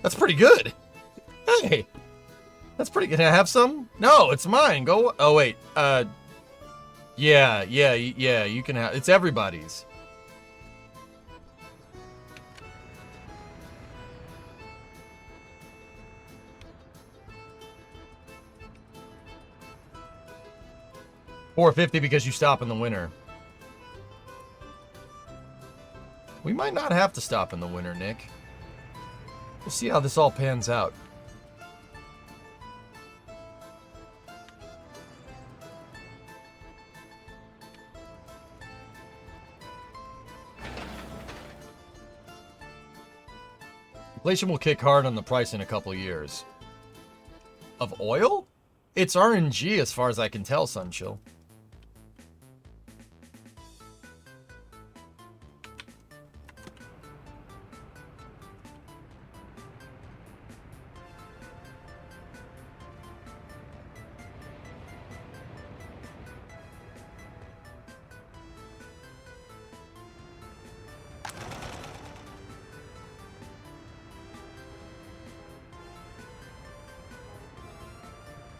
That's pretty good. Hey, that's pretty good. Can I have some? No, it's mine. Go. Oh wait. Yeah. You can have. It's everybody's. $4.50 because you stop in the winter. We might not have to stop in the winter, Nick. We'll see how this all pans out. Inflation will kick hard on the price in a couple years. Of oil? It's RNG as far as I can tell, Sunchill.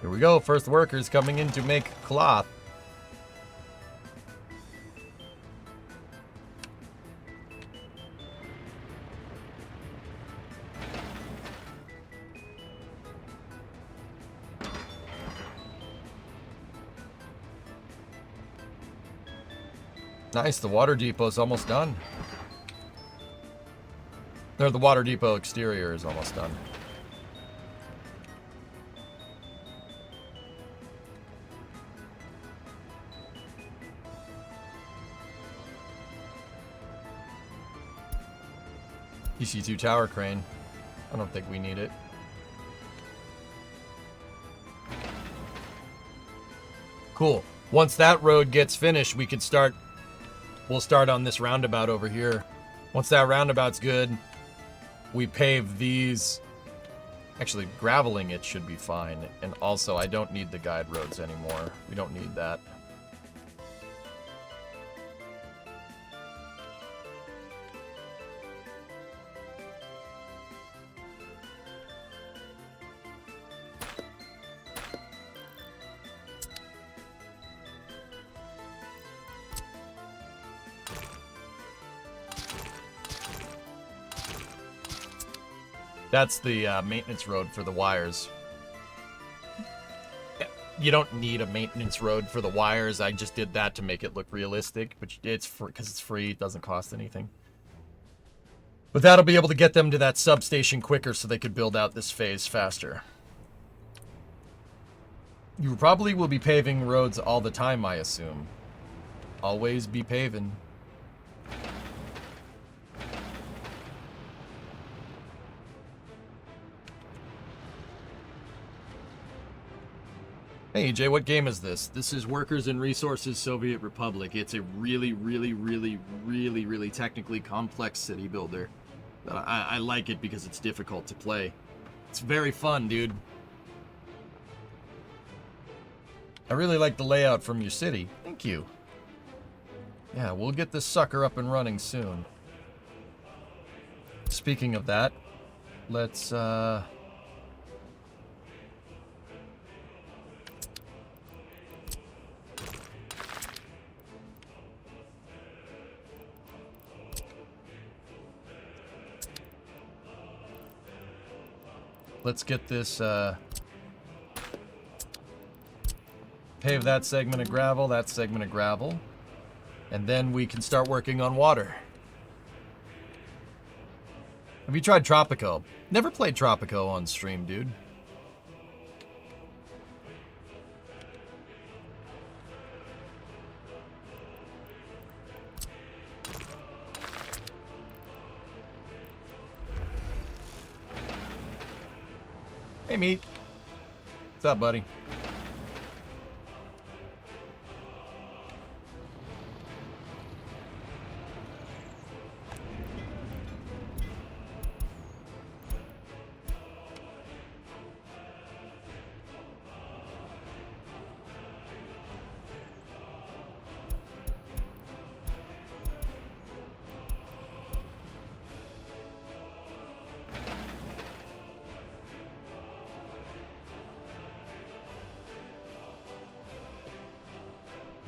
Here we go, first workers coming in to make cloth. Nice, the water depot's almost done. Or the water depot exterior is almost done. EC2 tower crane. I don't think we need it. Cool. Once that road gets finished, we could start. We'll start on this roundabout over here. Once that roundabout's good, we pave these. Actually, graveling it should be fine. And also, I don't need the guide roads anymore. We don't need that. That's the maintenance road for the wires. You don't need a maintenance road for the wires. I just did that to make it look realistic, but it's because it's free. It doesn't cost anything. But that'll be able to get them to that substation quicker so they could build out this phase faster. You probably will be paving roads all the time, I assume. Always be paving. Hey EJ, what game is this? This is Workers and Resources Soviet Republic. It's a really technically complex city builder. I like it because it's difficult to play. It's very fun, dude. I really like the layout from your city. Thank you. Yeah, we'll get this sucker up and running soon. Speaking of that, let's get this, pave that segment of gravel, and then we can start working on water. Have you tried Tropico? Never played Tropico on stream, dude. Hey, Meat. What's up, buddy?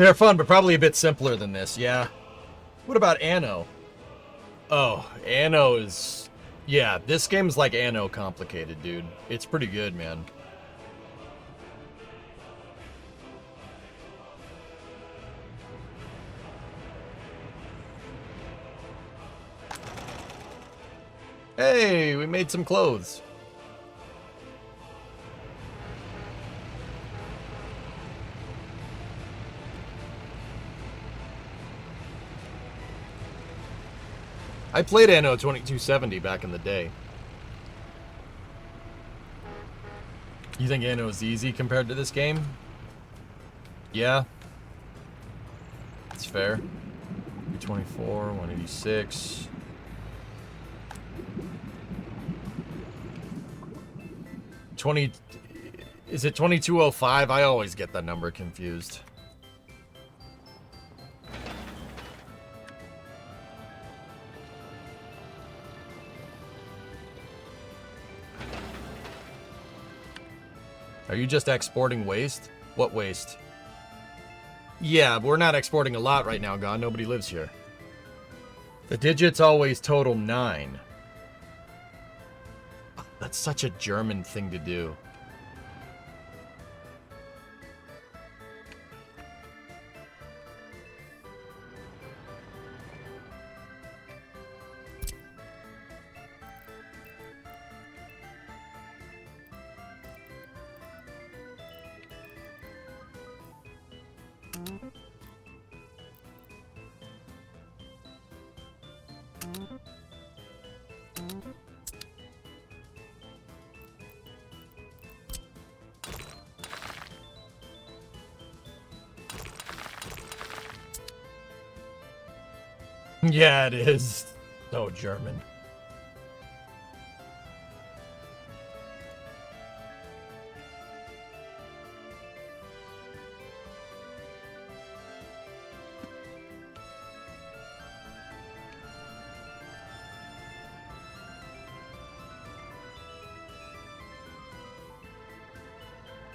They're fun, but probably a bit simpler than this, yeah. What about Anno? Oh, Anno is... Yeah, this game's like Anno complicated, dude. It's pretty good, man. Hey, we made some clothes. I played Anno 2270 back in the day. You think Anno is easy compared to this game? Yeah. It's fair. 324, 186. Is it 2205? I always get that number confused. Are you just exporting waste? What waste? Yeah, we're not exporting a lot right now, God. Nobody lives here. The digits always total 9. That's such a German thing to do. Yeah, it is. So German.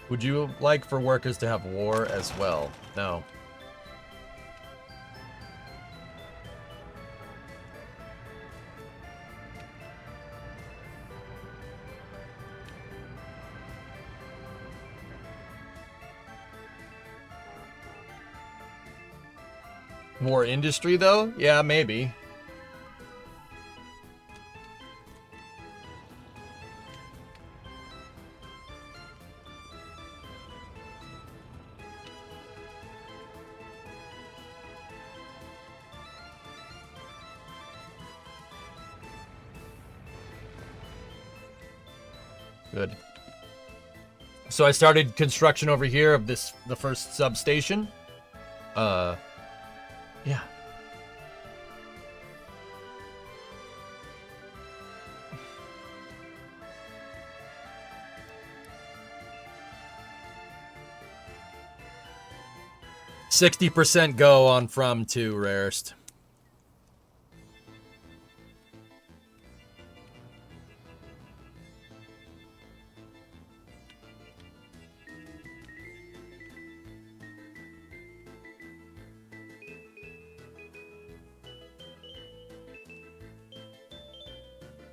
Would you like for workers to have war as well? No. War industry, though? Yeah, maybe. Good. So I started construction over here of the first substation. Yeah. %60 go on from to rarest.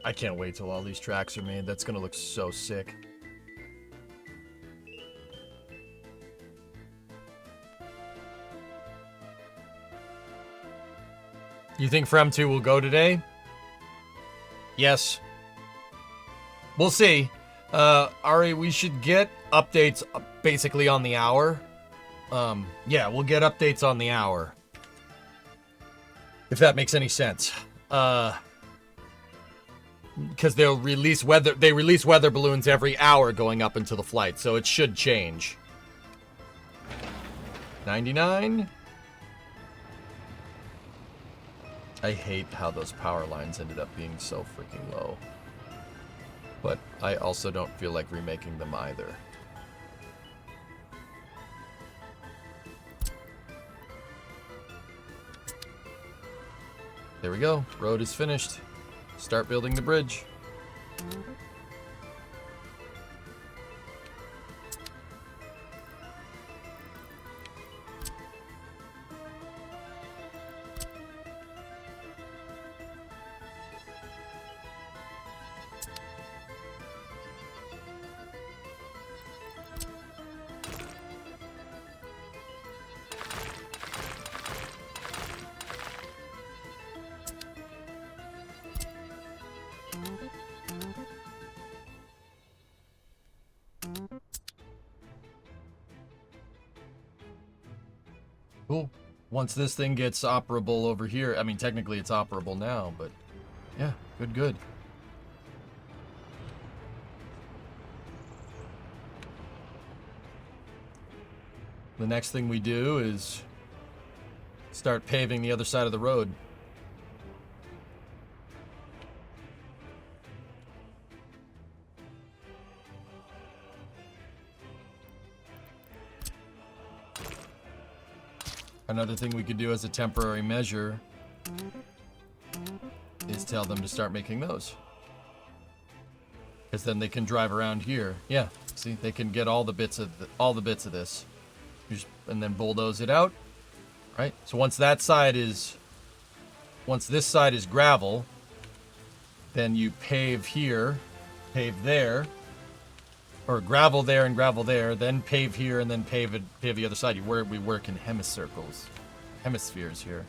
I can't wait till all these tracks are made. That's gonna look so sick. You think Frem 2 will go today? Yes. We'll see. Ari, we should get updates basically on the hour. Yeah, we'll get updates on the hour. If that makes any sense. Because they release weather balloons every hour going up into the flight, so it should change. 99. I hate how those power lines ended up being so freaking low. But I also don't feel like remaking them either. There we go. Road is finished. Start building the bridge. Cool. Once this thing gets operable over here, I mean, technically it's operable now, but yeah, good. The next thing we do is start paving the other side of the road. Another thing we could do as a temporary measure is tell them to start making those. Because then they can drive around here. Yeah, see, they can get all the bits of this. And then bulldoze it out. Right? So once this side is gravel, then you pave here, pave there, or gravel there and gravel there, then pave here and then pave the other side. We work in hemispheres here.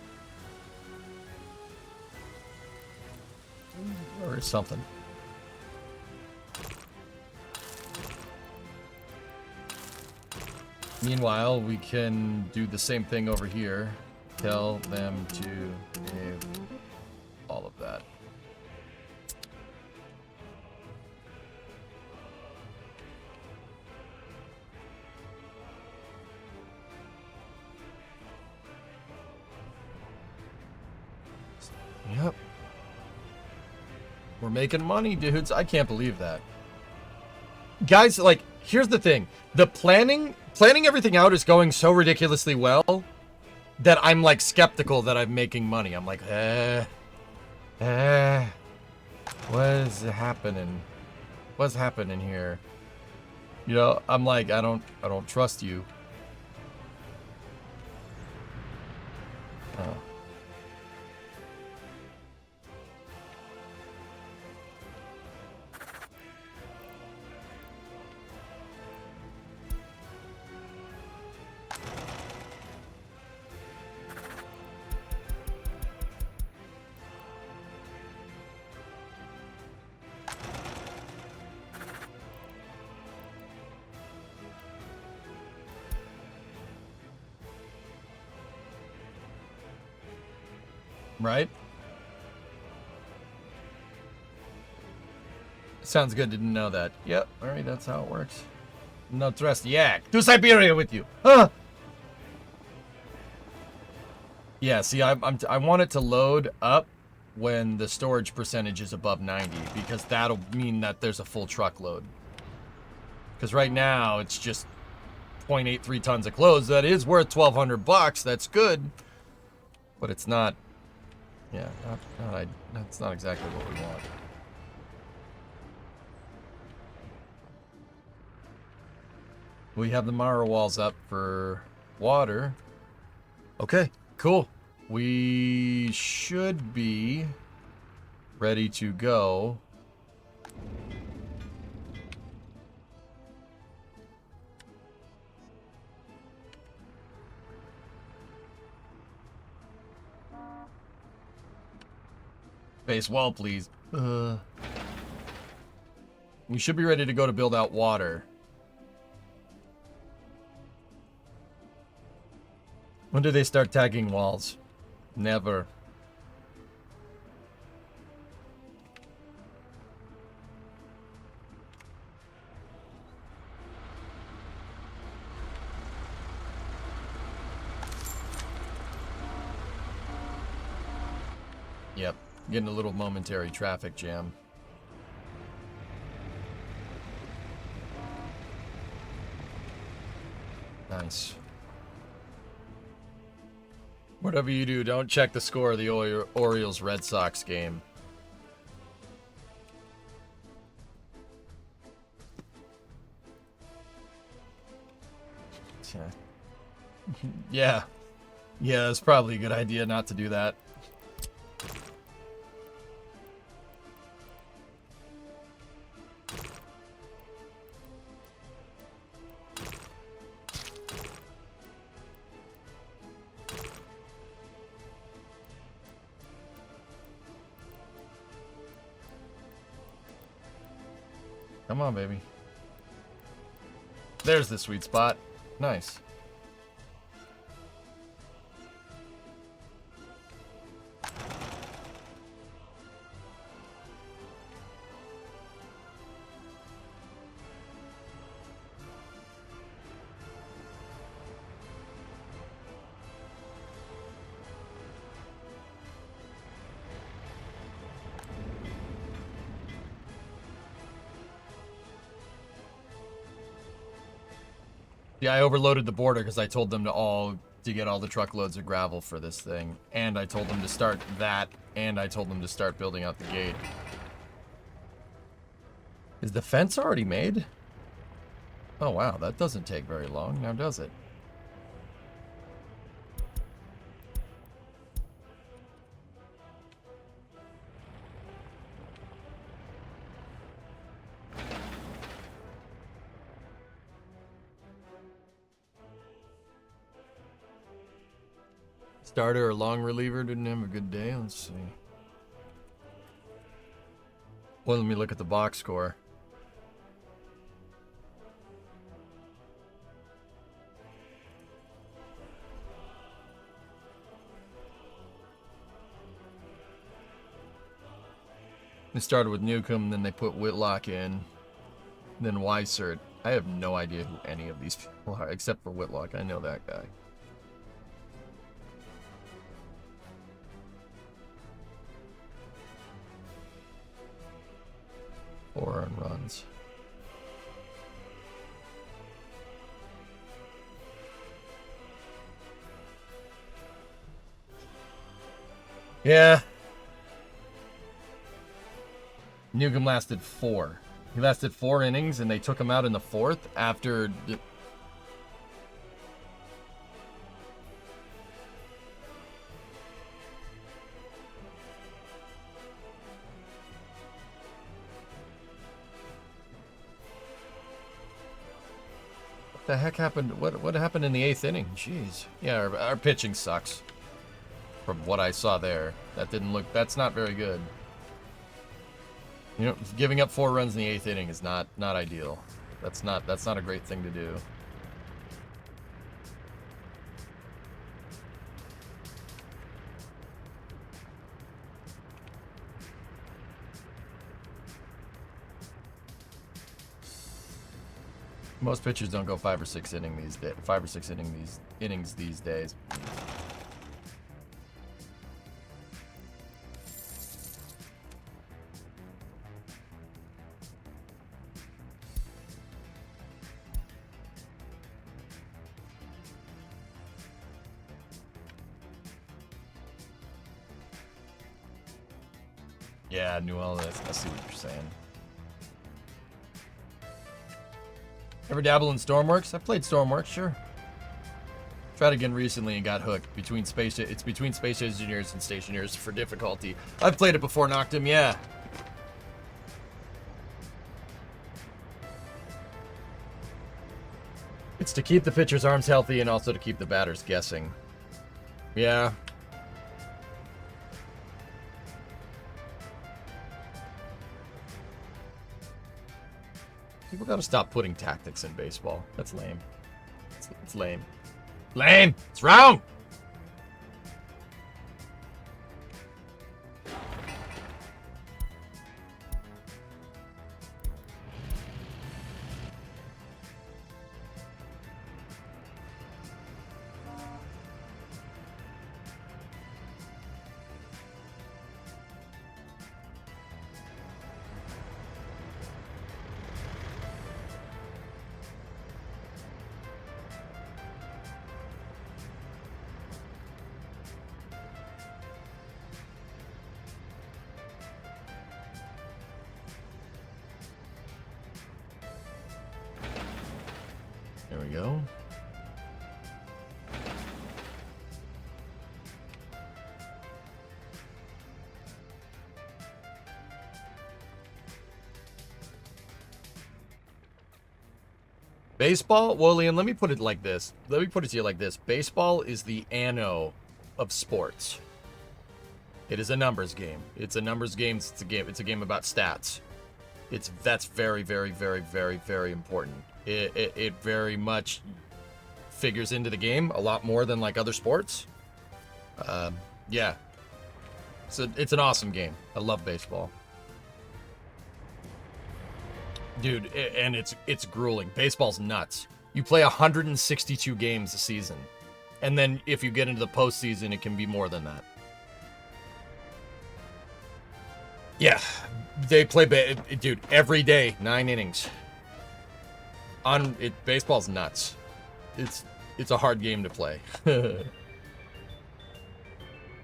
Or something. Meanwhile, we can do the same thing over here. Tell them to pave all of that. Yep. We're making money, dudes. I can't believe that. Guys, like, here's the thing. The planning everything out is going so ridiculously well that I'm, like, skeptical that I'm making money. I'm like, what is happening? What's happening here? You know, I'm like, I don't trust you. Oh. Right? Sounds good, didn't know that. Yep, alright, that's how it works. No trust yak. To Siberia with you. Huh? Yeah, see, I want it to load up when the storage percentage is above 90, because that'll mean that there's a full truckload. Because right now, it's just 0.83 tons of clothes. That is worth $1,200. That's good. But it's not... Yeah, that's not exactly what we want. We have the Mara walls up for water. Okay, cool. We should be ready to go. Base wall, please. We should be ready to go to build out water. When do they start tagging walls? Never. Yep. Getting a little momentary traffic jam. Nice. Whatever you do, don't check the score of the Orioles-Red Sox game. Yeah. Yeah, it's probably a good idea not to do that. Come on, baby. There's the sweet spot. Nice. Yeah, I overloaded the border because I told them to get all the truckloads of gravel for this thing. And I told them to start that, and I told them to start building out the gate. Is the fence already made? Oh wow, that doesn't take very long, now does it? Starter or long reliever didn't have a good day. Let's see. Well, let me look at the box score. They started with Newcomb, then they put Whitlock in, then Weissert. I have no idea who any of these people are, except for Whitlock. I know that guy. 4 earned runs. Yeah. Newcomb lasted 4. He lasted 4 innings, and they took him out in the 4th after... What the heck happened? What happened in the 8th inning? Jeez. Yeah, our pitching sucks. From what I saw there, that didn't look. That's not very good. You know, giving up 4 runs in the 8th inning is not ideal. That's not a great thing to do. Most pitchers don't go 5 or 6 innings these days. 5 or 6 innings these days. Yeah, New Orleans. I see what you're saying. Ever dabble in Stormworks? I've played Stormworks, sure. Tried again recently and got hooked. It's between Space Engineers and Stationers for difficulty. I've played it before, knocked him, yeah. It's to keep the pitcher's arms healthy and also to keep the batters guessing. Yeah. People gotta stop putting tactics in baseball. That's lame. It's lame. Lame! It's wrong! There we go. Baseball? Well, Liam, let me put it like this. Let me put it to you like this. Baseball is the ano of sports. It is a numbers game. It's a numbers game. It's a game about stats. That's very, very, very, very, very important. It very much figures into the game a lot more than like other sports. Yeah. So it's an awesome game. I love baseball. Dude, and it's grueling. Baseball's nuts. You play 162 games a season. And then if you get into the postseason, it can be more than that. Yeah. They play, dude, every day, 9 innings. Baseball's nuts. it's a hard game to play.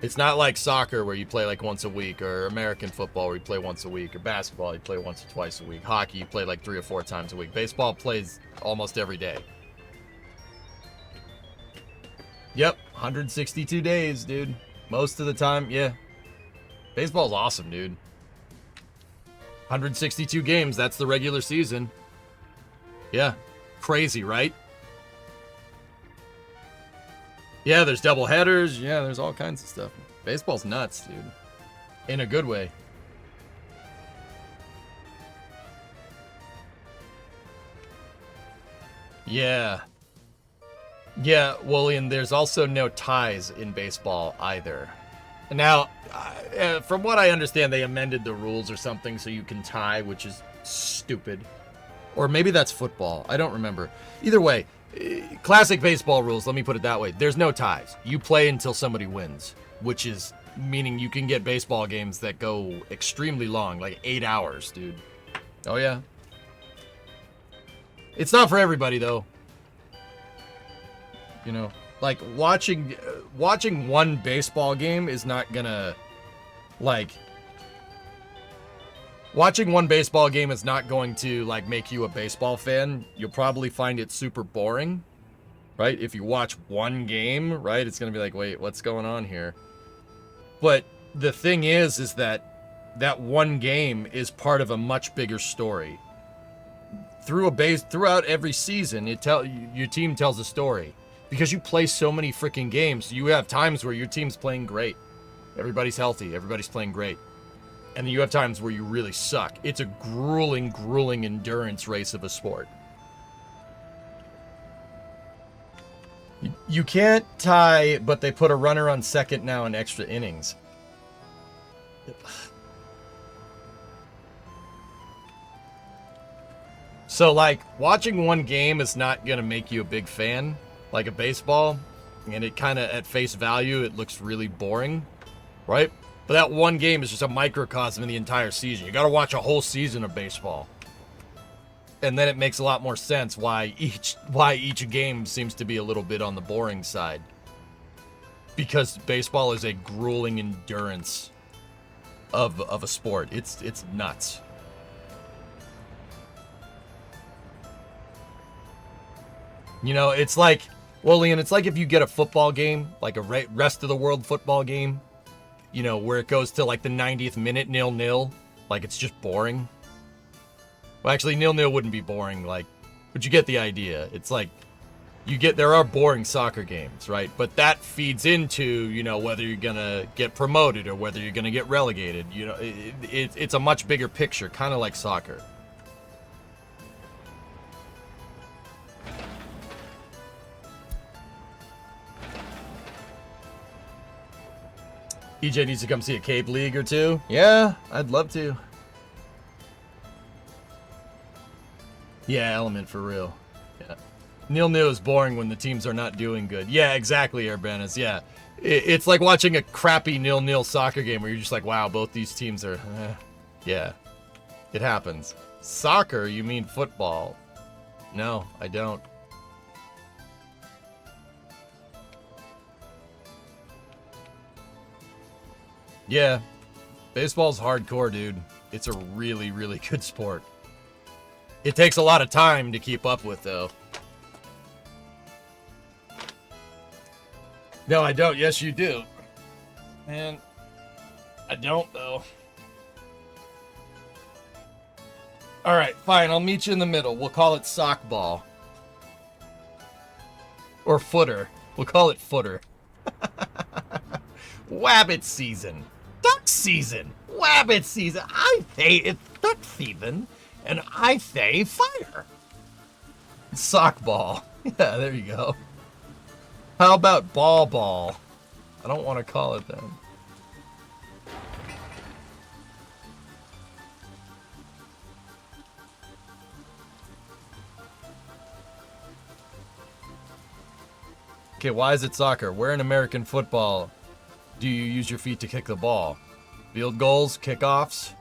It's not like soccer where you play like once a week, or American football where you play once a week, or basketball you play once or twice a week. Hockey you play like 3 or 4 times a week. Baseball plays almost every day. Yep, 162 days, dude. Most of the time, yeah. Baseball's awesome, dude. 162 games, that's the regular season. Yeah, crazy, right? Yeah, there's double headers. Yeah, there's all kinds of stuff. Baseball's nuts, dude. In a good way. Yeah. Yeah, William, there's also no ties in baseball either. Now, from what I understand, they amended the rules or something so you can tie, which is stupid. Or maybe that's football. I don't remember. Either way, classic baseball rules, let me put it that way. There's no ties. You play until somebody wins, which is meaning you can get baseball games that go extremely long, like 8 hours, dude. Oh, yeah. It's not for everybody, though. You know, like watching one baseball game is not gonna, like, watching one baseball game is not going to, like, make you a baseball fan. You'll probably find it super boring, right? If you watch one game, right, it's gonna be like, wait, what's going on here? But the thing is that one game is part of a much bigger story. Throughout every season, your team tells a story. Because you play so many freaking games, you have times where your team's playing great. Everybody's healthy, everybody's playing great. And then you have times where you really suck. It's a grueling, grueling endurance race of a sport. You can't tie, but they put a runner on second now in extra innings. So, like, watching one game is not going to make you a big fan, like a baseball. And it kind of, at face value, it looks really boring, right? But that one game is just a microcosm of the entire season. You got to watch a whole season of baseball. And then it makes a lot more sense why each game seems to be a little bit on the boring side. Because baseball is a grueling endurance of a sport. It's nuts. You know, it's like, well, Leon, it's like if you get a football game, like a rest of the world football game, you know, where it goes to like the 90th minute 0-0, like it's just boring. Well, actually, 0-0 wouldn't be boring, like, but you get the idea. It's like, there are boring soccer games, right? But that feeds into, you know, whether you're gonna get promoted or whether you're gonna get relegated. You know, it's a much bigger picture, kind of like soccer. EJ needs to come see a Cape League or two. Yeah, I'd love to. Yeah, Element for real. Yeah. 0-0 is boring when the teams are not doing good. Yeah, exactly, Urbanus. Yeah. It's like watching a crappy 0-0 soccer game where you're just like, wow, both these teams are... Yeah. It happens. Soccer? You mean football? No, I don't. Yeah, baseball's hardcore, dude. It's a really, really good sport. It takes a lot of time to keep up with, though. No, I don't. Yes, you do. Man, I don't, though. All right, fine. I'll meet you in the middle. We'll call it sock ball. Or footer. We'll call it footer. Wabbit season. Duck season. Wabbit season. I say it's duck season, and I say fire. Sock ball. Yeah, there you go. How about ball? I don't want to call it that. Okay, why is it soccer? Where in American football do you use your feet to kick the ball? Field goals, kickoffs?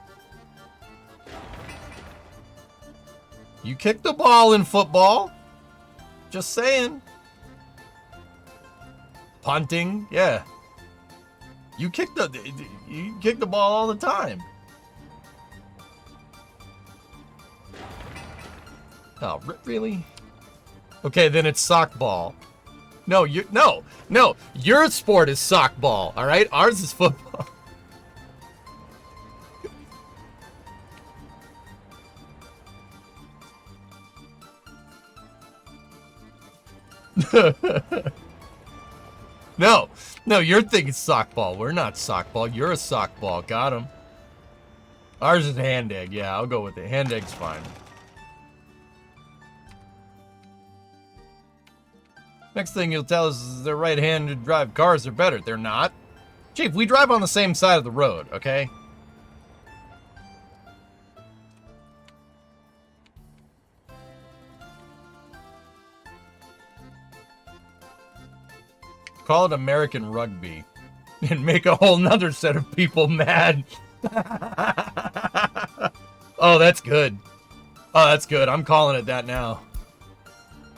You kick the ball in football. Just saying. Punting, yeah. You kick the ball all the time. Oh, really? Okay, then it's sockball. No, no. Your sport is sockball, all right? Ours is football. No, your thing is sockball. We're not sockball. You're a sockball. Got him. Ours is hand egg. Yeah, I'll go with it. Hand egg's fine. Next thing you'll tell us is their right-handed drive cars are better. They're not. Chief, we drive on the same side of the road, okay? Call it American rugby and make a whole nother set of people mad. Oh, that's good. Oh, that's good. I'm calling it that now.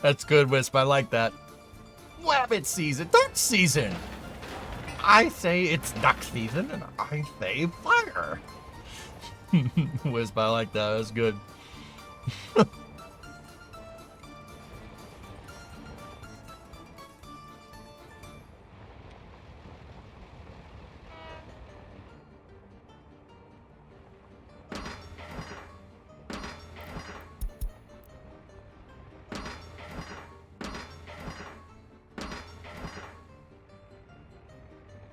That's good, Wisp. I like that. Rabbit season. Duck season. I say it's duck season, and I say fire. Wisp, I like that. That's good.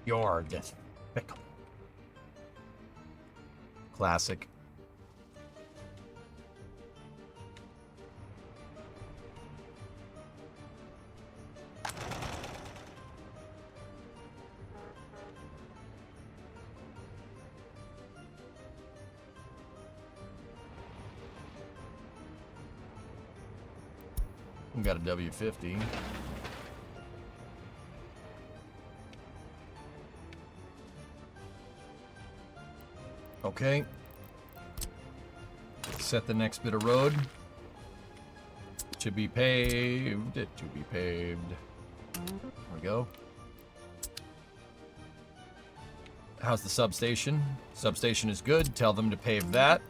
You're despicable. Classic. We got a W50. Okay. Set the next bit of road. To be paved. To be paved. There we go. How's the substation? Substation is good. Tell them to pave that.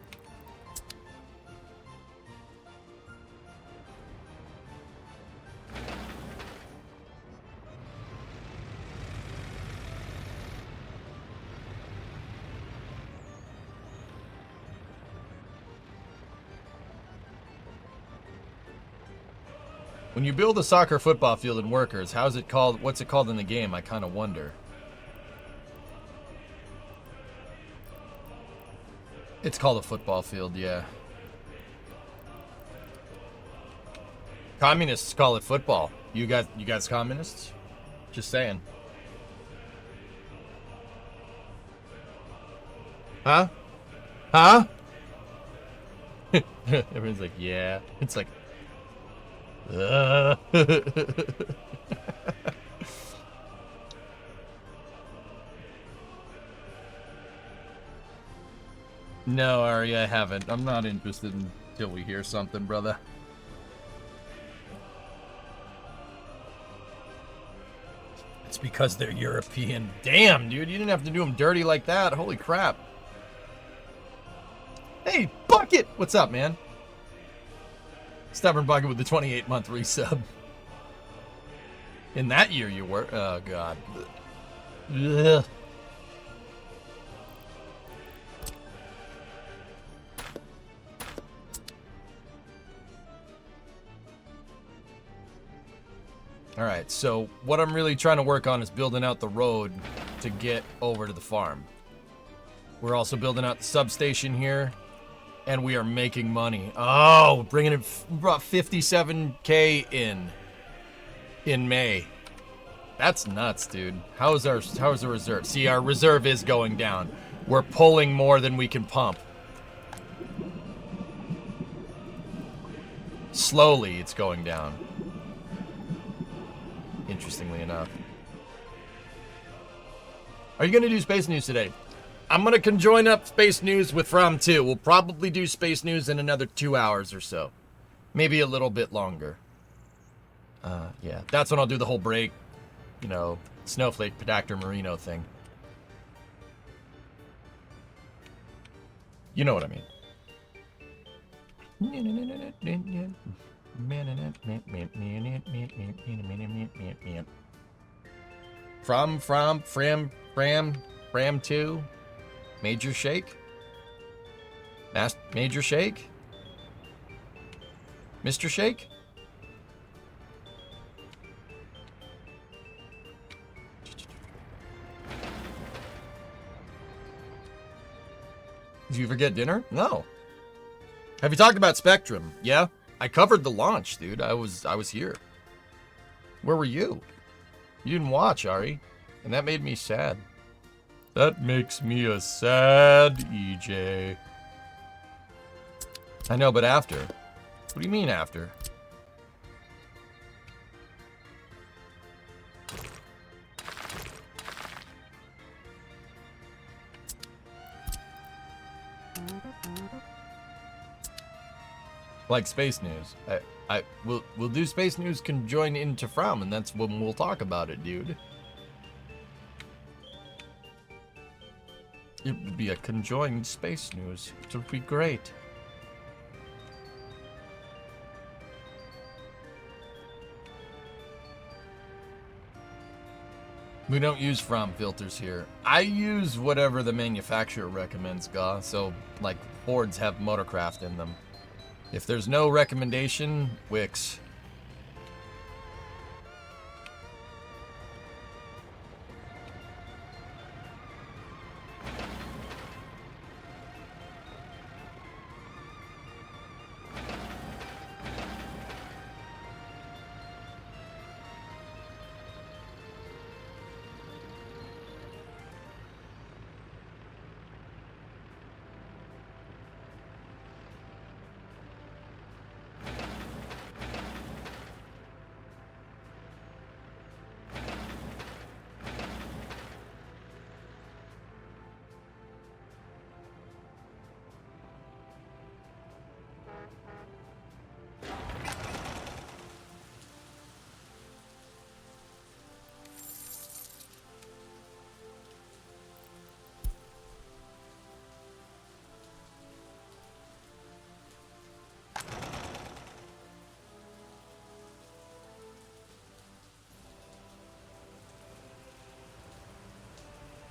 When you build a soccer football field in workers, how's it called? What's it called in the game? I kind of wonder. It's called a football field, yeah. Communists call it football. You guys communists? Just saying. Huh? Huh? Everyone's like, yeah. It's like, No, Ari, I haven't. I'm not interested until we hear something, brother. It's because they're European. Damn, dude, you didn't have to do them dirty like that. Holy crap. Hey, Bucket! What's up, man? Stubborn Bucket with the 28-month resub. In that year you were... Oh, God. Ugh. Alright, so what I'm really trying to work on is building out the road to get over to the farm. We're also building out the substation here. And we are making money. Oh, bringing in, brought 57K in May. That's nuts, dude. How's the reserve? See, our reserve is going down. We're pulling more than we can pump. Slowly, it's going down. Interestingly enough. Are you gonna do space news today? I'm going to conjoin up Space News with From 2. We'll probably do Space News in another 2 hours or so. Maybe a little bit longer. Yeah, that's when I'll do the whole break. you know, snowflake pedactor merino thing. You know what I mean. Fram 2. Major Shake. Major Shake. Mr. Shake. Did you forget dinner? No. Have you talked about Spectrum? Yeah. I covered the launch, dude. I was here. Where were you? You didn't watch, Ari. And that made me sad. That makes me a sad EJ. I know, but after. What do you mean after? Like Space News. We'll do Space News conjoin into From, and that's when we'll talk about it, dude. It would be a conjoined Space News. It would be great. We don't use From filters here. I use whatever the manufacturer recommends, Ga. So, like, Fords have Motorcraft in them. If there's no recommendation, Wix.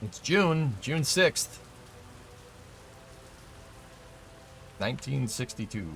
It's June 6th, 1962.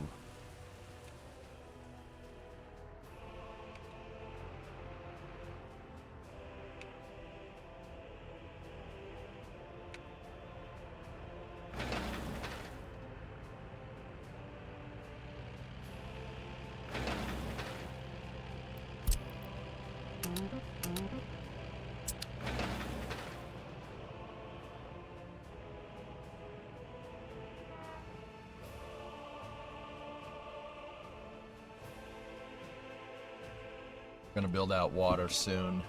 Gonna build out water soon.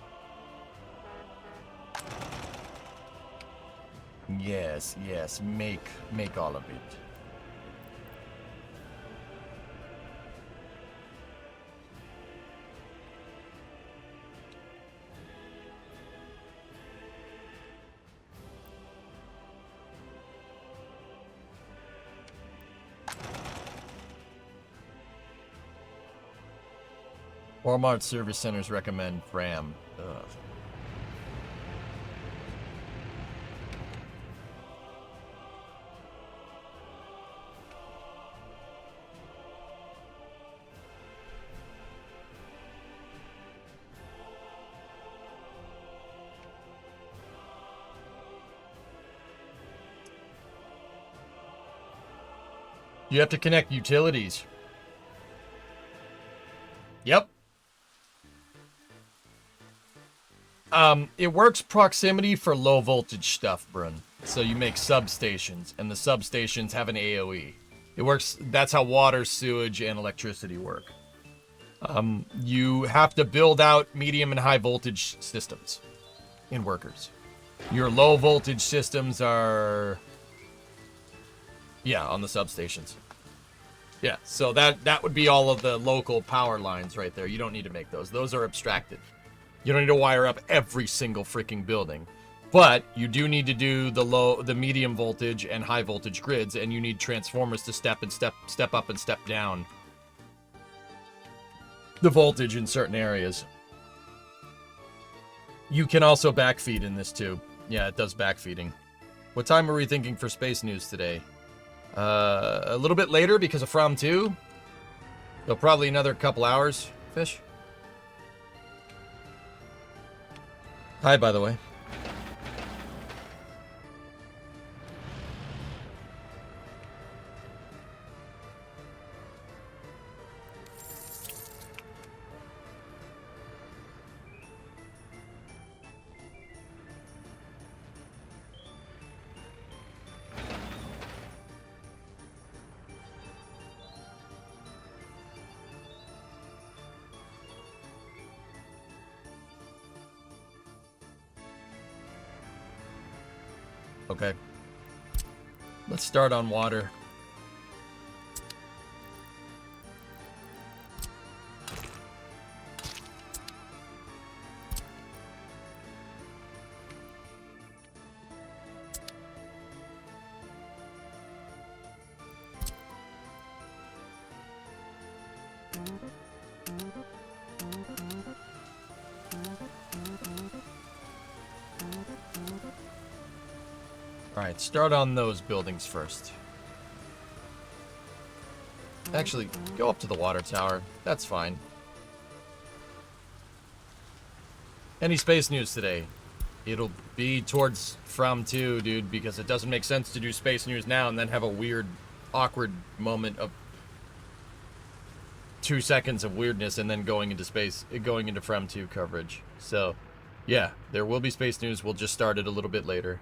Yes, make all of it. Walmart service centers recommend Fram. Ugh. You have to connect utilities. Yep. It works proximity for low voltage stuff, Brun. So you make substations, and the substations have an AOE. It works, that's how water, sewage, and electricity work. You have to build out medium and high voltage systems in workers. Your low voltage systems are, yeah, on the substations. Yeah, so that would be all of the local power lines right there. You don't need to make those. Those are abstracted. You don't need to wire up every single freaking building. But you do need to do the medium voltage and high voltage grids, and you need transformers to step up and step down the voltage in certain areas. You can also backfeed in this too. Yeah, it does backfeeding. What time are we thinking for Space News today? A little bit later because of From 2. So probably another couple hours, Fish. Hi, by the way. Okay. Let's start on water. Alright, start on those buildings first. Actually, go up to the water tower. That's fine. Any space news today? It'll be towards From 2, dude, because it doesn't make sense to do space news now and then have a weird, awkward moment of 2 seconds of weirdness and then going into From 2 coverage. So, yeah, there will be space news. We'll just start it a little bit later.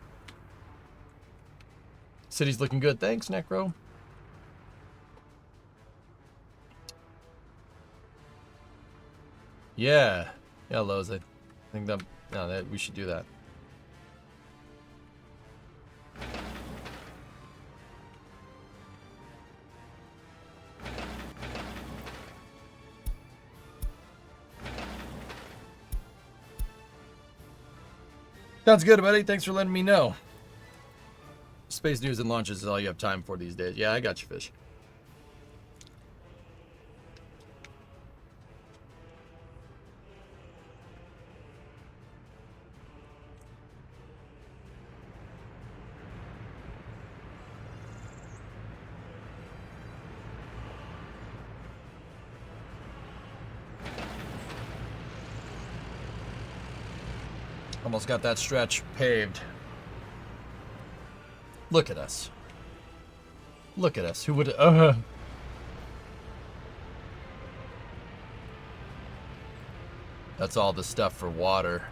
City's looking good. Thanks, Necro. Yeah. Yeah, Lowe's. I think that we should do that. Sounds good, buddy. Thanks for letting me know. Space news and launches is all you have time for these days. Yeah, I got you, Fish. Almost got that stretch paved. Look at us. Look at us. Who would... That's all the stuff for water.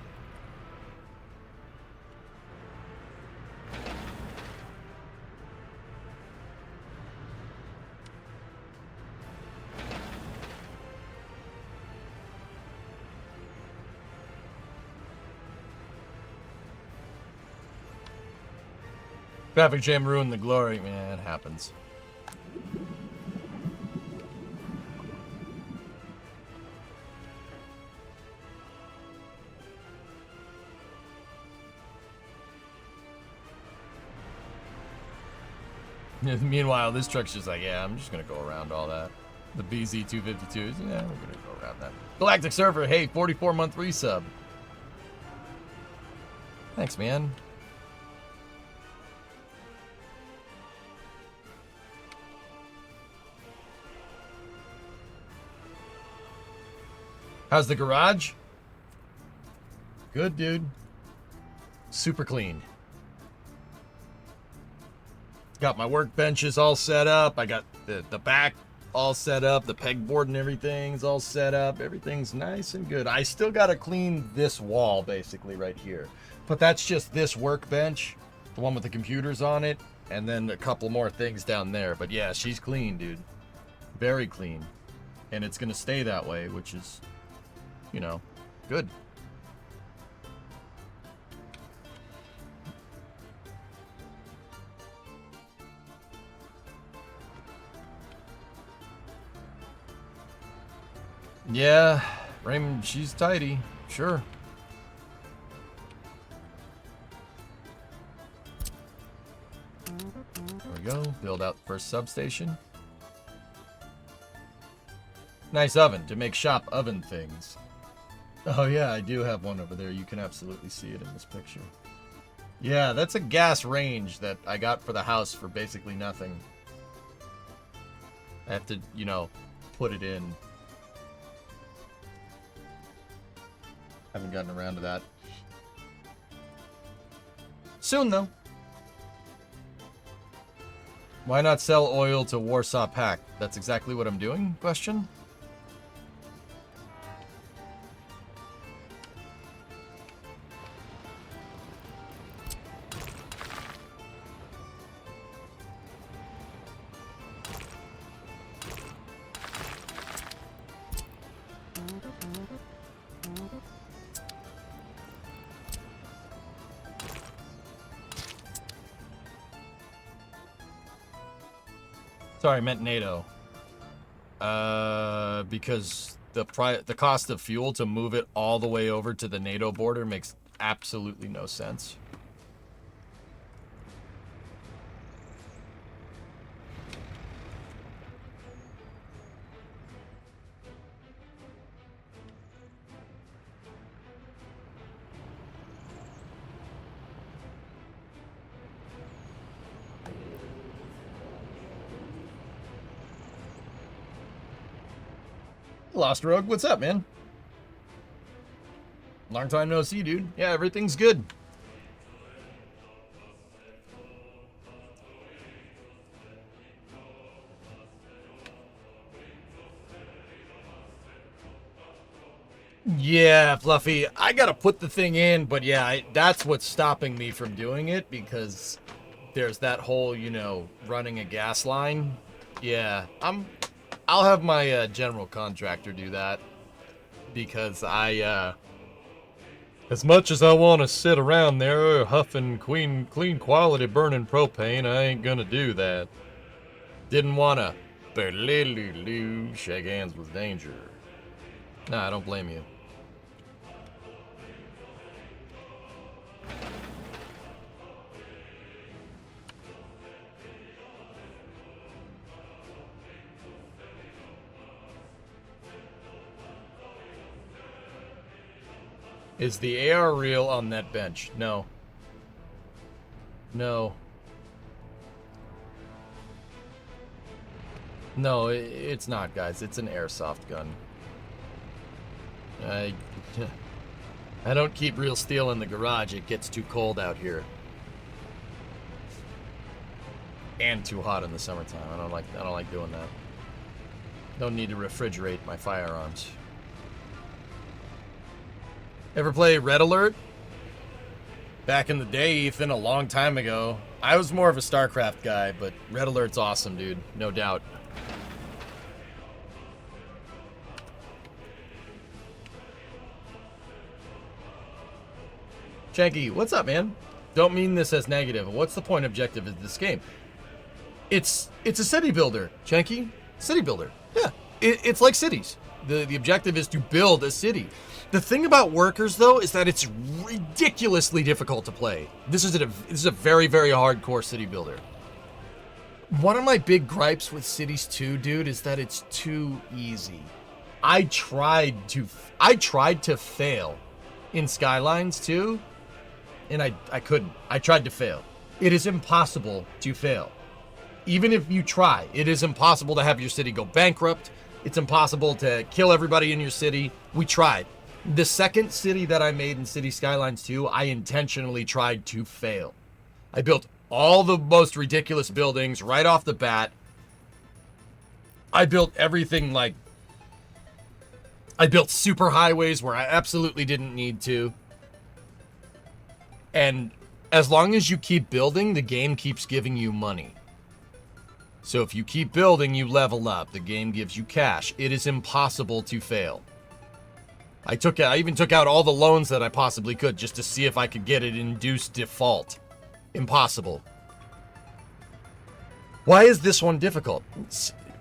Traffic jam ruined the glory. Man, it happens. Meanwhile, this truck's just like, yeah, I'm just gonna go around all that. The BZ252s, yeah, we're gonna go around that. Galactic Surfer, hey, 44-month resub. Thanks, man. How's the garage? Good, dude. Super clean. Got my workbenches all set up. I got the back all set up. The pegboard and everything's all set up. Everything's nice and good. I still got to clean this wall, basically, right here. But that's just this workbench, the one with the computers on it, and then a couple more things down there. But yeah, she's clean, dude. Very clean. And it's going to stay that way, which is... you know, good. Yeah, Raymond, she's tidy, sure. There we go. Build out the first substation. Nice oven to make shop oven things. Oh yeah, I do have one over there. You can absolutely see it in this picture. Yeah, that's a gas range that I got for the house for basically nothing. I have to, you know, put it in. Haven't gotten around to that. Soon, though. Why not sell oil to Warsaw Pact? That's exactly what I'm doing? Question? Sorry, I meant NATO. Because the cost of fuel to move it all the way over to the NATO border makes absolutely no sense. Lost Rogue, what's up, man? Long time no see, dude. Yeah, everything's good. Yeah, Fluffy, I gotta put the thing in, but yeah, that's what's stopping me from doing it, because there's that whole, you know, running a gas line. Yeah, I'll have my general contractor do that, because as much as I want to sit around there huffing clean quality burning propane, I ain't gonna do that. Didn't wanna shake hands with danger. Nah, I don't blame you. Is the AR real on that bench? No. No. No, it's not, guys. It's an airsoft gun. I don't keep real steel in the garage. It gets too cold out here. And too hot in the summertime. I don't like doing that. Don't need to refrigerate my firearms. Ever play Red Alert? Back in the day, Ethan, a long time ago. I was more of a StarCraft guy, but Red Alert's awesome, dude. No doubt. Chanky, what's up, man? Don't mean this as negative. What's the point objective of this game? It's a city builder, Chanky. City builder. Yeah. It's like cities. The objective is to build a city. The thing about workers, though, is that it's ridiculously difficult to play. This is a very, very hardcore city builder. One of my big gripes with Cities 2, dude, is that it's too easy. I tried to fail in Skylines 2, and I couldn't. I tried to fail. It is impossible to fail. Even if you try, it is impossible to have your city go bankrupt. It's impossible to kill everybody in your city. We tried. The second city that I made in City Skylines 2, I intentionally tried to fail. I built all the most ridiculous buildings right off the bat. I built everything like... I built super highways where I absolutely didn't need to. And as long as you keep building, the game keeps giving you money. So if you keep building, you level up. The game gives you cash. It is impossible to fail. I even took out all the loans that I possibly could just to see if I could get it induced default. Impossible. Why is this one difficult?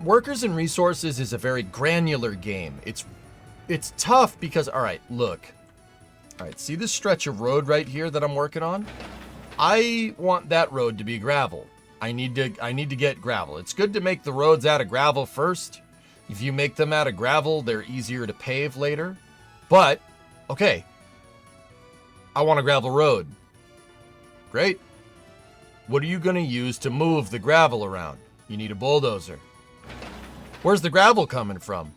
Workers and Resources is a very granular game. It's tough because, alright, look. Alright, see this stretch of road right here that I'm working on? I want that road to be gravel. I need to get gravel. It's good to make the roads out of gravel first. If you make them out of gravel, they're easier to pave later. But, okay. I want a gravel road. Great. What are you going to use to move the gravel around? You need a bulldozer. Where's the gravel coming from?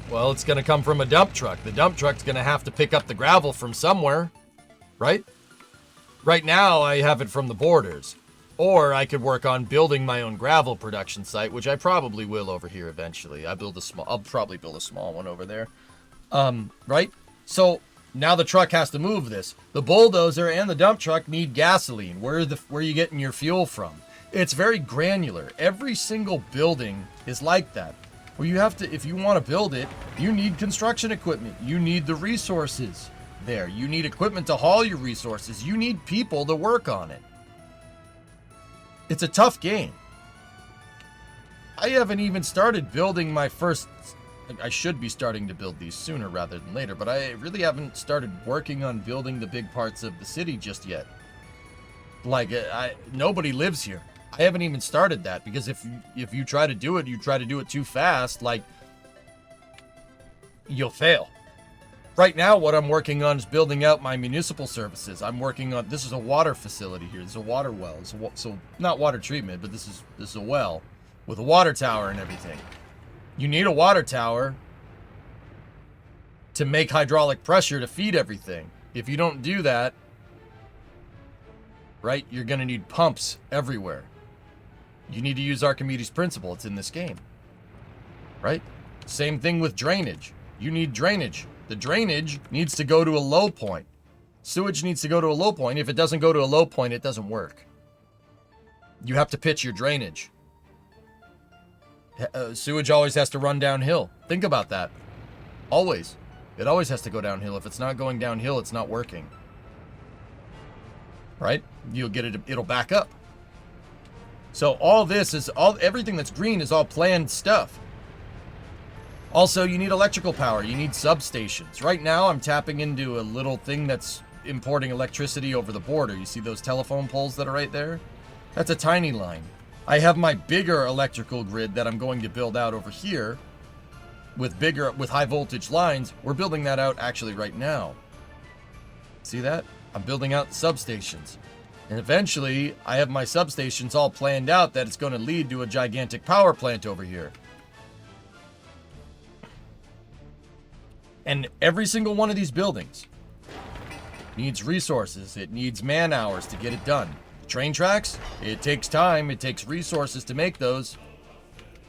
Well, it's going to come from a dump truck. The dump truck's going to have to pick up the gravel from somewhere, right? Right now, I have it from the borders. Or I could work on building my own gravel production site, which I probably will over here eventually. I'll probably build a small one over there. Right? So now the truck has to move this. The bulldozer and the dump truck need gasoline. Where are you getting your fuel from? It's very granular. Every single building is like that. Well, you have to, if you want to build it, you need construction equipment. You need the resources there. You need equipment to haul your resources. You need people to work on it. It's a tough game. I haven't even started building my first... I should be starting to build these sooner rather than later, but I really haven't started working on building the big parts of the city just yet. Like, nobody lives here. I haven't even started that, because if you try to do it, you try to do it too fast, like, you'll fail. Right now, what I'm working on is building out my municipal services. I'm working on, this is a water facility here. This is a water well. So not water treatment, but this is a well with a water tower and everything. You need a water tower to make hydraulic pressure to feed everything. If you don't do that, right, you're going to need pumps everywhere. You need to use Archimedes' principle. It's in this game, right? Same thing with drainage. You need drainage. The drainage needs to go to a low point. Sewage needs to go to a low point. If it doesn't go to a low point, it doesn't work. You have to pitch your drainage. Sewage always has to run downhill. Think about that. Always. It always has to go downhill. If it's not going downhill, it's not working. Right? You'll get it, it'll back up. So all this is, everything that's green is all planned stuff. Also, you need electrical power. You need substations. Right now, I'm tapping into a little thing that's importing electricity over the border. You see those telephone poles that are right there? That's a tiny line. I have my bigger electrical grid that I'm going to build out over here with high voltage lines. We're building that out actually right now. See that? I'm building out the substations. And eventually, I have my substations all planned out that it's going to lead to a gigantic power plant over here. And every single one of these buildings needs resources. It needs man hours to get it done. Train tracks, it takes time. It takes resources to make those.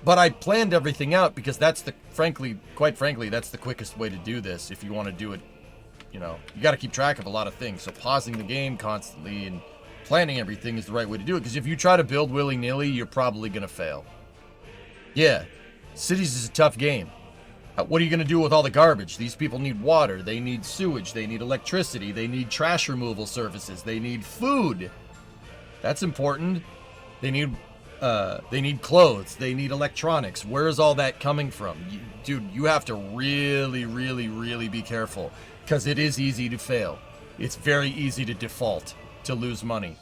But I planned everything out because that's quite frankly, that's the quickest way to do this. If you want to do it, you know, you got to keep track of a lot of things. So pausing the game constantly and planning everything is the right way to do it. Because if you try to build willy-nilly, you're probably going to fail. Yeah, cities is a tough game. What are you going to do with all the garbage? These people need water. They need sewage. They need electricity. They need trash removal services. They need food. That's important. They need clothes. They need electronics. Where is all that coming from? Dude, you have to really, really, really be careful because it is easy to fail. It's very easy to default, to lose money.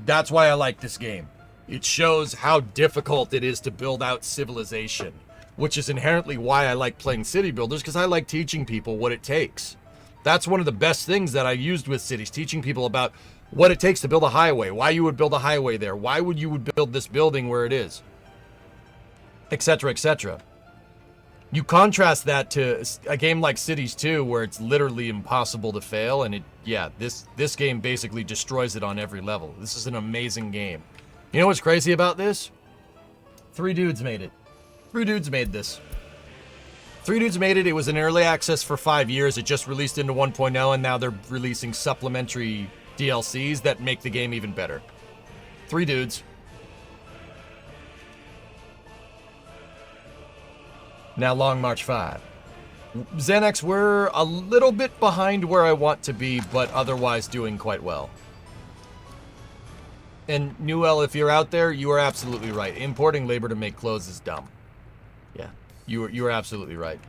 That's why I like this game. It shows how difficult it is to build out civilization, which is inherently why I like playing city builders, because I like teaching people what it takes. That's one of the best things that I used with cities, teaching people about what it takes to build a highway, why you would build a highway there, why you would build this building where it is, etc., etc. You contrast that to a game like Cities 2, where it's literally impossible to fail, and this game basically destroys it on every level. This is an amazing game. You know what's crazy about this? 3 dudes made it. 3 dudes made this. 3 dudes made it. It was in early access for 5 years. It just released into 1.0, and now they're releasing supplementary DLCs that make the game even better. 3 dudes. Now Long March 5. Xanax, we're a little bit behind where I want to be, but otherwise doing quite well. And Newell, if you're out there, you are absolutely right. Importing labor to make clothes is dumb. Yeah, you are absolutely right.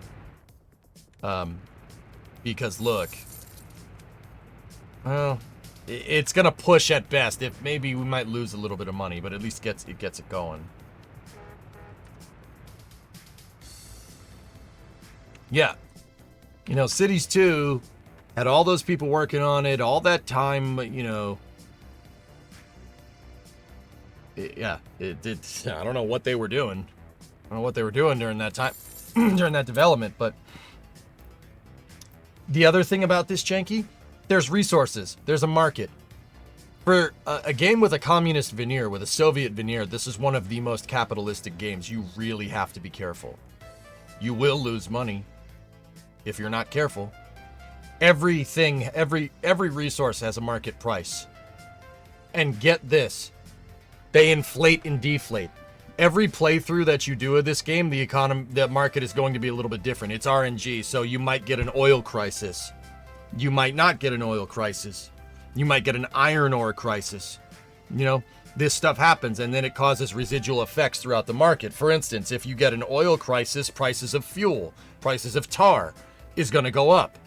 Because look, Well, it's gonna push at best. If maybe we might lose a little bit of money, but at least it gets it going. Yeah, you know, Cities 2 had all those people working on it, all that time. You know, it did. I don't know what they were doing. I don't know what they were doing during that time, during that development. But the other thing about this, Janky, there's resources. There's a market. For a game with a communist veneer, with a Soviet veneer, this is one of the most capitalistic games. You really have to be careful. You will lose money if you're not careful. Everything, every resource has a market price. And get this, they inflate and deflate. Every playthrough that you do of this game, the market is going to be a little bit different. It's RNG, so you might get an oil crisis. You might not get an oil crisis. You might get an iron ore crisis. You know, this stuff happens, and then it causes residual effects throughout the market. For instance, if you get an oil crisis, prices of fuel, prices of tar is going to go up,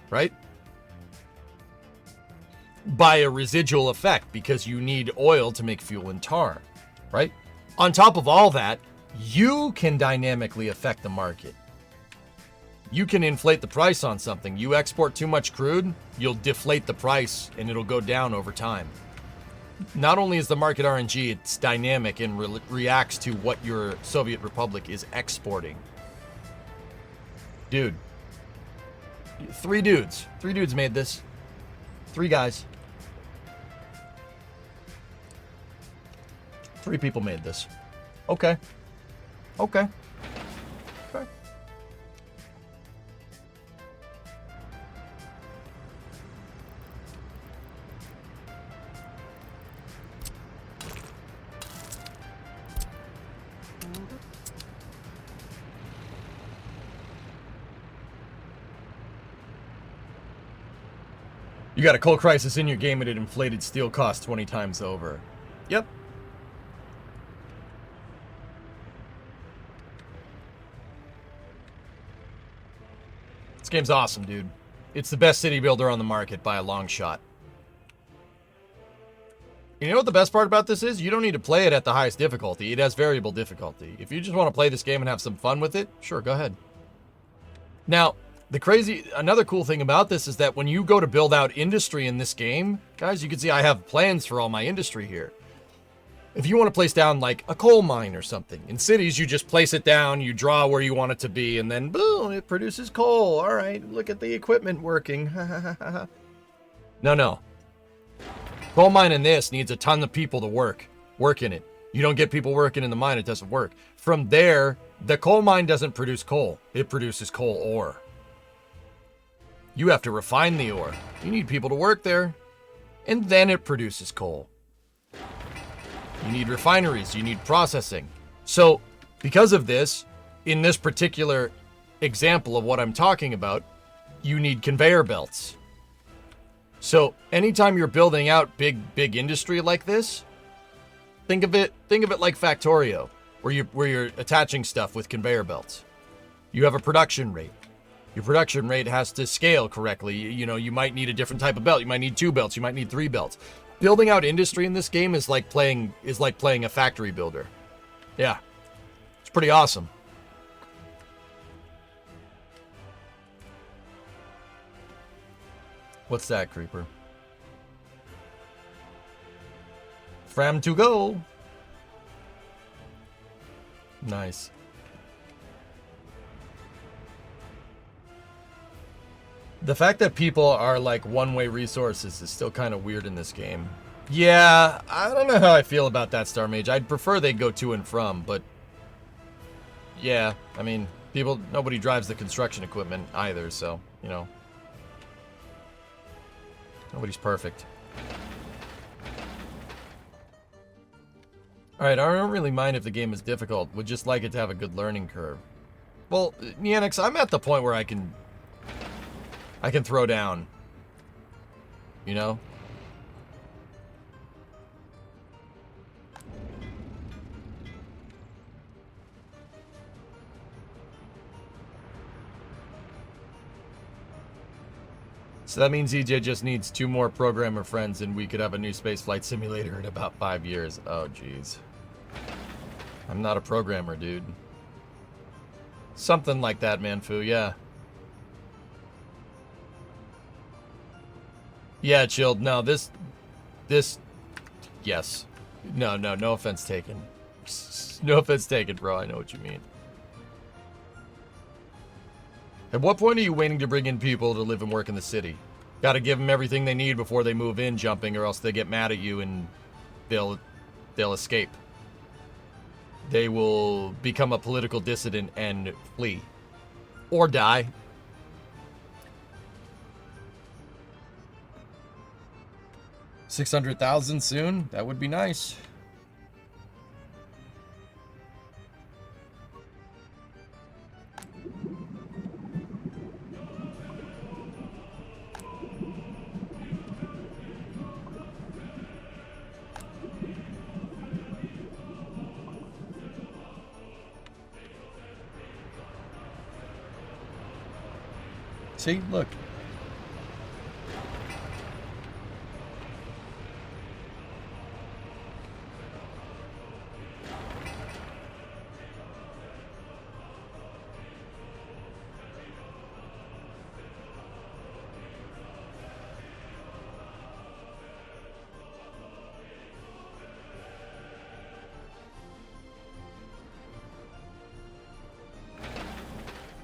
right? By a residual effect, because you need oil to make fuel and tar, right? On top of all that, you can dynamically affect the market. You can inflate the price on something. You export too much crude, you'll deflate the price and it'll go down over time. Not only is the market RNG, it's dynamic and reacts to what your Soviet Republic is exporting. Dude. 3 dudes. 3 dudes made this. 3 guys. 3 people made this. Okay. Okay. Okay. You got a coal crisis in your game and it inflated steel costs 20 times over. Yep. This game's awesome, dude. It's the best city builder on the market by a long shot. You know what the best part about this is? You don't need to play it at the highest difficulty. It has variable difficulty. If you just want to play this game and have some fun with it, sure, go ahead. Now, another cool thing about this is that when you go to build out industry in this game, guys, you can see I have plans for all my industry here. If you want to place down like a coal mine or something, in cities you just place it down, you draw where you want it to be, and then boom, it produces coal. All right, look at the equipment working. No. Coal mine in this needs a ton of people to work in it. You don't get people working in the mine, it doesn't work. From there, the coal mine doesn't produce coal. It produces coal ore. You have to refine the ore. You need people to work there. And then it produces coal. You need refineries. You need processing. So, because of this, in this particular example of what I'm talking about, you need conveyor belts. So, anytime you're building out big industry like this, think of it like Factorio, where you're attaching stuff with conveyor belts. You have a production rate. Your production rate has to scale correctly. You know, you might need a different type of belt. You might need 2 belts. You might need 3 belts. Building out industry in this game is like playing a factory builder. Yeah. It's pretty awesome. What's that, Creeper? Fram to go. Nice. The fact that people are like one-way resources is still kind of weird in this game. Yeah, I don't know how I feel about that, Star Mage. I'd prefer they go to and from, but yeah, I mean, nobody drives the construction equipment either, so, you know. Nobody's perfect. Alright, I don't really mind if the game is difficult. Would just like it to have a good learning curve. Well, Neonix, I'm at the point where I can throw down. You know? So that means EJ just needs 2 more programmer friends and we could have a new spaceflight simulator in about 5 years. Oh, jeez. I'm not a programmer, dude. Something like that, Manfu, yeah. Yeah, chilled. No, this, yes. No offense taken. No offense taken, bro. I know what you mean. At what point are you waiting to bring in people to live and work in the city? Gotta give them everything they need before they move in, jumping, or else they get mad at you and they'll escape. They will become a political dissident and flee. Or die. $600,000 soon? That would be nice. See, look.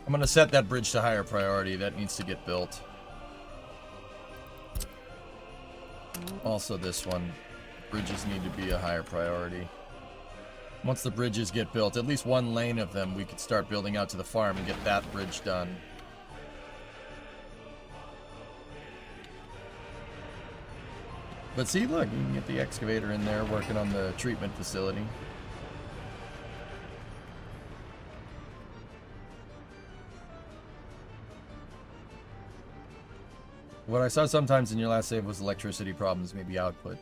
I'm gonna set that bridge to higher priority. That needs to get built. Also this one. Bridges need to be a higher priority. Once the bridges get built, at least 1 lane of them, we could start building out to the farm and get that bridge done. But see, look, you can get the excavator in there working on the treatment facility. What I saw sometimes in your last save was electricity problems, maybe output.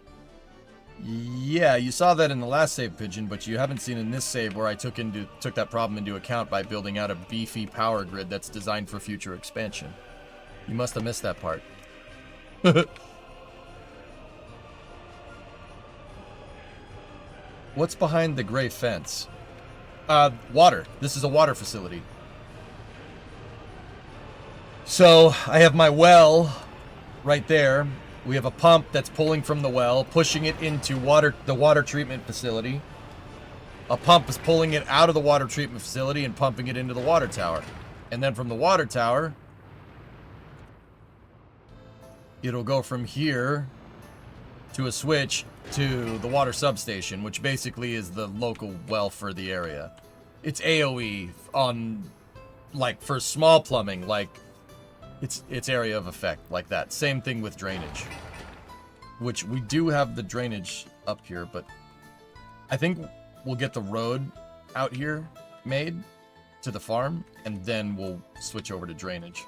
Yeah, you saw that in the last save, Pigeon, but you haven't seen in this save where I took that problem into account by building out a beefy power grid that's designed for future expansion. You must have missed that part. What's behind the gray fence? Water. This is a water facility. So, I have my well right there. We have a pump that's pulling from the well, pushing it into the water treatment facility. A pump is pulling it out of the water treatment facility and pumping it into the water tower. And then from the water tower, it'll go from here to a switch to the water substation, which basically is the local well for the area. It's AoE on, like, for small plumbing, like, it's area of effect, like that. Same thing with drainage. Which we do have the drainage up here, but I think we'll get the road out here made to the farm, and then we'll switch over to drainage.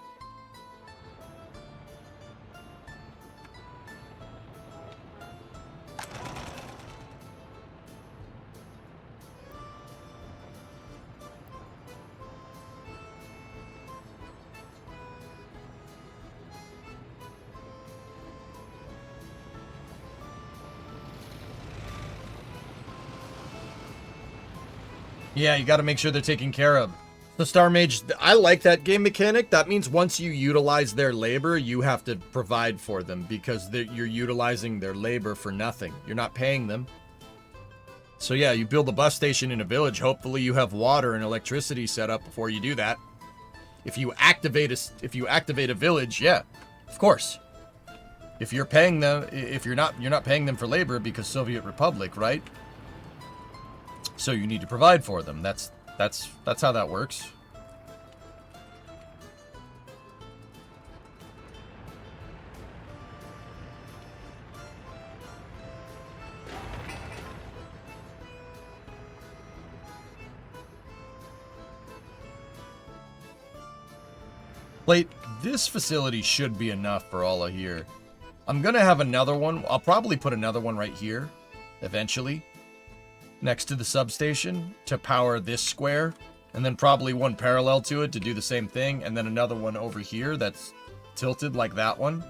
Yeah, you got to make sure they're taken care of. The Star Mage, I like that game mechanic. That means once you utilize their labor, you have to provide for them because you're utilizing their labor for nothing. You're not paying them. So yeah, you build a bus station in a village. Hopefully you have water and electricity set up before you do that. If you activate a village, yeah, of course. If you're paying them, you're not paying them for labor because Soviet Republic, right? So you need to provide for them. That's how that works. Plate, this facility should be enough for all of here. I'm gonna have another one. I'll probably put another one right here, eventually, next to the substation to power this square, and then probably one parallel to it to do the same thing, and then another one over here that's tilted like that one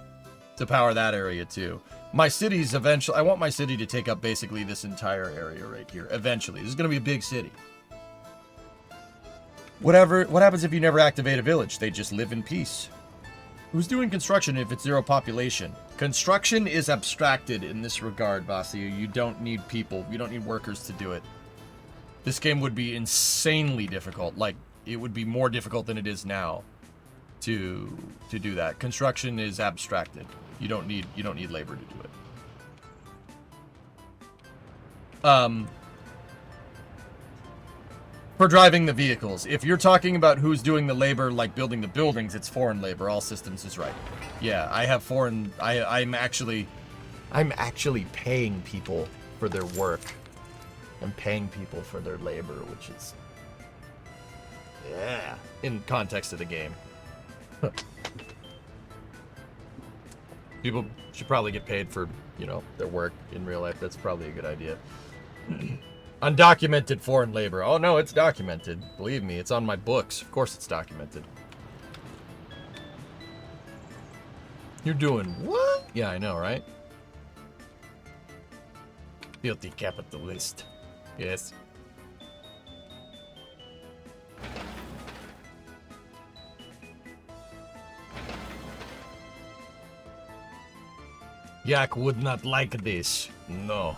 to power that area too. My city's eventually, I want my city to take up basically this entire area right here. Eventually, this is going to be a big city. What happens if you never activate a village? They just live in peace. Who's doing construction if it's 0 population? Construction is abstracted in this regard, Vasu. You don't need people. You don't need workers to do it. This game would be insanely difficult. Like, it would be more difficult than it is now to do that. Construction is abstracted. You don't need labor to do it. For driving the vehicles, if you're talking about who's doing the labor, like building the buildings, it's foreign labor. All systems is right. Yeah, I have foreign. I'm actually paying people for their work. I'm paying people for their labor, which is, yeah, in context of the game. People should probably get paid for, you know, their work in real life. That's probably a good idea. Undocumented foreign labor. Oh no, it's documented. Believe me, it's on my books. Of course it's documented. You're doing what? Yeah, I know, right? Filthy capitalist. Yes. Yak would not like this. No.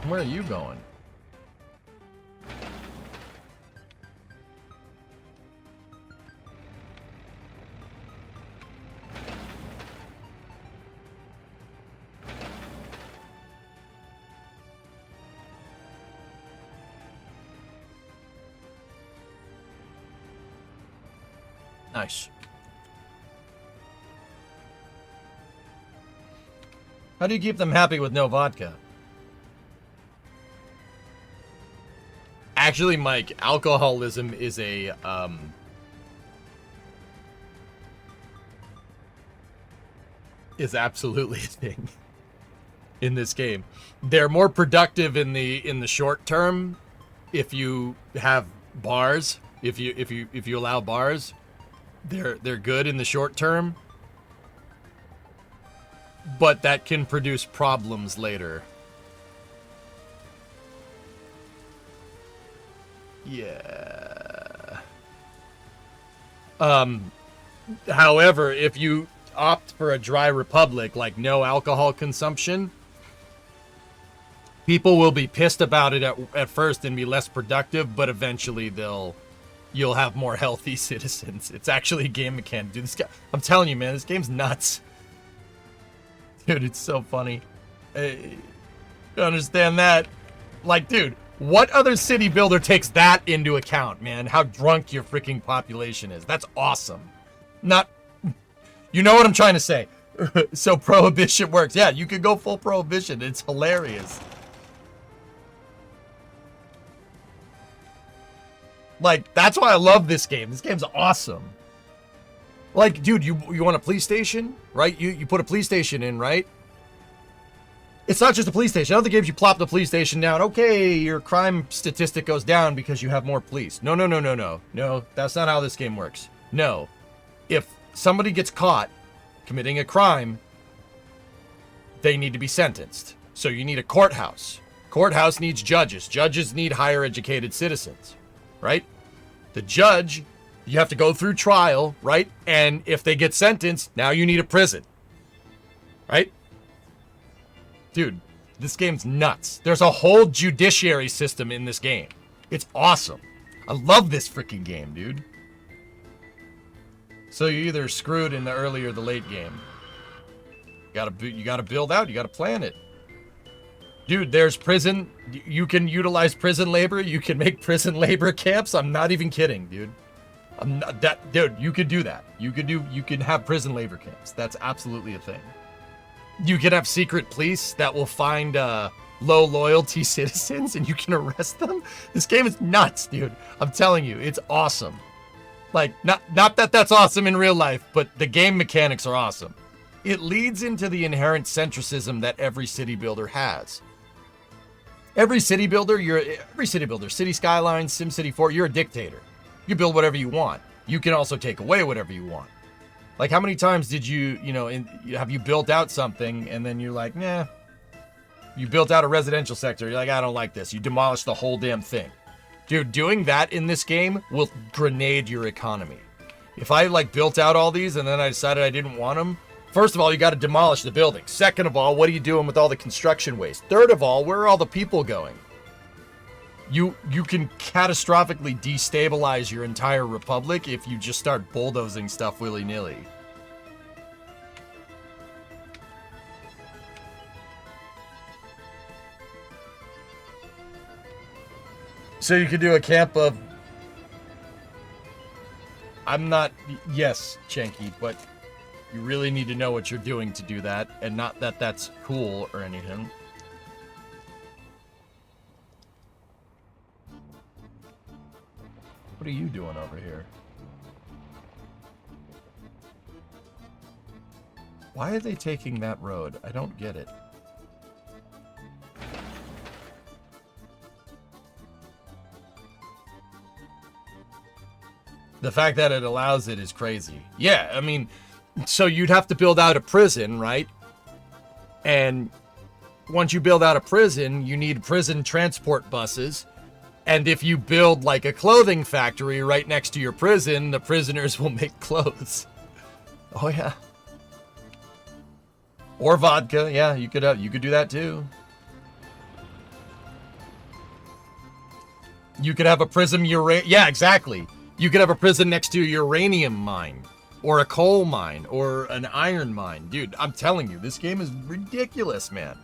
Where are you going? Nice. How do you keep them happy with no vodka? Actually, Mike, alcoholism is a, is absolutely a thing in this game. They're more productive in the short term if you have bars. If you allow bars, they're good in the short term. But that can produce problems later. Yeah. However, if you opt for a dry republic, like no alcohol consumption, people will be pissed about it at first and be less productive, but eventually you'll have more healthy citizens. It's actually a game mechanic. Dude, this guy, I'm telling you, man, this game's nuts. Dude, it's so funny. You understand that? Like, dude, what other city builder takes that into account, man? How drunk your freaking population is. That's awesome. Not... You know what I'm trying to say. So prohibition works. Yeah, you could go full prohibition. It's hilarious. Like, that's why I love this game. This game's awesome. Like, dude, you want a police station, right? You put a police station in, right? It's not just a police station. Other games, you plop the police station down. Okay, your crime statistic goes down because you have more police. No, no, no, no, no. No, that's not how this game works. No. If somebody gets caught committing a crime, they need to be sentenced. So you need a courthouse. Courthouse needs judges. Judges need higher educated citizens, right? The judge, you have to go through trial, right? And if they get sentenced, now you need a prison, right? Dude, this game's nuts. There's a whole judiciary system in this game. It's awesome. I love this freaking game, dude. So you're either screwed in the early or the late game. You gotta build out. You gotta plan it. Dude, there's prison. You can utilize prison labor. You can make prison labor camps. I'm not even kidding, dude. I'm not that, dude. You could do that. You can have prison labor camps. That's absolutely a thing. You can have secret police that will find low loyalty citizens and you can arrest them. This game is nuts, dude. I'm telling you, it's awesome. Like, not that that's awesome in real life, but the game mechanics are awesome. It leads into the inherent centricism that every city builder has. Every city builder, City Skylines, SimCity 4, you're a dictator. You build whatever you want. You can also take away whatever you want. Like, how many times did have you built out something and then you're like, nah. You built out a residential sector. You're like, I don't like this. You demolish the whole damn thing. Dude, doing that in this game will grenade your economy. If I, built out all these and then I decided I didn't want them, first of all, you got to demolish the building. Second of all, what are you doing with all the construction waste? Third of all, where are all the people going? You can catastrophically destabilize your entire republic if you just start bulldozing stuff willy-nilly. So you could do a camp of... Yes, Chanky, but you really need to know what you're doing to do that, and not that that's cool or anything. What are you doing over here? Why are they taking that road? I don't get it. The fact that it allows it is crazy. Yeah, I mean, so you'd have to build out a prison, right? And once you build out a prison, you need prison transport buses. And if you build a clothing factory right next to your prison, the prisoners will make clothes. Oh yeah. Or vodka. Yeah, you could do that too. You could have a prison yeah, exactly. You could have a prison next to a uranium mine or a coal mine or an iron mine. Dude, I'm telling you, this game is ridiculous, man.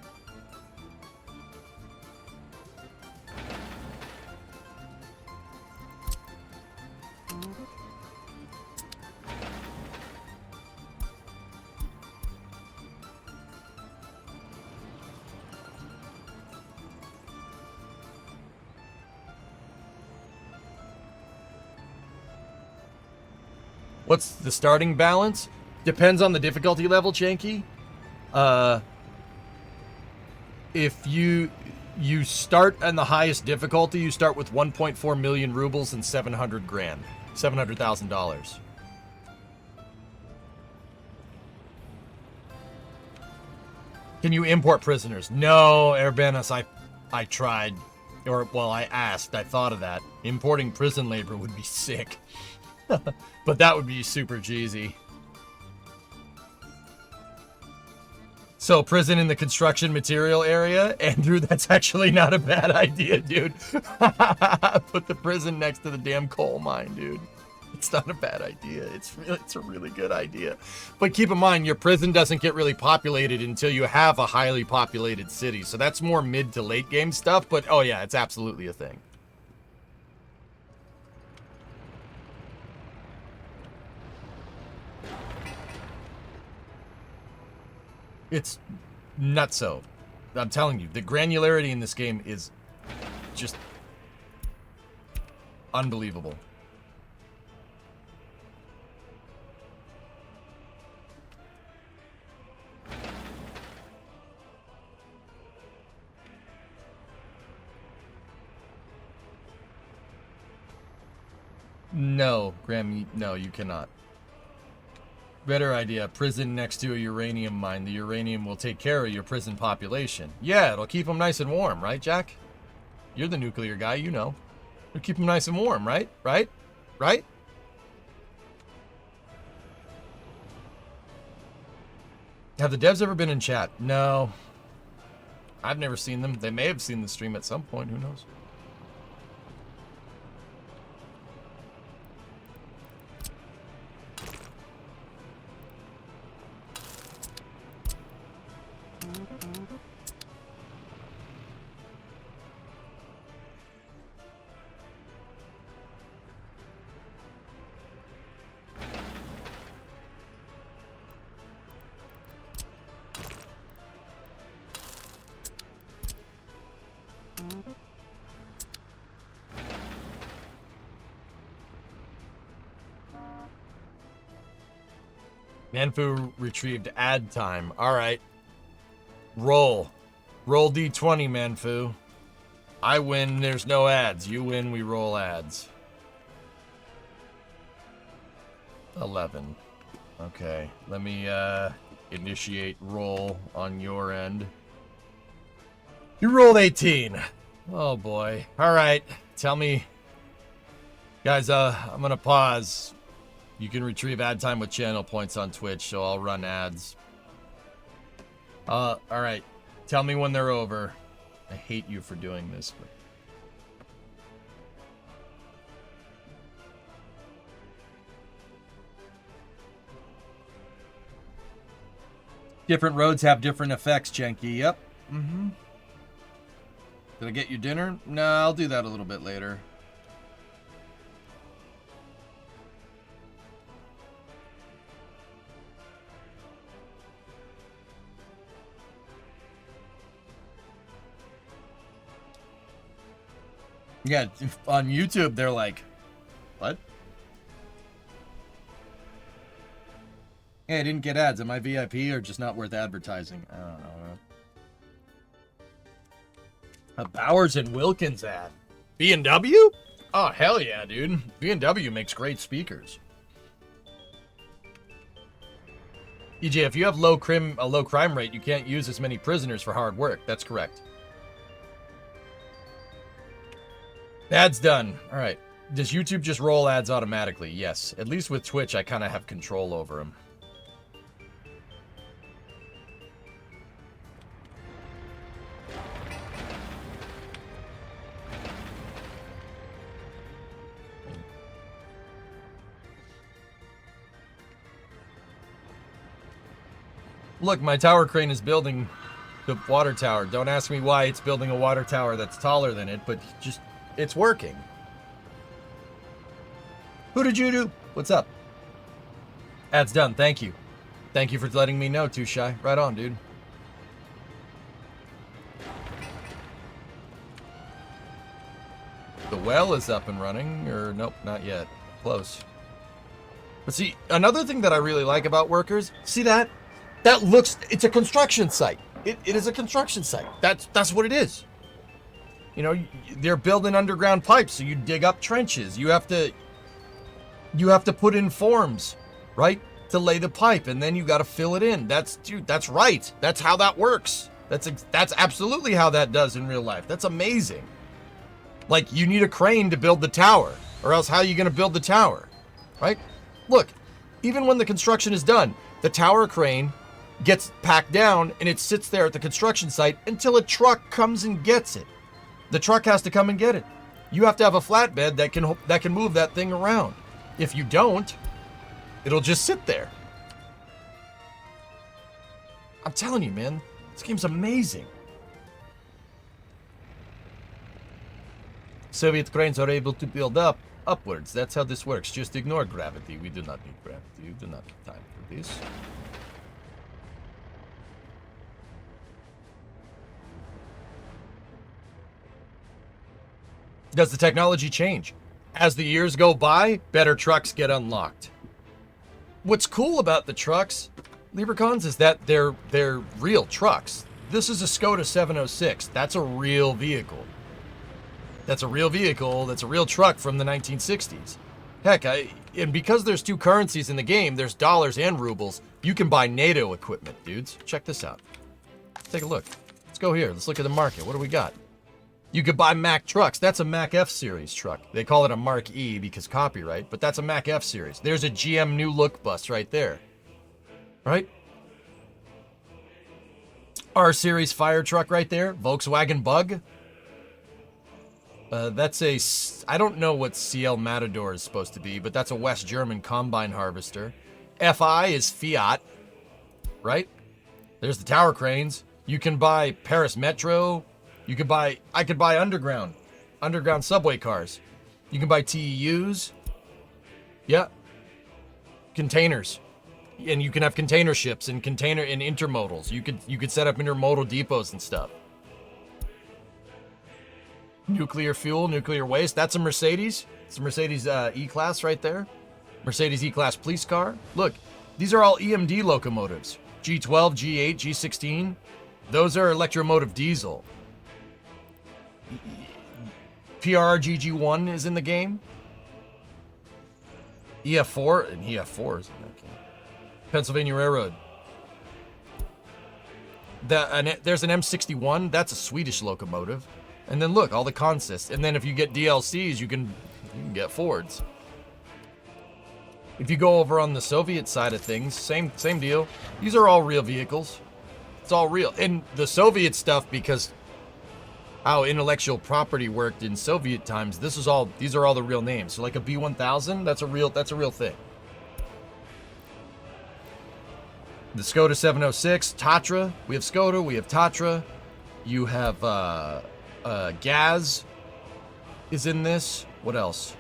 What's the starting balance? Depends on the difficulty level, Chanky. If you start on the highest difficulty, you start with 1.4 million rubles and 700 grand. $700,000. Can you import prisoners? No, Erbanis, I tried. I asked. I thought of that. Importing prison labor would be sick. But that would be super cheesy. So, prison in the construction material area? Andrew, that's actually not a bad idea, dude. Put the prison next to the damn coal mine, dude. It's not a bad idea. It's a really good idea. But keep in mind, your prison doesn't get really populated until you have a highly populated city. So that's more mid to late game stuff. But, oh yeah, it's absolutely a thing. It's nutso. I'm telling you, the granularity in this game is just unbelievable. No, Graham, no, you cannot. Better idea. Prison next to a uranium mine. The uranium will take care of your prison population. Yeah, it'll keep them nice and warm, right, Jack? You're the nuclear guy, you know. It'll keep them nice and warm, right? Right? Right? Have the devs ever been in chat? No. I've never seen them. They may have seen the stream at some point. Who knows? Manfu retrieved ad time. All right. Roll. Roll D20, Manfu. I win, there's no ads. You win, we roll ads. 11. Okay. Let me initiate roll on your end. You rolled 18. Oh boy. All right. Tell me. Guys, I'm going to pause. You can retrieve ad time with channel points on Twitch, so I'll run ads. All right. Tell me when they're over. I hate you for doing this. But... different roads have different effects, Jenky. Yep. Mm-hmm. Did I get you dinner? No, I'll do that a little bit later. Yeah, on YouTube, they're like, what? Hey, I didn't get ads. Am I VIP or just not worth advertising? I don't know. A Bowers and Wilkins ad. B&W? Oh, hell yeah, dude. B&W makes great speakers. EJ, if you have a low crime rate, you can't use as many prisoners for hard work. That's correct. Ads done. All right. Does YouTube just roll ads automatically? Yes. At least with Twitch, I kind of have control over them. Look, my tower crane is building the water tower. Don't ask me why it's building a water tower that's taller than it, but just... it's working. Who did you do? What's up? Ad's done. Thank you. Thank you for letting me know, Too Shy. Right on, dude. The well is up and running. Or, nope, not yet. Close. But see, another thing that I really like about workers, see that? That looks, it's a construction site. It is a construction site. That's what it is. You know, they're building underground pipes, so you dig up trenches. You have to put in forms, right, to lay the pipe, and then you got to fill it in. Dude, that's right. That's how that works. That's absolutely how that does in real life. That's amazing. Like, you need a crane to build the tower, or else how are you going to build the tower, right? Look, even when the construction is done, the tower crane gets packed down, and it sits there at the construction site until a truck comes and gets it. The truck has to come and get it. You have to have a flatbed that can move that thing around. If you don't, it'll just sit there. I'm telling you, man, this game's amazing. Soviet cranes are able to build upwards. That's how this works. Just ignore gravity. We do not need gravity. You do not have time for this. Does the technology change? As the years go by, better trucks get unlocked. What's cool about the trucks, Leprechauns, is that they're real trucks. This is a Skoda 706. That's a real vehicle. That's a real vehicle. That's a real truck from the 1960s. Heck, and because there's two currencies in the game, there's dollars and rubles, you can buy NATO equipment, dudes. Check this out. Take a look. Let's go here. Let's look at the market. What do we got? You could buy Mack trucks. That's a Mack F series truck. They call it a Mark E because copyright, but that's a Mack F series. There's a GM New Look bus right there. Right? R series fire truck right there. Volkswagen Bug. That's a, I don't know what CL Matador is supposed to be, but that's a West German combine harvester. FI is Fiat, right? There's the tower cranes. You can buy Paris Metro. You could buy, I could buy underground subway cars. You can buy TEUs. Yeah. Containers. And you can have container ships and intermodals. You could set up intermodal depots and stuff. Nuclear fuel, nuclear waste. That's a Mercedes. It's a Mercedes E-Class right there. Mercedes E-Class police car. Look, these are all EMD locomotives. G12, G8, G16. Those are electromotive diesel. PRRGG1 is in the game. EF4 and EF4 is in that game. Pennsylvania Railroad. There's an M61. That's a Swedish locomotive. And then look, all the consists. And then if you get DLCs, you can get Fords. If you go over on the Soviet side of things, same deal. These are all real vehicles. It's all real. And the Soviet stuff, because how intellectual property worked in Soviet times, these are all the real names. So like a B1000, that's a real thing. The Skoda 706, Tatra. We have Skoda, we have Tatra. You have Gaz is in this. What else?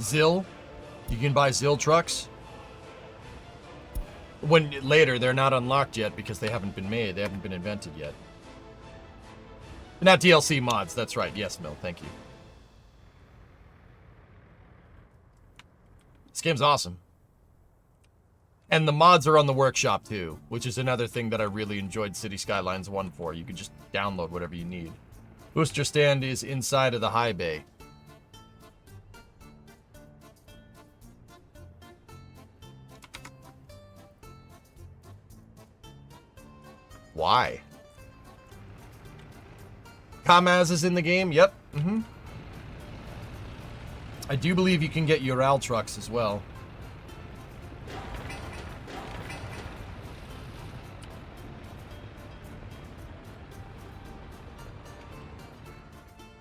ZIL. You can buy ZIL trucks. When later, they're not unlocked yet because they haven't been made. They haven't been invented yet. Not DLC mods, that's right. Yes, Mill, thank you. This game's awesome. And the mods are on the workshop too, which is another thing that I really enjoyed City Skylines 1 for. You can just download whatever you need. Booster stand is inside of the high bay. Why? Kamaz is in the game. Yep. I do believe you can get Ural trucks as well.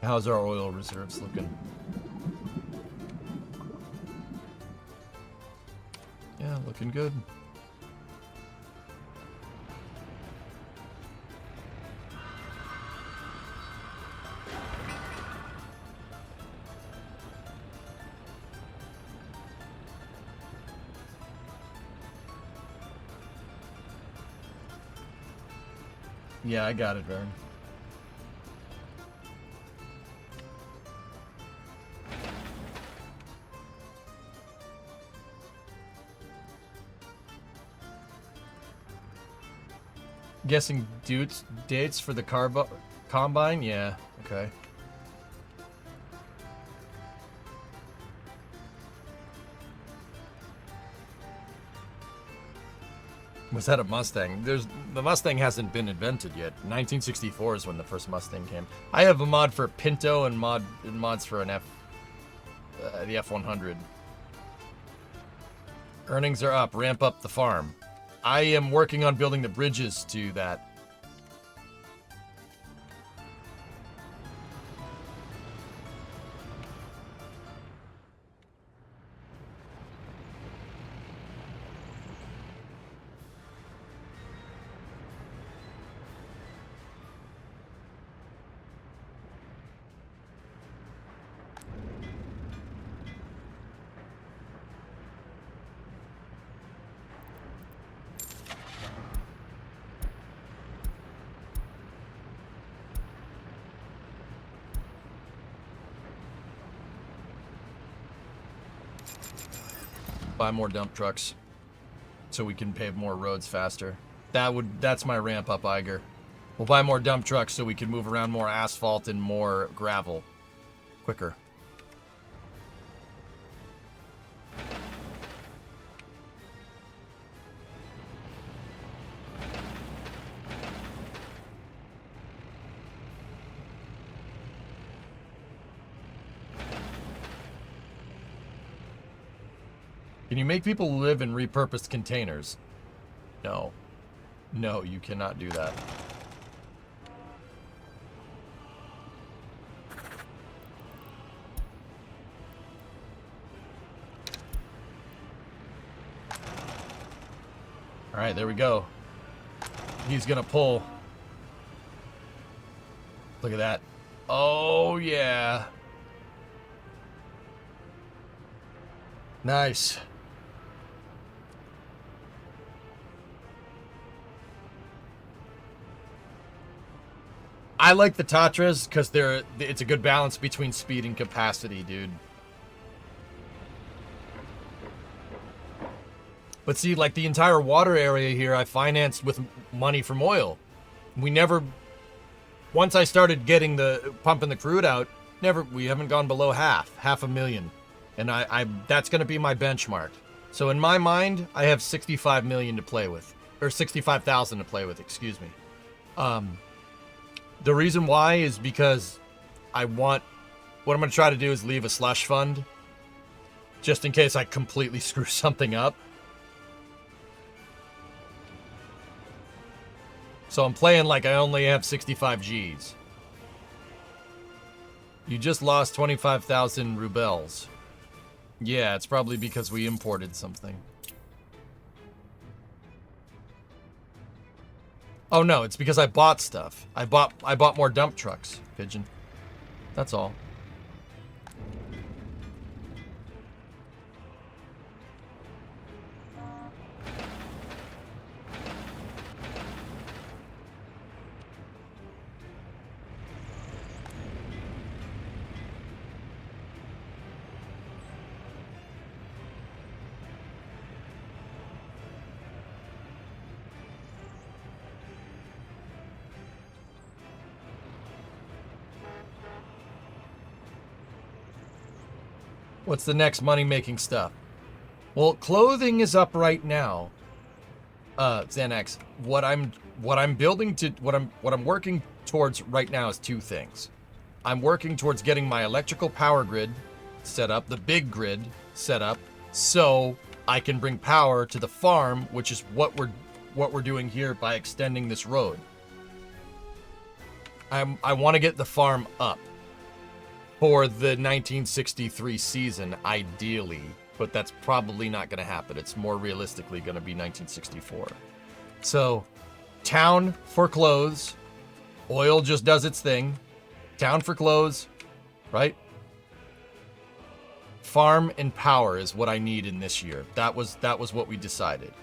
How's our oil reserves looking? Yeah, looking good. Yeah, I got it, Vern. Guessing dates for the combine? Yeah, okay. Was that a Mustang? The Mustang hasn't been invented yet. 1964 is when the first Mustang came. I have a mod for Pinto and mods for an the F100. Earnings are up. Ramp up the farm. I am working on building the bridges to that. Buy more dump trucks so we can pave more roads faster. That's my ramp up, Iger. We'll buy more dump trucks so we can move around more asphalt and more gravel quicker. Can you make people live in repurposed containers? No. No, you cannot do that. All right, there we go. He's gonna pull. Look at that. Oh, yeah. Nice. I like the Tatras because it's a good balance between speed and capacity, dude. But see, like the entire water area here, I financed with money from oil. We never, once I started getting pumping the crude out, we haven't gone below half a million. And that's going to be my benchmark. So in my mind, I have 65 million to play with, or 65,000 to play with, excuse me. The reason why is because what I'm going to try to do is leave a slush fund just in case I completely screw something up. So I'm playing like I only have 65 Gs. You just lost 25,000 rubles. Yeah, it's probably because we imported something. Oh no, it's because I bought stuff. I bought more dump trucks, Pigeon. That's all. What's the next money-making stuff? Well, clothing is up right now. Xanax, what I'm working towards right now is two things. I'm working towards getting my electrical power grid set up, the big grid set up, so I can bring power to the farm, which is what we're doing here by extending this road. I want to get the farm up for the 1963 season, ideally, but that's probably not going to happen. It's more realistically going to be 1964. So, town for clothes. Oil just does its thing. Town for clothes, right? Farm and power is what I need in this year. That was what we decided.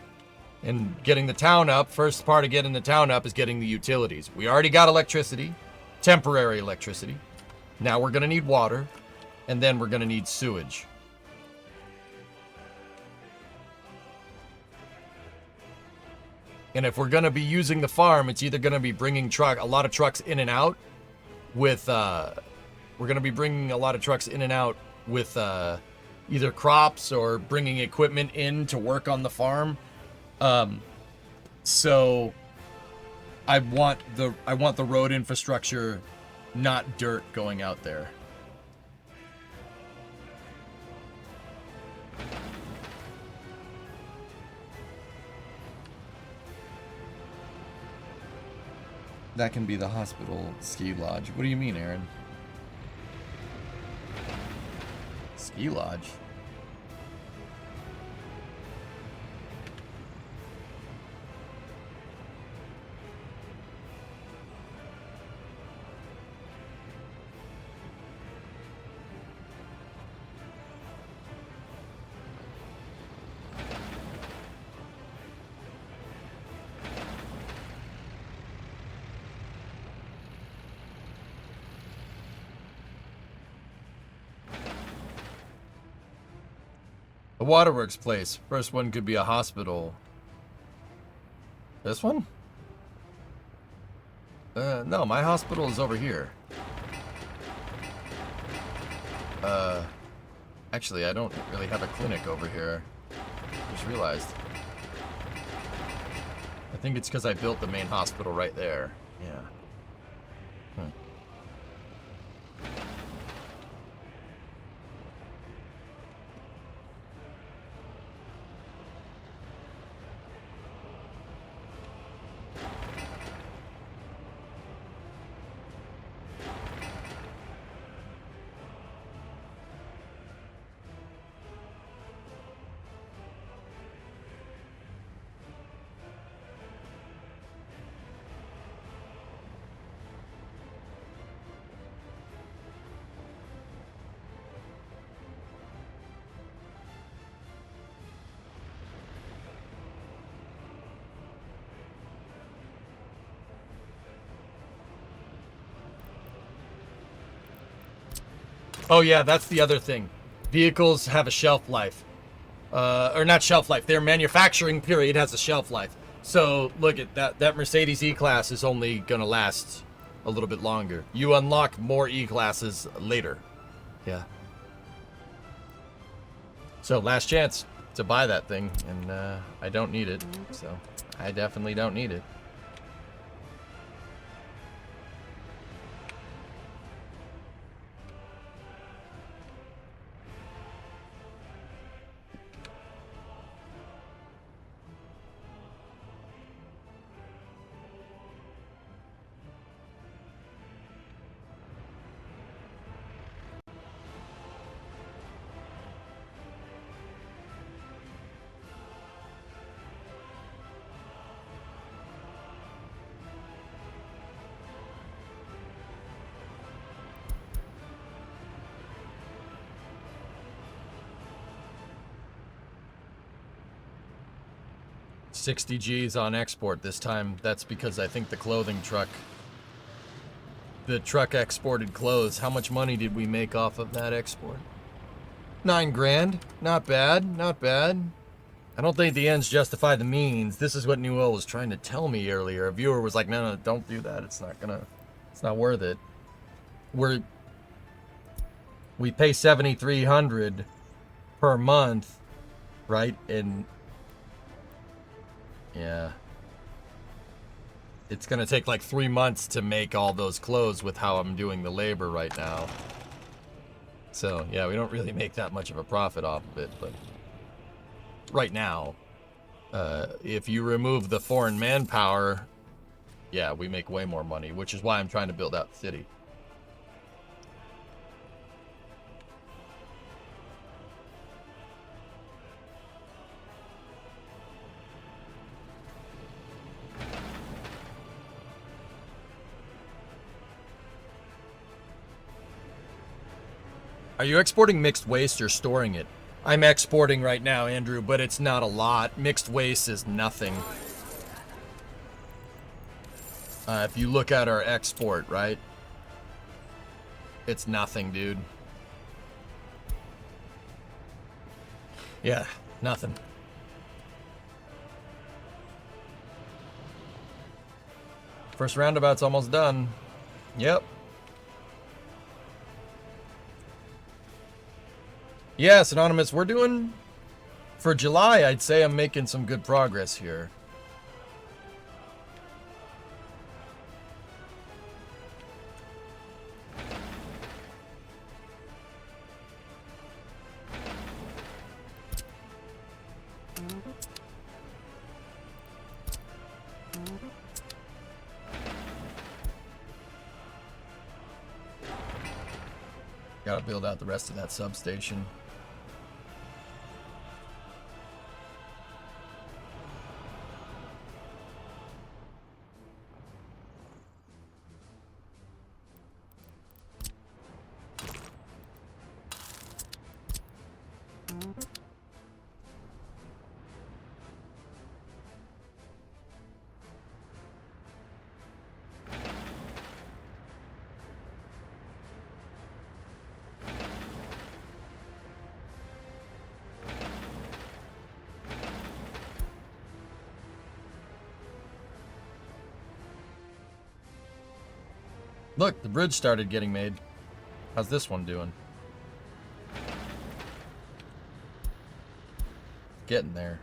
And getting the town up, first part of getting the town up is getting the utilities. We already got electricity, temporary electricity. Now we're going to need water, and then we're going to need sewage. And if we're going to be using the farm, it's either going to be bringing a lot of trucks in and out with, we're going to be bringing a lot of trucks in and out with either crops or bringing equipment in to work on the farm. So I want the road infrastructure, not dirt, going out there. That can be the hospital ski lodge. What do you mean, Aaron? Ski lodge? The waterworks place. First one could be a hospital. This one? No, my hospital is over here. Actually, I don't really have a clinic over here. Just realized. I think it's because I built the main hospital right there. Yeah. Oh yeah, that's the other thing. Vehicles have a shelf life. Or not shelf life. Their manufacturing period has a shelf life. So look at that Mercedes E-Class is only gonna last a little bit longer. You unlock more E-Classes later. Yeah. So last chance to buy that thing, and I don't need it. So I definitely don't need it. $60 on export this time. That's because I think the truck exported clothes. How much money did we make off of that export? 9 grand. Not bad, not bad. I don't think the ends justify the means. This is what New Oil was trying to tell me earlier. A viewer was like, no, don't do that. It's not worth it. We pay $7,300 per month, right? And yeah. It's gonna take like 3 months to make all those clothes with how I'm doing the labor right now. So, yeah, we don't really make that much of a profit off of it, but right now, if you remove the foreign manpower, yeah, we make way more money, which is why I'm trying to build out the city. Are you exporting mixed waste or storing it? I'm exporting right now, Andrew, but it's not a lot. Mixed waste is nothing. If you look at our export, right? It's nothing, dude. Yeah, nothing. First roundabout's almost done. Yep. Yes, Anonymous, we're doing... For July, I'd say I'm making some good progress here. Gotta build out the rest of that substation. Look, the bridge started getting made. How's this one doing? Getting there.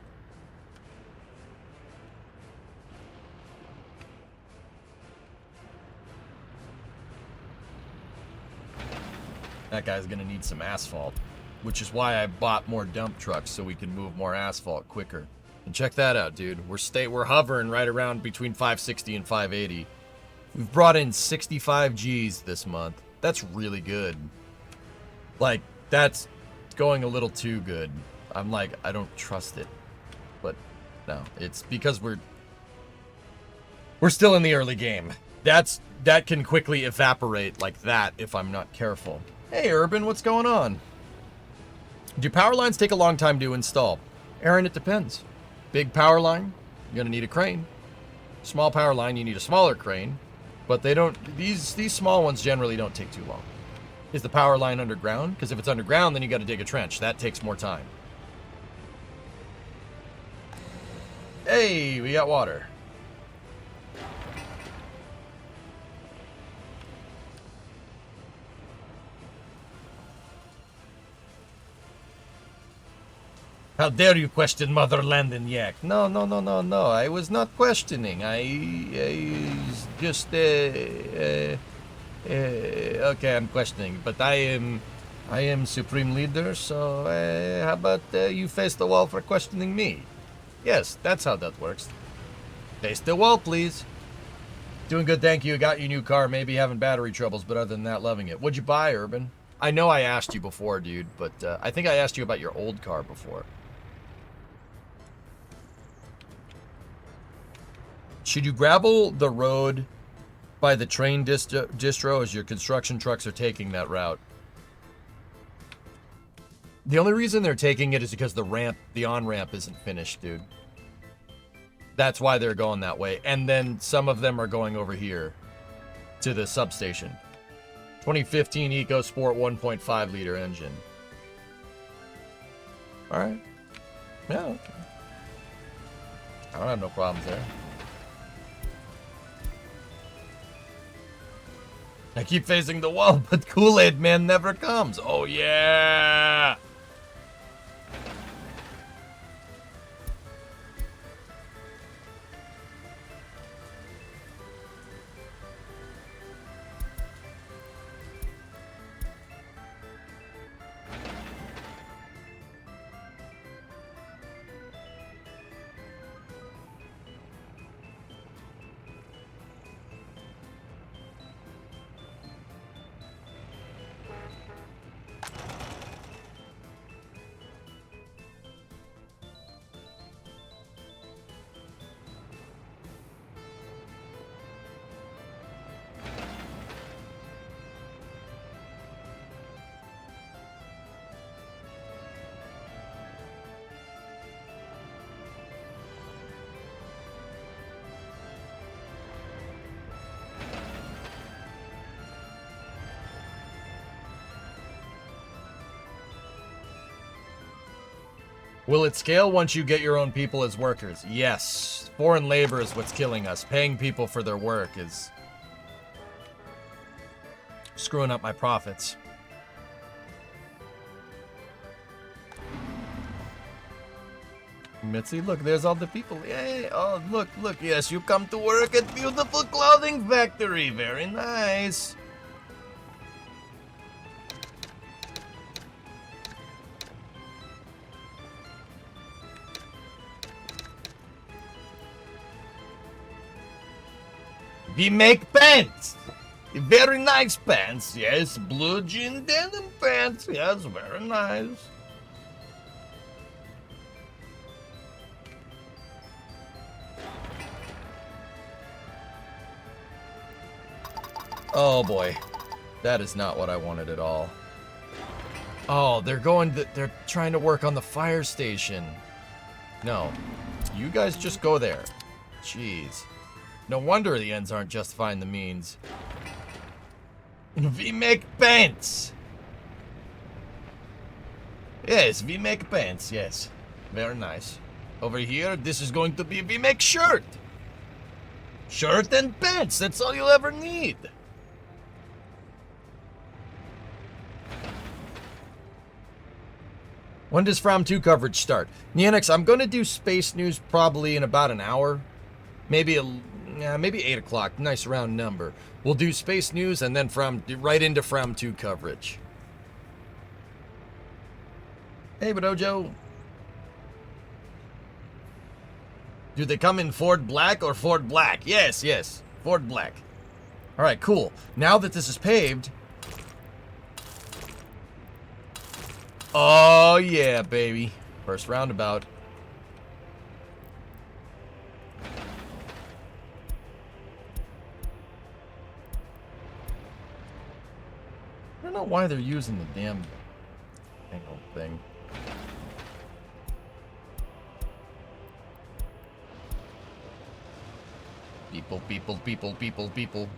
That guy's gonna need some asphalt, which is why I bought more dump trucks so we can move more asphalt quicker. And check that out, dude. We're hovering right around between 560 and 580. We've brought in 65 G's this month. That's really good. Like, that's going a little too good. I'm like, I don't trust it. But no, it's because we're still in the early game. That can quickly evaporate like that if I'm not careful. Hey, Urban, what's going on? Do power lines take a long time to install? Aaron, it depends. Big power line, you're gonna need a crane. Small power line, you need a smaller crane. But they don't, these small ones generally don't take too long. Is the power line underground? Because if it's underground, then you got to dig a trench. That takes more time. Hey, we got water. How dare you question motherland and yak? No, no, no, no, no. I was not questioning. I just, okay, I'm questioning. But I am supreme leader, so how about you face the wall for questioning me? Yes, that's how that works. Face the wall, please. Doing good, thank you. Got your new car. Maybe having battery troubles, but other than that, loving it. What'd you buy, Urban? I know I asked you before, dude, but I think I asked you about your old car before. Should you gravel the road by the train distro as your construction trucks are taking that route? The only reason they're taking it is because the on-ramp isn't finished, dude. That's why they're going that way. And then some of them are going over here to the substation. 2015 EcoSport 1.5 liter engine. All right. Yeah, okay. I don't have no problems there. I keep facing the wall, but Kool-Aid Man never comes. Oh, yeah. Will it scale once you get your own people as workers? Yes. Foreign labor is what's killing us. Paying people for their work is screwing up my profits. Mitzi, look, there's all the people. Yay. Oh, look, look. Yes, you come to work at beautiful clothing factory. Very nice. We make pants. Very nice pants. Yes, blue jean denim pants. Yes, very nice. Oh boy, that is not what I wanted at all. Oh, they're trying to work on the fire station. No, you guys just go there. Jeez. No wonder the ends aren't justifying the means. We make pants. Yes, we make pants, yes. Very nice. Over here, this is going to be, we make shirt. Shirt and pants, that's all you'll ever need. When does From 2 coverage start? Neonix, I'm going to do Space News probably in about an hour. Maybe 8 o'clock. Nice round number. We'll do Space News and then right into From 2 coverage. Hey, Bodojo. Do they come in Ford Black or Ford Black? Yes, yes. Ford Black. All right, cool. Now that this is paved. Oh, yeah, baby. First roundabout. I don't know why they're using the damn angle thing. People, people, people, people, people.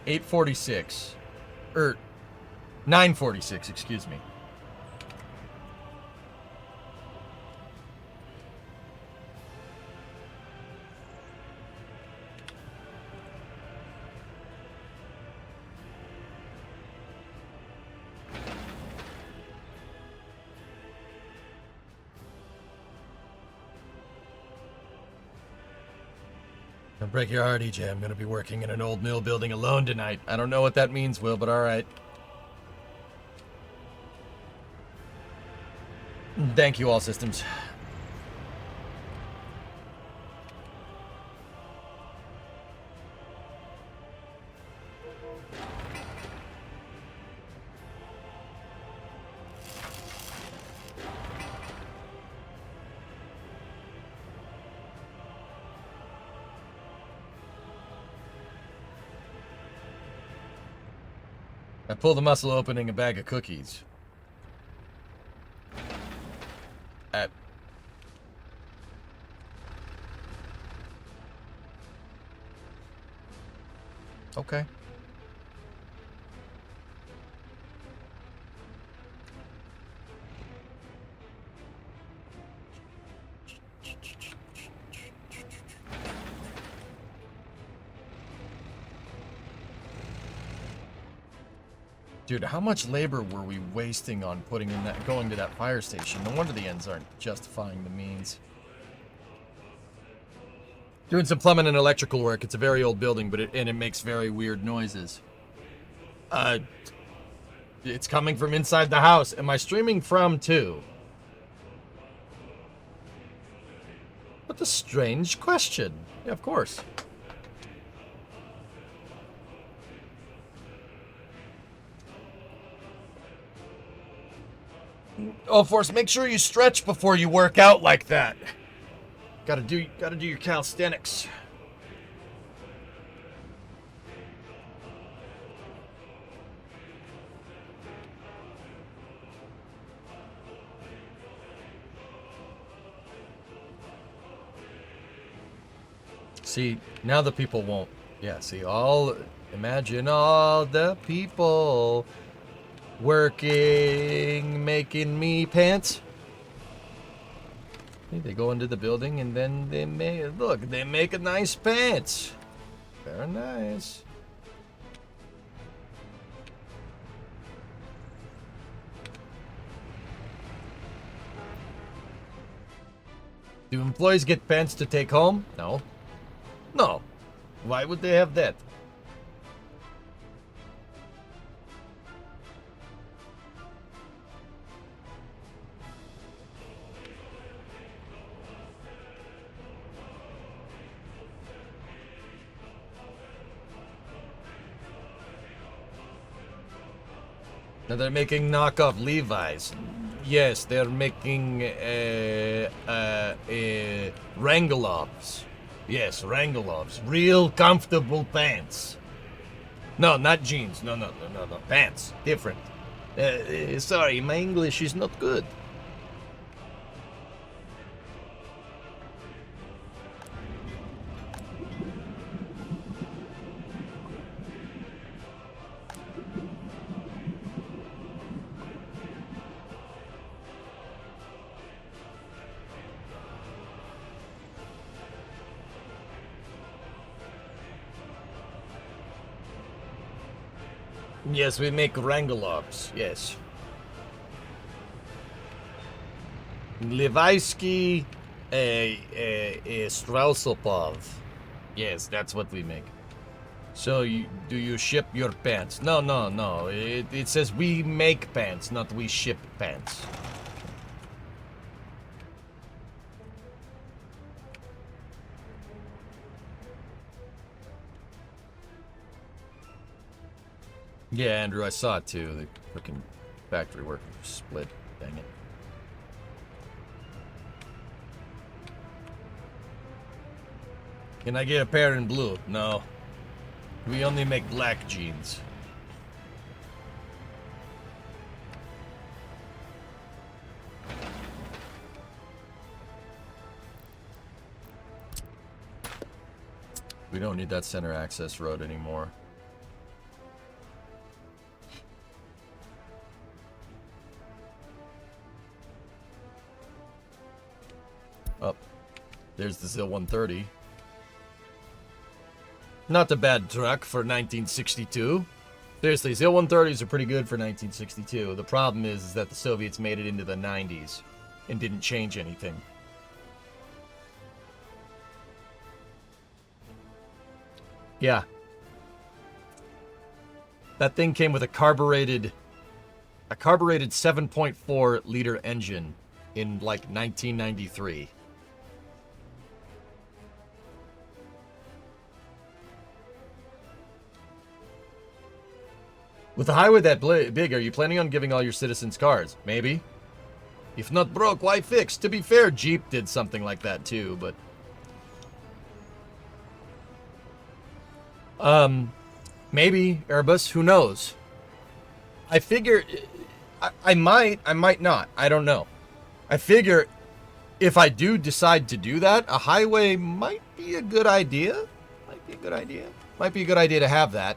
8:46. 9:46, excuse me. Don't break your heart, EJ. I'm gonna be working in an old mill building alone tonight. I don't know what that means, Will, but alright. Thank you, all systems. I pulled the muscle opening a bag of cookies. Okay. Dude, how much labor were we wasting on putting in that, going to that fire station? No wonder the ends aren't justifying the means. Doing some plumbing and electrical work. It's a very old building, but it makes very weird noises. It's coming from inside the house. Am I streaming from too? What a strange question. Yeah, of course. Oh, Force, make sure you stretch before you work out like that. Gotta do your calisthenics. See, now the people won't. Yeah, see, imagine all the people working, making me pants. They go into the building and then they make a nice pants. Very nice. Do employees get pants to take home? No. No. Why would they have that? Now they're making knockoff Levi's. Yes, they're making Wrangelovs. Yes, Wrangelovs. Real comfortable pants. No, not jeans. No. Pants. Different. Sorry, my English is not good. Yes, we make Wrangelovs, yes. Levi'sky Strausopov. Yes, that's what we make. So, do you ship your pants? No. It says we make pants, not we ship pants. Yeah, Andrew, I saw it too. The freaking factory worker split. Dang it. Can I get a pair in blue? No. We only make black jeans. We don't need that center access road anymore. Oh, there's the ZIL 130. Not a bad truck for 1962. Seriously, ZIL 130s are pretty good for 1962. The problem is that the Soviets made it into the 90s and didn't change anything. Yeah. That thing came with a carbureted 7.4 liter engine in like 1993. With a highway that big, are you planning on giving all your citizens cars? Maybe. If not broke, why fix? To be fair, Jeep did something like that too, but... maybe, Airbus, who knows? I figure... I might not. I don't know. I figure if I do decide to do that, a highway might be a good idea. Might be a good idea. Might be a good idea to have that.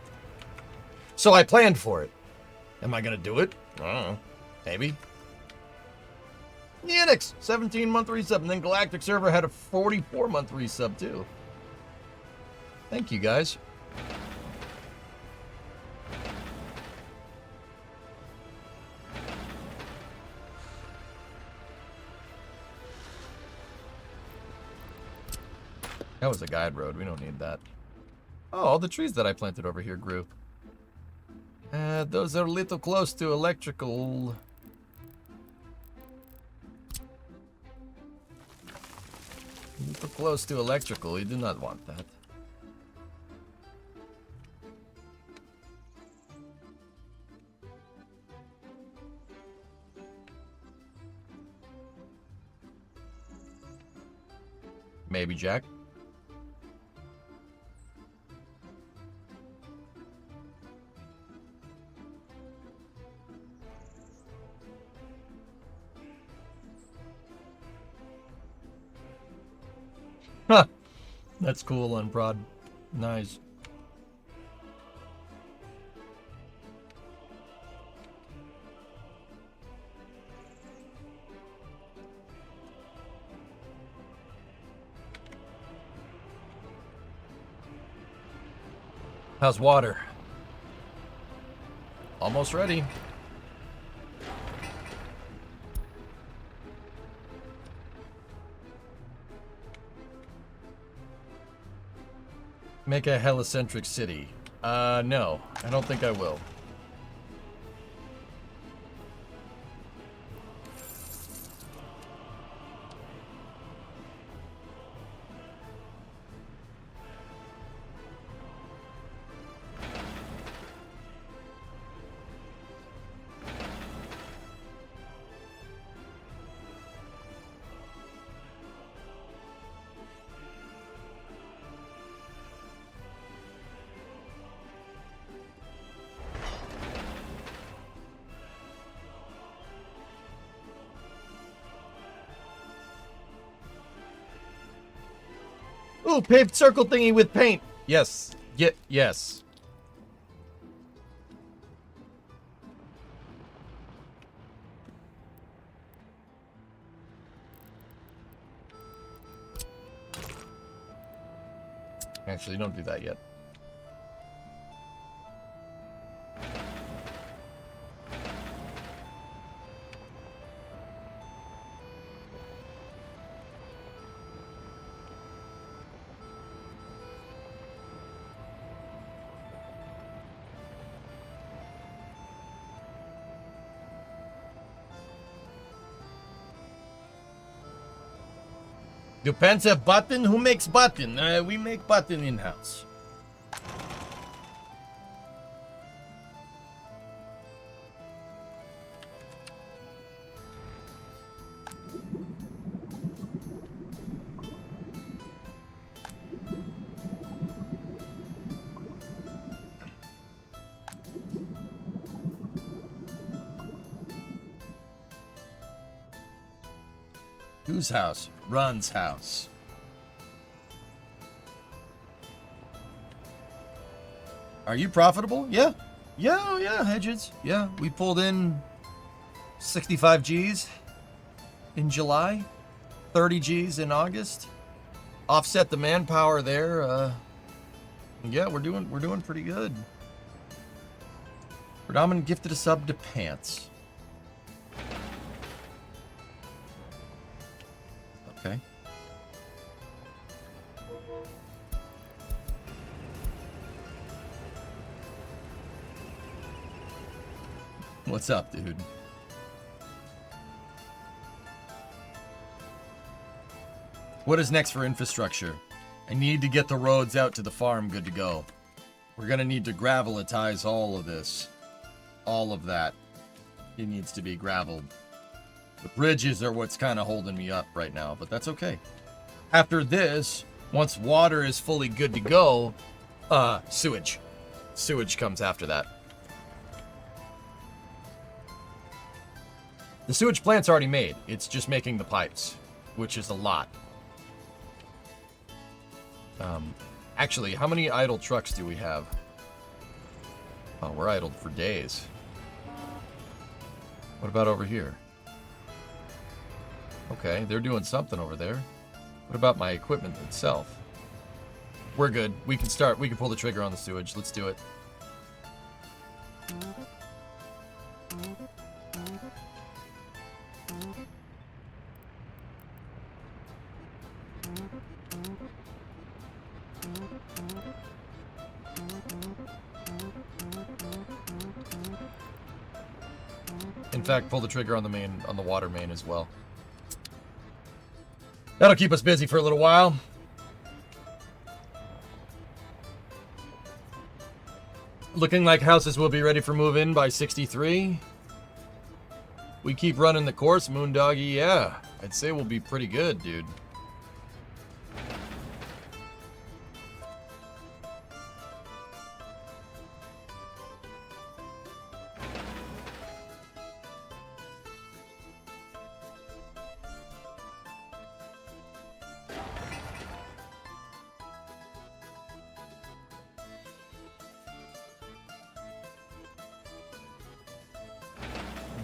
So I planned for it. Am I going to do it? I don't know. Maybe. Yanix, 17-month resub, and then Galactic Server had a 44-month resub too. Thank you, guys. That was a guide road. We don't need that. Oh, all the trees that I planted over here grew. Those are a little close to electrical. A little close to electrical. You do not want that. Maybe, Jack. Huh. That's cool on prod. Nice. How's water? Almost ready. Make a helicentric city. No. I don't think I will. Ooh, paved circle thingy with paint. Yes. Yes. Actually, don't do that yet. Depends have button? Who makes button? We make button in-house. Whose house? Ron's house. Are you profitable? Yeah. Yeah, Hedges. Yeah, we pulled in 65 G's in July. 30 G's in August. Offset the manpower there. Yeah, we're doing pretty good. Predominant gifted a sub to pants. Okay. What's up, dude? What is next for infrastructure? I need to get the roads out to the farm good to go. We're gonna need to gravelitize all of this. All of that. It needs to be graveled. The bridges are what's kind of holding me up right now, but that's okay. After this, once water is fully good to go, sewage. Sewage comes after that. The sewage plant's already made. It's just making the pipes, which is a lot. Actually, how many idle trucks do we have? Oh, we're idled for days. What about over here? Okay, they're doing something over there. What about my equipment itself? We're good. We can start. We can pull the trigger on the sewage. Let's do it. In fact, pull the trigger on the main, on the water main as well. That'll keep us busy for a little while. Looking like houses will be ready for move-in by 63. We keep running the course, Moondoggy. Yeah, I'd say we'll be pretty good, dude.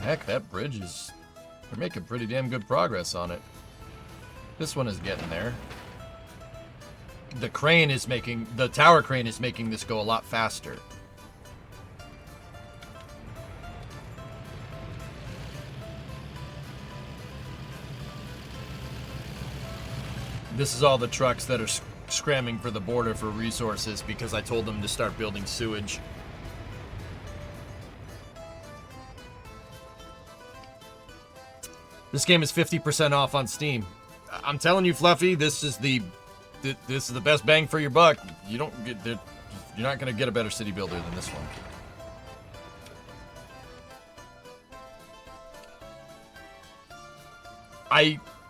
Heck, that bridge is... They're making pretty damn good progress on it. This one is getting there. The crane is making... The tower crane is making this go a lot faster. This is all the trucks that are scramming for the border for resources because I told them to start building sewage. This game is 50% off on Steam. I'm telling you, Fluffy, this is the best bang for your buck. You don't get, you're not gonna get a better city builder than this one.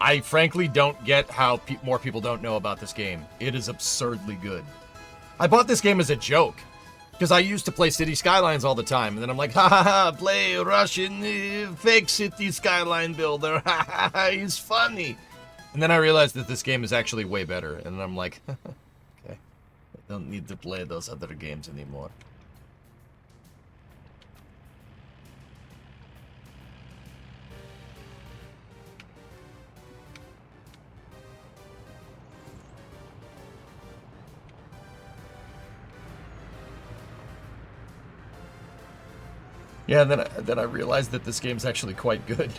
I frankly don't get how more people don't know about this game. It is absurdly good. I bought this game as a joke. Because I used to play City Skylines all the time, and then I'm like, ha ha ha, play Russian fake City Skyline builder, ha ha ha, he's funny. And then I realized that this game is actually way better, and I'm like, okay, I don't need to play those other games anymore. Yeah, then I realized that this game's actually quite good.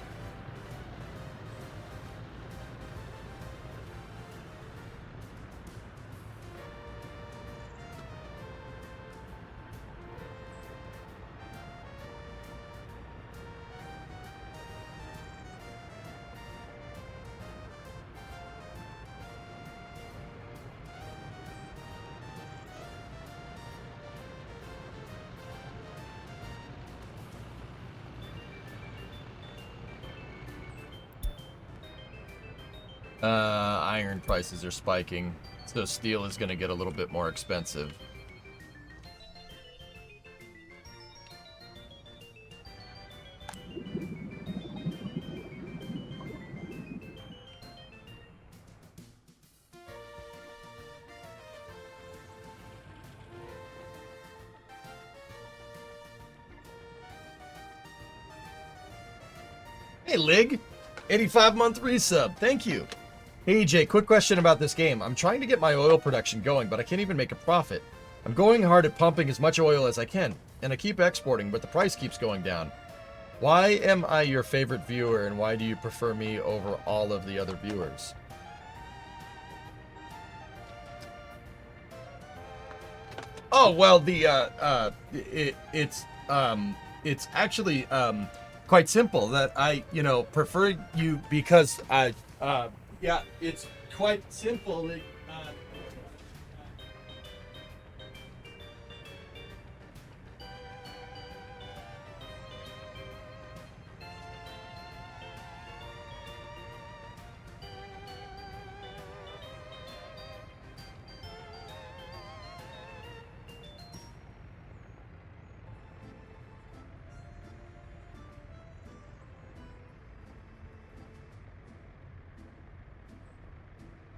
Iron prices are spiking, so steel is going to get a little bit more expensive. Hey, Lig, 85-month resub. Thank you. Hey EJ, quick question about this game. I'm trying to get my oil production going, but I can't even make a profit. I'm going hard at pumping as much oil as I can, and I keep exporting, but the price keeps going down. Why am I your favorite viewer, and why do you prefer me over all of the other viewers? Oh, well, it's actually quite simple that I, prefer you because yeah, it's quite simple.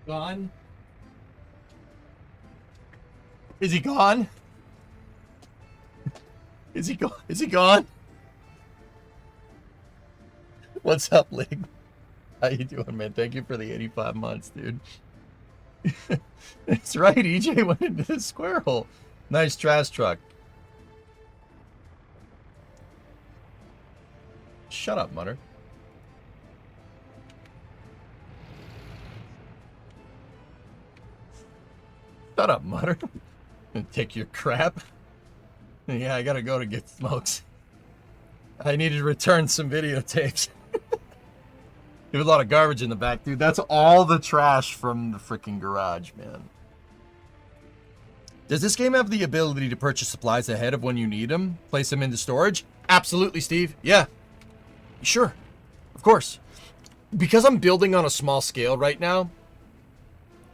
Gone? Is he gone? Is he gone? Is he gone? What's up, Lig? How you doing, man? Thank you for the 85 months, dude. That's right, EJ went into the square hole. Nice trash truck. Shut up, Mutter. Shut up, Mutter. Take your crap. Yeah, I gotta go to get smokes. I need to return some videotapes. There's a lot of garbage in the back, dude. That's all the trash from the freaking garage, man. Does this game have the ability to purchase supplies ahead of when you need them? Place them into storage? Absolutely, Steve. Yeah. Sure. Of course. Because I'm building on a small scale right now,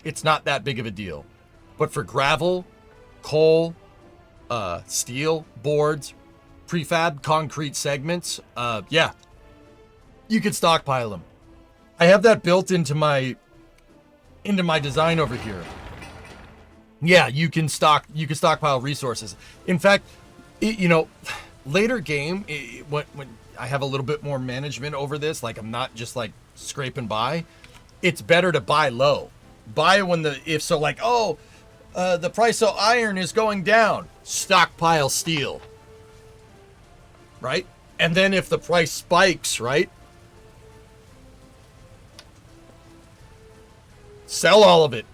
it's not that big of a deal. But for gravel, coal, steel, boards, prefab, concrete segments, yeah, you could stockpile them. I have that built into my design over here. Yeah, you can stockpile resources. In fact, later game, when I have a little bit more management over this, like I'm not just like scraping by, it's better to buy low. Buy when the price of iron is going down, stockpile steel. Right? And then if the price spikes, right? Sell all of it.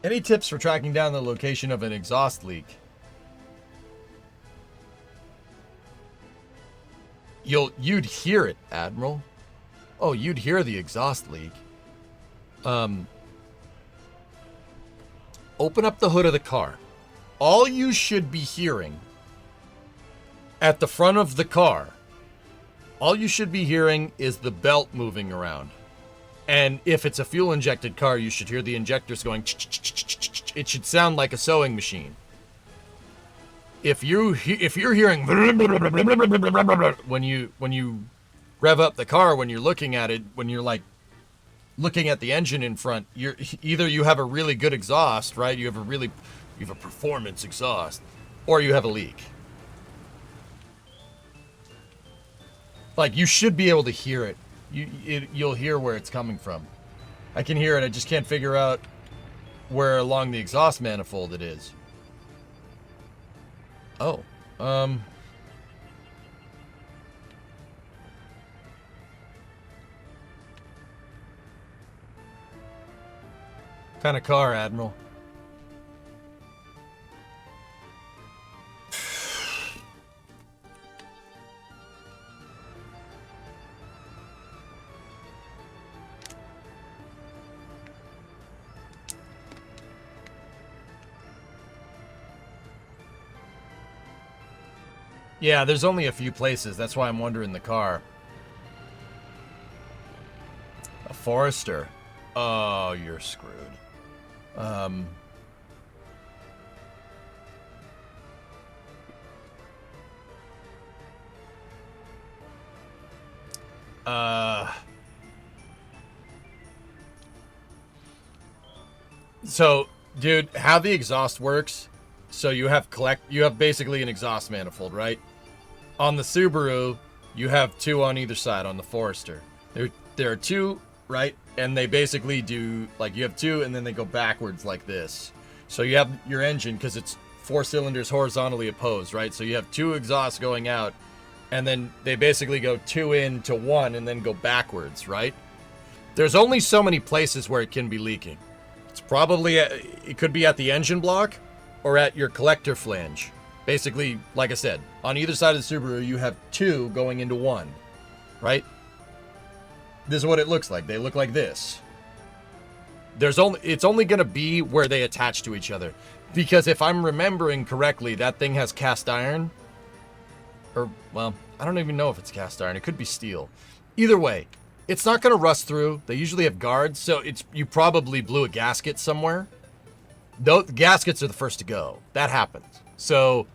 Any tips for tracking down the location of an exhaust leak? You'd hear it, Admiral. Oh, you'd hear the exhaust leak. Open up the hood of the car. All you should be hearing at the front of the car, all you should be hearing is the belt moving around. And if it's a fuel-injected car, you should hear the injectors going. It should sound like a sewing machine. If you're hearing when you rev up the car, when you're looking at it, when you're like looking at the engine in front, you have a really good exhaust, right? You have a performance exhaust, or you have a leak. Like, you should be able to hear it. You'll hear where it's coming from. I can hear it. I just can't figure out where along the exhaust manifold it is. Oh, kind of car, Admiral? Yeah, there's only a few places. That's why I'm wondering the car. A Forester. Oh, you're screwed. So, dude, how the exhaust works, so you have basically an exhaust manifold, right? On the Subaru, you have 2 on either side on the Forester. There are 2, right? And they basically do, like, you have 2 and then they go backwards like this. So you have your engine, because it's 4 cylinders horizontally opposed, right? So you have 2 exhausts going out, and then they basically go 2 in to 1 and then go backwards, right? There's only so many places where it can be leaking. It's probably, it could be at the engine block or at your collector flange. Basically, like I said, on either side of the Subaru, you have 2 going into 1, right? This is what it looks like. They look like this. It's only going to be where they attach to each other. Because if I'm remembering correctly, that thing has cast iron. Or, well, I don't even know if it's cast iron. It could be steel. Either way, it's not going to rust through. They usually have guards, so you probably blew a gasket somewhere. Those gaskets are the first to go. That happens. So,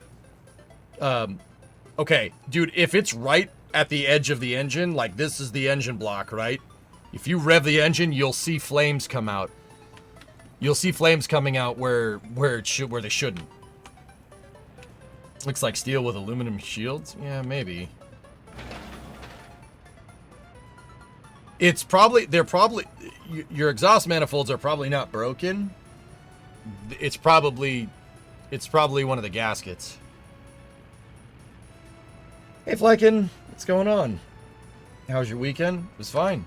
okay, dude, if it's right at the edge of the engine, like this is the engine block, right? If you rev the engine, you'll see flames come out. You'll see flames coming out where they shouldn't. Looks like steel with aluminum shields. Yeah, maybe. Your exhaust manifolds are probably not broken. It's probably one of the gaskets. Hey, Flykin, what's going on? How was your weekend? It was fine.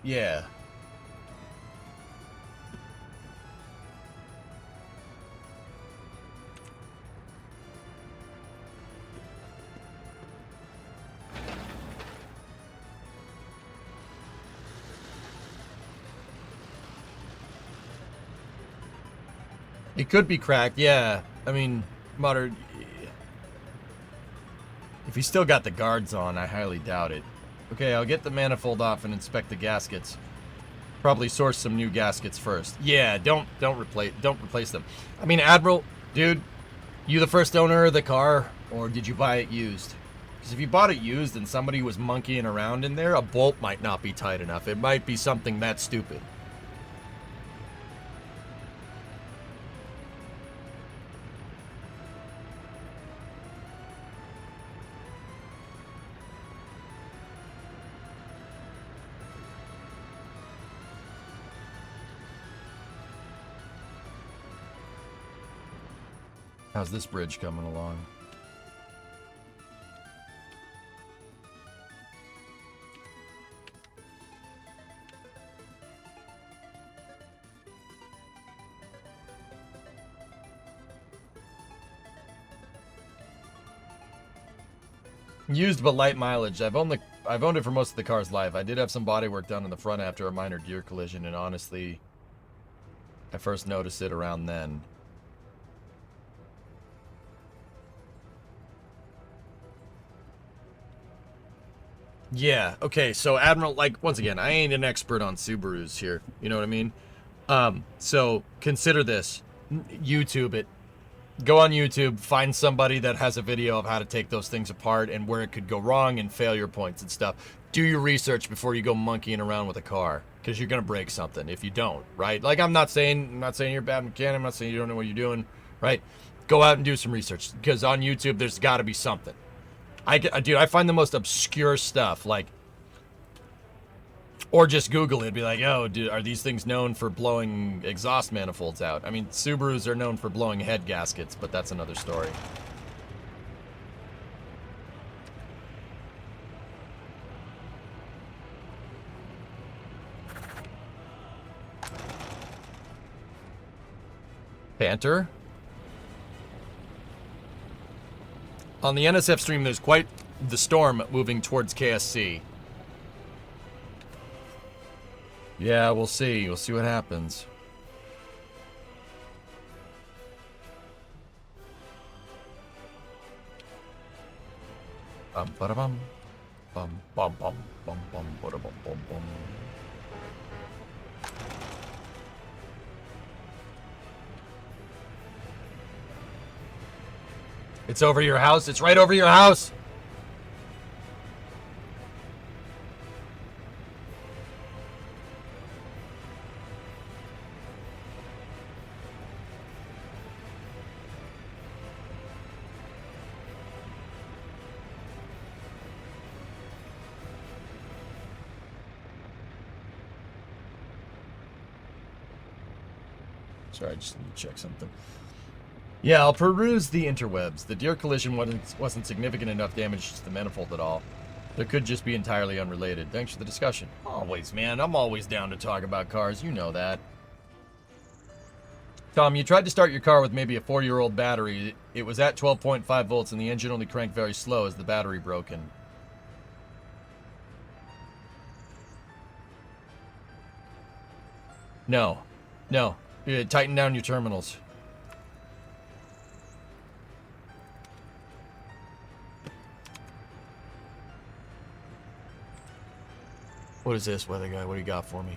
Yeah. It could be cracked, yeah. I mean, modern. If you still got the guards on, I highly doubt it. Okay, I'll get the manifold off and inspect the gaskets. Probably source some new gaskets first. Yeah, don't replace them. I mean, Admiral, dude, you the first owner of the car, or did you buy it used? Because if you bought it used and somebody was monkeying around in there, a bolt might not be tight enough. It might be something that stupid. How's this bridge coming along? Used but light mileage. I've owned it for most of the car's life. I did have some body work done in the front after a minor deer collision, and honestly, I first noticed it around then. Yeah, okay, so Admiral, like, once again, I ain't an expert on Subarus here, you know what I mean? So, consider this. YouTube it. Go on YouTube, find somebody that has a video of how to take those things apart and where it could go wrong and failure points and stuff. Do your research before you go monkeying around with a car, because you're going to break something if you don't, right? Like, I'm not saying you're a bad mechanic, I'm not saying you don't know what you're doing, right? Go out and do some research, because on YouTube, there's got to be something. Dude, I find the most obscure stuff, like, or just Google it, be like, oh, dude, are these things known for blowing exhaust manifolds out? I mean, Subarus are known for blowing head gaskets, but that's another story. Panther? On the NSF stream, there's quite the storm moving towards KSC. Yeah, we'll see. We'll see what happens. Bum bada bum bum bum bum bum bum bada bum bum bum. It's over your house. It's right over your house. Sorry, I just need to check something. Yeah, I'll peruse the interwebs. The deer collision wasn't significant enough damage to the manifold at all. There could just be entirely unrelated. Thanks for the discussion. Always, man. I'm always down to talk about cars. You know that. Tom, you tried to start your car with maybe a 4-year-old battery. It was at 12.5 volts and the engine only cranked very slow as the battery broken. No. No. Tighten down your terminals. What is this, weather guy? What do you got for me?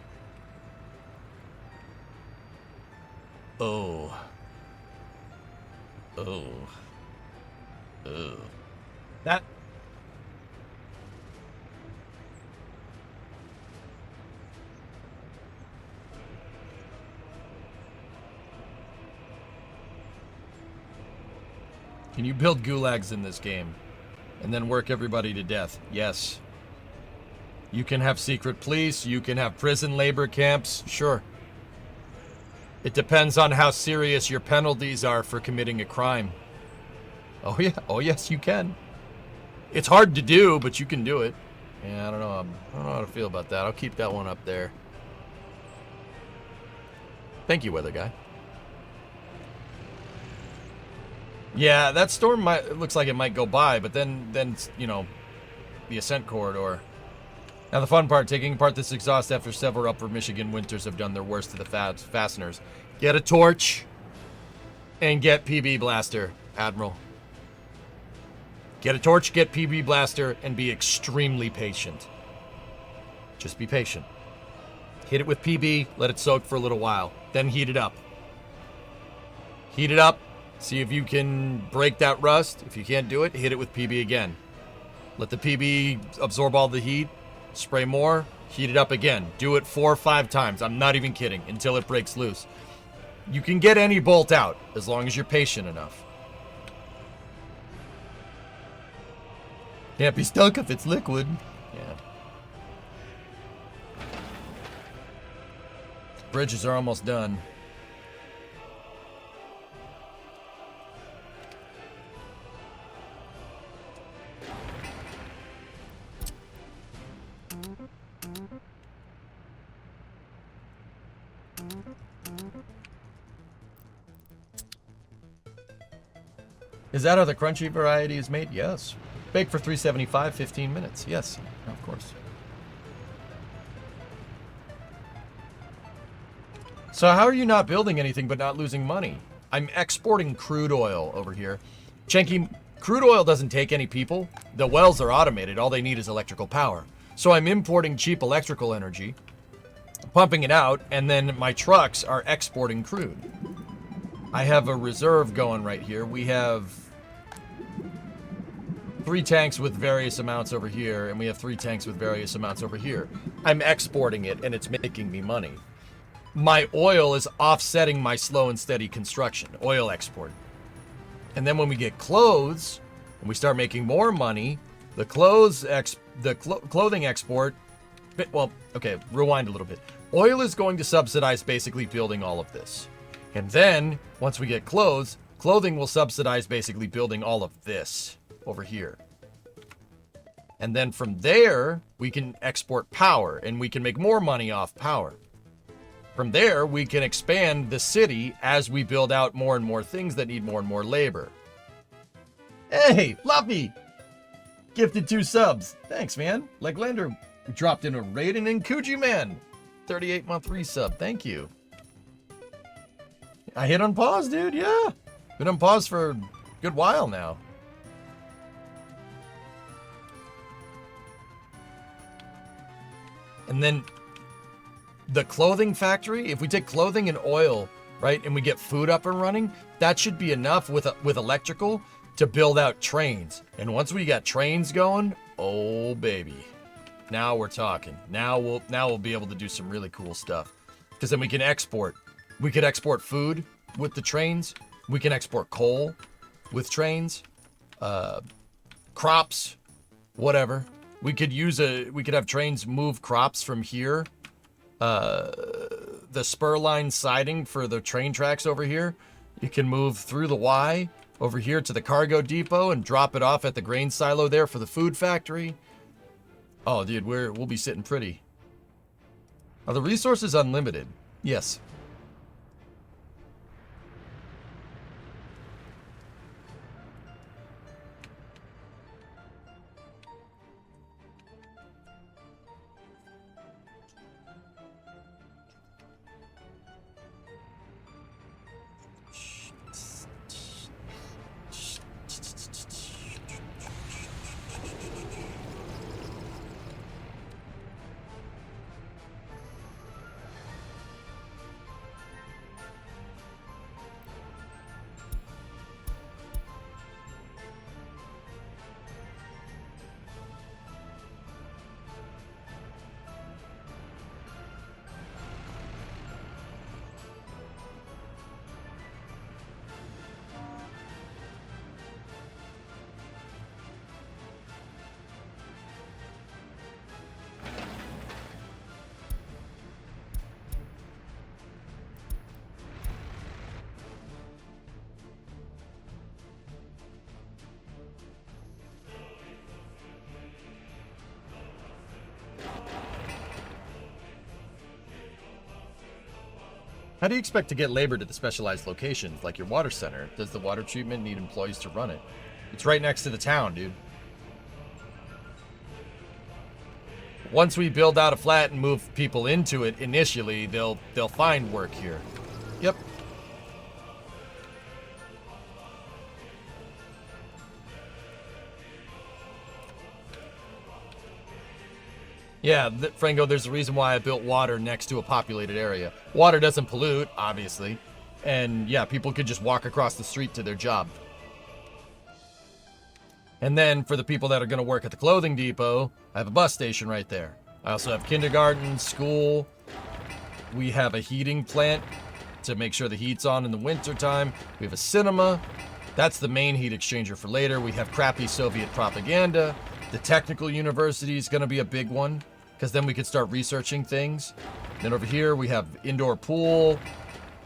Oh. Oh. Oh. That... Can you build gulags in this game? And then work everybody to death? Yes. You can have secret police, you can have prison labor camps, sure. It depends on how serious your penalties are for committing a crime. Oh yeah, oh yes, you can. It's hard to do, but you can do it. Yeah, I don't know how to feel about that. I'll keep that one up there. Thank you, weather guy. Yeah, that storm looks like it might go by, but then you know, the ascent corridor. Now the fun part, taking apart this exhaust after several upper Michigan winters have done their worst to the fasteners. Get a torch and get PB blaster, Admiral. Get a torch, get PB blaster, and be extremely patient. Just be patient. Hit it with PB, let it soak for a little while, then heat it up. Heat it up, see if you can break that rust. If you can't do it, hit it with PB again. Let the PB absorb all the heat. Spray more, heat it up again. Do it 4 or 5 times. I'm not even kidding, until it breaks loose. You can get any bolt out, as long as you're patient enough. Can't be stuck if it's liquid. Yeah. Bridges are almost done. Is that how the crunchy variety is made? Yes. Baked for $3.75, 15 minutes. Yes, of course. So how are you not building anything but not losing money? I'm exporting crude oil over here. Chenky, crude oil doesn't take any people. The wells are automated. All they need is electrical power. So I'm importing cheap electrical energy, pumping it out, and then my trucks are exporting crude. I have a reserve going right here. We have 3 tanks with various amounts over here, and we have 3 tanks with various amounts over here. I'm exporting it, and it's making me money. My oil is offsetting my slow and steady construction, oil export. And then when we get clothes, and we start making more money, the clothing export, well, okay, rewind a little bit. Oil is going to subsidize basically building all of this. And then, once we get clothes, clothing will subsidize basically building all of this over here. And then from there, we can export power, and we can make more money off power. From there, we can expand the city as we build out more and more things that need more and more labor. Hey, Fluffy! Gifted 2 subs. Thanks, man. Leglander dropped in a Raiden and Kuji Man. 38-month resub. Thank you. I hit on pause, dude. Yeah. Been on pause for a good while now. And then the clothing factory, if we take clothing and oil, right, and we get food up and running, that should be enough with electrical to build out trains. And once we got trains going, oh baby, now we're talking. Now we'll be able to do some really cool stuff. Because then we can export. We could export food with the trains. We can export coal with trains. Crops, whatever. We could have trains move crops from here the spur line siding for the train tracks over here. You can move through the Y over here to the cargo depot and drop it off at the grain silo there for the food factory. Oh, dude, we'll be sitting pretty. Are the resources unlimited? Yes. How do you expect to get labor to the specialized locations, like your water center? Does the water treatment need employees to run it? It's right next to the town, dude. Once we build out a flat and move people into it initially, they'll find work here. Yep. Yeah, Franco, there's a reason why I built water next to a populated area. Water doesn't pollute, obviously. And yeah, people could just walk across the street to their job. And then for the people that are going to work at the clothing depot, I have a bus station right there. I also have kindergarten, school. We have a heating plant to make sure the heat's on in the wintertime. We have a cinema. That's the main heat exchanger for later. We have crappy Soviet propaganda. The technical university is going to be a big one, because then we could start researching things. Then over here we have indoor pool,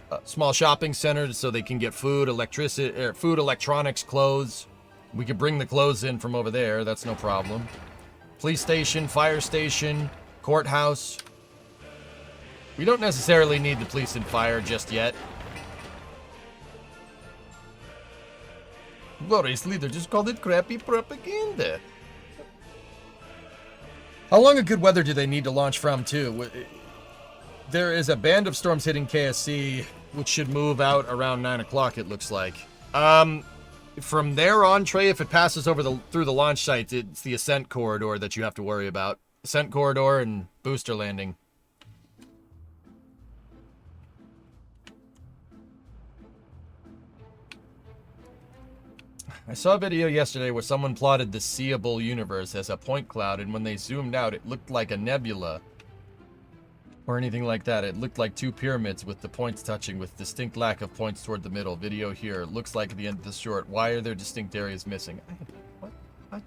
a small shopping center so they can get food, electricity, food, electronics, clothes. We could bring the clothes in from over there. That's no problem. Police station, fire station, courthouse. We don't necessarily need the police and fire just yet. Glorious leader just called it crappy propaganda. How long of good weather do they need to launch from, too? There is a band of storms hitting KSC, which should move out around 9 o'clock, it looks like. From there on, Trey, if it passes over through the launch site, it's the ascent corridor that you have to worry about. Ascent corridor and booster landing. I saw a video yesterday where someone plotted the seeable universe as a point cloud, and when they zoomed out, it looked like a nebula. Or anything like that. It looked like two pyramids with the points touching with distinct lack of points toward the middle. Video here. Looks like the end of the short. Why are there distinct areas missing? What? What?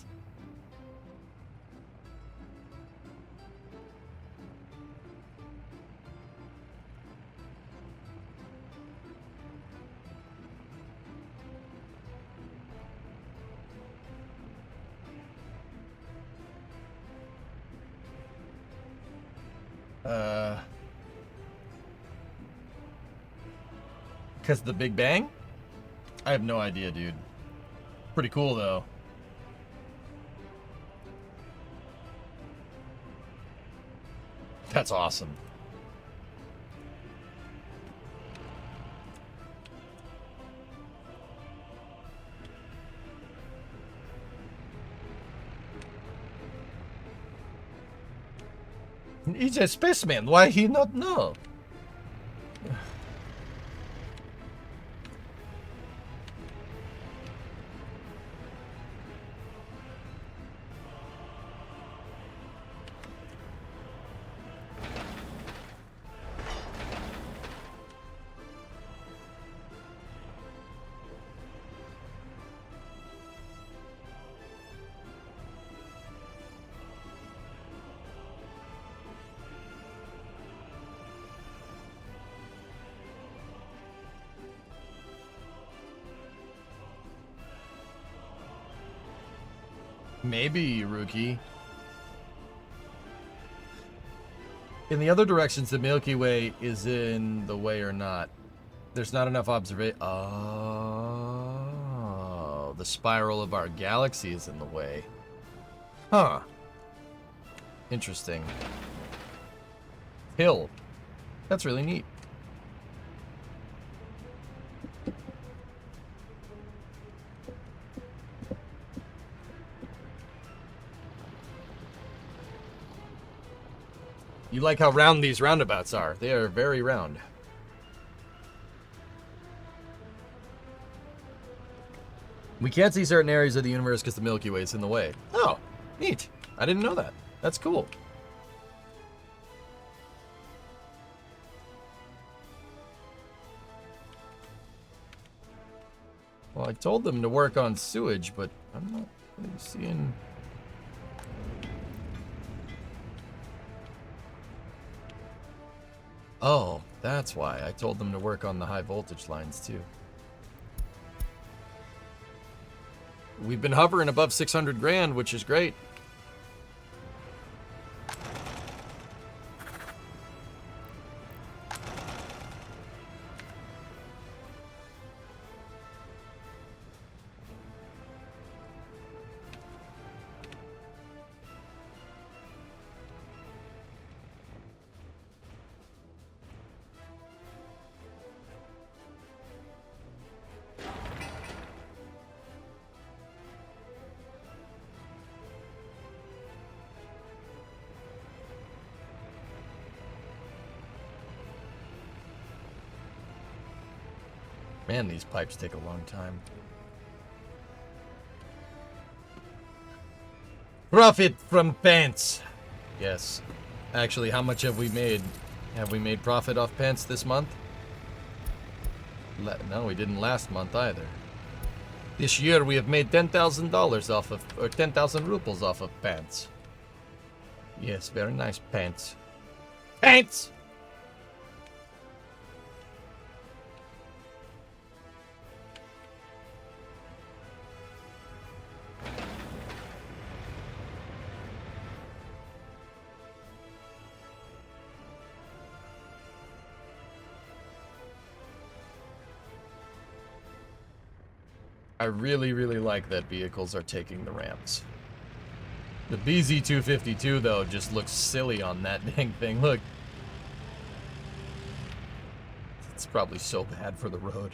Because of the Big Bang? I have no idea, dude. Pretty cool, though. That's awesome. He's a spaceman. Why he not know? Maybe, rookie. In the other directions, the Milky Way is in the way or not. There's not enough observation. Oh, the spiral of our galaxy is in the way. Huh. Interesting. Hill. That's really neat. You like how round these roundabouts are. They are very round. We can't see certain areas of the universe because the Milky Way is in the way. Oh, neat. I didn't know that. That's cool. Well, I told them to work on sewage, but I'm not really seeing... Oh, that's why. I told them to work on the high voltage lines, too. We've been hovering above 600 grand, which is great. Man, these pipes take a long time. Profit from pants. Yes. Actually, how much have we made? Have we made profit off pants this month? No, we didn't last month either. This year we have made $10,000 off of, or 10,000 rubles off of pants. Yes, very nice pants. Pants! I really, really like that vehicles are taking the ramps. The BZ-252, though, just looks silly on that dang thing. Look. It's probably so bad for the road.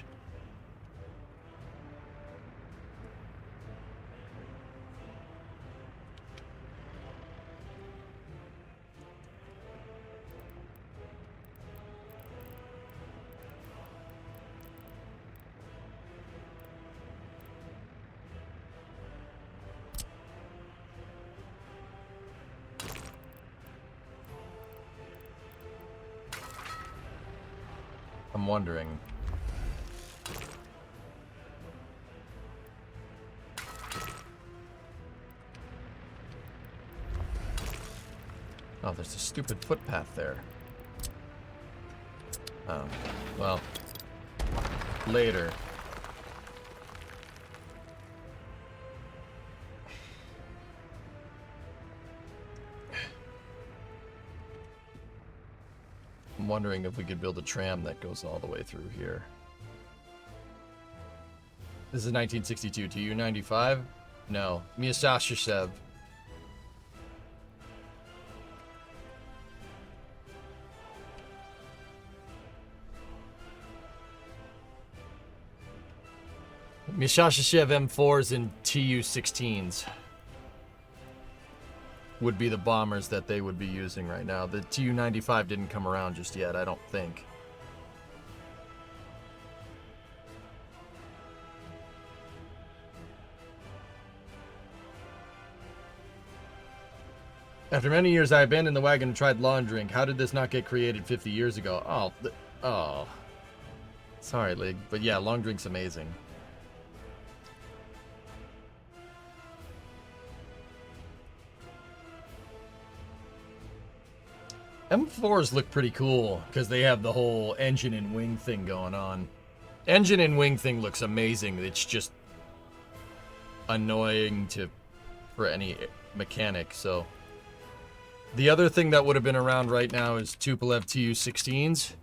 I'm wondering. Oh, there's a stupid footpath there. Oh, well, later. I'm wondering if we could build a tram that goes all the way through here. This is 1962. Tu-95? No. Myasashchev. Myasashchev M4s and Tu-16s would be the bombers that they would be using right now. The Tu-95 didn't come around just yet, I don't think. After many years, I abandoned the wagon and tried long drink. How did this not get created 50 years ago? Oh. Sorry, Lig. But yeah, long drink's amazing. M4s look pretty cool because they have the whole engine and wing thing going on. Engine and wing thing looks amazing. It's just annoying to for any mechanic. So the other thing that would have been around right now is Tupolev Tu-16s.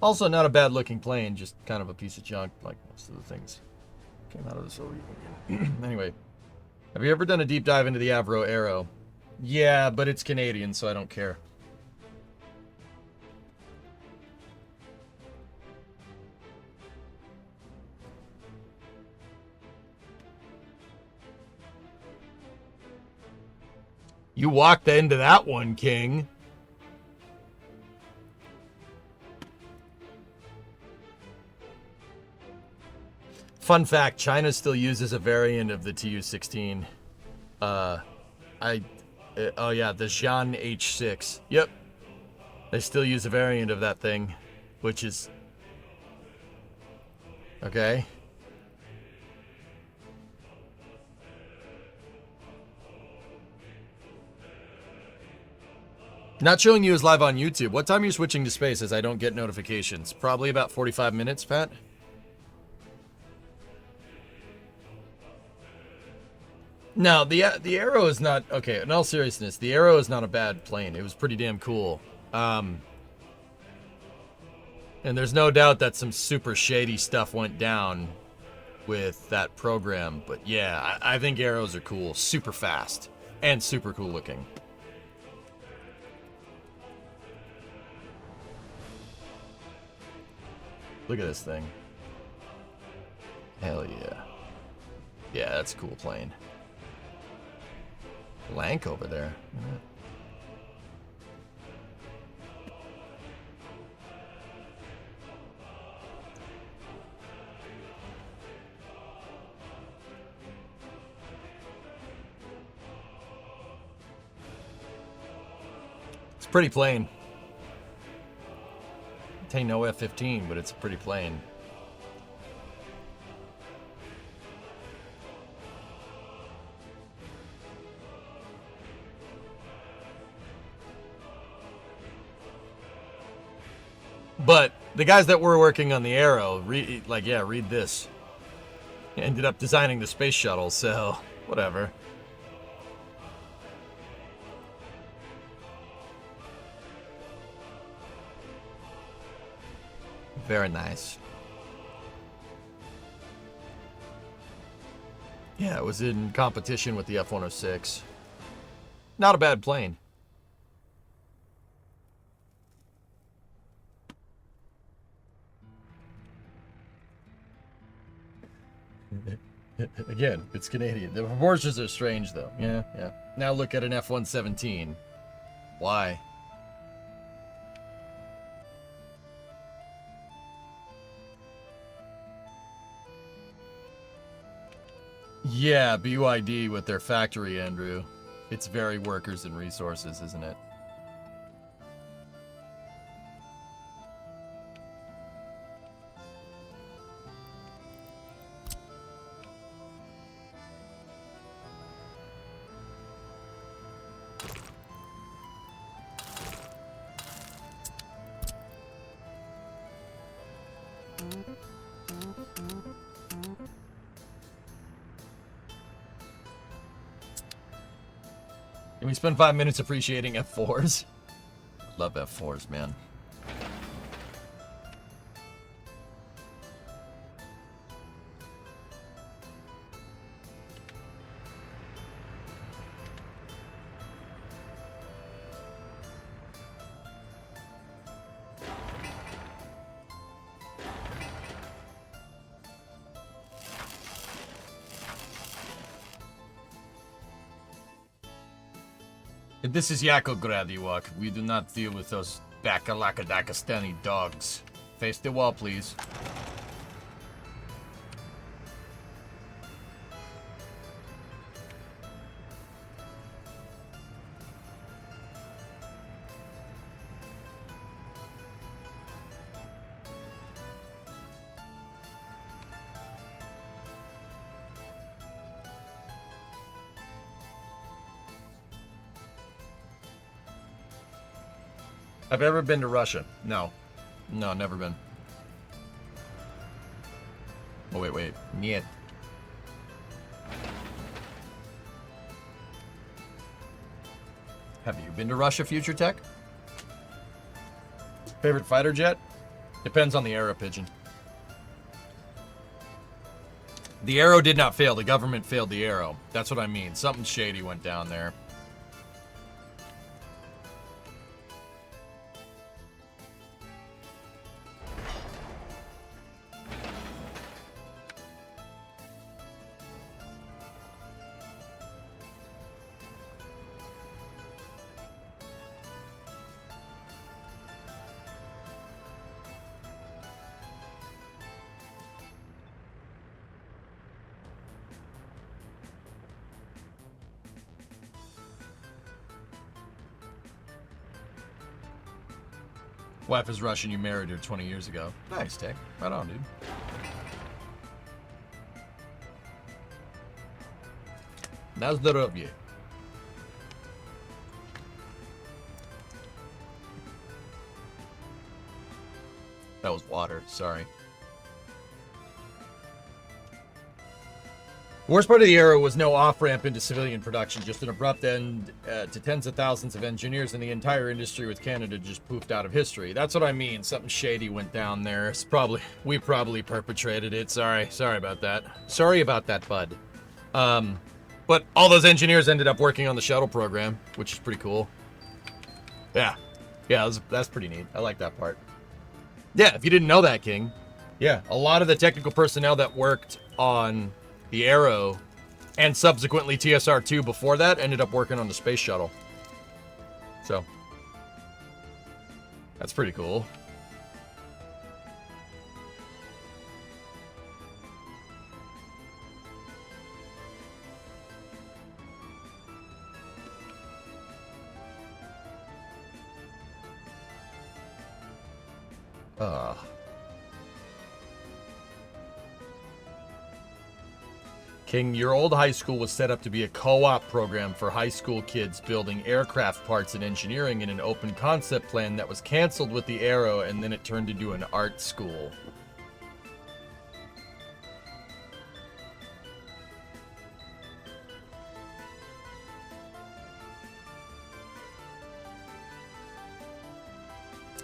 Also not a bad looking plane, just kind of a piece of junk like most of the things came out of the Soviet Union. Anyway, have you ever done a deep dive into the Avro Arrow? Yeah, but it's Canadian, so I don't care. You walked into that one, King. Fun fact, China still uses a variant of the Tu-16. Oh yeah, the Xi'an H6. Yep. They still use a variant of that thing, which is... Okay. Not showing you as live on YouTube. What time are you switching to space as I don't get notifications? Probably about 45 minutes, Pat? No, the Arrow is not... Okay, in all seriousness, the Arrow is not a bad plane. It was pretty damn cool. And there's no doubt that some super shady stuff went down with that program. But yeah, I think Arrows are cool. Super fast. And super cool looking. Look at this thing. Hell yeah. Yeah, that's a cool plane. Lank over there. It's a pretty plane. It ain't no F-15, but it's a pretty plane. But the guys that were working on the Arrow, read this. Ended up designing the space shuttle, so whatever. Very nice. Yeah, it was in competition with the F-106. Not a bad plane. Again, it's Canadian. The proportions are strange, though. Yeah, yeah. Now look at an F-117. Why? Yeah, BYD with their factory, Andrew. It's very workers and resources, isn't it? Can we spend 5 minutes appreciating F4s? Love F4s, man. This is Yakograd, Ewok. We do not deal with those Bakalakadakistani dogs. Face the wall, please. Have you ever been to Russia? No. No, never been. Oh, wait. Niet. Have you been to Russia, Future Tech? Favorite fighter jet? Depends on the Arrow, Pigeon. The Arrow did not fail. The government failed the Arrow. That's what I mean. Something shady went down there. Wife is Russian, you married her 20 years ago. Nice, Tech. Right on, dude. Na zdrowie. That was water, sorry. The worst part of the Arrow was no off-ramp into civilian production, just an abrupt end to tens of thousands of engineers, and the entire industry with Canada just poofed out of history. That's what I mean. Something shady went down there. We probably perpetrated it. Sorry about that. Sorry about that, bud. But all those engineers ended up working on the shuttle program, which is pretty cool. Yeah, that's pretty neat. I like that part. Yeah, if you didn't know that, King. Yeah, a lot of the technical personnel that worked on the Arrow, and subsequently TSR-2 before that, ended up working on the space shuttle. So, that's pretty cool. King, your old high school was set up to be a co-op program for high school kids building aircraft parts and engineering in an open concept plan that was canceled with the Arrow, and then it turned into an art school.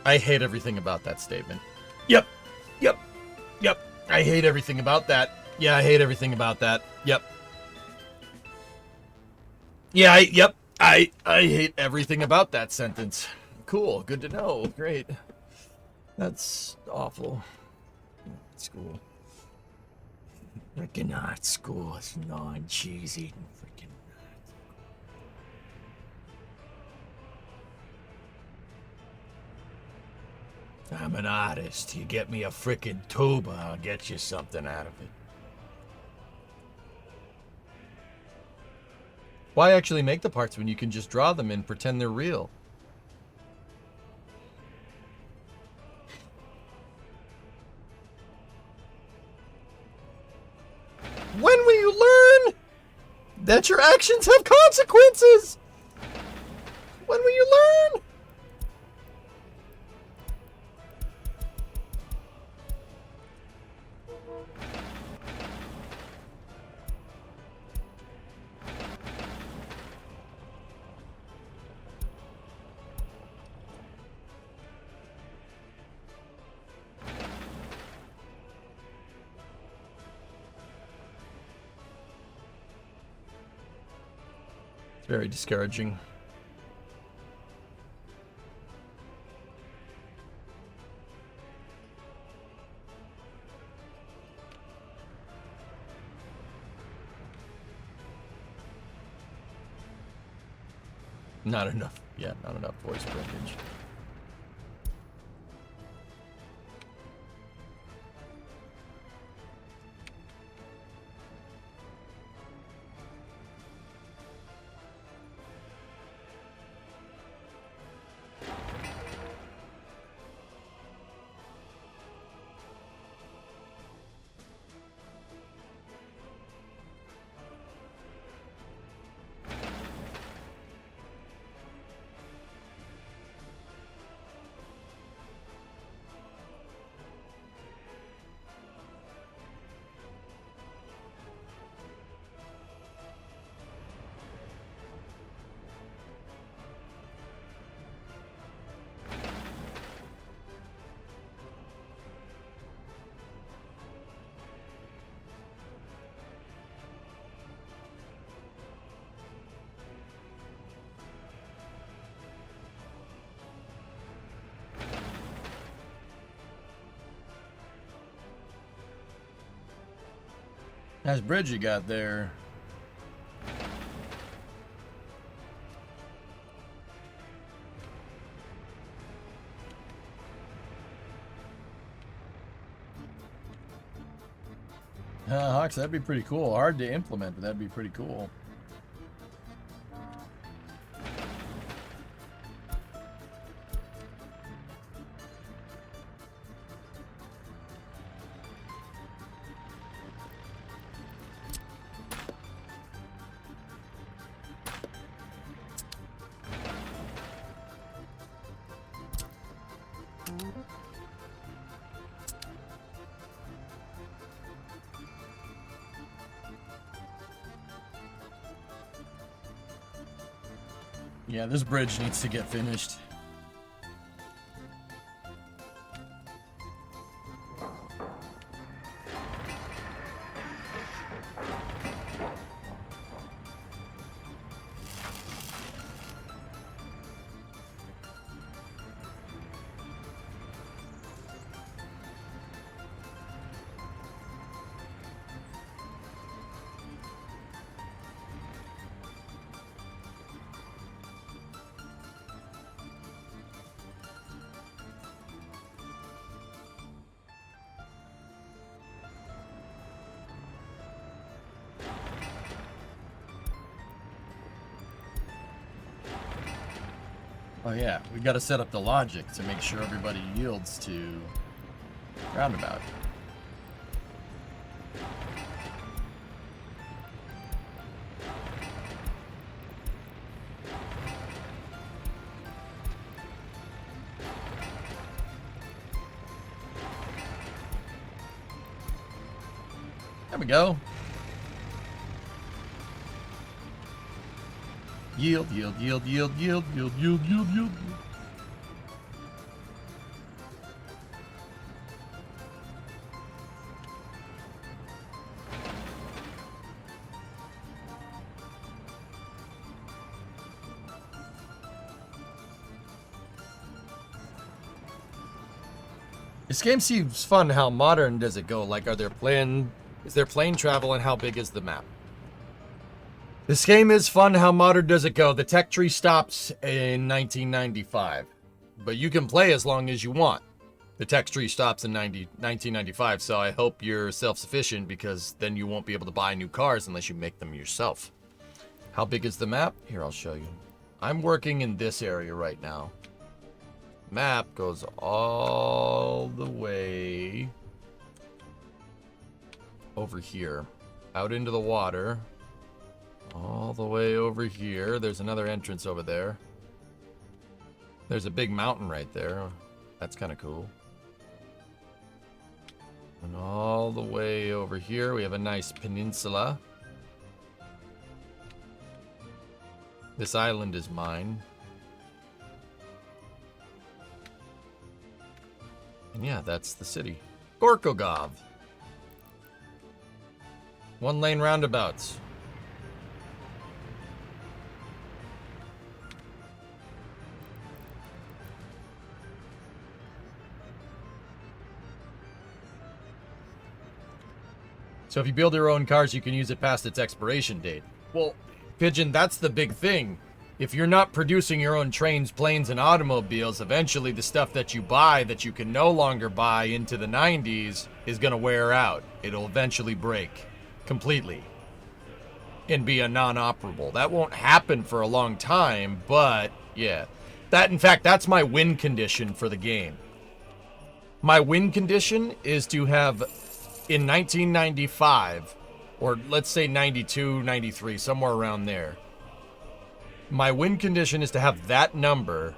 I hate everything about that statement. Yep. I hate everything about that. Yeah, I hate everything about that. Yep. Yeah, I hate everything about that sentence. Cool, good to know. Great. That's awful. School. Freaking art school. It's non-cheesy. Freaking. I'm an artist. You get me a frickin' tuba, I'll get you something out of it. Why actually make the parts when you can just draw them and pretend they're real? When will you learn that your actions have consequences? When will you learn? It's very discouraging. Not enough. Yeah, not enough voice breakage. Nice bridge you got there. Hawks, that'd be pretty cool. Hard to implement, but that'd be pretty cool. Yeah, this bridge needs to get finished. Oh yeah, we got to set up the logic to make sure everybody yields to roundabout. There we go. Yield, yield, yield, yield, yield, yield, yield, yield, yield. This game seems fun. How modern does it go? Like, is there plane travel, and how big is the map? This game is fun. How modern does it go? The tech tree stops in 1995, but you can play as long as you want. The tech tree stops in 1995, so I hope you're self-sufficient, because then you won't be able to buy new cars unless you make them yourself. How big is the map? Here, I'll show you. I'm working in this area right now. Map goes all the way over here, out into the water. All the way over here. There's another entrance over there. There's a big mountain right there. That's kind of cool. And all the way over here, we have a nice peninsula. This island is mine. And yeah, that's the city. Gorkogov. 1-lane roundabouts. So if you build your own cars, you can use it past its expiration date. Well, Pigeon, that's the big thing. If you're not producing your own trains, planes, and automobiles, eventually the stuff that you buy that you can no longer buy into the 90s is going to wear out. It'll eventually break completely and be a non-operable. That won't happen for a long time, but yeah. In fact, that's my win condition for the game. My win condition is to have, in 1995, or let's say 92, 93, somewhere around there, my win condition is to have that number,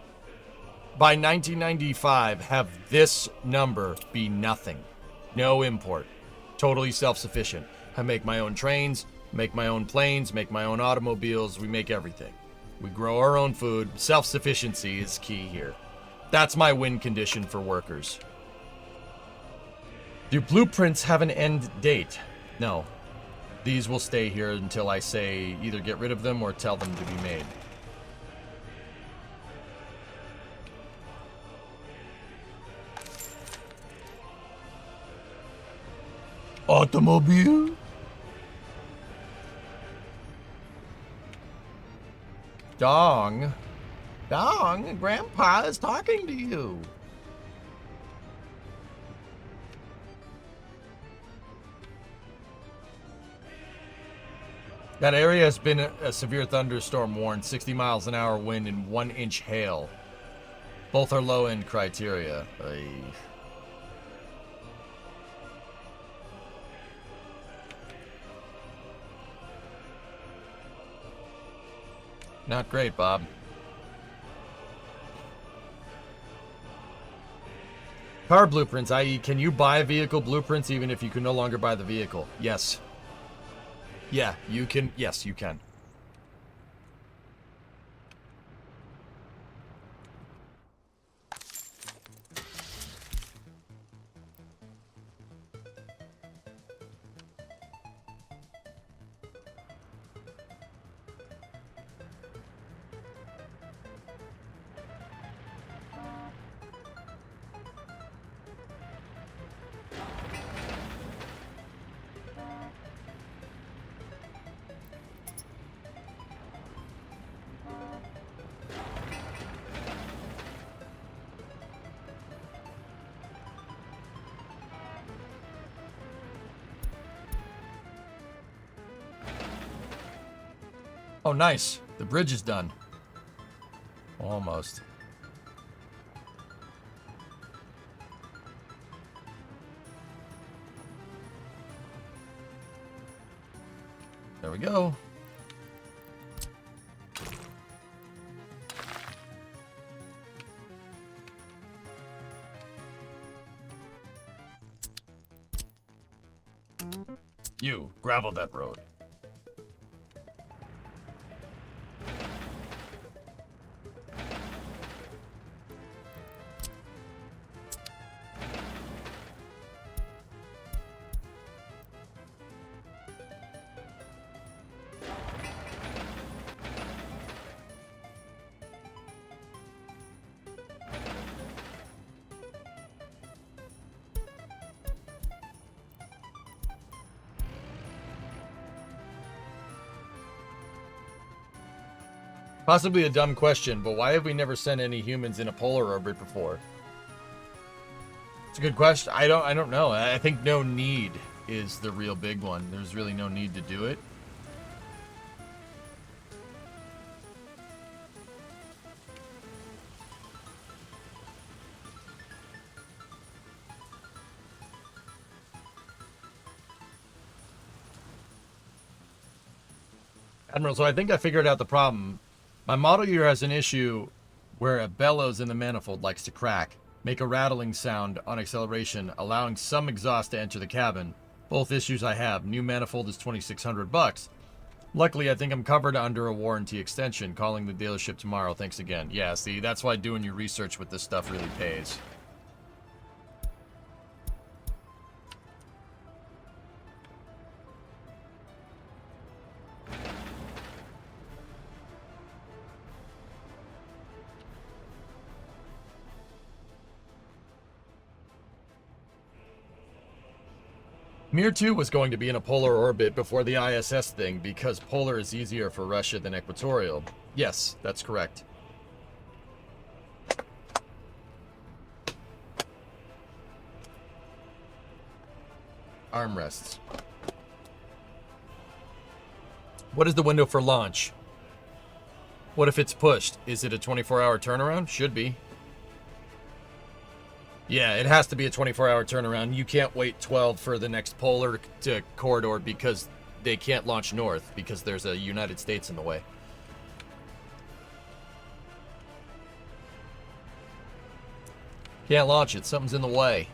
by 1995, have this number be nothing. No import. Totally self-sufficient. I make my own trains, make my own planes, make my own automobiles, we make everything. We grow our own food. Self-sufficiency is key here. That's my win condition for workers. Do blueprints have an end date? No. These will stay here until I say either get rid of them or tell them to be made. Automobile? Dong. Dong, Grandpa is talking to you. That area has been a severe thunderstorm warned, 60 miles an hour wind and 1-inch hail. Both are low-end criteria. Not great, Bob. Car blueprints, i.e., can you buy vehicle blueprints even if you can no longer buy the vehicle? Yes. Yeah, you can. Yes, you can. Oh, nice. The bridge is done. Almost. There we go. You gravel that road. Possibly a dumb question, but why have we never sent any humans in a polar orbit before? It's a good question. I don't know. I think no need is the real big one. There's really no need to do it. Admiral, so I think I figured out the problem. My model year has an issue where a bellows in the manifold likes to crack, make a rattling sound on acceleration, allowing some exhaust to enter the cabin. Both issues I have. New manifold is $2,600. Luckily, I think I'm covered under a warranty extension. Calling the dealership tomorrow. Thanks again. Yeah, see, that's why doing your research with this stuff really pays. Mir 2 was going to be in a polar orbit before the ISS thing because polar is easier for Russia than equatorial. Yes, that's correct. Armrests. What is the window for launch? What if it's pushed? Is it a 24-hour turnaround? Should be. Yeah, it has to be a 24-hour turnaround. You can't wait 12 for the next polar to corridor because they can't launch north because there's a United States in the way. Can't launch it. Something's in the way.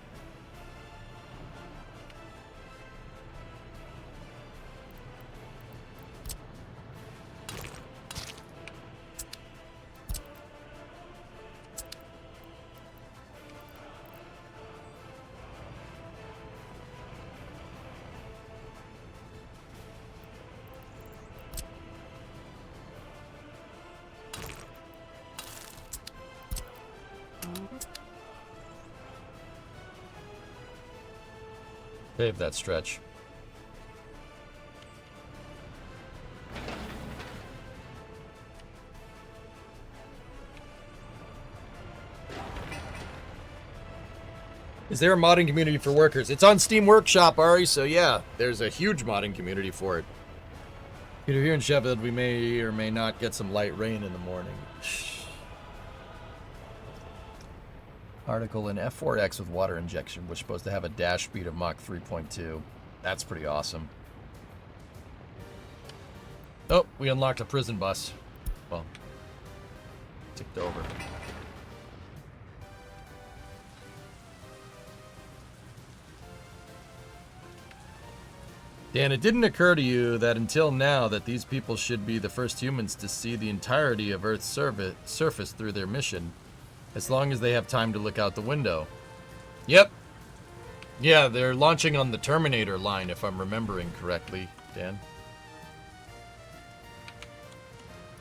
Save that stretch. Is there a modding community for workers? It's on Steam Workshop, Ari, so yeah, there's a huge modding community for it. Peter, here in Sheffield, we may or may not get some light rain in the morning. Article in F4X with water injection, which is supposed to have a dash speed of Mach 3.2. That's pretty awesome. Oh, we unlocked a prison bus. Well, ticked over. Dan, it didn't occur to you that until now that these people should be the first humans to see the entirety of Earth's surface through their mission, as long as they have time to look out the window. Yep. Yeah, they're launching on the Terminator line, if I'm remembering correctly, Dan.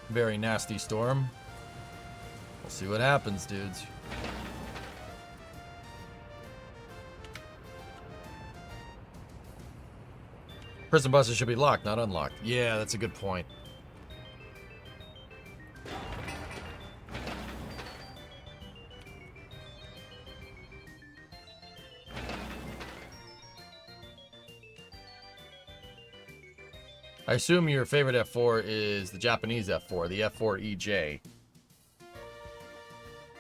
Very nasty storm. We'll see what happens, dudes. Prison buses should be locked, not unlocked. Yeah, that's a good point. I assume your favorite F4 is the Japanese F4, the F4EJ.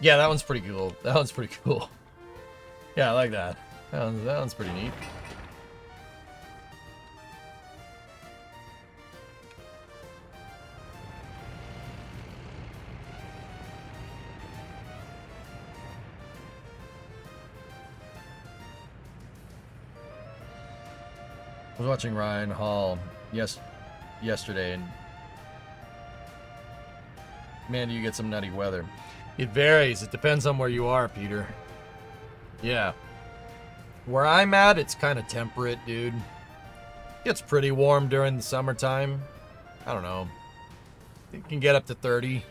Yeah, that one's pretty cool. That one's pretty cool. Yeah, I like that. That one's pretty neat. I was watching Ryan Hall yesterday, and man, do you get some nutty weather. It varies. It depends on where you are, Peter. Yeah. Where I'm at, it's kind of temperate, dude. It's pretty warm during the summertime. I don't know. It can get up to 30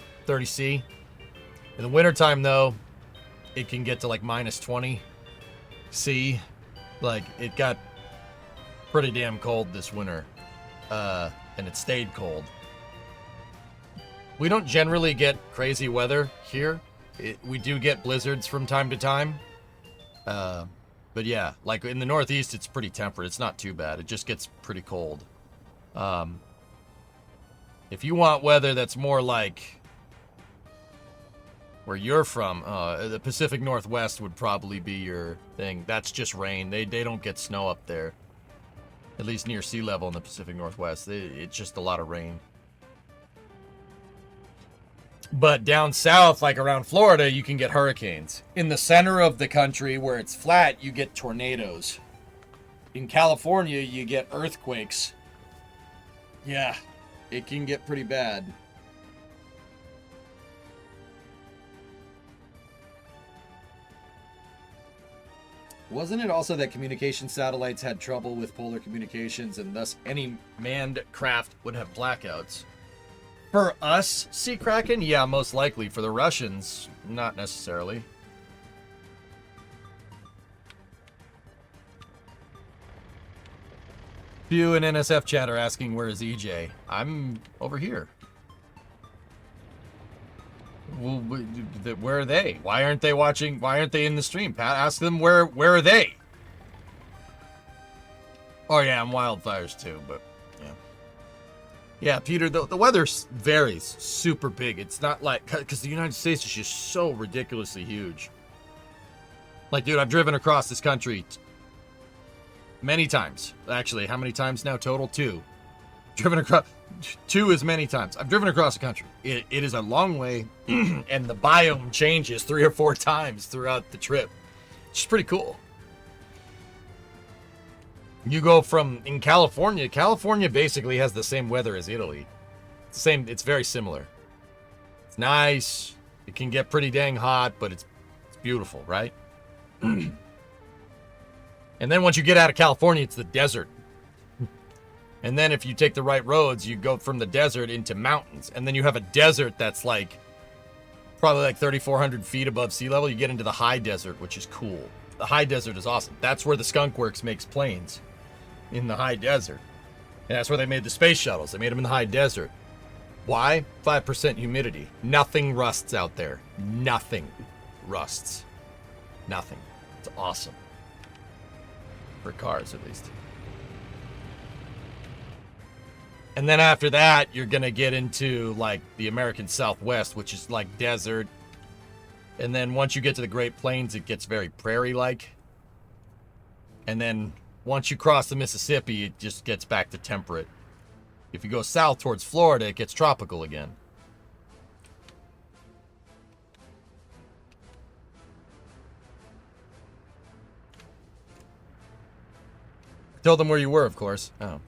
C. In the wintertime, though, it can get to like minus 20 C. Like, it got pretty damn cold this winter. And it stayed cold. We don't generally get crazy weather here. We do get blizzards from time to time. But yeah, like in the Northeast, it's pretty temperate. It's not too bad. It just gets pretty cold. If you want weather that's more like where you're from, the Pacific Northwest would probably be your thing. That's just rain. They don't get snow up there. At least near sea level in the Pacific Northwest. It's just a lot of rain. But down south, like around Florida, you can get hurricanes. In the center of the country where it's flat, you get tornadoes. In California, you get earthquakes. Yeah, it can get pretty bad. Wasn't it also that communication satellites had trouble with polar communications and thus any manned craft would have blackouts? For us, Sea Kraken? Yeah, most likely. For the Russians, not necessarily. Few in NSF chat are asking where is EJ. I'm over here. Well, where are they? Why aren't they watching? Why aren't they in the stream? Pat, ask them where are they? Oh yeah, and wildfires too, but yeah. Yeah, Peter, the weather varies super big. It's not like, because the United States is just so ridiculously huge. Like, dude, I've driven across this country many times. Actually, how many times now total? 2. Driven across 2 as many times. I've driven across the country. It is a long way, and the biome changes 3 or 4 times throughout the trip. It's pretty cool. You go from, in California basically has the same weather as Italy. It's the same, it's very similar. It's nice. It can get pretty dang hot, but it's beautiful, right? And then once you get out of California, it's the desert. And then if you take the right roads, you go from the desert into mountains. And then you have a desert that's like, probably like 3,400 feet above sea level. You get into the high desert, which is cool. The high desert is awesome. That's where the Skunk Works makes planes. In the high desert. And that's where they made the space shuttles. They made them in the high desert. Why? 5% humidity. Nothing rusts out there. Nothing rusts. Nothing. It's awesome. For cars, at least. And then after that, you're going to get into, like, the American Southwest, which is, like, desert. And then once you get to the Great Plains, it gets very prairie-like. And then once you cross the Mississippi, it just gets back to temperate. If you go south towards Florida, it gets tropical again. Tell them where you were, of course. Oh.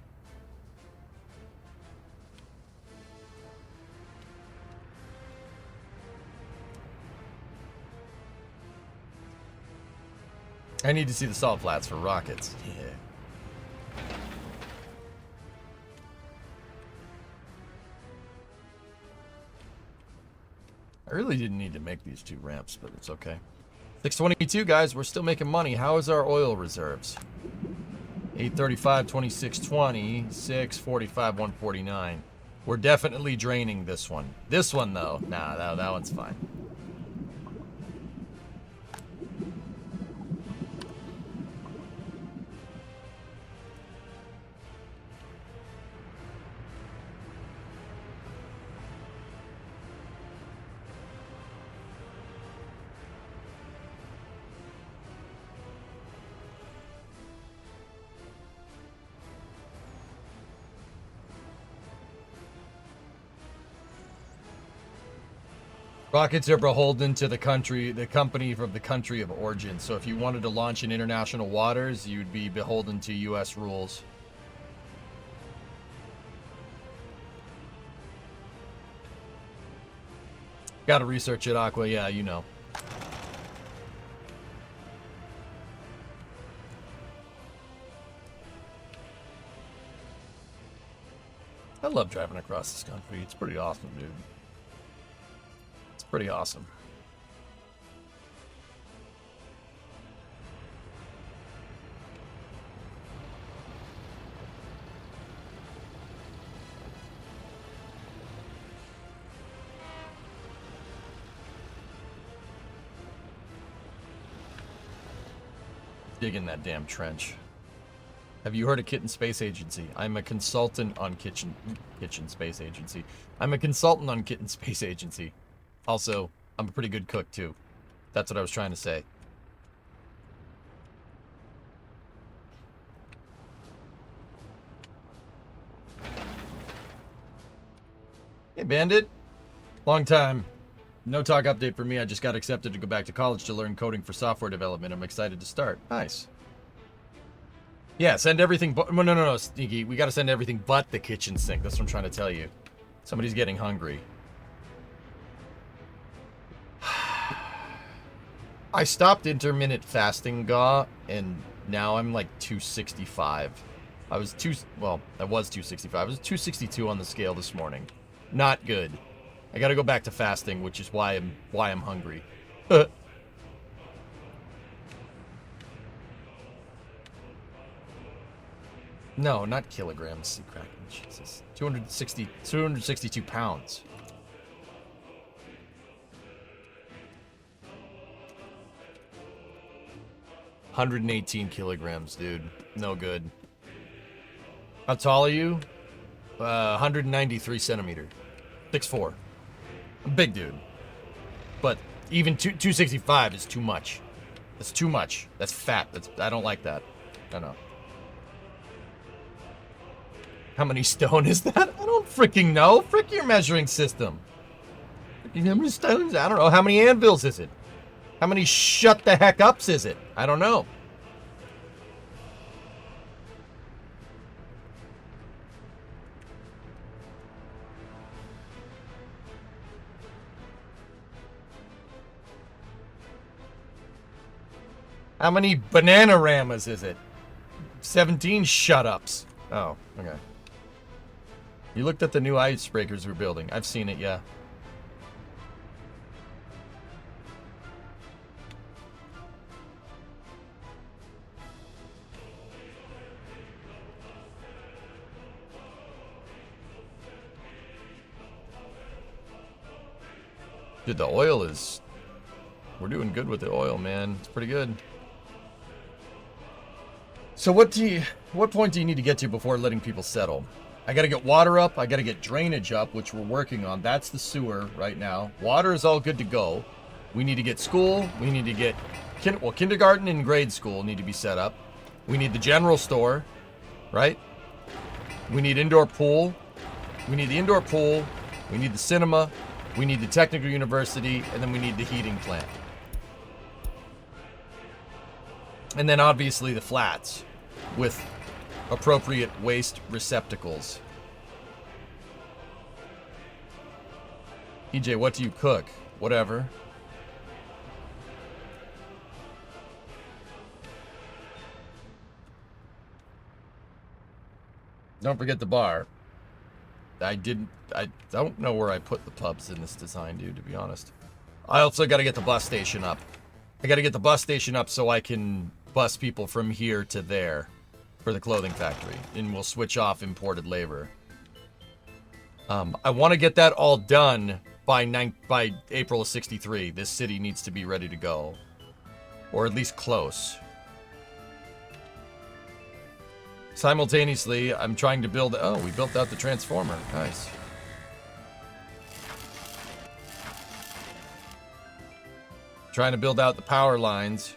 I need to see the salt flats for rockets. Yeah. I really didn't need to make these 2 ramps, but it's okay. 622, guys. We're still making money. How is our oil reserves? 835, 2620, 645, 149. We're definitely draining this one. This one, though, nah, that one's fine. Rockets are beholden to the company from the country of origin. So if you wanted to launch in international waters, you'd be beholden to U.S. rules. Gotta research it, Aqua. Yeah, you know. I love driving across this country. It's pretty awesome, dude. Pretty awesome. Dig in that damn trench. Have you heard of Kitten Space Agency? I'm a consultant on Kitchen Space Agency. I'm a consultant on Kitten Space Agency. Also, I'm a pretty good cook, too. That's what I was trying to say. Hey, Bandit. Long time. No talk update for me. I just got accepted to go back to college to learn coding for software development. I'm excited to start. Nice. Yeah, send everything but... No, Sneaky. We got to send everything but the kitchen sink. That's what I'm trying to tell you. Somebody's getting hungry. I stopped intermittent fasting, Gaw, and now I'm like 265. I was 265. I was 262 on the scale this morning. Not good. I gotta go back to fasting, which is why I'm hungry. No, not kilograms. Jesus. 262 pounds. 118 kilograms, dude. No good. How tall are you? 193 centimeter. 6'4". I'm a big dude. But even 265 is too much. That's too much. That's fat. I don't like that. I know. How many stone is that? I don't freaking know. Frick your measuring system. How many stones? I don't know. How many anvils is it? How many shut the heck ups is it? I don't know. How many banana-ramas is it? 17 shut-ups. Oh, okay. You looked at the new icebreakers we're building. I've seen it, yeah. Dude, the oil is... We're doing good with the oil, man. It's pretty good. So what point do you need to get to before letting people settle? I got to get water up. I got to get drainage up, which we're working on. That's the sewer right now. Water is all good to go. We need to get school. We need to get kindergarten and grade school need to be set up. We need the general store, right? We need indoor pool. We need the indoor pool. We need the cinema. We need the technical university, and then we need the heating plant. And then obviously the flats with appropriate waste receptacles. EJ, what do you cook? Whatever. Don't forget the bar. I don't know where I put the pubs in this design, dude, to be honest. I also got to get the bus station up. I got to get the bus station up so I can bus people from here to there for the clothing factory. And we'll switch off imported labor. I want to get that all done by April of 63. This city needs to be ready to go. Or at least close. Simultaneously, I'm trying to build... Oh, we built out the transformer. Nice. Trying to build out the power lines.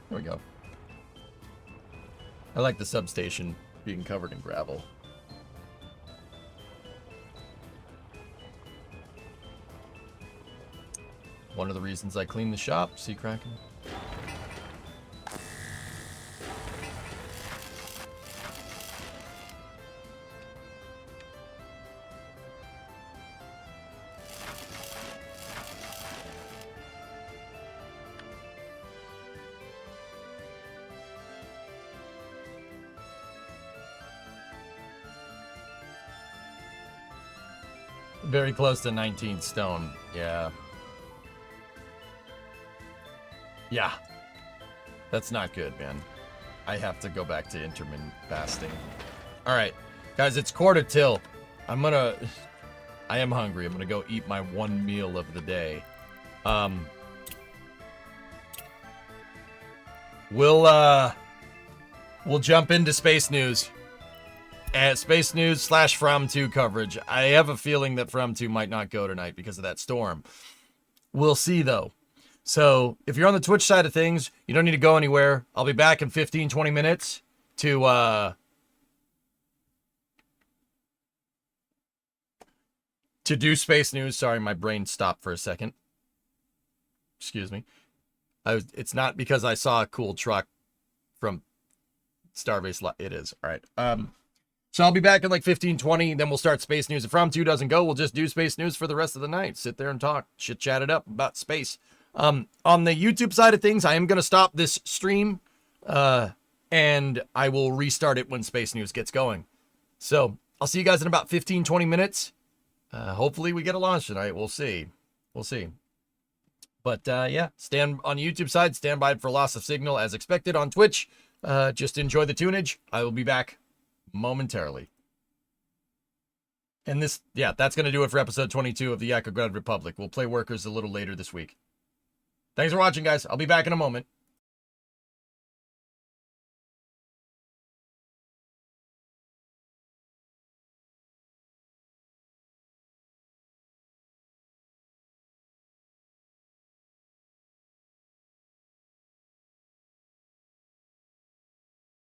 There we go. I like the substation being covered in gravel. One of the reasons I clean the shop, see Kraken? Very close to 19 stone. Yeah. Yeah. That's not good, man. I have to go back to intermittent fasting. Alright. Guys, it's quarter till. I am hungry. I'm gonna go eat my one meal of the day. We'll jump into space news. Space news / From 2 coverage. I have a feeling that From 2 might not go tonight because of that storm. We'll see, though. So, if you're on the Twitch side of things, you don't need to go anywhere. I'll be back in 15-20 minutes to do space news. Sorry, my brain stopped for a second. Excuse me. It's not because I saw a cool truck from Starbase. It is. All right. So I'll be back in like 15-20, then we'll start space news. If From 2 doesn't go, we'll just do space news for the rest of the night. Sit there and talk, chat it up about space. On the YouTube side of things, I am going to stop this stream, and I will restart it when space news gets going. So I'll see you guys in about 15-20 minutes. Hopefully we get a launch tonight. We'll see. We'll see. But yeah, stand on the YouTube side, stand by for loss of signal as expected on Twitch. Just enjoy the tunage. I will be back momentarily. And this, yeah, that's going to do it for episode 22 of the Yakograd Republic. We'll play Workers a little later this week. Thanks for watching, guys. I'll be back in a moment.